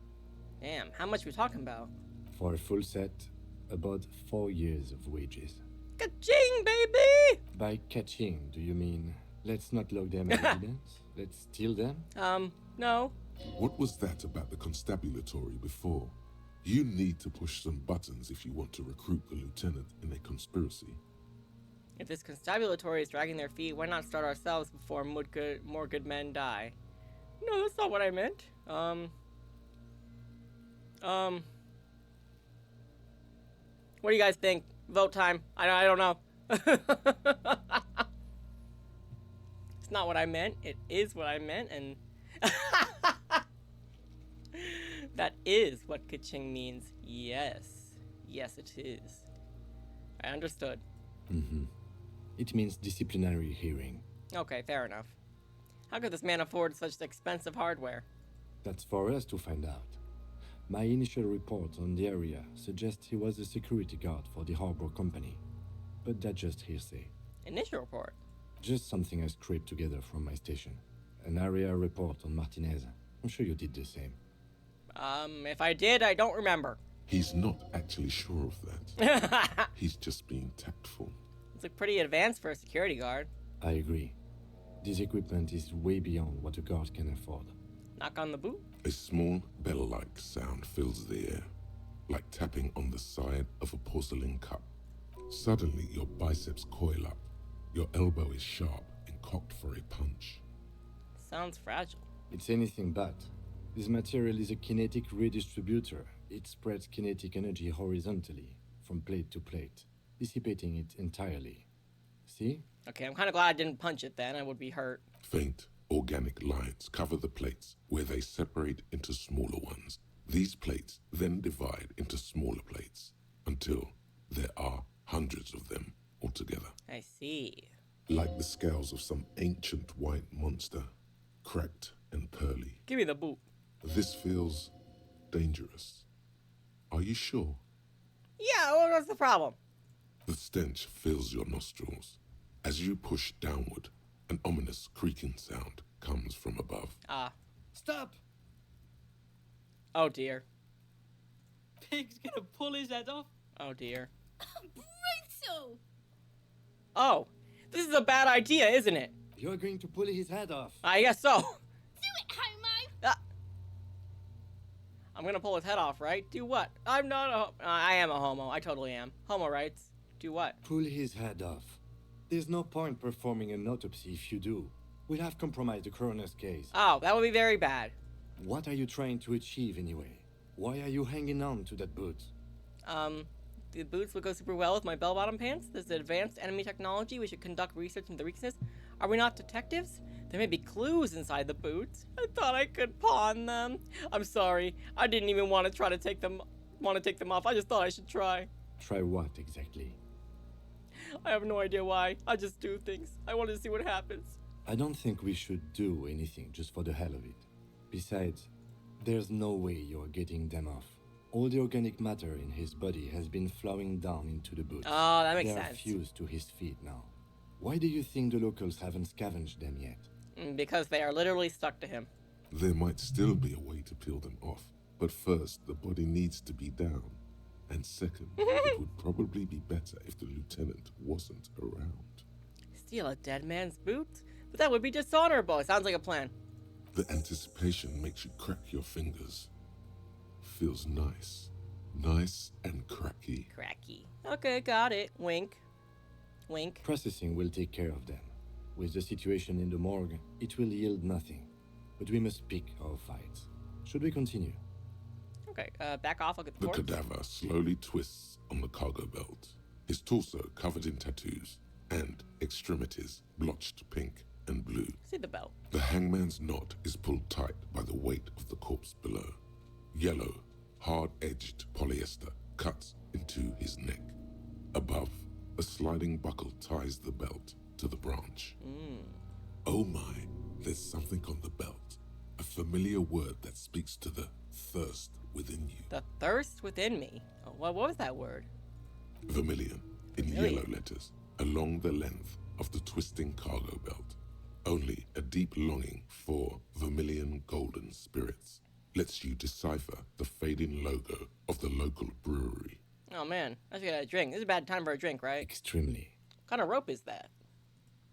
Damn, how much are we talking about? For a full set, about 4 years of wages. Ka-ching, baby! By catching, do you mean, let's not log them as evidence? Let's steal them? No. What was that about the constabulatory before? You need to push some buttons if you want to recruit the lieutenant in a conspiracy. If this constabulatory is dragging their feet, why not start ourselves before more good men die? No, that's not what I meant. What do you guys think? Vote time. I don't know. It's not what I meant. It is what I meant, and that is what ka-ching means. Yes. Yes, it is. I understood. It means disciplinary hearing. Okay, fair enough. How could this man afford such expensive hardware? That's for us to find out. My initial report on the area suggests he was a security guard for the harbor company. But that's just hearsay. Initial report? Just something I scraped together from my station. An area report on Martinez. I'm sure you did the same. If I did, I don't remember. He's not actually sure of that. He's just being tactful. It's like pretty advanced for a security guard. I agree. This equipment is way beyond what a guard can afford. Knock on the boot? A small bell-like sound fills the air, like tapping on the side of a porcelain cup. Suddenly, your biceps coil up. Your elbow is sharp and cocked for a punch. Sounds fragile. It's anything but. This material is a kinetic redistributor. It spreads kinetic energy horizontally, from plate to plate, dissipating it entirely. See? Okay, I'm kind of glad I didn't punch it then. I would be hurt. Faint, organic lines cover the plates where they separate into smaller ones. These plates then divide into smaller plates until there are hundreds of them, altogether. I see. Like the scales of some ancient white monster, cracked and pearly. Give me the boot. This feels dangerous. Are you sure? Yeah, what's the problem? The stench fills your nostrils. As you push downward, an ominous creaking sound comes from above. Stop! Oh dear. Pig's gonna pull his head off. Oh dear. Brutal! Oh, this is a bad idea, isn't it? You're going to pull his head off. I guess so. Do it, homo! I'm gonna pull his head off, right? Do what? I'm not a... I am a homo. I totally am. Homo rights. Do what? Pull his head off. There's no point performing an autopsy if you do. We'll have compromised the coroner's case. Oh, that would be very bad. What are you trying to achieve anyway? Why are you hanging on to that boot? The boots would go super well with my bell-bottom pants. This is advanced enemy technology. We should conduct research into the weakness. Are we not detectives? There may be clues inside the boots. I thought I could pawn them. I'm sorry. I didn't even want to try to take them off. I just thought I should try. Try what exactly? I have no idea why. I just do things. I wanted to see what happens. I don't think we should do anything just for the hell of it. Besides, there's no way you're getting them off. All the organic matter in his body has been flowing down into the boots. Oh, that makes sense. They're fused to his feet now. Why do you think the locals haven't scavenged them yet? Because they are literally stuck to him. There might still be a way to peel them off, but first, the body needs to be down. And second, it would probably be better if the lieutenant wasn't around. Steal a dead man's boots? But that would be dishonorable. It sounds like a plan. The anticipation makes you crack your fingers. Feels nice. Nice and cracky. Cracky. Okay, got it. Wink. Wink. Processing will take care of them. With the situation in the morgue, it will yield nothing. But we must pick our fights. Should we continue? Okay, back off. I'll get the The corpse. cadaver slowly twists on the cargo belt, his torso covered in tattoos, and extremities blotched pink and blue. See the belt. The hangman's knot is pulled tight by the weight of the corpse below. Yellow, hard-edged polyester cuts into his neck. Above, a sliding buckle ties the belt to the branch. Oh my, there's something on the belt. A familiar word that speaks to the thirst within you. The thirst within me. Oh, what was that word? Vermilion, in yellow letters, along the length of the twisting cargo belt. Only a deep longing for vermilion golden spirits lets you decipher the fading logo of the local brewery. Oh man, I should get a drink. This is a bad time for a drink, right? Extremely. What kind of rope is that?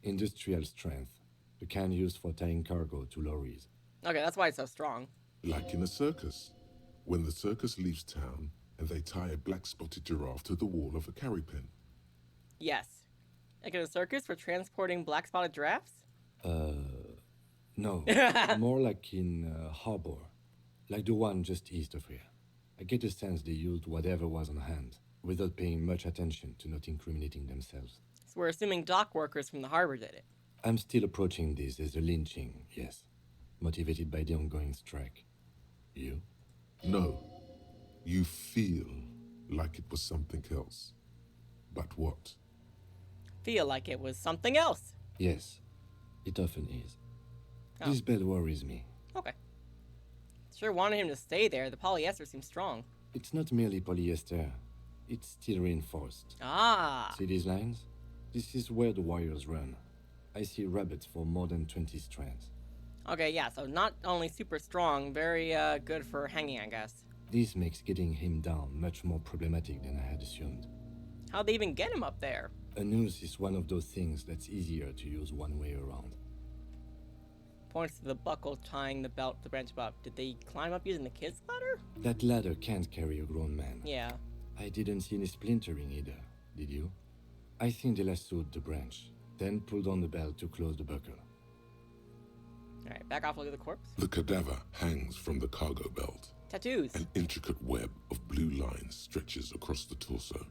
Industrial strength. The kind used for tying cargo to lorries. Okay, that's why it's so strong. Like in a circus. When the circus leaves town and they tie a black-spotted giraffe to the wall of a carry pen. Yes. Like in a circus for transporting black-spotted giraffes? No. More like in harbor. Like the one just east of here. I get the sense they used whatever was on hand, without paying much attention to not incriminating themselves. So we're assuming dock workers from the harbor did it. I'm still approaching this as a lynching, yes. Motivated by the ongoing strike. You? No. You feel like it was something else. But what? Feel like it was something else. Yes. It often is. Oh. This bell worries me. Okay. Sure wanted him to stay there. The polyester seems strong. It's not merely polyester. It's steel reinforced. Ah. See these lines? This is where the wires run. I see rabbits for more than 20 strands. Okay, yeah, so not only super strong, very good for hanging, I guess. This makes getting him down much more problematic than I had assumed. How'd they even get him up there? A noose is one of those things that's easier to use one way around. Points to the buckle tying the belt to the branch above. Did they climb up using the kid's ladder? That ladder can't carry a grown man. Yeah. I didn't see any splintering either, did you? I think they lassoed the branch, then pulled on the belt to close the buckle. Alright, back off, look at the corpse. The cadaver hangs from the cargo belt. Tattoos. An intricate web of blue lines stretches across the torso,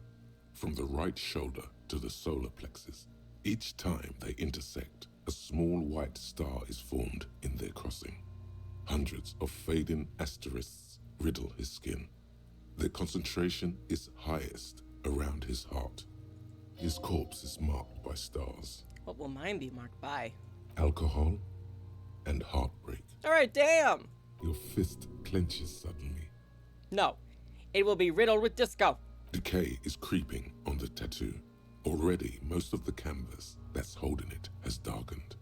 from the right shoulder to the solar plexus. Each time they intersect, a small white star is formed in their crossing. Hundreds of fading asterisks riddle his skin. Their concentration is highest around his heart. His corpse is marked by stars. What will mine be marked by? Alcohol and heartbreak. Alright, damn! Your fist clenches suddenly. No, it will be riddled with disco. Decay is creeping on the tattoo. Already, most of the canvas that's holding it has darkened.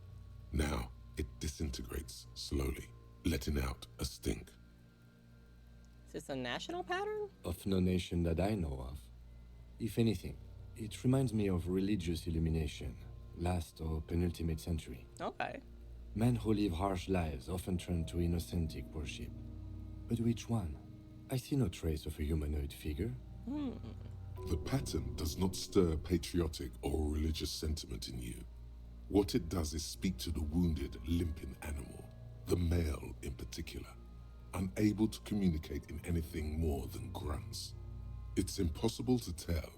Now, it disintegrates slowly, letting out a stink. Is this a national pattern? Of no nation that I know of. If anything, it reminds me of religious illumination, last or penultimate century. Okay. Men who live harsh lives often turn to Innocentic worship. But which one? I see no trace of a humanoid figure. The pattern does not stir patriotic or religious sentiment in you. What it does is speak to the wounded, limping animal, the male in particular, unable to communicate in anything more than grunts. It's impossible to tell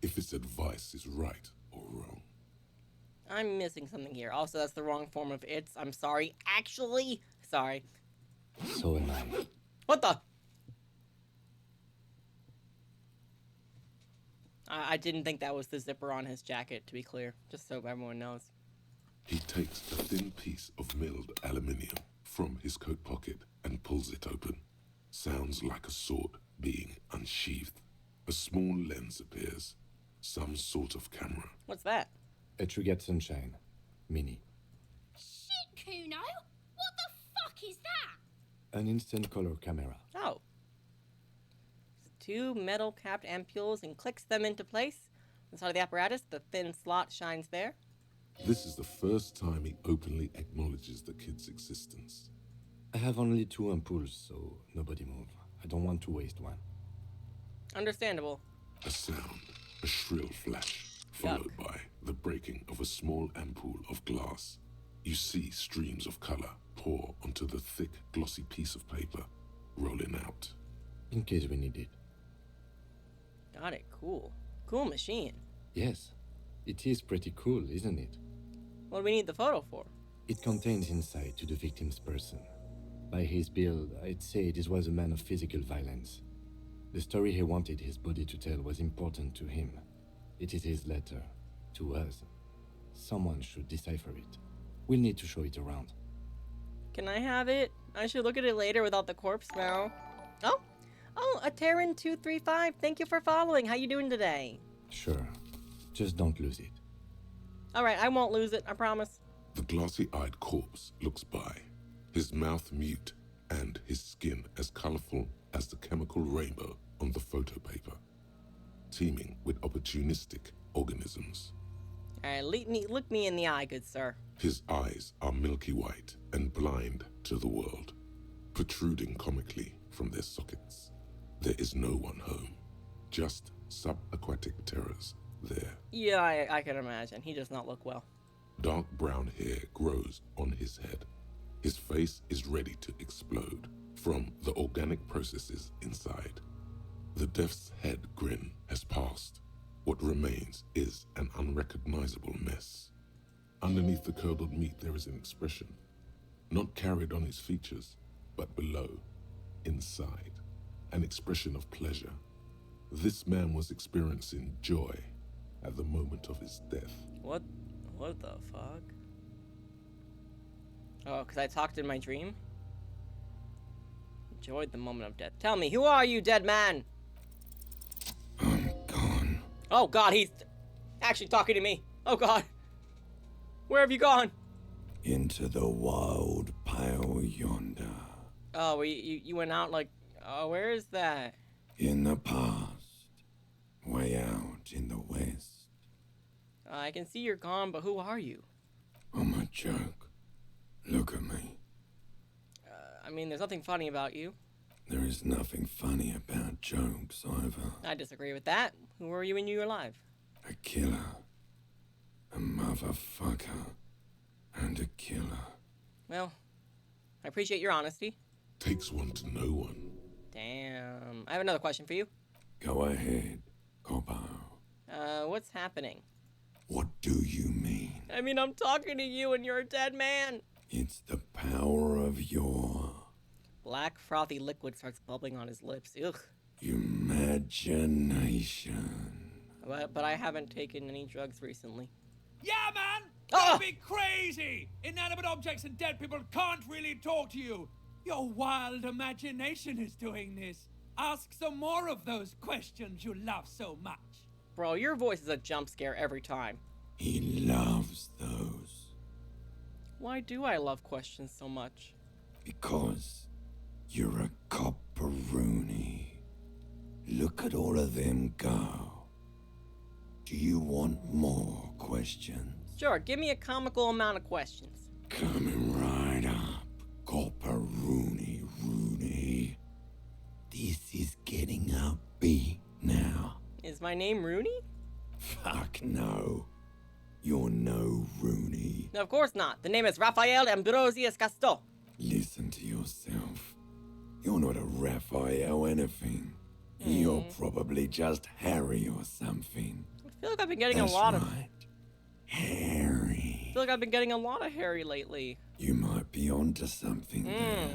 if its advice is right or wrong. I'm missing something here. Also, that's the wrong form of it's. I'm sorry. Actually, sorry. So am I. What the? I didn't think that was the zipper on his jacket, to be clear. Just so everyone knows. He takes a thin piece of milled aluminium from his coat pocket and pulls it open. Sounds like a sword being unsheathed. A small lens appears. Some sort of camera. What's that? A Trigger Sunshine. Mini. Shit, Kuno! What the fuck is that? An instant color camera. Oh. Two metal capped ampules and clicks them into place. Inside of the apparatus, the thin slot shines there. This is the first time he openly acknowledges the kid's existence. I have only 2 ampoules, so nobody move. I don't want to waste one. Understandable. A sound, a shrill flash, followed by the breaking of a small ampoule of glass. You see streams of color pour onto the thick, glossy piece of paper, rolling out. In case we need it. Got it. Cool. Cool machine. Yes. It is pretty cool, isn't it? What do we need the photo for? It contains insight to the victim's person. By his build, I'd say this was a man of physical violence. The story he wanted his body to tell was important to him. It is his letter. To us. Someone should decipher it. We'll need to show it around. Can I have it? I should look at it later without the corpse smell. Oh, a Terran235. Thank you for following. How you doing today? Sure. Just don't lose it. Alright, I won't lose it. I promise. The glossy-eyed corpse looks by, his mouth mute and his skin as colorful as the chemical rainbow on the photo paper, teeming with opportunistic organisms. Alright, look me in the eye, good sir. His eyes are milky white and blind to the world, protruding comically from their sockets. There is no one home, just subaquatic terrors there. Yeah, I can imagine. He does not look well. Dark brown hair grows on his head. His face is ready to explode from the organic processes inside. The death's head grin has passed. What remains is an unrecognizable mess. Underneath the curdled meat there is an expression, not carried on his features, but below, inside, an expression of pleasure. This man was experiencing joy at the moment of his death. What the fuck? Oh, because I talked in my dream? Enjoyed the moment of death. Tell me, who are you, dead man? I'm gone. Oh god, he's actually talking to me. Oh god. Where have you gone? Into the wild pale yonder. Oh, you went out like... Oh, where is that? In the past. Way out in the west. I can see you're gone, but who are you? I'm a joke. Look at me. I mean, there's nothing funny about you. There is nothing funny about jokes either. I disagree with that. Who were you when you were alive? A killer. A motherfucker. And a killer. Well, I appreciate your honesty. Takes one to know one. Damn. I have another question for you. Go ahead, Coppo. What's happening? What do you mean? I mean, I'm talking to you and you're a dead man. It's the power of your... Black frothy liquid starts bubbling on his lips. Ugh. imagination. But I haven't taken any drugs recently. Yeah, man! Don't be crazy! Inanimate objects and dead people can't really talk to you. Your wild imagination is doing this. Ask some more of those questions you love so much. Bro, your voice is a jump scare every time. He loves those. Why do I love questions so much? Because you're a copperoonie. Look at all of them go. Do you want more questions? Sure, give me a comical amount of questions. Coming right up, copperoonie Rooney. This is getting upbeat now. Is my name Rooney? Fuck no. You're no Rooney. No, of course not. The name is Raphael Ambrosius Casto. Listen to yourself. You're not a Raphael anything. You're probably just Harry or something. I feel like I've been getting a lot of Harry. I feel like I've been getting a lot of Harry lately. You might be onto something there.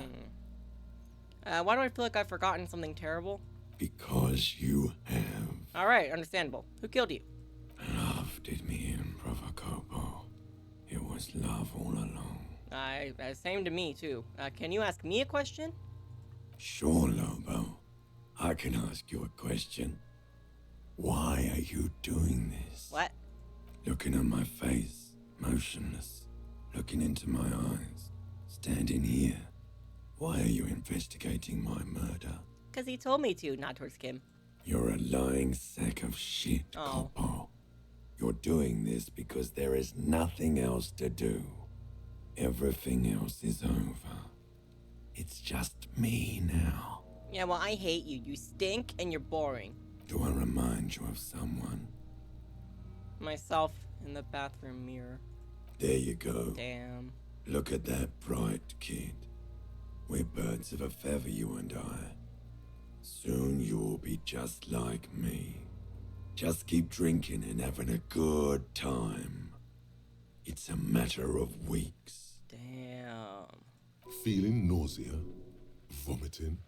Why do I feel like I've forgotten something terrible? Because you have. Alright, understandable. Who killed you? Love did me in, Provocopo. It was love all along. Same to me, too. Can you ask me a question? Sure, Lobo. I can ask you a question. Why are you doing this? What? Looking at my face, motionless, looking into my eyes, standing here. Why are you investigating my murder? Because he told me to, not towards Kim. You're a lying sack of shit, Coppo. You're doing this because there is nothing else to do. Everything else is over. It's just me now. Yeah, well, I hate you. You stink and you're boring. Do I remind you of someone? Myself in the bathroom mirror. There you go. Damn. Look at that bright kid. We're birds of a feather, you and I. Soon you'll be just like me. Just keep drinking and having a good time. It's a matter of weeks. Damn. Feeling nausea, vomiting,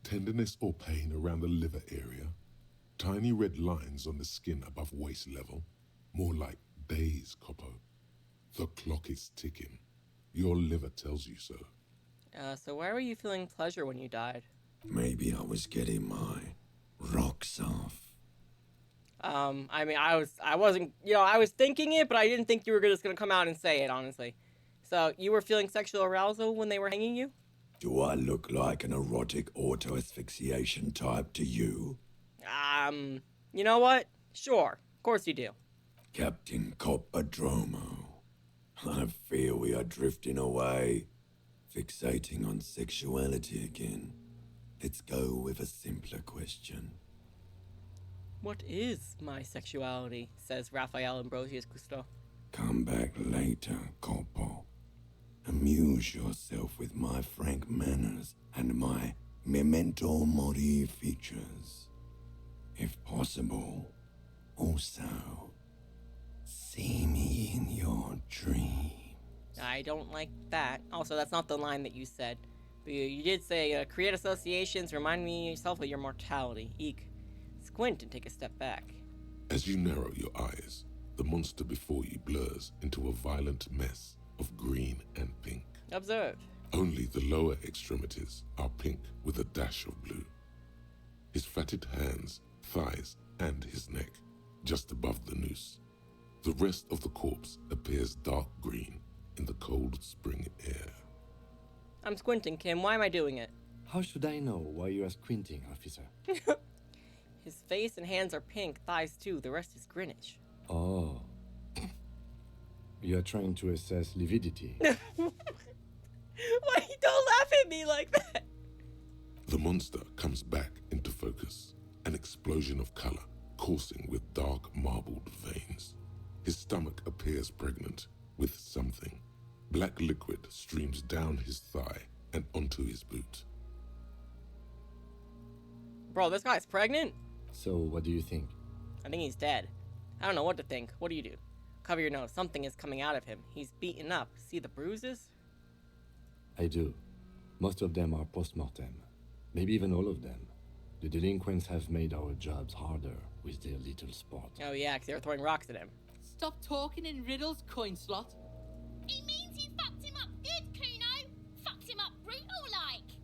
tenderness or pain around the liver area, tiny red lines on the skin above waist level, more like days, Coppo. The clock is ticking. Your liver tells you so. So why were you feeling pleasure when you died? Maybe I was getting my rocks off. I mean, I wasn't, I was thinking it, but I didn't think you were just gonna come out and say it, honestly. So, you were feeling sexual arousal when they were hanging you? Do I look like an erotic auto-asphyxiation type to you? You know what? Sure, of course you do. Captain Coppodromo, I fear we are drifting away, fixating on sexuality again. Let's go with a simpler question. What is my sexuality? Says Raphael Ambrosius Cousteau. Come back later, Coppo. Amuse yourself with my frank manners and my memento mori features. If possible, also, see me in your dreams. I don't like that. Also, that's not the line that you said. But you did say, create associations, remind me yourself of your mortality. Eek. Squint and take a step back. As you narrow your eyes, the monster before you blurs into a violent mess of green and pink. Observe. Only the lower extremities are pink with a dash of blue. His fatted hands, thighs, and his neck, just above the noose. The rest of the corpse appears dark green in the cold spring air. I'm squinting, Kim. Why am I doing it? How should I know why you are squinting, officer? His face and hands are pink, thighs too. The rest is greenish. Oh. You are trying to assess lividity. Why don't laugh at me like that? The monster comes back into focus, an explosion of color coursing with dark marbled veins. His stomach appears pregnant with something. Black liquid streams down his thigh and onto his boot. Bro, this guy's pregnant? So, what do you think? I think he's dead. I don't know what to think. What do you do? Cover your nose. Something is coming out of him. He's beaten up. See the bruises? I do. Most of them are post-mortem. Maybe even all of them. The delinquents have made our jobs harder. with their little sport. Oh yeah, because they were throwing rocks at him. Stop talking in riddles, coin slot. It means you fucked him up good, CUNO. Fucked him up brutal-like.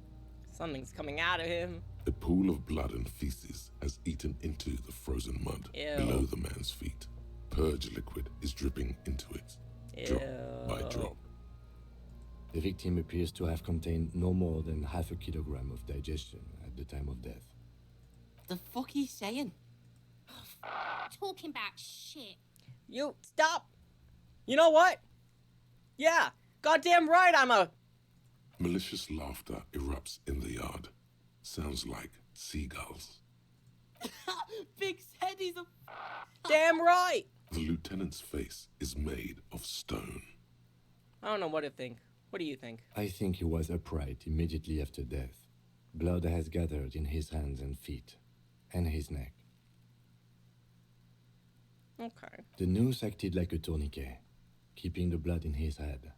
Something's coming out of him. A pool of blood and feces has eaten into the frozen mud below the man's feet. Purge liquid is dripping into it, drop by drop. The victim appears to have contained no more than half a kilogram of digestion at the time of death. The fuck he's saying? Talking about shit. You stop. You know what? Yeah, goddamn right I'm a... Malicious laughter erupts in the yard. Sounds like seagulls. Big said he's a... Damn right! The lieutenant's face is made of stone. I don't know what to think. What do you think? I think he was upright immediately after death. Blood has gathered in his hands and feet, and his neck. Okay. The noose acted like a tourniquet, keeping the blood in his head.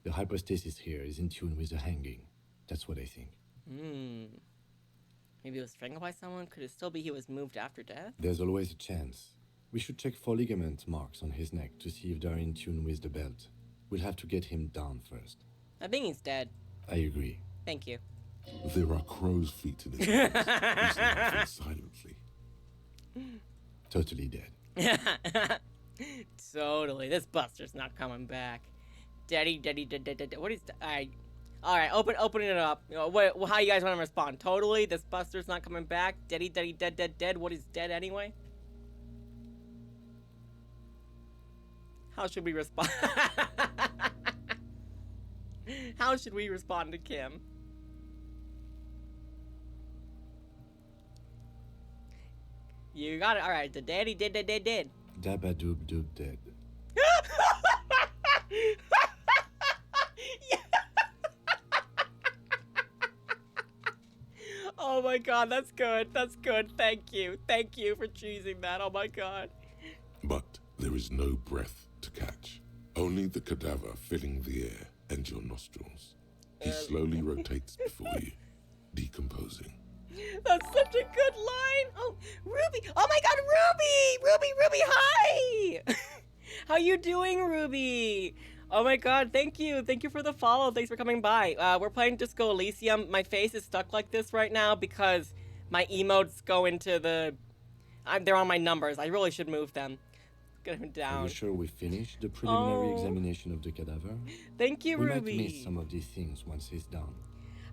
The hypostasis here is in tune with the hanging. That's what I think. Maybe he was strangled by someone? Could it still be he was moved after death? There's always a chance. We should check for ligament marks on his neck to see if they're in tune with the belt. We'll have to get him down first. I think he's dead. I agree. Thank you. There are crow's feet in his hands. He's laughing silently. Totally dead. Totally. This Buster's not coming back. Daddy. What is... Alright, opening it up. You know, how you guys want to respond? Totally? This Buster's not coming back? Dead. What is dead anyway? How should we respond? How should we respond to Kim? You got it. Alright, the daddy dead. Dabadoob doob dead. Oh my god, that's good. That's good. Thank you. Thank you for choosing that. Oh my god. But there is no breath to catch. Only the cadaver filling the air and your nostrils. He slowly rotates before you, decomposing. That's such a good line. Oh, Ruby. Oh my god, Ruby, hi. How you doing, Ruby? Oh my god, thank you for the follow. Thanks for coming by. We're playing Disco Elysium. My face is stuck like this right now because my emotes go into the... they're on my numbers. I really should move them. Get him down. Are you sure we finished the preliminary examination of the cadaver? Thank you, Ruby. We might miss some of these things once he's done.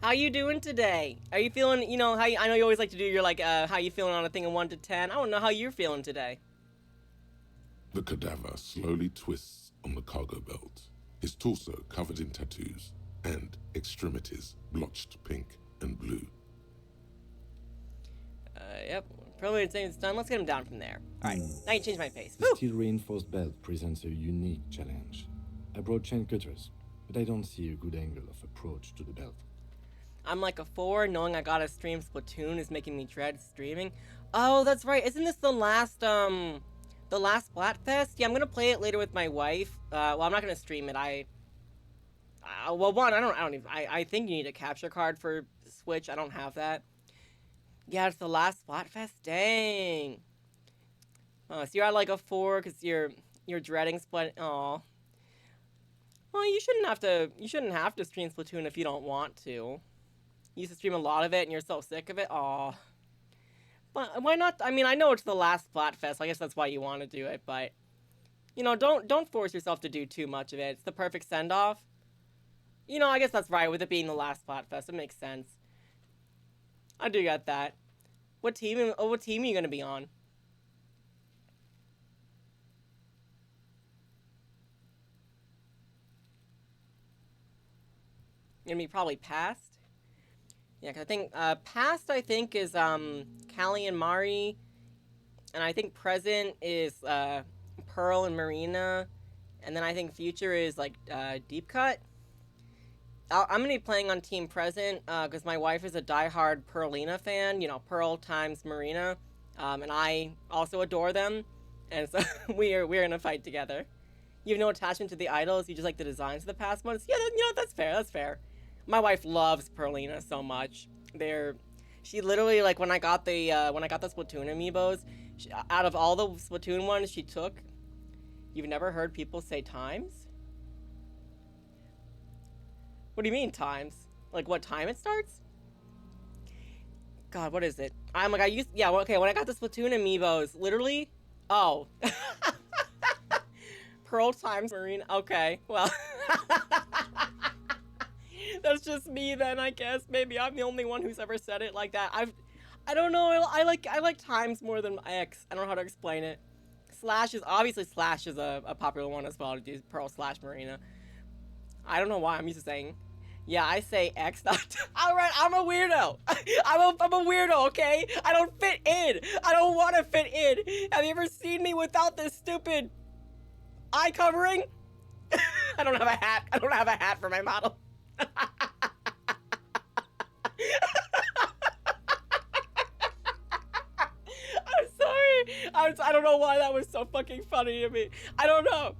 How you doing today? Are you feeling, you know, I know you always like to do your, like, how you feeling on a thing of 1 to 10. I don't know how you're feeling today. The cadaver slowly twists on the cargo belt, his torso covered in tattoos, and extremities blotched pink and blue. Yep. Preliminary exam is done. Let's get him down from there. Alright, now you change my face. The steel-reinforced belt presents a unique challenge. I brought chain cutters, but I don't see a good angle of approach to the belt. I'm like a 4, knowing I gotta stream Splatoon is making me dread streaming. Oh, that's right. Isn't this the last Splatfest? Yeah, I'm gonna play it later with my wife. Well, I'm not gonna stream it. Well, one, I think you need a capture card for Switch. I don't have that. Yeah, it's the last Splatfest. Dang. Oh, so you're at like a 4 because you're dreading Splat. Aw. Well, you shouldn't have to stream Splatoon if you don't want to. You used to stream a lot of it and you're so sick of it. Aw. But why not? I mean, I know it's the last Splatfest. So I guess that's why you want to do it, but you know, don't force yourself to do too much of it. It's the perfect send-off. You know, I guess that's right with it being the last Splatfest. It makes sense. I do get that. What team are you gonna be on? You're gonna be probably Past? Yeah, 'cause I think, Past, I think, is, Callie and Mari. And I think Present is, Pearl and Marina. And then I think Future is, like, Deep Cut. I'm gonna be playing on Team Present, because my wife is a diehard Pearlina fan, you know, Pearl times Marina, and I also adore them, and so we're in a fight together. You have no attachment to the idols, you just like the designs of the past ones? Yeah, you know, that's fair. My wife loves Pearlina so much. She literally, like, when I got the Splatoon amiibos, Out of all the Splatoon ones she took, you've never heard people say times? What do you mean times? Like what time it starts? God, what is it? I'm like, okay, when I got the Splatoon amiibos, literally, oh. Pearl times Marine, okay, well. That's just me then, I guess. Maybe I'm the only one who's ever said it like that. I don't know, I like times more than X. I don't know how to explain it. Slash is a popular one as well to do Pearl / Marina. I don't know why I'm used to saying. Yeah, I say X. Alright, I'm a weirdo. I'm a weirdo, okay? I don't fit in. I don't want to fit in. Have you ever seen me without this stupid eye covering? I don't have a hat. I don't have a hat for my model. I'm sorry. I don't know why that was so fucking funny to me. I don't know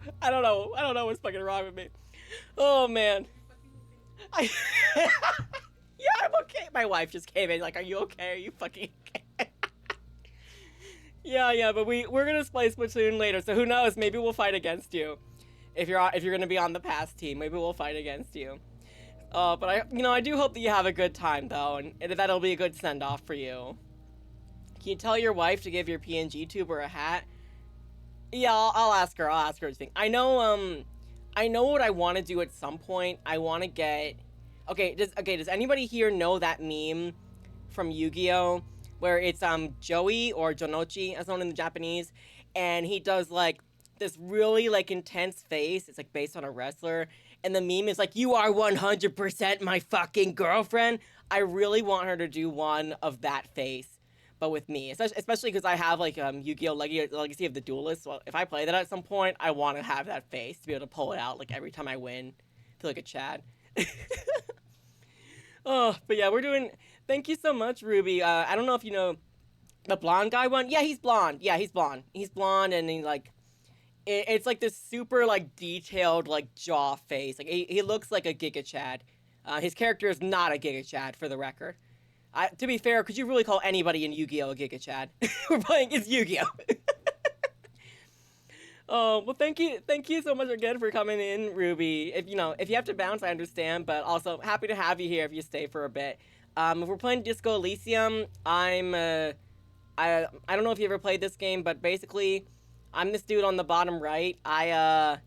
what's fucking wrong with me. Oh, man. Yeah, I'm okay. My wife just came in like, are you okay? Are you fucking okay? Yeah, but we're gonna play Splatoon later, so who knows? Maybe we'll fight against you. If you're gonna be on the past team, maybe we'll fight against you. But I do hope that you have a good time though, and that'll be a good send off for you. Can you tell your wife to give your PNG tuber a hat? Yeah, I'll ask her. I'll ask her to think. I know what I want to do at some point. I want to get. Okay, does anybody here know that meme from Yu-Gi-Oh, where it's Joey or Jonochi as known in the Japanese, and he does like this really like intense face. It's like based on a wrestler, and the meme is like, "You are 100% my fucking girlfriend." I really want her to do one of that face, but with me, especially because I have like Yu-Gi-Oh! Legacy of the Duelist. So if I play that at some point, I want to have that face to be able to pull it out like every time I win. I feel like a Chad. Oh, but yeah, we're doing. Thank you so much, Ruby. I don't know if you know the blonde guy one. Yeah, he's blonde. He's blonde, and he like. It's like this super like detailed like jaw face. Like he looks like a Giga Chad. His character is not a Giga Chad, for the record. To be fair, could you really call anybody in Yu-Gi-Oh! A Giga Chad? We're playing it's Yu-Gi-Oh! Oh, well, thank you so much again for coming in, Ruby. If you have to bounce, I understand, but also happy to have you here if you stay for a bit. If we're playing Disco Elysium, I don't know if you ever played this game, but basically, I'm this dude on the bottom right. I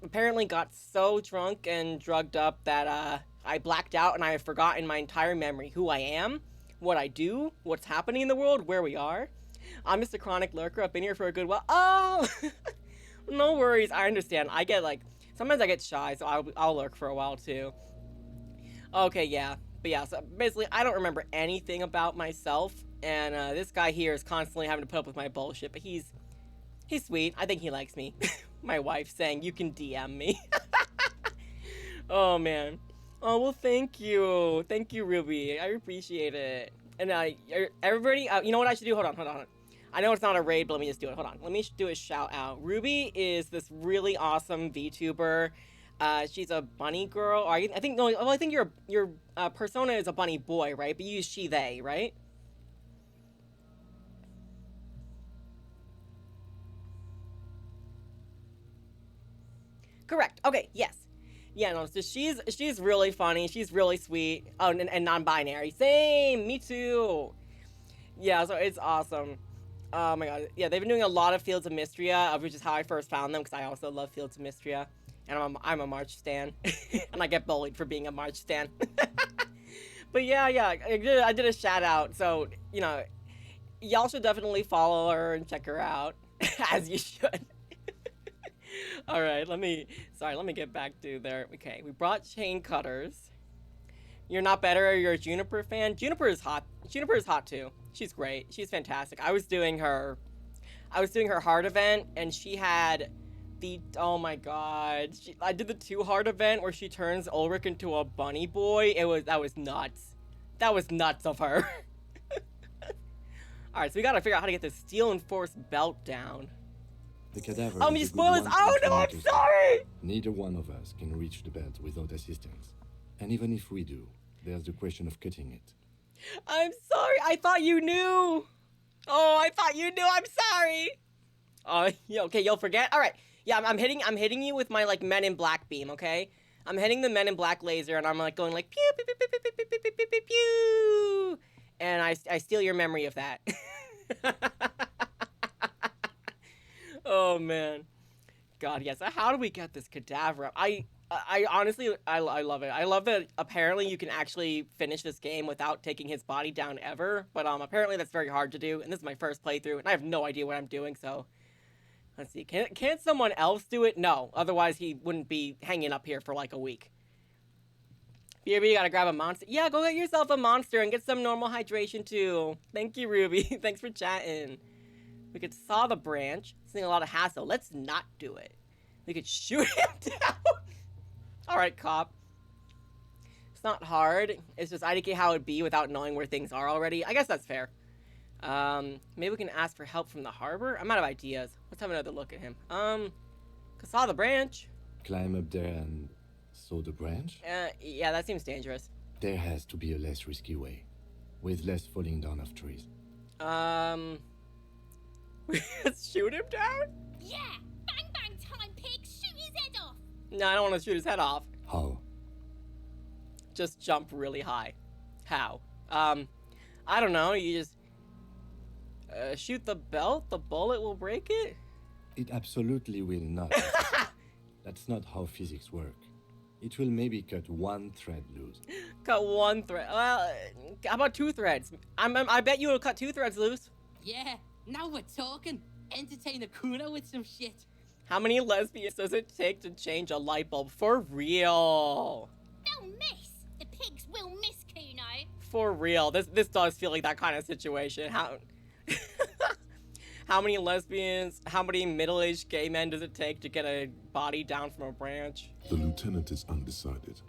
apparently got so drunk and drugged up that I blacked out and I have forgotten my entire memory, who I am, what I do, what's happening in the world, where we are. I'm just a chronic lurker. I've been here for a good while. Oh, no worries. I understand. Sometimes I get shy, so I'll lurk for a while too. Okay, yeah. But yeah, so basically I don't remember anything about myself, and this guy here is constantly having to put up with my bullshit, but he's sweet. I think he likes me. My wife saying, you can DM me. Oh, man. Oh, well, thank you. Thank you, Ruby. I appreciate it. And everybody, you know what I should do? Hold on. I know it's not a raid, but let me just do it. Hold on. Let me do a shout out. Ruby is this really awesome VTuber. She's a bunny girl. Or I think your persona is a bunny boy, right? But you use she, they, right? Correct. Okay, yes. Yeah, no, so she's really funny. She's really sweet. Oh, and non-binary. Same, me too. Yeah, so it's awesome. Oh my god. Yeah, they've been doing a lot of Fields of Mystria, which is how I first found them, because I also love Fields of Mystria. And I'm a March stan. And I get bullied for being a March stan. But yeah, I did a shout out. So, y'all should definitely follow her and check her out. As you should. All right, let me get back to there. Okay, we brought chain cutters. You're not better. You're a Juniper fan. Juniper is hot. Juniper is hot too. She's great. She's fantastic. I was doing her heart event, and she had oh my god. I did the 2 heart event where she turns Ulrich into a bunny boy. That was nuts. That was nuts of her. All right, so we gotta figure out how to get this steel enforced belt down. The cadaver. Oh, me spoilers! Oh no, I'm sorry! Neither one of us can reach the belt without assistance. And even if we do, there's the question of cutting it. I'm sorry, I thought you knew! Oh, I thought you knew. I'm sorry. Okay, you'll forget. All right. Yeah, I'm hitting you with my like Men in Black beam. Okay, I'm hitting the Men in Black laser, and I'm like going like pew pew pew pew pew pew pew pew pew pew pew, and I steal your memory of that. Oh man, God, yes. How do we get this cadaver up? I honestly, I love it. I love that apparently you can actually finish this game without taking his body down ever, but apparently that's very hard to do, and this is my first playthrough, and I have no idea what I'm doing, so let's see. Can't someone else do it? No, otherwise he wouldn't be hanging up here for like a week. Ruby, you gotta grab a monster. Yeah, go get yourself a monster and get some normal hydration too. Thank you, Ruby. Thanks for chatting. We could saw the branch. It's a lot of hassle. Let's not do it. We could shoot him down. Alright, cop. It's not hard. It's just IDK how it'd be without knowing where things are already. I guess that's fair. Maybe we can ask for help from the harbor? I'm out of ideas. Let's have another look at him. Saw the branch. Climb up there and saw the branch? Yeah, that seems dangerous. There has to be a less risky way. With less falling down of trees. Let's shoot him down? Yeah! Bang bang time, pig! Shoot his head off! No, I don't want to shoot his head off. How? Just jump really high. How? I don't know. You just shoot the belt, the bullet will break it? It absolutely will not. That's not how physics work. It will maybe cut one thread loose. Cut one thread? Well, how about two threads? I bet you will cut two threads loose. Yeah, now we're talking. Entertain a CUNO with some shit. How many lesbians does it take to change a light bulb? For real. They'll miss. The pigs will miss CUNO. For real. This does feel like that kind of situation. How many lesbians, how many middle-aged gay men does it take to get a body down from a branch? The lieutenant is undecided.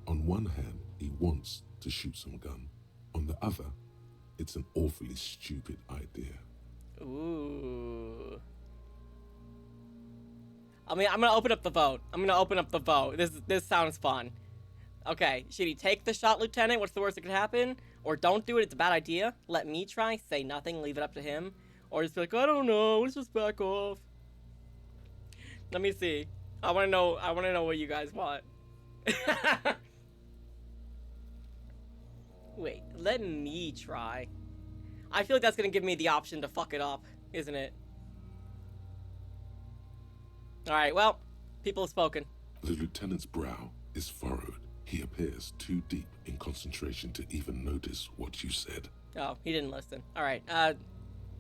On one hand, he wants to shoot some gun. On the other, it's an awfully stupid idea. Ooh. I mean, I'm gonna open up the vote. This sounds fun. Okay, should he take the shot, Lieutenant? What's the worst that could happen? Or don't do it, it's a bad idea? Let me try, say nothing, leave it up to him? Or just be like, I don't know, let's just back off. Let me see. I wanna know what you guys want. Wait, let me try. I feel like that's gonna give me the option to fuck it up, isn't it? Alright, well, people have spoken. The lieutenant's brow is furrowed. He appears too deep in concentration to even notice what you said. Oh, he didn't listen. Alright,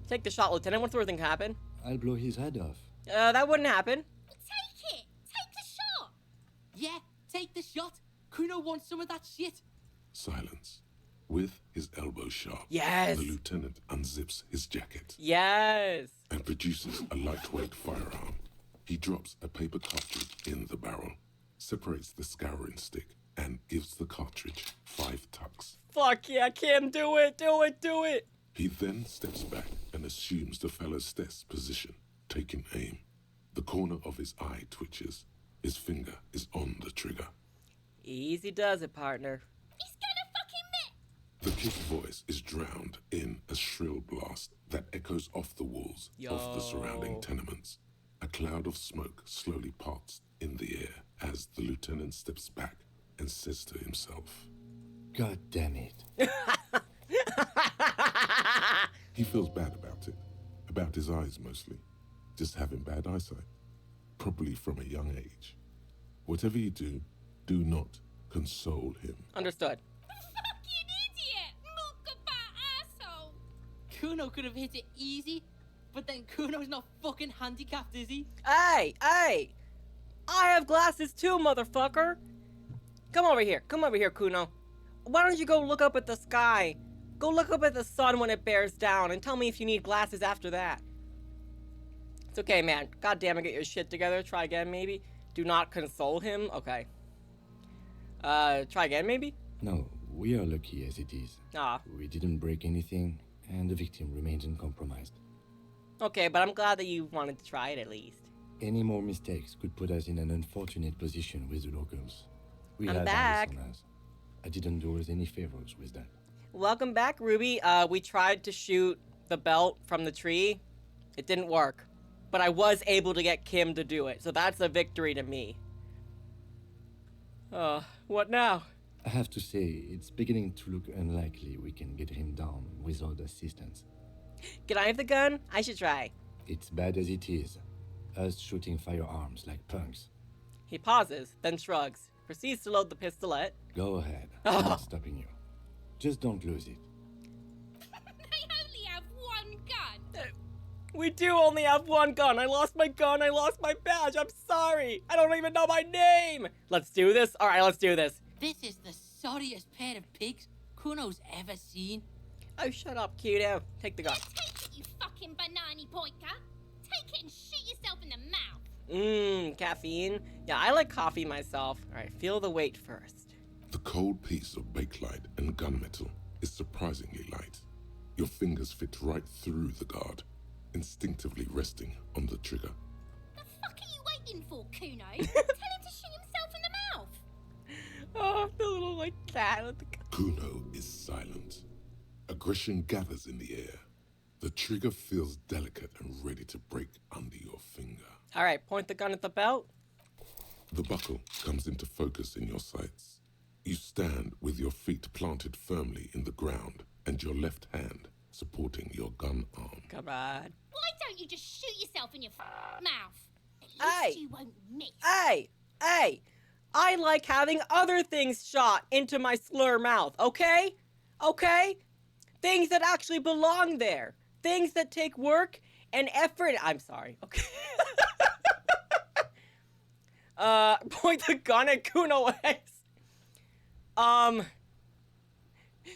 take the shot, Lieutenant. What's the worst thing can happen? I'll blow his head off. That wouldn't happen. Take it! Take the shot! Yeah, take the shot. CUNO wants some of that shit. Silence. With his elbow sharp, yes, the lieutenant unzips his jacket. Yes. And produces a lightweight firearm. He drops a paper cartridge in the barrel, separates the scouring stick, and gives the cartridge 5 tucks. Fuck yeah, Kim, do it, do it, do it! He then steps back and assumes the fellow's test position, taking aim. The corner of his eye twitches. His finger is on the trigger. Easy does it, partner. He's gonna fucking miss! The kick voice is drowned in a shrill blast that echoes off the walls of the surrounding tenements. A cloud of smoke slowly parts in the air as the lieutenant steps back and says to himself, God damn it. He feels bad about his eyes mostly, just having bad eyesight, probably from a young age. Whatever you do, do not console him. Understood. Fucking idiot! Mookaba asshole! CUNO could have hit it easy, but then CUNO's not fucking handicapped, is he? Hey! I have glasses too, motherfucker! Come over here, CUNO. Why don't you go look up at the sky? Go look up at the sun when it bears down and tell me if you need glasses after that. It's okay, man. God damn it, get your shit together. Try again, maybe. Do not console him. Okay. Try again, maybe? No, we are lucky as it is. Ah. We didn't break anything, and the victim remains uncompromised. Okay, but I'm glad that you wanted to try it at least. Any more mistakes could put us in an unfortunate position with the locals. I'm back. I didn't do us any favors with that. Welcome back, Ruby. We tried to shoot the belt from the tree, it didn't work. But I was able to get Kim to do it, so that's a victory to me. What now? I have to say, it's beginning to look unlikely we can get him down without assistance. Can I have the gun? I should try. It's bad as it is. Us shooting firearms like punks. He pauses, then shrugs, proceeds to load the pistolet. Go ahead. I'm not stopping you. Just don't lose it. They only have one gun. We do only have one gun. I lost my gun. I lost my badge. I'm sorry. I don't even know my name. Let's do this. All right, let's do this. This is the sorriest pair of pigs CUNO's ever seen. Oh, shut up, Cuno. Take the gun. Take it, you fucking banana boyka. Take it and shoot yourself in the mouth. Caffeine. Yeah, I like coffee myself. All right, feel the weight first. The cold piece of bakelite and gunmetal is surprisingly light. Your fingers fit right through the guard, instinctively resting on the trigger. The fuck are you waiting for, CUNO? Tell him to shoot himself in the mouth. Oh, the little, like, cat with the gun. CUNO is silent. Aggression gathers in the air. The trigger feels delicate and ready to break under your finger. All right, point the gun at the belt. The buckle comes into focus in your sights. You stand with your feet planted firmly in the ground and your left hand supporting your gun arm. Come on. Why don't you just shoot yourself in your mouth? At least you won't miss. Hey! I like having other things shot into my slur mouth, okay? Okay? Things that actually belong there. Things that take work and effort. I'm sorry, okay? Point the gun at CUNO X.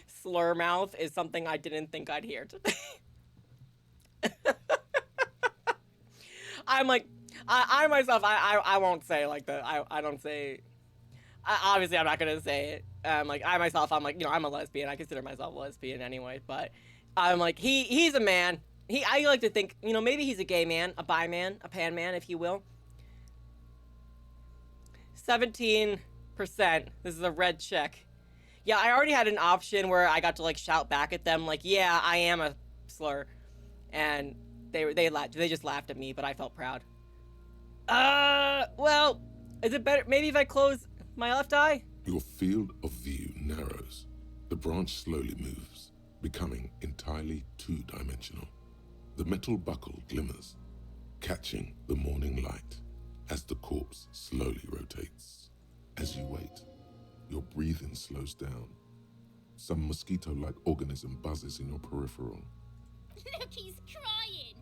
Slur mouth is something I didn't think I'd hear today. I'm like, I myself, I won't say like the, I don't say, obviously I'm not gonna say it. I'm like, I'm like, I'm a lesbian. I consider myself a lesbian anyway, but I'm like, he's a man. I like to think, maybe he's a gay man, a bi man, a pan man, if you will. 17%. This is a red check. Yeah, I already had an option where I got to like shout back at them, like, yeah, I am a slur. And they just laughed at me, but I felt proud. Well, is it better maybe if I close my left eye? Your field of view narrows. The branch slowly moves, becoming entirely two-dimensional. The metal buckle glimmers, catching the morning light as the corpse slowly rotates. As you wait, your breathing slows down. Some mosquito-like organism buzzes in your peripheral. Look, he's crying.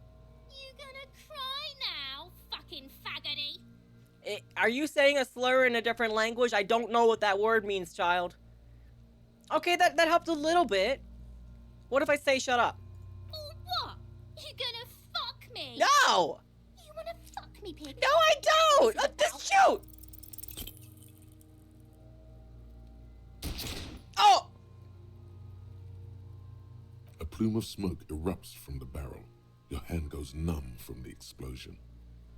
You gonna cry now, fucking faggoty? Are you saying a slur in a different language? I don't know what that word means, child. Okay, that helped a little bit. What if I say shut up? Or what? You gonna fuck me? No! You wanna fuck me, pig? No, I don't! Just shoot! Oh! A plume of smoke erupts from the barrel. Your hand goes numb from the explosion.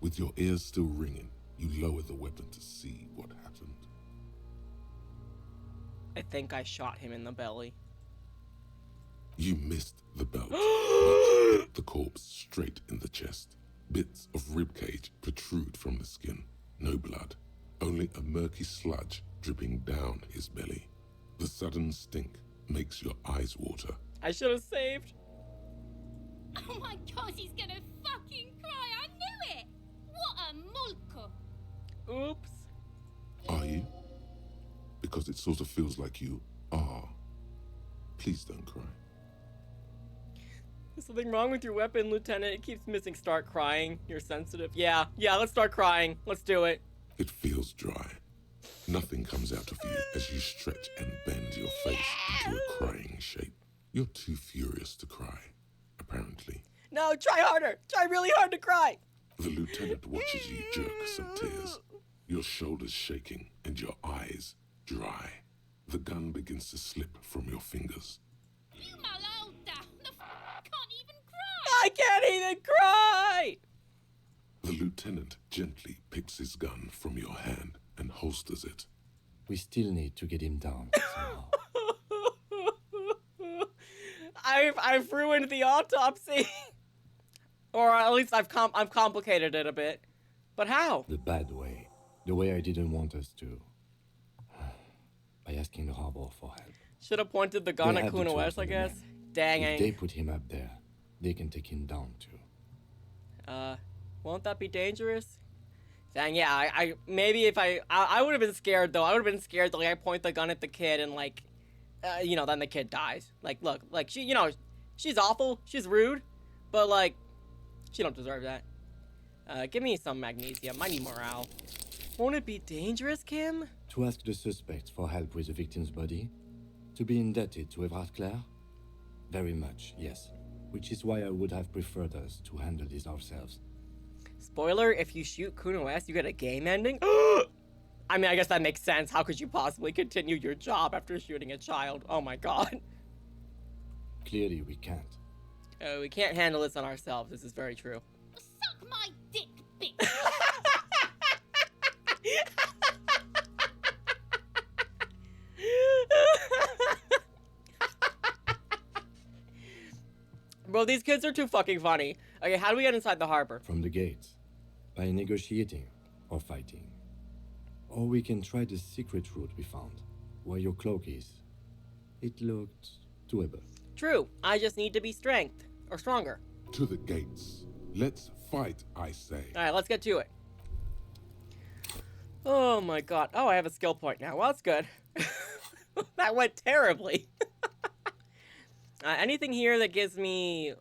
With your ears still ringing, you lower the weapon to see what happened. I think I shot him in the belly. You missed the belt, but hit the corpse straight in the chest. Bits of ribcage protrude from the skin. No blood, only a murky sludge dripping down his belly. The sudden stink makes your eyes water. I should have saved. Oh my god, he's gonna fucking cry. I knew it. What a mulko. Oops. Are you? Because it sort of feels like you are. Please don't cry. There's something wrong with your weapon, Lieutenant. It keeps missing. Start crying. You're sensitive. Yeah, let's start crying. Let's do it. It feels dry. Nothing comes out of you as you stretch and bend your face into a crying shape. You're too furious to cry, apparently. No, try harder. Try really hard to cry. The lieutenant watches you jerk some tears, your shoulders shaking and your eyes dry. The gun begins to slip from your fingers. You malota. The can't even cry. I can't even cry. The lieutenant gently picks his gun from your hand and holsters it. We still need to get him down somehow. I've ruined the autopsy. Or at least I've complicated it a bit. But how? The bad way. The way I didn't want us to. By asking the harbor for help. Should have pointed the gun at CUNO West, I guess. Dang. If they put him up there, they can take him down too. Won't that be dangerous? Dang, yeah, I maybe if I would have been scared though. I would have been scared that like I point the gun at the kid and like, you know, then the kid dies. Like, look, like she, you know, she's awful, she's rude, but like, she don't deserve that. Give me some magnesium. I need morale. Won't it be dangerous, Kim? To ask the suspects for help with the victim's body? To be indebted to Evrard Clare? Very much, yes. Which is why I would have preferred us to handle this ourselves. Spoiler, if you shoot CUNO West, you get a game ending? I mean, I guess that makes sense. How could you possibly continue your job after shooting a child? Oh my god. Clearly, we can't. We can't handle this on ourselves. This is very true. Suck my dick, bitch! Bro, these kids are too fucking funny. Okay, how do we get inside the harbor? From the gates. By negotiating or fighting. Or we can try the secret route we found, where your cloak is. It looked doable. True. I just need to be strength. Or stronger. To the gates. Let's fight, I say. Alright, let's get to it. Oh my god. Oh, I have a skill point now. Well, that's good. That went terribly. Anything here that gives me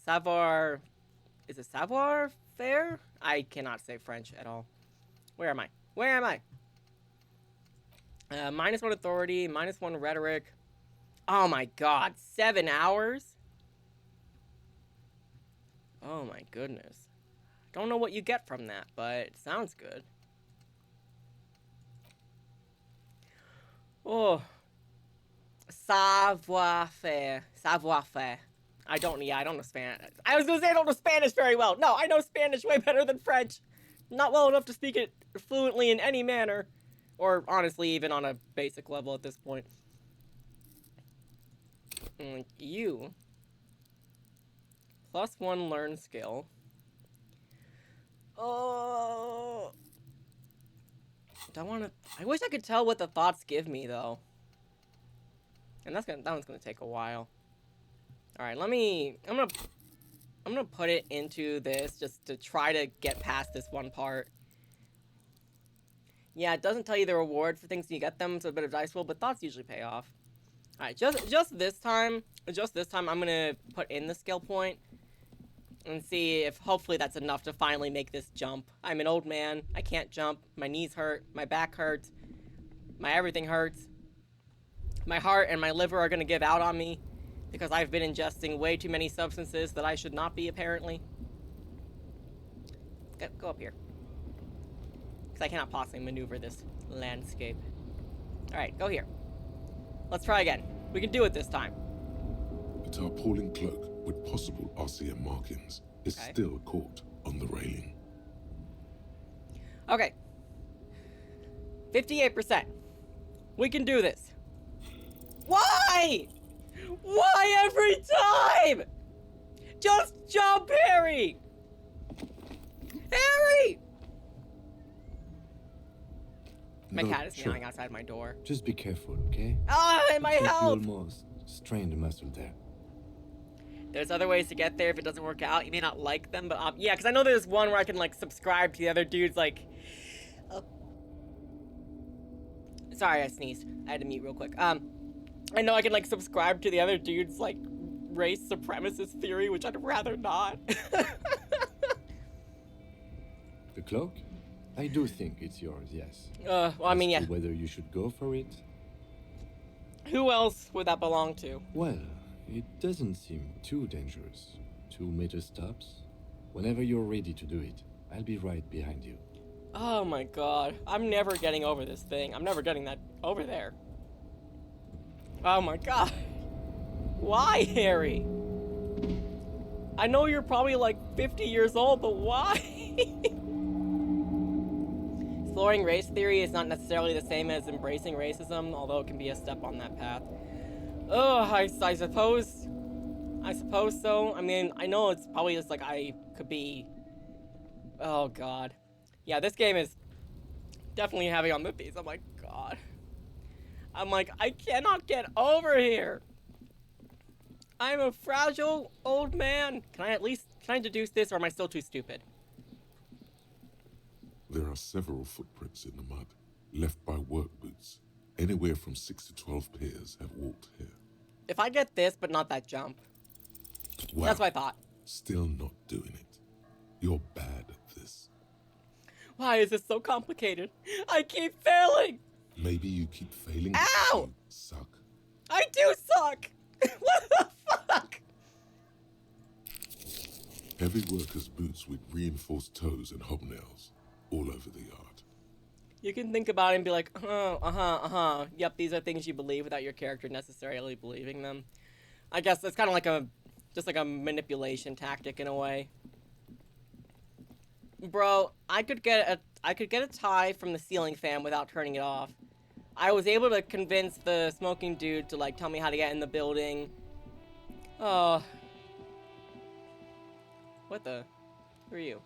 savoir... Is it savoir faire? I cannot say French at all. Where am I? Where am I? -1 authority, -1 rhetoric. Oh my god, 7 hours? Oh my goodness. Don't know what you get from that, but it sounds good. Oh. Savoir-faire. Savoir-faire. I don't know Spanish. I was gonna say I don't know Spanish very well. No, I know Spanish way better than French. Not well enough to speak it fluently in any manner. Or, honestly, even on a basic level at this point. You. +1 learn skill. Oh. I wish I could tell what the thoughts give me, though. And that one's gonna take a while. Alright, I'm gonna put it into this just to try to get past this one part. Yeah, it doesn't tell you the reward for things you get them, so a bit of dice roll, but thoughts usually pay off. Alright, just this time, I'm gonna put in the skill point and see if hopefully that's enough to finally make this jump. I'm an old man, I can't jump, my knees hurt, my back hurts, my everything hurts. My heart and my liver are gonna give out on me because I've been ingesting way too many substances that I should not be, apparently. Go up here. Because I cannot possibly maneuver this landscape. Alright, go here. Let's try again. We can do it this time. A tarpaulin cloak with possible RCM markings is still caught on the railing. Okay. 58%. We can do this. Why? Why every time? Just jump, Harry! Harry! My cat is meowing outside my door. Just be careful, okay? Ah, and my health! You almost strained the muscle there. There's other ways to get there if it doesn't work out. You may not like them, but yeah, because I know there's one where I can like subscribe to the other dude's like... Sorry, I sneezed. I had to mute real quick. I know I can like subscribe to the other dude's like race supremacist theory, which I'd rather not. The cloak? I do think it's yours, yes. Well, I mean, yeah. Whether you should go for it? Who else would that belong to? Well, it doesn't seem too dangerous. 2 meter stops. Whenever you're ready to do it, I'll be right behind you. Oh my god. I'm never getting over this thing. I'm never getting that over there. Oh my god. Why, Harry? I know you're probably like 50 years old, but why? Exploring race theory is not necessarily the same as embracing racism, although it can be a step on that path. Oh, I suppose I suppose so. I mean, I know it's probably just like I could be... Oh, God. Yeah, this game is definitely heavy on the piece. I'm like, God. I'm like, I cannot get over here. I'm a fragile old man. Can I deduce this, or am I still too stupid? There are several footprints in the mud, left by work boots. Anywhere from 6 to 12 pairs have walked here. If I get this, but not that jump. Wow. That's what I thought. Still not doing it. You're bad at this. Why is this so complicated? I keep failing. Maybe you keep failing. Ow! You suck. I do suck. What the fuck? Heavy workers' boots with reinforced toes and hobnails all over the yard. You can think about it and be like, yep, these are things you believe without your character necessarily believing them. I guess it's kind of like just like a manipulation tactic in a way. Bro, I could get a tie from the ceiling fan without turning it off. I was able to convince the smoking dude to like tell me how to get in the building. Oh. What the? Who are you?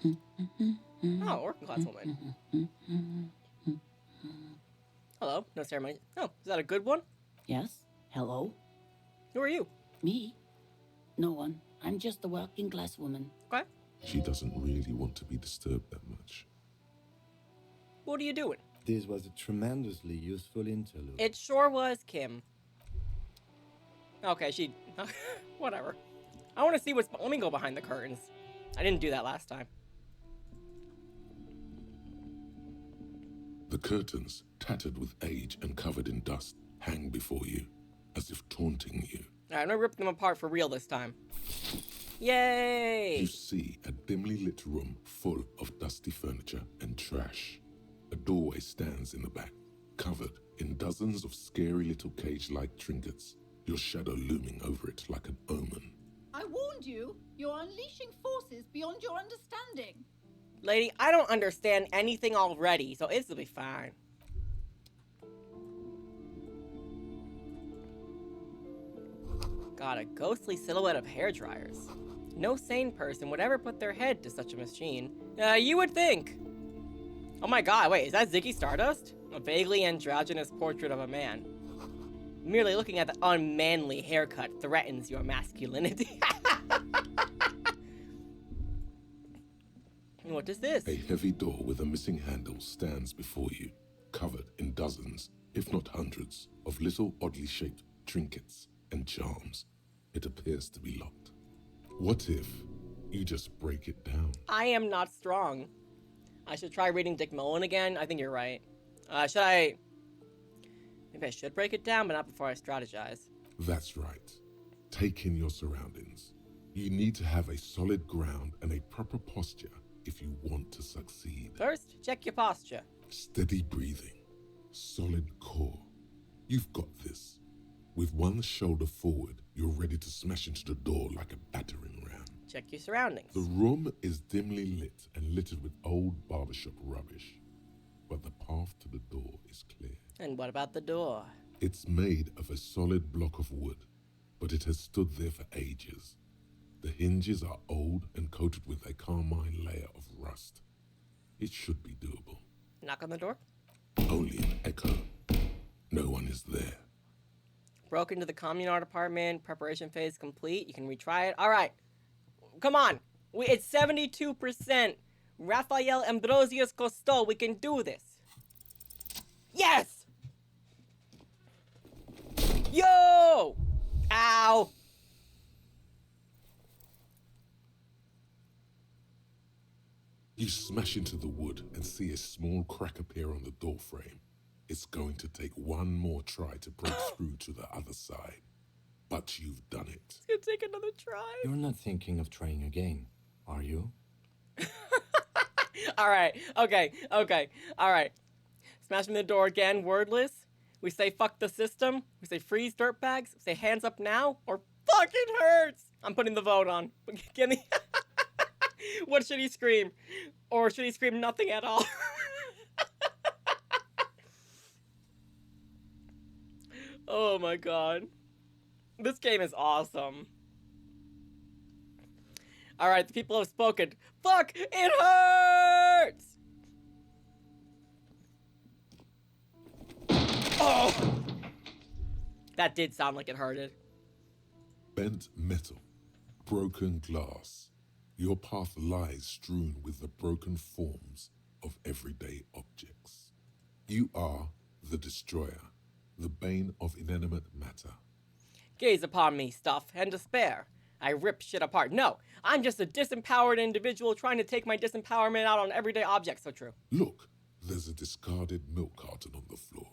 Oh, working class woman. Hello, no ceremony. Oh, is that a good one? Yes? Hello? Who are you? Me? No one. I'm just a working class woman. Okay. She doesn't really want to be disturbed that much. What are you doing? This was a tremendously useful interlude. It sure was, Kim. Okay, whatever. I want to see let me go behind the curtains. I didn't do that last time. The curtains, tattered with age and covered in dust, hang before you, as if taunting you. Alright, I'm gonna rip them apart for real this time. Yay! You see a dimly lit room full of dusty furniture and trash. A doorway stands in the back, covered in dozens of scary little cage-like trinkets, your shadow looming over it like an omen. I warned you. You're unleashing forces beyond your understanding. Lady, I don't understand anything already, so it'll be fine. Got a ghostly silhouette of hairdryers. No sane person would ever put their head to such a machine. You would think. Oh my god, wait, is that Ziggy Stardust? A vaguely androgynous portrait of a man. Merely looking at the unmanly haircut threatens your masculinity. What is this? A heavy door with a missing handle stands before you, covered in dozens, if not hundreds, of little oddly shaped trinkets and charms. It appears to be locked. What if you just break it down? I am not strong. I should try reading Dick Mullen again. I think you're right. Maybe I should break it down, but not before I strategize. That's right. Take in your surroundings. You need to have a solid ground and a proper posture if you want to succeed. First, check your posture. Steady breathing. Solid core. You've got this. With one shoulder forward, you're ready to smash into the door like a battering ram. Check your surroundings. The room is dimly lit and littered with old barbershop rubbish. But the path to the door is clear. And what about the door? It's made of a solid block of wood, but it has stood there for ages. The hinges are old and coated with a carmine layer of rust. It should be doable. Knock on the door? Only an echo. No one is there. Broke into the communard apartment. Preparation phase complete. You can retry it. All right. Come on. It's 72%. Rafael Ambrosius Costo. We can do this. Yes! Yo! Ow! You smash into the wood and see a small crack appear on the door frame. It's going to take one more try to break through to the other side. But you've done it. It's gonna take another try. You're not thinking of trying again, are you? Alright, okay. Alright. Smashing the door again, wordless. We say fuck the system. We say freeze dirtbags. We say hands up now, or fucking hurts. I'm putting the vote on. Give me. What should he scream? Or should he scream nothing at all? Oh my god. This game is awesome. Alright, the people have spoken. Fuck! It hurts! Oh! That did sound like it hurted. Bent metal, broken glass. Your path lies strewn with the broken forms of everyday objects. You are the destroyer, the bane of inanimate matter. Gaze upon me, stuff, and despair. I rip shit apart. No, I'm just a disempowered individual trying to take my disempowerment out on everyday objects. So true. Look, there's a discarded milk carton on the floor.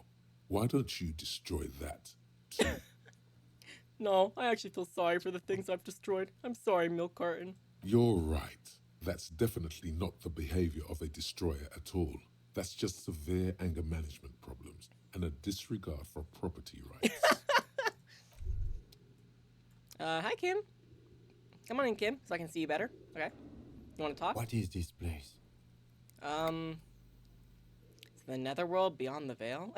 Why don't you destroy that, too? No, I actually feel sorry for the things I've destroyed. I'm sorry, milk carton. You're right. That's definitely not the behavior of a destroyer at all. That's just severe anger management problems and a disregard for property rights. Hi, Kim. Come on in, Kim, so I can see you better. Okay. You want to talk? What is this place? It's the netherworld beyond the veil.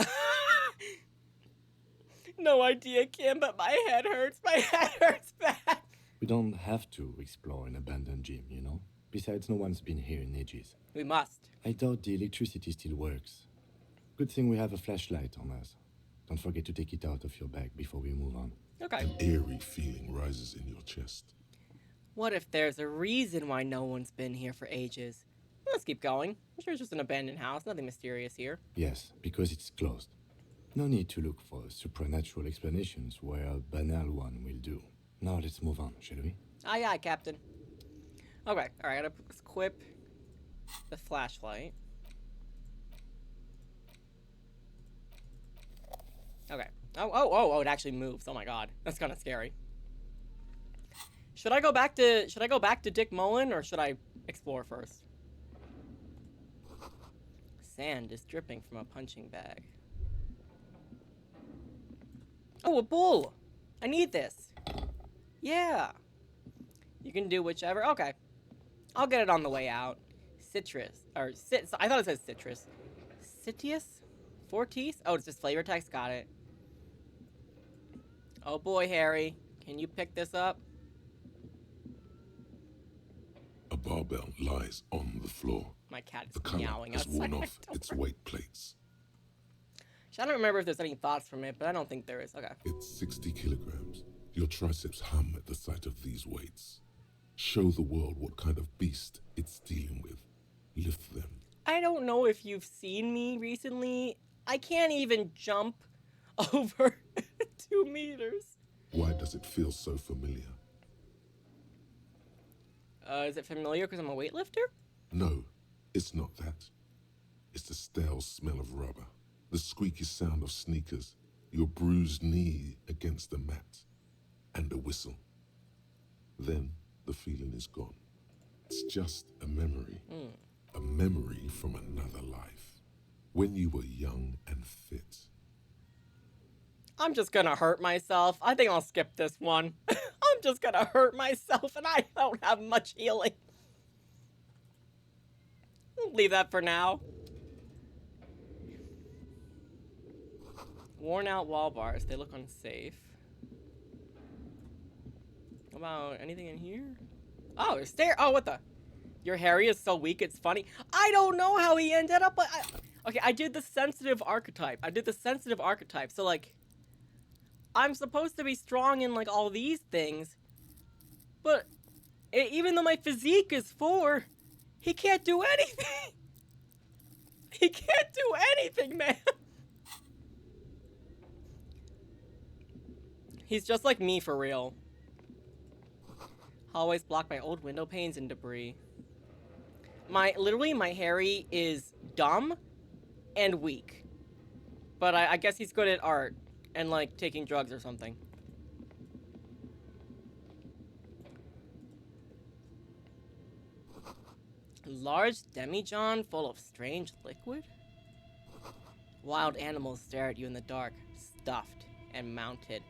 No idea, Kim, but my head hurts. My head hurts bad. We don't have to explore an abandoned gym, you know? Besides, no one's been here in ages. We must. I doubt the electricity still works. Good thing we have a flashlight on us. Don't forget to take it out of your bag before we move on. Okay. An eerie feeling rises in your chest. What if there's a reason why no one's been here for ages? Let's keep going. I'm sure it's just an abandoned house. Nothing mysterious here. Yes, because it's closed. No need to look for supernatural explanations where a banal one will do. Now let's move on, shall we? Aye, aye, Captain. Okay, alright, I gotta equip the flashlight. Okay. Oh, it actually moves. Oh my god. That's kind of scary. Should I go back to Dick Mullen, or should I explore first? Sand is dripping from a punching bag. Oh, a bull! I need this. Yeah. You can do whichever. Okay. I'll get it on the way out. Citrus. Or, I thought it said citrus. Citius? Fortis? Oh, it's just flavor text. Got it. Oh boy, Harry. Can you pick this up? A barbell lies on the floor. My cat is the color meowing has worn outside. off its weight plates. I don't remember if there's any thoughts from it, but I don't think there is. Okay. It's 60 kilograms. Your triceps hum at the sight of these weights. Show the world what kind of beast it's dealing with. Lift them. I don't know if you've seen me recently. I can't even jump over 2 meters. Why does it feel so familiar? Is it familiar because I'm a weightlifter? No, it's not that. It's the stale smell of rubber, the squeaky sound of sneakers, your bruised knee against the mat, and a whistle. Then the feeling is gone. It's just a memory. A memory from another life. When you were young and fit. I'm just gonna hurt myself. I think I'll skip this one. I'm just gonna hurt myself, and I don't have much healing. We'll leave that for now. Worn out wall bars. They look unsafe. What about anything in here? Oh, there's stairs. Oh, what the? Your Harry is so weak, it's funny. I don't know how he ended up. Okay, I did the sensitive archetype. So, like, I'm supposed to be strong in, like, all these things. But even though my physique is 4, he can't do anything. He can't do anything, man. He's just like me for real. Hallways blocked by old window panes and debris. Literally, my Harry is dumb and weak. But I guess he's good at art and, like, taking drugs or something. Large demijohn full of strange liquid? Wild animals stare at you in the dark, stuffed and mounted.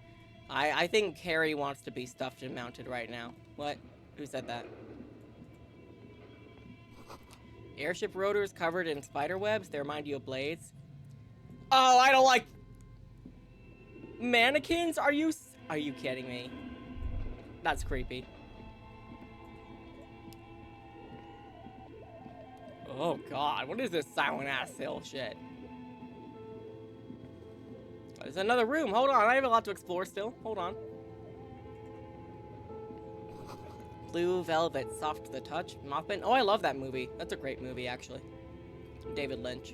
I think Harry wants to be stuffed and mounted right now. What? Who said that? Airship rotors covered in spider webs. They remind you of blades. Oh, I don't like mannequins. Are you kidding me? That's creepy. Oh god, what is this silent ass hill shit? There's another room. Hold on, I have a lot to explore still. Hold on. Blue Velvet, soft to the touch. Mothman. Oh, I love that movie. That's a great movie, actually. David Lynch.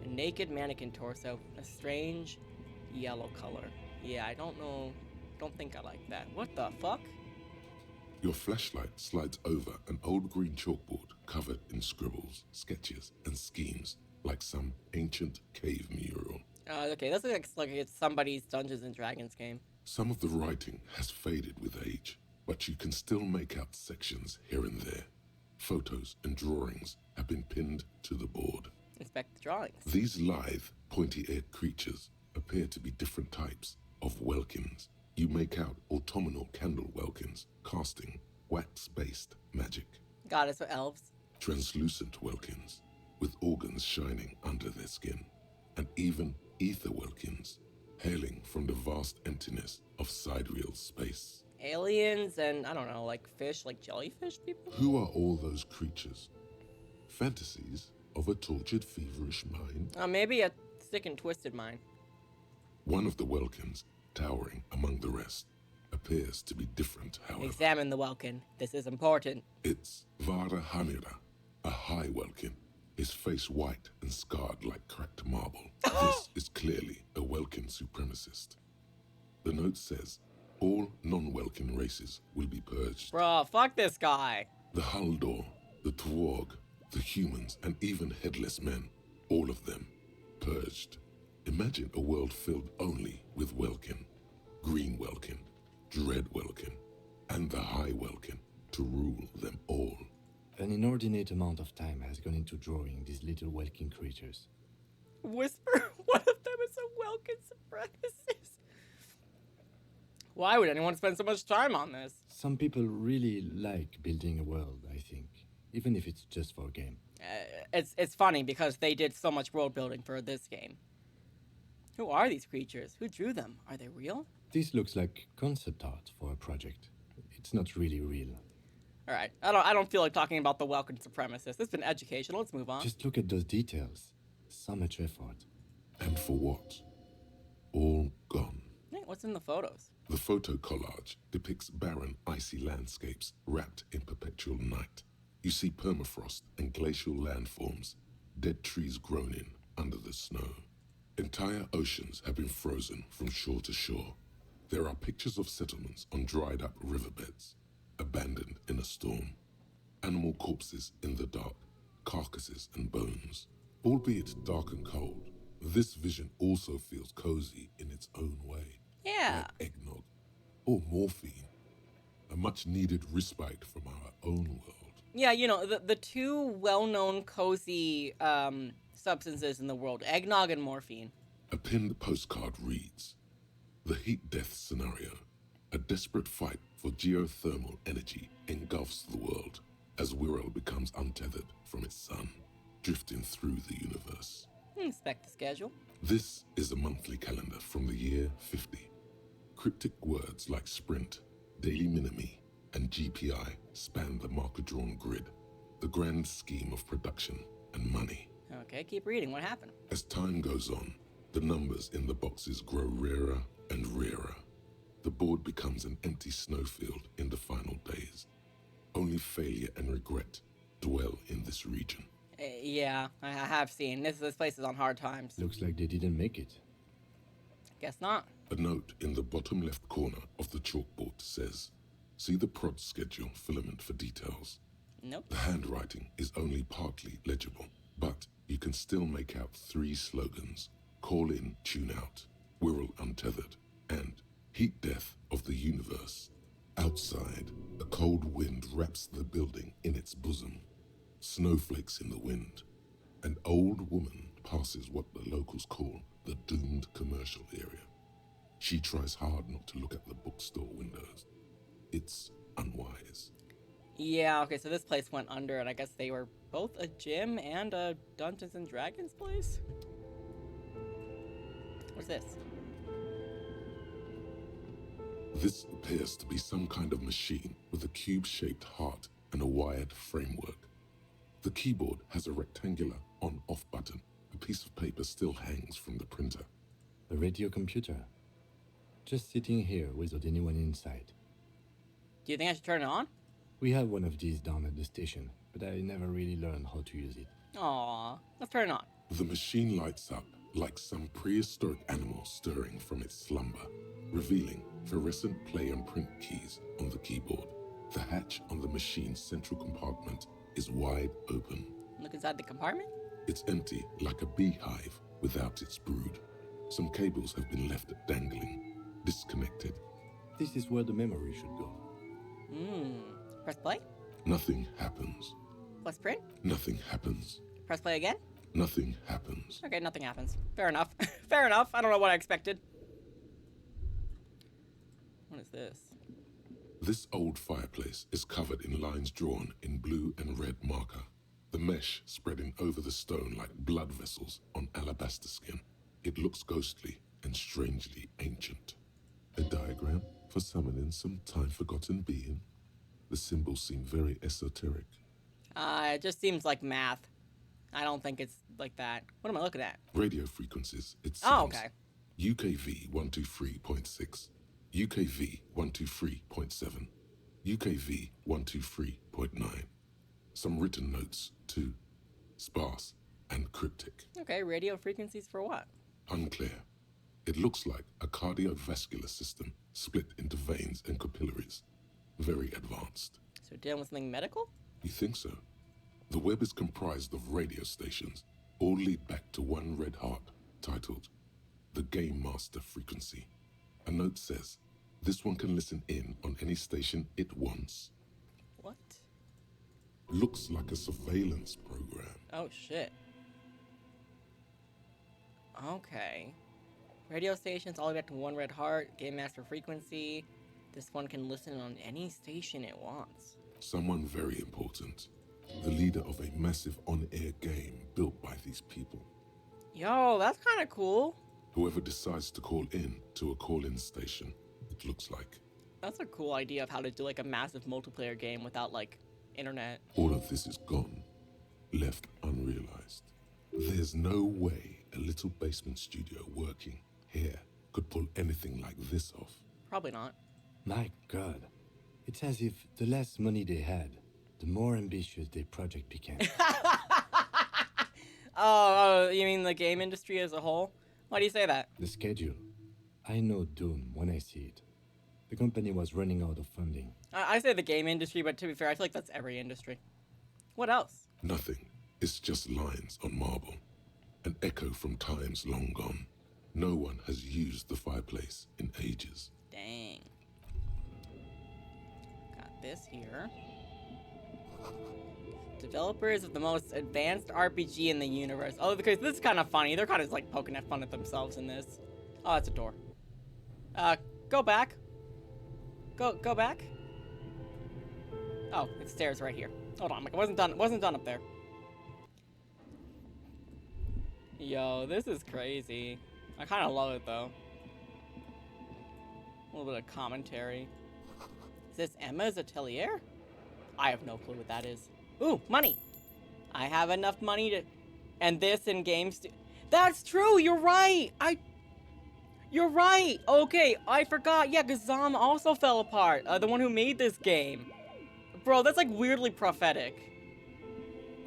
A naked mannequin torso. A strange yellow color. Yeah, I don't know. Don't think I like that. What the fuck? Your flashlight slides over an old green chalkboard covered in scribbles, sketches, and schemes, like some ancient cave mural. Okay, this looks like it's somebody's Dungeons and Dragons game. Some of the writing has faded with age, but you can still make out sections here and there. Photos and drawings have been pinned to the board. Inspect the drawings. These lithe, pointy-eared creatures appear to be different types of welkins. You make out autumnal candle welkins, casting wax-based magic. Goddess of elves. Translucent welkins, with organs shining under their skin. And even ether welkins, hailing from the vast emptiness of sidereal space. Aliens and, I don't know, like fish, like jellyfish people? Who are all those creatures? Fantasies of a tortured, feverish mind? Maybe a sick and twisted mind. One of the welkins, towering among the rest, appears to be different, however. Examine the welkin. This is important. It's Vara Hamira, a high welkin, his face white and scarred like cracked marble. This is clearly a welkin supremacist. The note says, all non-welkin races will be purged. Bro, fuck this guy. The Haldor, the Tworg, the humans, and even headless men, all of them, purged. Imagine a world filled only with welkin, green welkin, dread welkin, and the high welkin to rule them all. An inordinate amount of time has gone into drawing these little welkin creatures. Whisper, one of them is a welkin supremacist. Why would anyone spend so much time on this? Some people really like building a world, I think, even if it's just for a game. It's funny because they did so much world building for this game. Who are these creatures? Who drew them? Are they real? This looks like concept art for a project. It's not really real. All right, I don't feel like talking about the welcome supremacists. It's been educational. Let's move on. Just look at those details. So much effort. And for what? All gone. Hey, what's in the photos? The photo collage depicts barren, icy landscapes wrapped in perpetual night. You see permafrost and glacial landforms, dead trees grown in under the snow. Entire oceans have been frozen from shore to shore. There are pictures of settlements on dried up riverbeds, abandoned in a storm. Animal corpses in the dark, carcasses and bones. Albeit dark and cold, this vision also feels cozy in its own way. Yeah. Like eggnog or morphine. A much needed respite from our own world. Yeah, you know, the two well-known cozy substances in the world, eggnog and morphine. A pinned postcard reads, the heat death scenario. A desperate fight for geothermal energy engulfs the world as Wirral becomes untethered from its sun, drifting through the universe. Inspect the schedule. This is a monthly calendar from the year 50. Cryptic words like sprint, daily minimi, and GPI span the marker-drawn grid, the grand scheme of production and money. Okay, keep reading. What happened? As time goes on, the numbers in the boxes grow rarer and rarer. The board becomes an empty snowfield in the final days. Only failure and regret dwell in this region. Yeah, I have seen. This place is on hard times. Looks like they didn't make it. Guess not. A note in the bottom left corner of the chalkboard says, see the prod schedule filament for details. Nope. The handwriting is only partly legible, but you can still make out 3 slogans. Call in, tune out, Wirral untethered, and heat death of the universe. Outside, a cold wind wraps the building in its bosom. Snowflakes in the wind. An old woman passes what the locals call the doomed commercial area. She tries hard not to look at the bookstore windows. It's unwise. Yeah, okay, so this place went under, and I guess they were both a gym and a Dungeons and Dragons place? What's this? This appears to be some kind of machine with a cube-shaped heart and a wired framework. The keyboard has a rectangular on-off button. A piece of paper still hangs from the printer. The radio computer. Just sitting here without anyone inside. Do you think I should turn it on? We have one of these down at the station, but I never really learned how to use it. Aww, let's turn it on. The machine lights up like some prehistoric animal stirring from its slumber, revealing fluorescent play and print keys on the keyboard. The hatch on the machine's central compartment is wide open. Look inside the compartment? It's empty like a beehive without its brood. Some cables have been left dangling, disconnected. This is where the memory should go. Press play? Nothing happens. Press print? Nothing happens. Press play again? Nothing happens. Okay, nothing happens. Fair enough. Fair enough. I don't know what I expected. What is this? This old fireplace is covered in lines drawn in blue and red marker. The mesh spreading over the stone like blood vessels on alabaster skin. It looks ghostly and strangely ancient. A diagram for summoning some time-forgotten being. The symbols seem very esoteric. It just seems like math. I don't think it's like that. What am I looking at? Radio frequencies, it seems. Oh, okay. UKV 123.6, UKV 123.7, UKV 123.9. Some written notes, too. Sparse and cryptic. Okay, radio frequencies for what? Unclear. It looks like a cardiovascular system split into veins and capillaries. Very advanced. So dealing with something medical? You think so? The web is comprised of radio stations, all lead back to one red heart, titled the Game Master Frequency. A note says, this one can listen in on any station it wants. What? Looks like a surveillance program. Oh, shit. Okay. Radio stations all the way back to one red heart, Game Master Frequency. This one can listen on any station it wants. Someone very important. The leader of a massive on-air game built by these people. Yo, that's kind of cool. Whoever decides to call in to a call-in station, it looks like. That's a cool idea of how to do like a massive multiplayer game without like internet. All of this is gone, left unrealized. There's no way a little basement studio working here could pull anything like this off. Probably not. My God, it's as if the less money they had, the more ambitious their project became. Oh, you mean the game industry as a whole? Why do you say that? The schedule. I know doom when I see it. The company was running out of funding. I say the game industry, but to be fair, I feel like that's every industry. What else? Nothing. It's just lines on marble. An echo from times long gone. No one has used the fireplace in ages. Dang. Got this here. Developers of the most advanced RPG in the universe. Oh, because this is kind of funny. They're kind of like poking at fun at themselves in this. Oh, that's a door. Go back. Go back. Oh, it's stairs right here. Hold on, it wasn't done up there. Yo, this is crazy. I kind of love it though. A little bit of commentary. Is this Emma's Atelier? I have no clue what that is. Ooh, money! I have enough money to... And this in games... That's true! You're right! You're right! Okay, I forgot. Yeah, Gazam also fell apart. The one who made this game. Bro, that's like weirdly prophetic.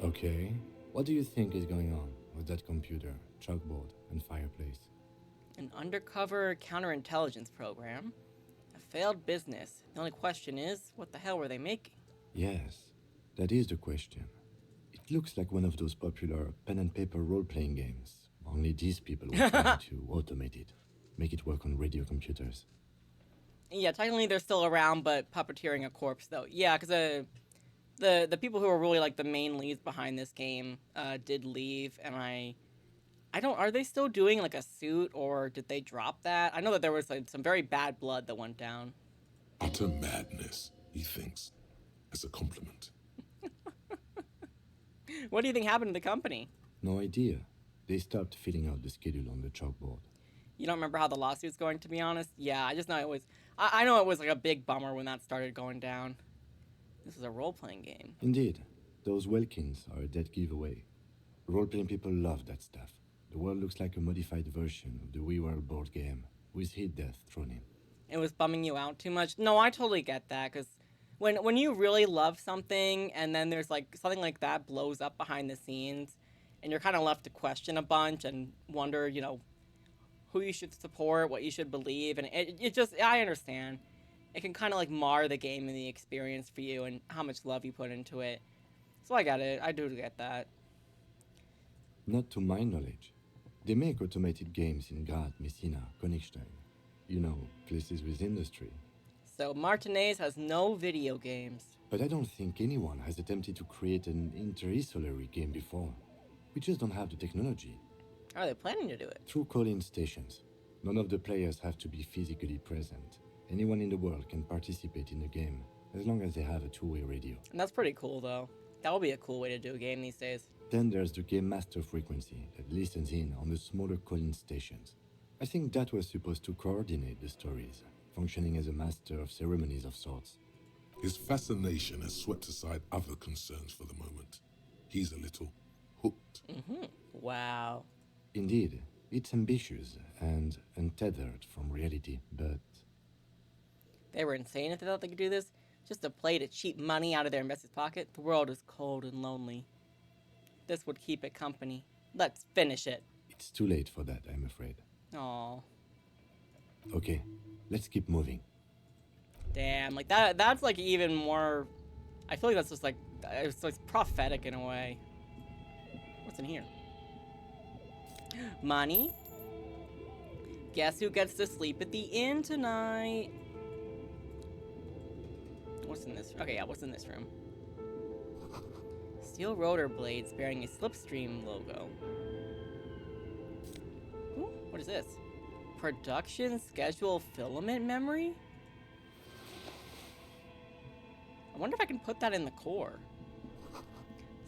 Okay. What do you think is going on with that computer, chalkboard, and fireplace? An undercover counterintelligence program. A failed business. The only question is, what the hell were they making? Yes, that is the question. It looks like one of those popular pen and paper role-playing games. Only these people were trying to automate it. Make it work on radio computers. Yeah, technically they're still around, but puppeteering a corpse, though. Yeah, because the people who are really, like, the main leads behind this game did leave, and are they still doing, like, a suit, or did they drop that? I know that there was, like, some very bad blood that went down. Utter madness, he thinks, as a compliment. What do you think happened to the company? No idea. They stopped filling out the schedule on the chalkboard. You don't remember how the lawsuit's going, to be honest? Yeah, I just know it was... I know it was like a big bummer when that started going down. This is a role-playing game. Indeed. Those Welkins are a dead giveaway. Role-playing people love that stuff. The world looks like a modified version of the WeWorld board game, with hit death thrown in. It was bumming you out too much? No, I totally get that, because when you really love something, and then there's like something like that blows up behind the scenes, and you're kind of left to question a bunch and wonder, you know, who you should support, what you should believe, and it just, I understand. It can kind of like mar the game and the experience for you and how much love you put into it. So I get it. I do get that. Not to my knowledge. They make automated games in Graz, Messina, Königstein. You know, places with industry. So Martinez has no video games. But I don't think anyone has attempted to create an interinsulary game before. We just don't have the technology. How are they planning to do it? Through call-in stations. None of the players have to be physically present. Anyone in the world can participate in the game, as long as they have a two-way radio. And that's pretty cool, though. That would be a cool way to do a game these days. Then there's the game master frequency that listens in on the smaller call-in stations. I think that was supposed to coordinate the stories, functioning as a master of ceremonies of sorts. His fascination has swept aside other concerns for the moment. He's a little hooked. Wow. Indeed, it's ambitious and untethered from reality, but... They were insane if they thought they could do this. Just a play to cheat money out of their investor's pocket. The world is cold and lonely. This would keep it company. Let's finish it. It's too late for that, I'm afraid. Aww. Okay, let's keep moving. Damn, like that's like even more... I feel like that's just like... It's like prophetic in a way. What's in here? Money? Guess who gets to sleep at the inn tonight? What's in this? Okay, yeah, what's in this room? Steel rotor blades bearing a Slipstream logo. Ooh, what is this? Production schedule filament memory? I wonder if I can put that in the core.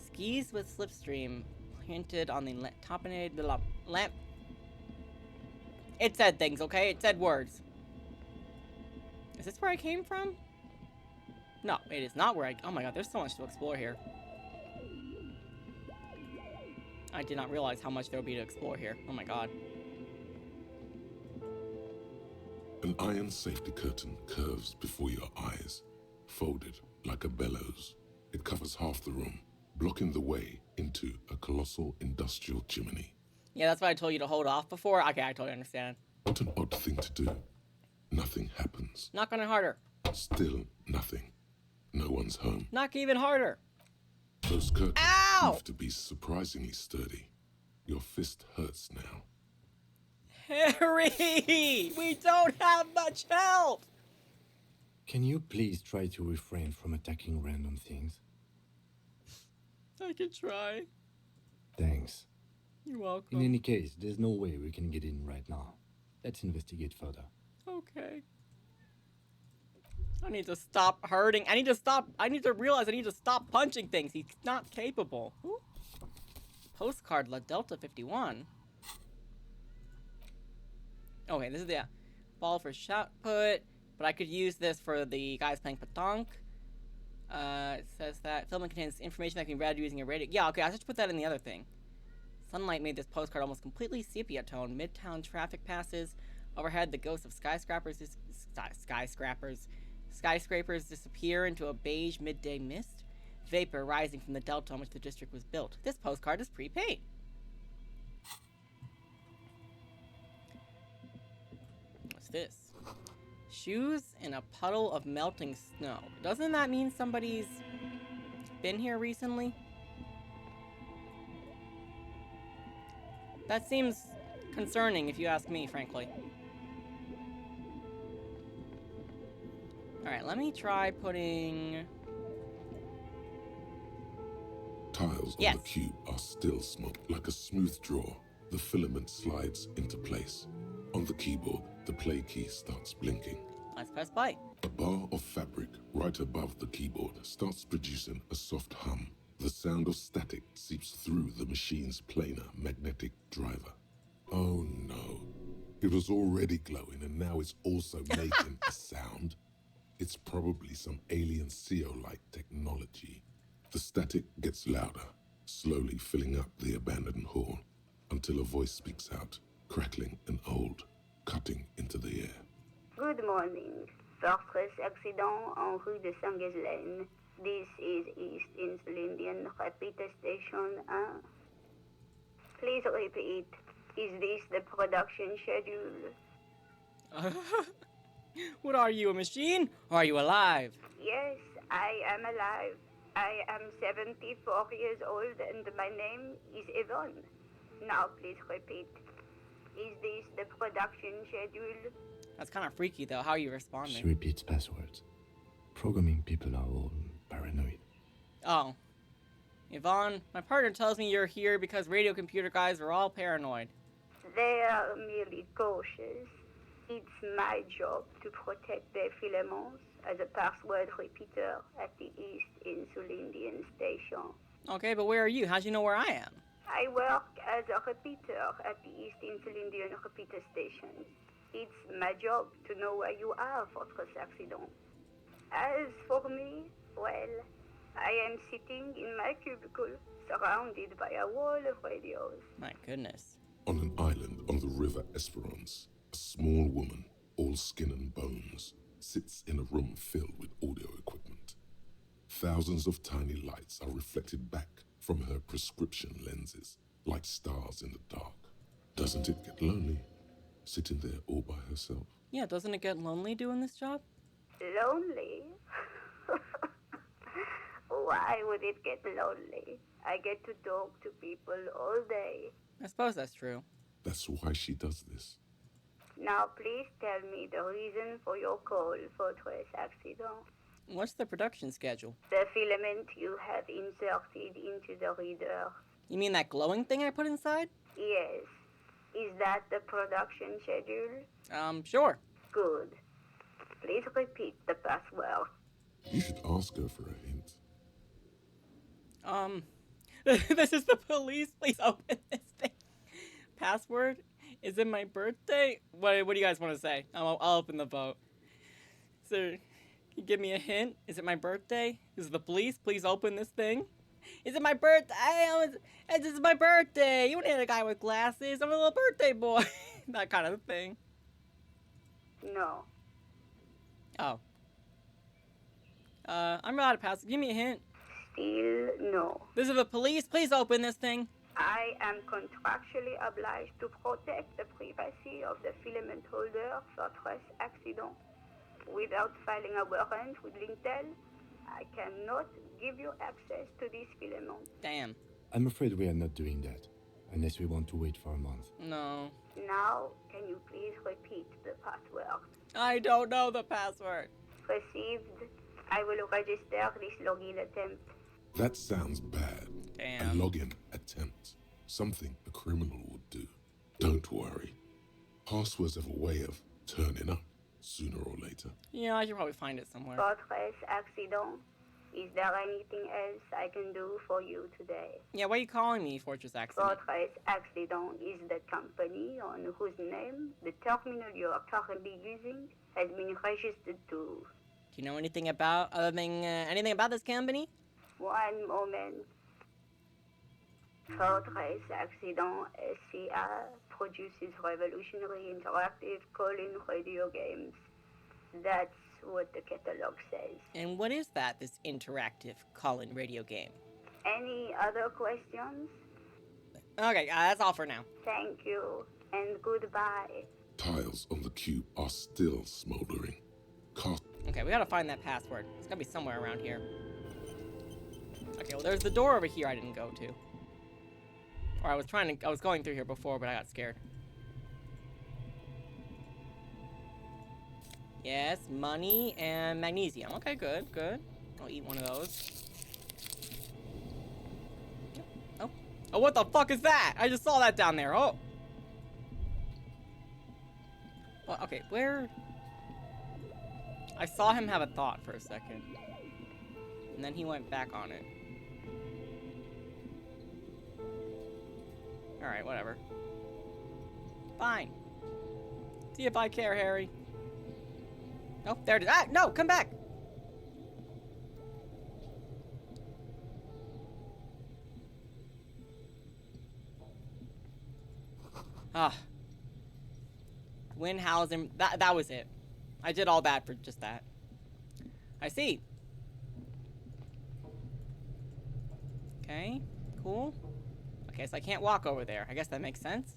Skis with Slipstream printed on the top-ended lamp. It said things, okay? It said words. Is this where I came from? No, it is not where I... Oh my god, there's so much to explore here. I did not realize how much there would be to explore here. Oh my god. An iron safety curtain curves before your eyes, folded like a bellows. It covers half the room, blocking the way into a colossal industrial chimney. Yeah, that's why I told you to hold off before. Okay, I totally understand. What an odd thing to do. Nothing happens. Knock on it harder. Still nothing. No one's home. Knock even harder. Those curtains Ow! prove to be surprisingly sturdy. Your fist hurts now. Harry! We don't have much help! Can you please try to refrain from attacking random things? I can try. Thanks. You're welcome. In any case, there's no way we can get in right now. Let's investigate further. Okay. I need to stop hurting. I need to realize I need to stop punching things. He's not capable. Ooh. Postcard La Delta 51. Okay, this is the ball for shot put, but I could use this for the guys playing petanque. It says that filament contains information that can be read using a radio. Yeah, okay, I should put that in the other thing. Sunlight made this postcard almost completely sepia tone. Midtown traffic passes. Overhead, the ghosts of skyscrapers disappear into a beige midday mist. Vapor rising from the delta on which the district was built. This postcard is prepaid. What's this? Shoes in a puddle of melting snow. Doesn't that mean somebody's been here recently? That seems concerning if you ask me, frankly. Alright, let me try putting... Tiles on the cube are still smoked like a smooth draw. The filament slides into place. On the keyboard, the play key starts blinking. Let's press play. A bar of fabric right above the keyboard starts producing a soft hum. The sound of static seeps through the machine's planar magnetic driver. Oh no. It was already glowing and now it's also making a sound. It's probably some alien CO-like technology. The static gets louder, slowly filling up the abandoned hall, until a voice speaks out, crackling and old, cutting into the air. Good morning. Fortress accident en rue de Saint-Ghislaine. This is East Insulindian Repeater Station 1. Please repeat. Is this the production schedule? What are you, a machine? Or are you alive? Yes, I am alive. I am 74 years old and my name is Yvonne. Now please repeat. Is this the production schedule? That's kind of freaky, though. How are you responding? She repeats passwords. Programming people are all paranoid. Oh. Yvonne, my partner tells me you're here because radio computer guys are all paranoid. They are merely cautious. It's my job to protect their filaments as a password repeater at the East Insulindian Station. Okay, but where are you? How'd you know where I am? I work as a repeater at the East Insulindian Repeater Station. It's my job to know where you are, Fortress Accident. As for me, well, I am sitting in my cubicle, surrounded by a wall of radios. My goodness. On an island on the river Esperance, a small woman, all skin and bones, sits in a room filled with audio equipment. Thousands of tiny lights are reflected back from her prescription lenses, like stars in the dark. Doesn't it get lonely, sitting there all by herself? Yeah, doesn't it get lonely doing this job? Lonely? Why would it get lonely? I get to talk to people all day. I suppose that's true. That's why she does this. Now please tell me the reason for your call, Fortress Accident. What's the production schedule? The filament you have inserted into the reader. You mean that glowing thing I put inside? Yes. Is that the production schedule? Sure. Good. Please repeat the password. You should ask her for a hint. This is the police. Please open this thing. Password? Is it my birthday? What do you guys want to say? I'll open the vote. So, can you give me a hint? Is it my birthday? Is it the police? Please open this thing. Is it my birthday? This is my birthday. You ain't a guy with glasses. I'm a little birthday boy. That kind of thing. No. Oh. I'm out of pass. Give me a hint. Still no. This is the police. Please open this thing. I am contractually obliged to protect the privacy of the filament holder, Fortress Accident. Without filing a warrant with Lintel, I cannot give you access to this filament. Damn. I'm afraid we are not doing that, unless we want to wait for a month. No. Now, can you please repeat the password? I don't know the password. Received. I will register this login attempt. That sounds bad. Damn. A login attempt. Something a criminal would do. Don't worry. Passwords have a way of turning up sooner or later. Yeah, I should probably find it somewhere. Fortress Accident. Is there anything else I can do for you today? Yeah, why are you calling me Fortress Accident? Fortress Accident is the company on whose name the terminal you are currently using has been registered to. Do you know anything about anything about this company? One moment. Fortress Accident SCA produces revolutionary interactive call-in radio games. That's what the catalog says. And what is that, this interactive call-in radio game? Any other questions? Okay, that's all for now. Thank you, and goodbye. Tiles on the cube are still smoldering. Okay, we gotta find that password. It's gotta be somewhere around here. Okay, well there's the door over here I didn't go to. Or I was going through here before, but I got scared. Yes, money and magnesium. Okay, good, good. I'll eat one of those. Oh. Oh, what the fuck is that? I just saw that down there. Oh. Well, okay, where... I saw him have a thought for a second. And then he went back on it. Alright, whatever. Fine. See if I care, Harry. Oh, there it is. Ah, no, come back! Ah. Windhausen. That was it. I did all that for just that. I see. Okay, cool. Okay, so I can't walk over there. I guess that makes sense.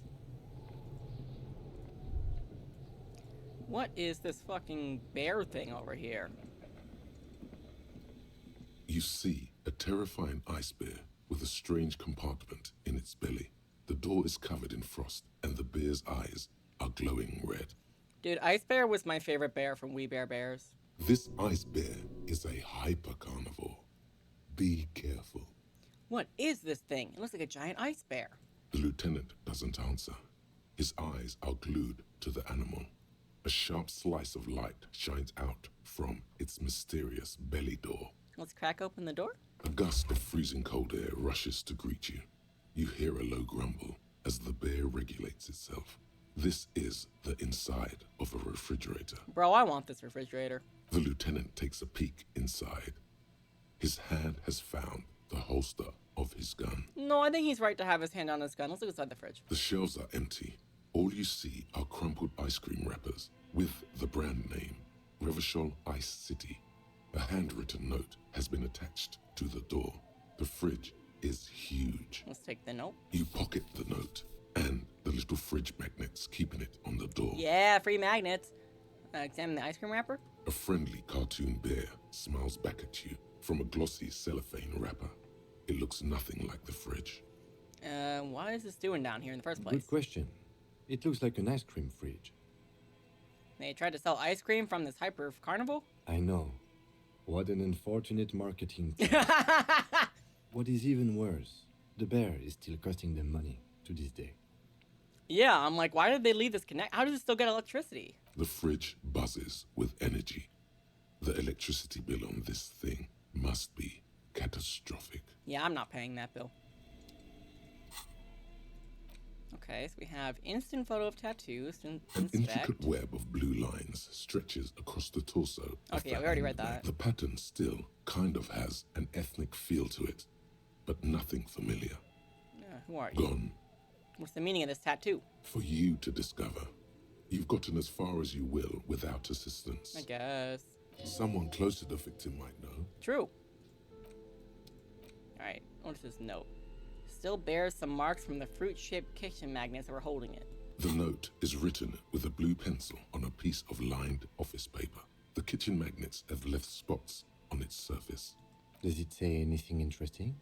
What is this fucking bear thing over here? You see a terrifying ice bear with a strange compartment in its belly. The door is covered in frost, and the bear's eyes are glowing red. Dude, Ice Bear was my favorite bear from We Bare Bears. This ice bear is a hyper-carnivore. Be careful. What is this thing? It looks like a giant ice bear. The lieutenant doesn't answer. His eyes are glued to the animal. A sharp slice of light shines out from its mysterious belly door. Let's crack open the door. A gust of freezing cold air rushes to greet you. You hear a low grumble as the bear regulates itself. This is the inside of a refrigerator. Bro, I want this refrigerator. The lieutenant takes a peek inside. His hand has found the holster of his gun. No, I think he's right to have his hand on his gun. Let's look inside the fridge. The shelves are empty. All you see are crumpled ice cream wrappers with the brand name, Revachol Ice City. A handwritten note has been attached to the door. The fridge is huge. Let's take the note. You pocket the note and the little fridge magnets keeping it on the door. Yeah, free magnets. Examine the ice cream wrapper. A friendly cartoon bear smiles back at you from a glossy cellophane wrapper. It looks nothing like the fridge. What is this doing down here in the first place? Good question. It looks like an ice cream fridge. They tried to sell ice cream from this hyper carnival? I know. What an unfortunate marketing thing. What is even worse, the bear is still costing them money to this day. Yeah, I'm like, why did they leave this connect? How does it still get electricity? The fridge buzzes with energy. The electricity bill on this thing must be catastrophic. Yeah, I'm not paying that bill. Okay, so we have instant photo of tattoos. An intricate web of blue lines stretches across the torso. Okay, yeah, we already read that. The pattern still kind of has an ethnic feel to it, but nothing familiar. Who are you? Gone. What's the meaning of this tattoo? For you to discover. You've gotten as far as you will without assistance. I guess. Someone close to the victim might know. True. Alright, what's this note? Still bears some marks from the fruit-shaped kitchen magnets that were holding it. The note is written with a blue pencil on a piece of lined office paper. The kitchen magnets have left spots on its surface. Does it say anything interesting?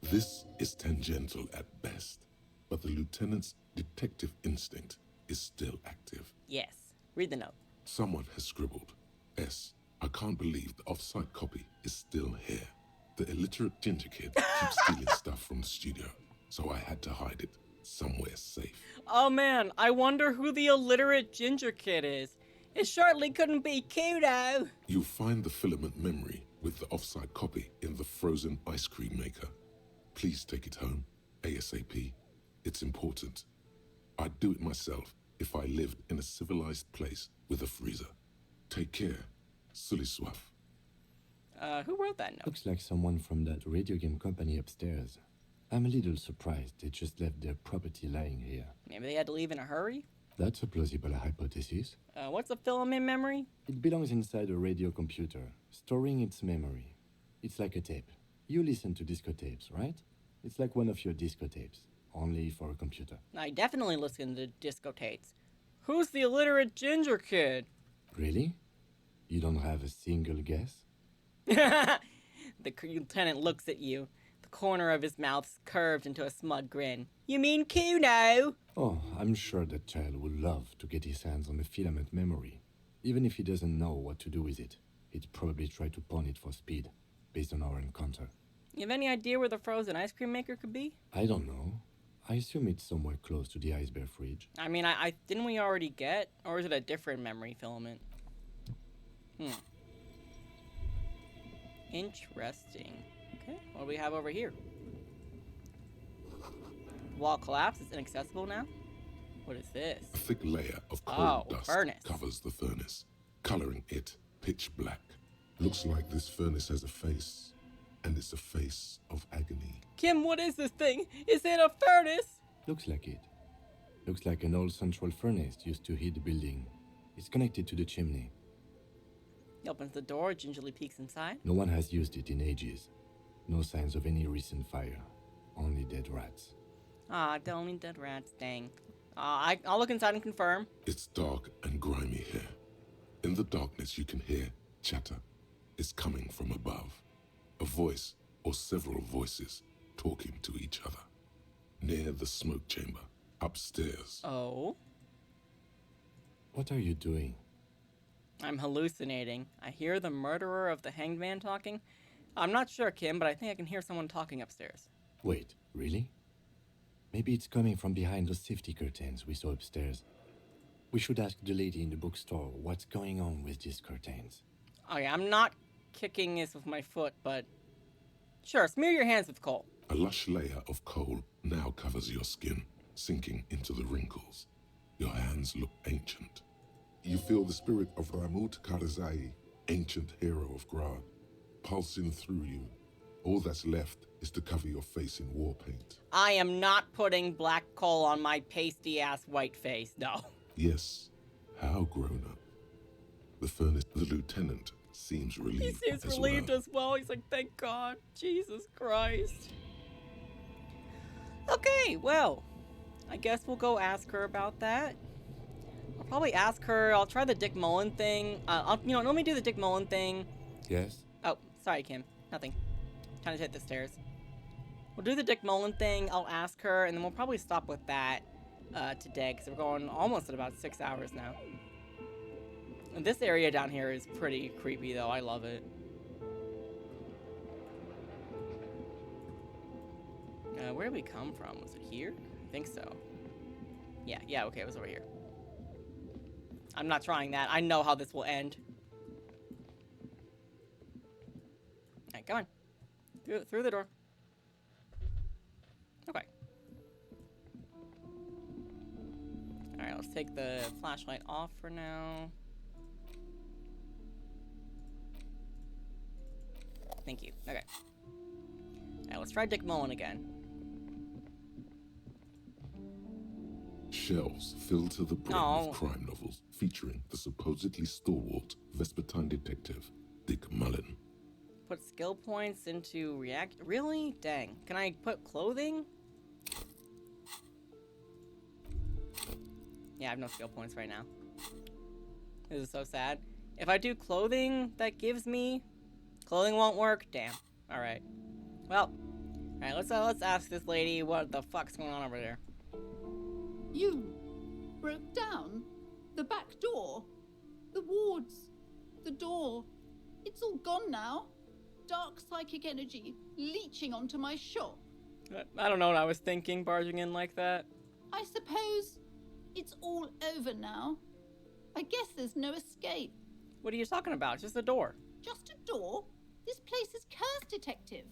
This is tangential at best, but the lieutenant's detective instinct is still active. Yes. Read the note. Someone has scribbled, S. I can't believe the off-site copy is still here. The illiterate ginger kid keeps stealing stuff from the studio, so I had to hide it somewhere safe. Oh man, I wonder who the illiterate ginger kid is. It shortly couldn't be CUNO. You'll find the filament memory with the off-site copy in the frozen ice cream maker. Please take it home, ASAP. It's important. I'd do it myself if I lived in a civilized place with a freezer. Take care. Sully Swaff. Who wrote that note? Looks like someone from that radio game company upstairs. I'm a little surprised they just left their property lying here. Maybe they had to leave in a hurry? That's a plausible hypothesis. What's a filament memory? It belongs inside a radio computer, storing its memory. It's like a tape. You listen to disco tapes, right? It's like one of your disco tapes, only for a computer. I definitely listen to disco tapes. Who's the illiterate ginger kid? Really? You don't have a single guess? The lieutenant looks at you. The corner of his mouth curved into a smug grin. You mean CUNO? Oh, I'm sure that child would love to get his hands on a filament memory. Even if he doesn't know what to do with it, he'd probably try to pawn it for speed, based on our encounter. You have any idea where the frozen ice cream maker could be? I don't know. I assume it's somewhere close to the ice bear fridge. I mean, I didn't we already get? Or is it a different memory filament? Interesting. Okay, what do we have over here? Wall collapse is inaccessible now? What is this? A thick layer of coal dust furnace. covers the furnace, coloring it pitch black. Looks like this furnace has a face, and it's a face of agony. Kim, what is this thing? Is it a furnace? Looks like it. Looks like an old central furnace used to heat the building. It's connected to the chimney. He opens the door, gingerly peeks inside. No one has used it in ages. No signs of any recent fire. Only dead rats. Ah, only dead rats, dang. I'll look inside and confirm. It's dark and grimy here. In the darkness you can hear chatter. It's coming from above. A voice or several voices talking to each other. Near the smoke chamber, upstairs. Oh? What are you doing? I'm hallucinating. I hear the murderer of the hanged man talking. I'm not sure, Kim, but I think I can hear someone talking upstairs. Wait, really? Maybe it's coming from behind those safety curtains we saw upstairs. We should ask the lady in the bookstore what's going on with these curtains. Okay, I'm not kicking this with my foot, but... Sure, smear your hands with coal. A lush layer of coal now covers your skin, sinking into the wrinkles. Your hands look ancient. You feel the spirit of Ramut Karzai, ancient hero of Grad, pulsing through you. All that's left is to cover your face in war paint. I am not putting black coal on my pasty-ass white face, no. Yes, how grown up. The lieutenant seems relieved. He seems relieved as well. He's like, thank God. Jesus Christ. Okay, well, I guess we'll go ask her about that. I'll probably ask her. I'll try the Dick Mullen thing. Let me do the Dick Mullen thing. Yes? Oh, sorry, Kim. Nothing. Trying to hit the stairs. We'll do the Dick Mullen thing. I'll ask her, and then we'll probably stop with that today, because we're going almost at about 6 hours now. And this area down here is pretty creepy, though. I love it. Where did we come from? Was it here? I think so. Yeah, okay, it was over here. I'm not trying that. I know how this will end. Alright, come on. Through the door. Okay. Alright, let's take the flashlight off for now. Thank you. Okay. Alright, let's try Dick Mullen again. Shelves filled to the brim with crime novels featuring the supposedly stalwart Vespertine detective, Dick Mullen. Put skill points into react. Really? Dang. Can I put clothing? Yeah, I have no skill points right now. This is so sad. If I do clothing, that gives me... Clothing won't work? Damn. Alright. Well. Alright, let's ask this lady what the fuck's going on over there. You broke down the back door, the wards, the door. It's all gone now. Dark psychic energy leeching onto my shop. I don't know what I was thinking, barging in like that. I suppose it's all over now. I guess there's no escape. What are you talking about? Just a door. Just a door? This place is cursed, Detective.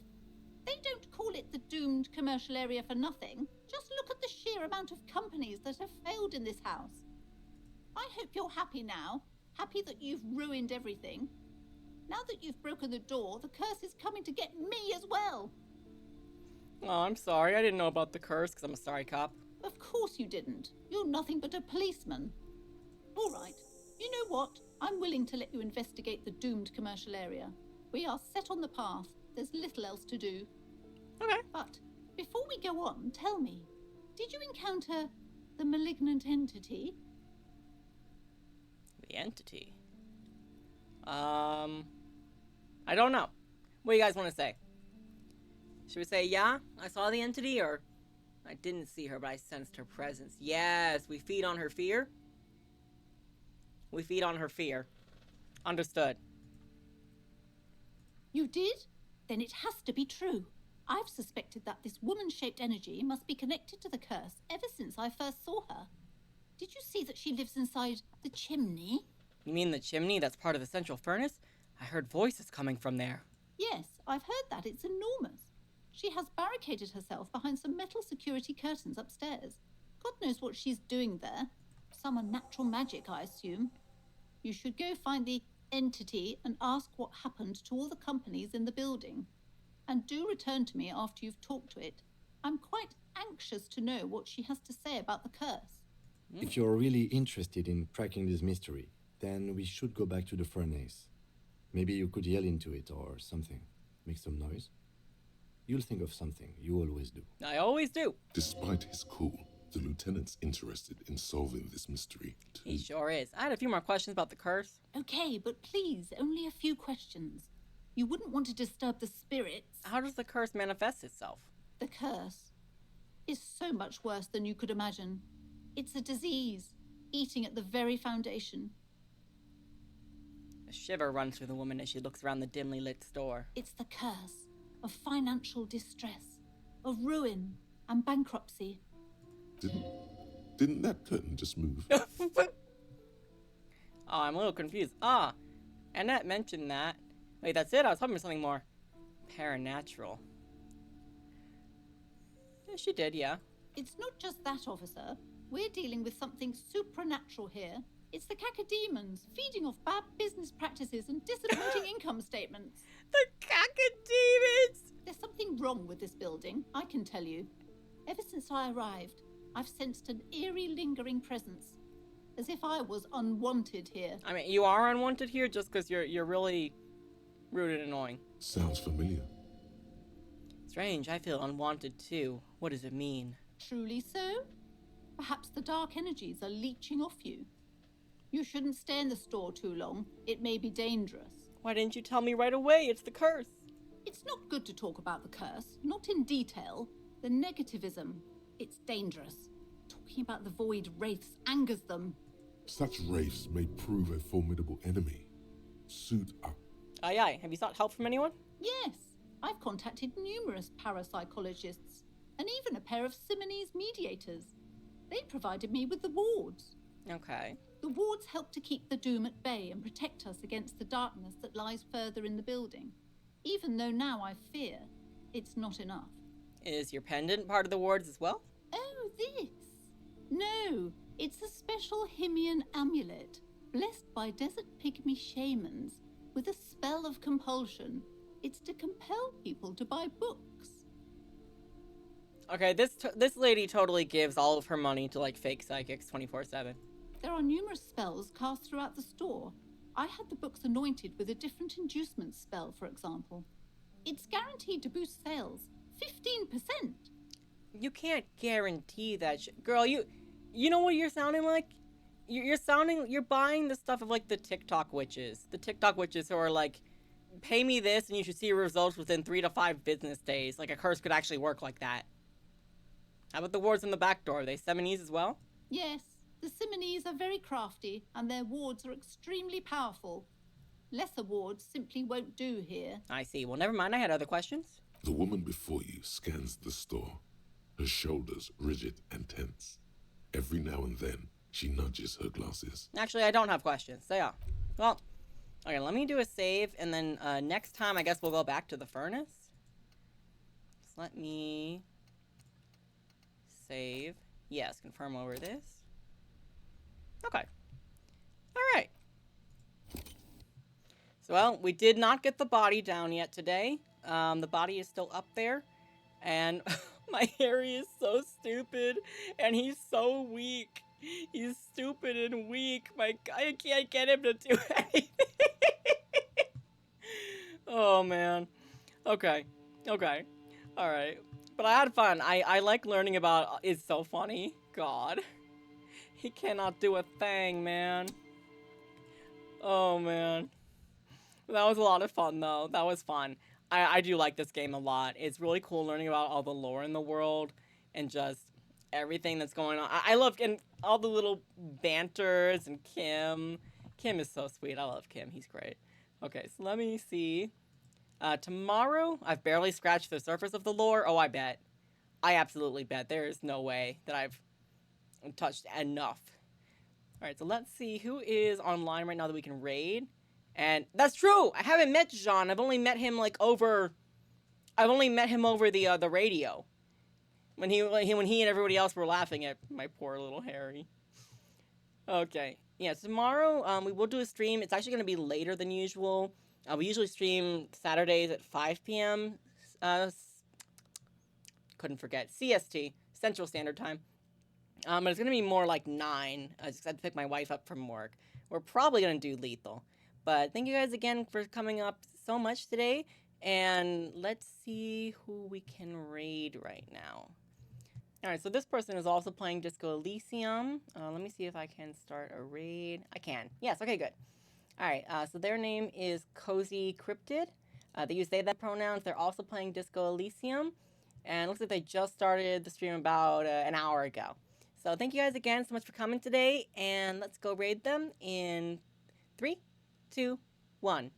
They don't call it the doomed commercial area for nothing. Just look at the sheer amount of companies that have failed in this house. I hope you're happy now. Happy that you've ruined everything. Now that you've broken the door, the curse is coming to get me as well. Oh, I'm sorry. I didn't know about the curse because I'm a sorry cop. Of course you didn't. You're nothing but a policeman. All right. You know what? I'm willing to let you investigate the doomed commercial area. We are set on the path. There's little else to do. Okay. But before we go on, tell me, did you encounter the malignant entity? The entity? I don't know. What do you guys want to say? Should we say, yeah, I saw the entity, or I didn't see her, but I sensed her presence? Yes, we feed on her fear. We feed on her fear. Understood. You did? Then it has to be true. I've suspected that this woman-shaped energy must be connected to the curse ever since I first saw her. Did you see that she lives inside the chimney? You mean the chimney that's part of the central furnace? I heard voices coming from there. Yes, I've heard that. It's enormous. She has barricaded herself behind some metal security curtains upstairs. God knows what she's doing there. Some unnatural magic, I assume. You should go find the entity and ask what happened to all the companies in the building. And do return to me after you've talked to it. I'm quite anxious to know what she has to say about the curse. If you're really interested in cracking this mystery, then we should go back to the furnace. Maybe you could yell into it or something. Make some noise. You'll think of something. You always do. I always do. Despite his cool, the lieutenant's interested in solving this mystery too. He sure is. I had a few more questions about the curse. Okay, but please, only a few questions. You wouldn't want to disturb the spirits. How does the curse manifest itself? The curse is so much worse than you could imagine. It's a disease, eating at the very foundation. A shiver runs through the woman as she looks around the dimly lit store. It's the curse of financial distress, of ruin and bankruptcy. Didn't that curtain just move? Oh, I'm a little confused. Annette mentioned that. Wait, that's it? I was hoping for something more paranatural. Yeah, she did, yeah. It's not just that, officer. We're dealing with something supernatural here. It's the cacodemons feeding off bad business practices and disappointing income statements. The cacodemons! There's something wrong with this building, I can tell you. Ever since I arrived, I've sensed an eerie, lingering presence, as if I was unwanted here. I mean, you are unwanted here just because you're really rude and annoying. Sounds familiar. Strange, I feel unwanted too. What does it mean? Truly so? Perhaps the dark energies are leeching off you. You shouldn't stay in the store too long. It may be dangerous. Why didn't you tell me right away? It's the curse. It's not good to talk about the curse, not in detail. The negativism, it's dangerous. Talking about the void wraiths angers them. Such wraiths may prove a formidable enemy. Suit up. Aye, aye. Have you sought help from anyone? Yes, I've contacted numerous parapsychologists and even a pair of Simonese mediators. They provided me with the wards. Okay. The wards help to keep the doom at bay and protect us against the darkness that lies further in the building. Even though now I fear, it's not enough. Is your pendant part of the wards as well? Oh, this? No, it's a special Himian amulet, blessed by desert pygmy shamans, with a spell of compulsion. It's to compel people to buy books. Okay, this lady totally gives all of her money to, like, fake psychics 24/7. There are numerous spells cast throughout the store. I had the books anointed with a different inducement spell, for example. It's guaranteed to boost sales 15%. You can't guarantee that girl, you know what you're sounding like? You're buying the stuff of, like, the TikTok witches. The TikTok witches who are like, pay me this and you should see results within 3 to 5 business days. Like, a curse could actually work like that. How about the wards in the back door? Are they Simonese as well? Yes, the Simonese are very crafty and their wards are extremely powerful. Lesser wards simply won't do here. I see. Well, never mind. I had other questions. The woman before you scans the store, her shoulders rigid and tense. Every now and then, she nudges her glasses. Actually, I don't have questions. So, yeah. Well, okay, let me do a save, and then next time, I guess we'll go back to the furnace. Just let me save. Yes, confirm over this. Okay. All right. So, well, we did not get the body down yet today. The body is still up there, and my Harry is so stupid, and he's so weak. He's stupid and weak. I can't get him to do anything. Oh, man. Okay. Okay. All right. But I had fun. I like learning about... It's so funny. God. He cannot do a thing, man. Oh, man. That was a lot of fun, though. That was fun. I do like this game a lot. It's really cool learning about all the lore in the world and just everything that's going on. I love and all the little banters and Kim. Kim is so sweet. I love Kim. He's great. Okay, so let me see. Tomorrow, I've barely scratched the surface of the lore. Oh, I bet. I absolutely bet. There is no way that I've touched enough. All right, so let's see who is online right now that we can raid. And that's true. I haven't met Jean. I've only met him over the radio. When he and everybody else were laughing at my poor little Harry. Okay. Yeah, tomorrow we will do a stream. It's actually going to be later than usual. We usually stream Saturdays at 5 p.m. Couldn't forget. CST, Central Standard Time. But it's gonna be more like 9. I just had to pick my wife up from work. We're probably gonna do lethal. But thank you guys again for coming up so much today. And let's see who we can raid right now. Alright, so this person is also playing Disco Elysium. Let me see if I can start a raid. I can. Yes, okay, good. Alright, so their name is Cozy Cryptid. They use they, them pronouns. They're also playing Disco Elysium. And it looks like they just started the stream about an hour ago. So thank you guys again so much for coming today. And let's go raid them in 3, 2, 1.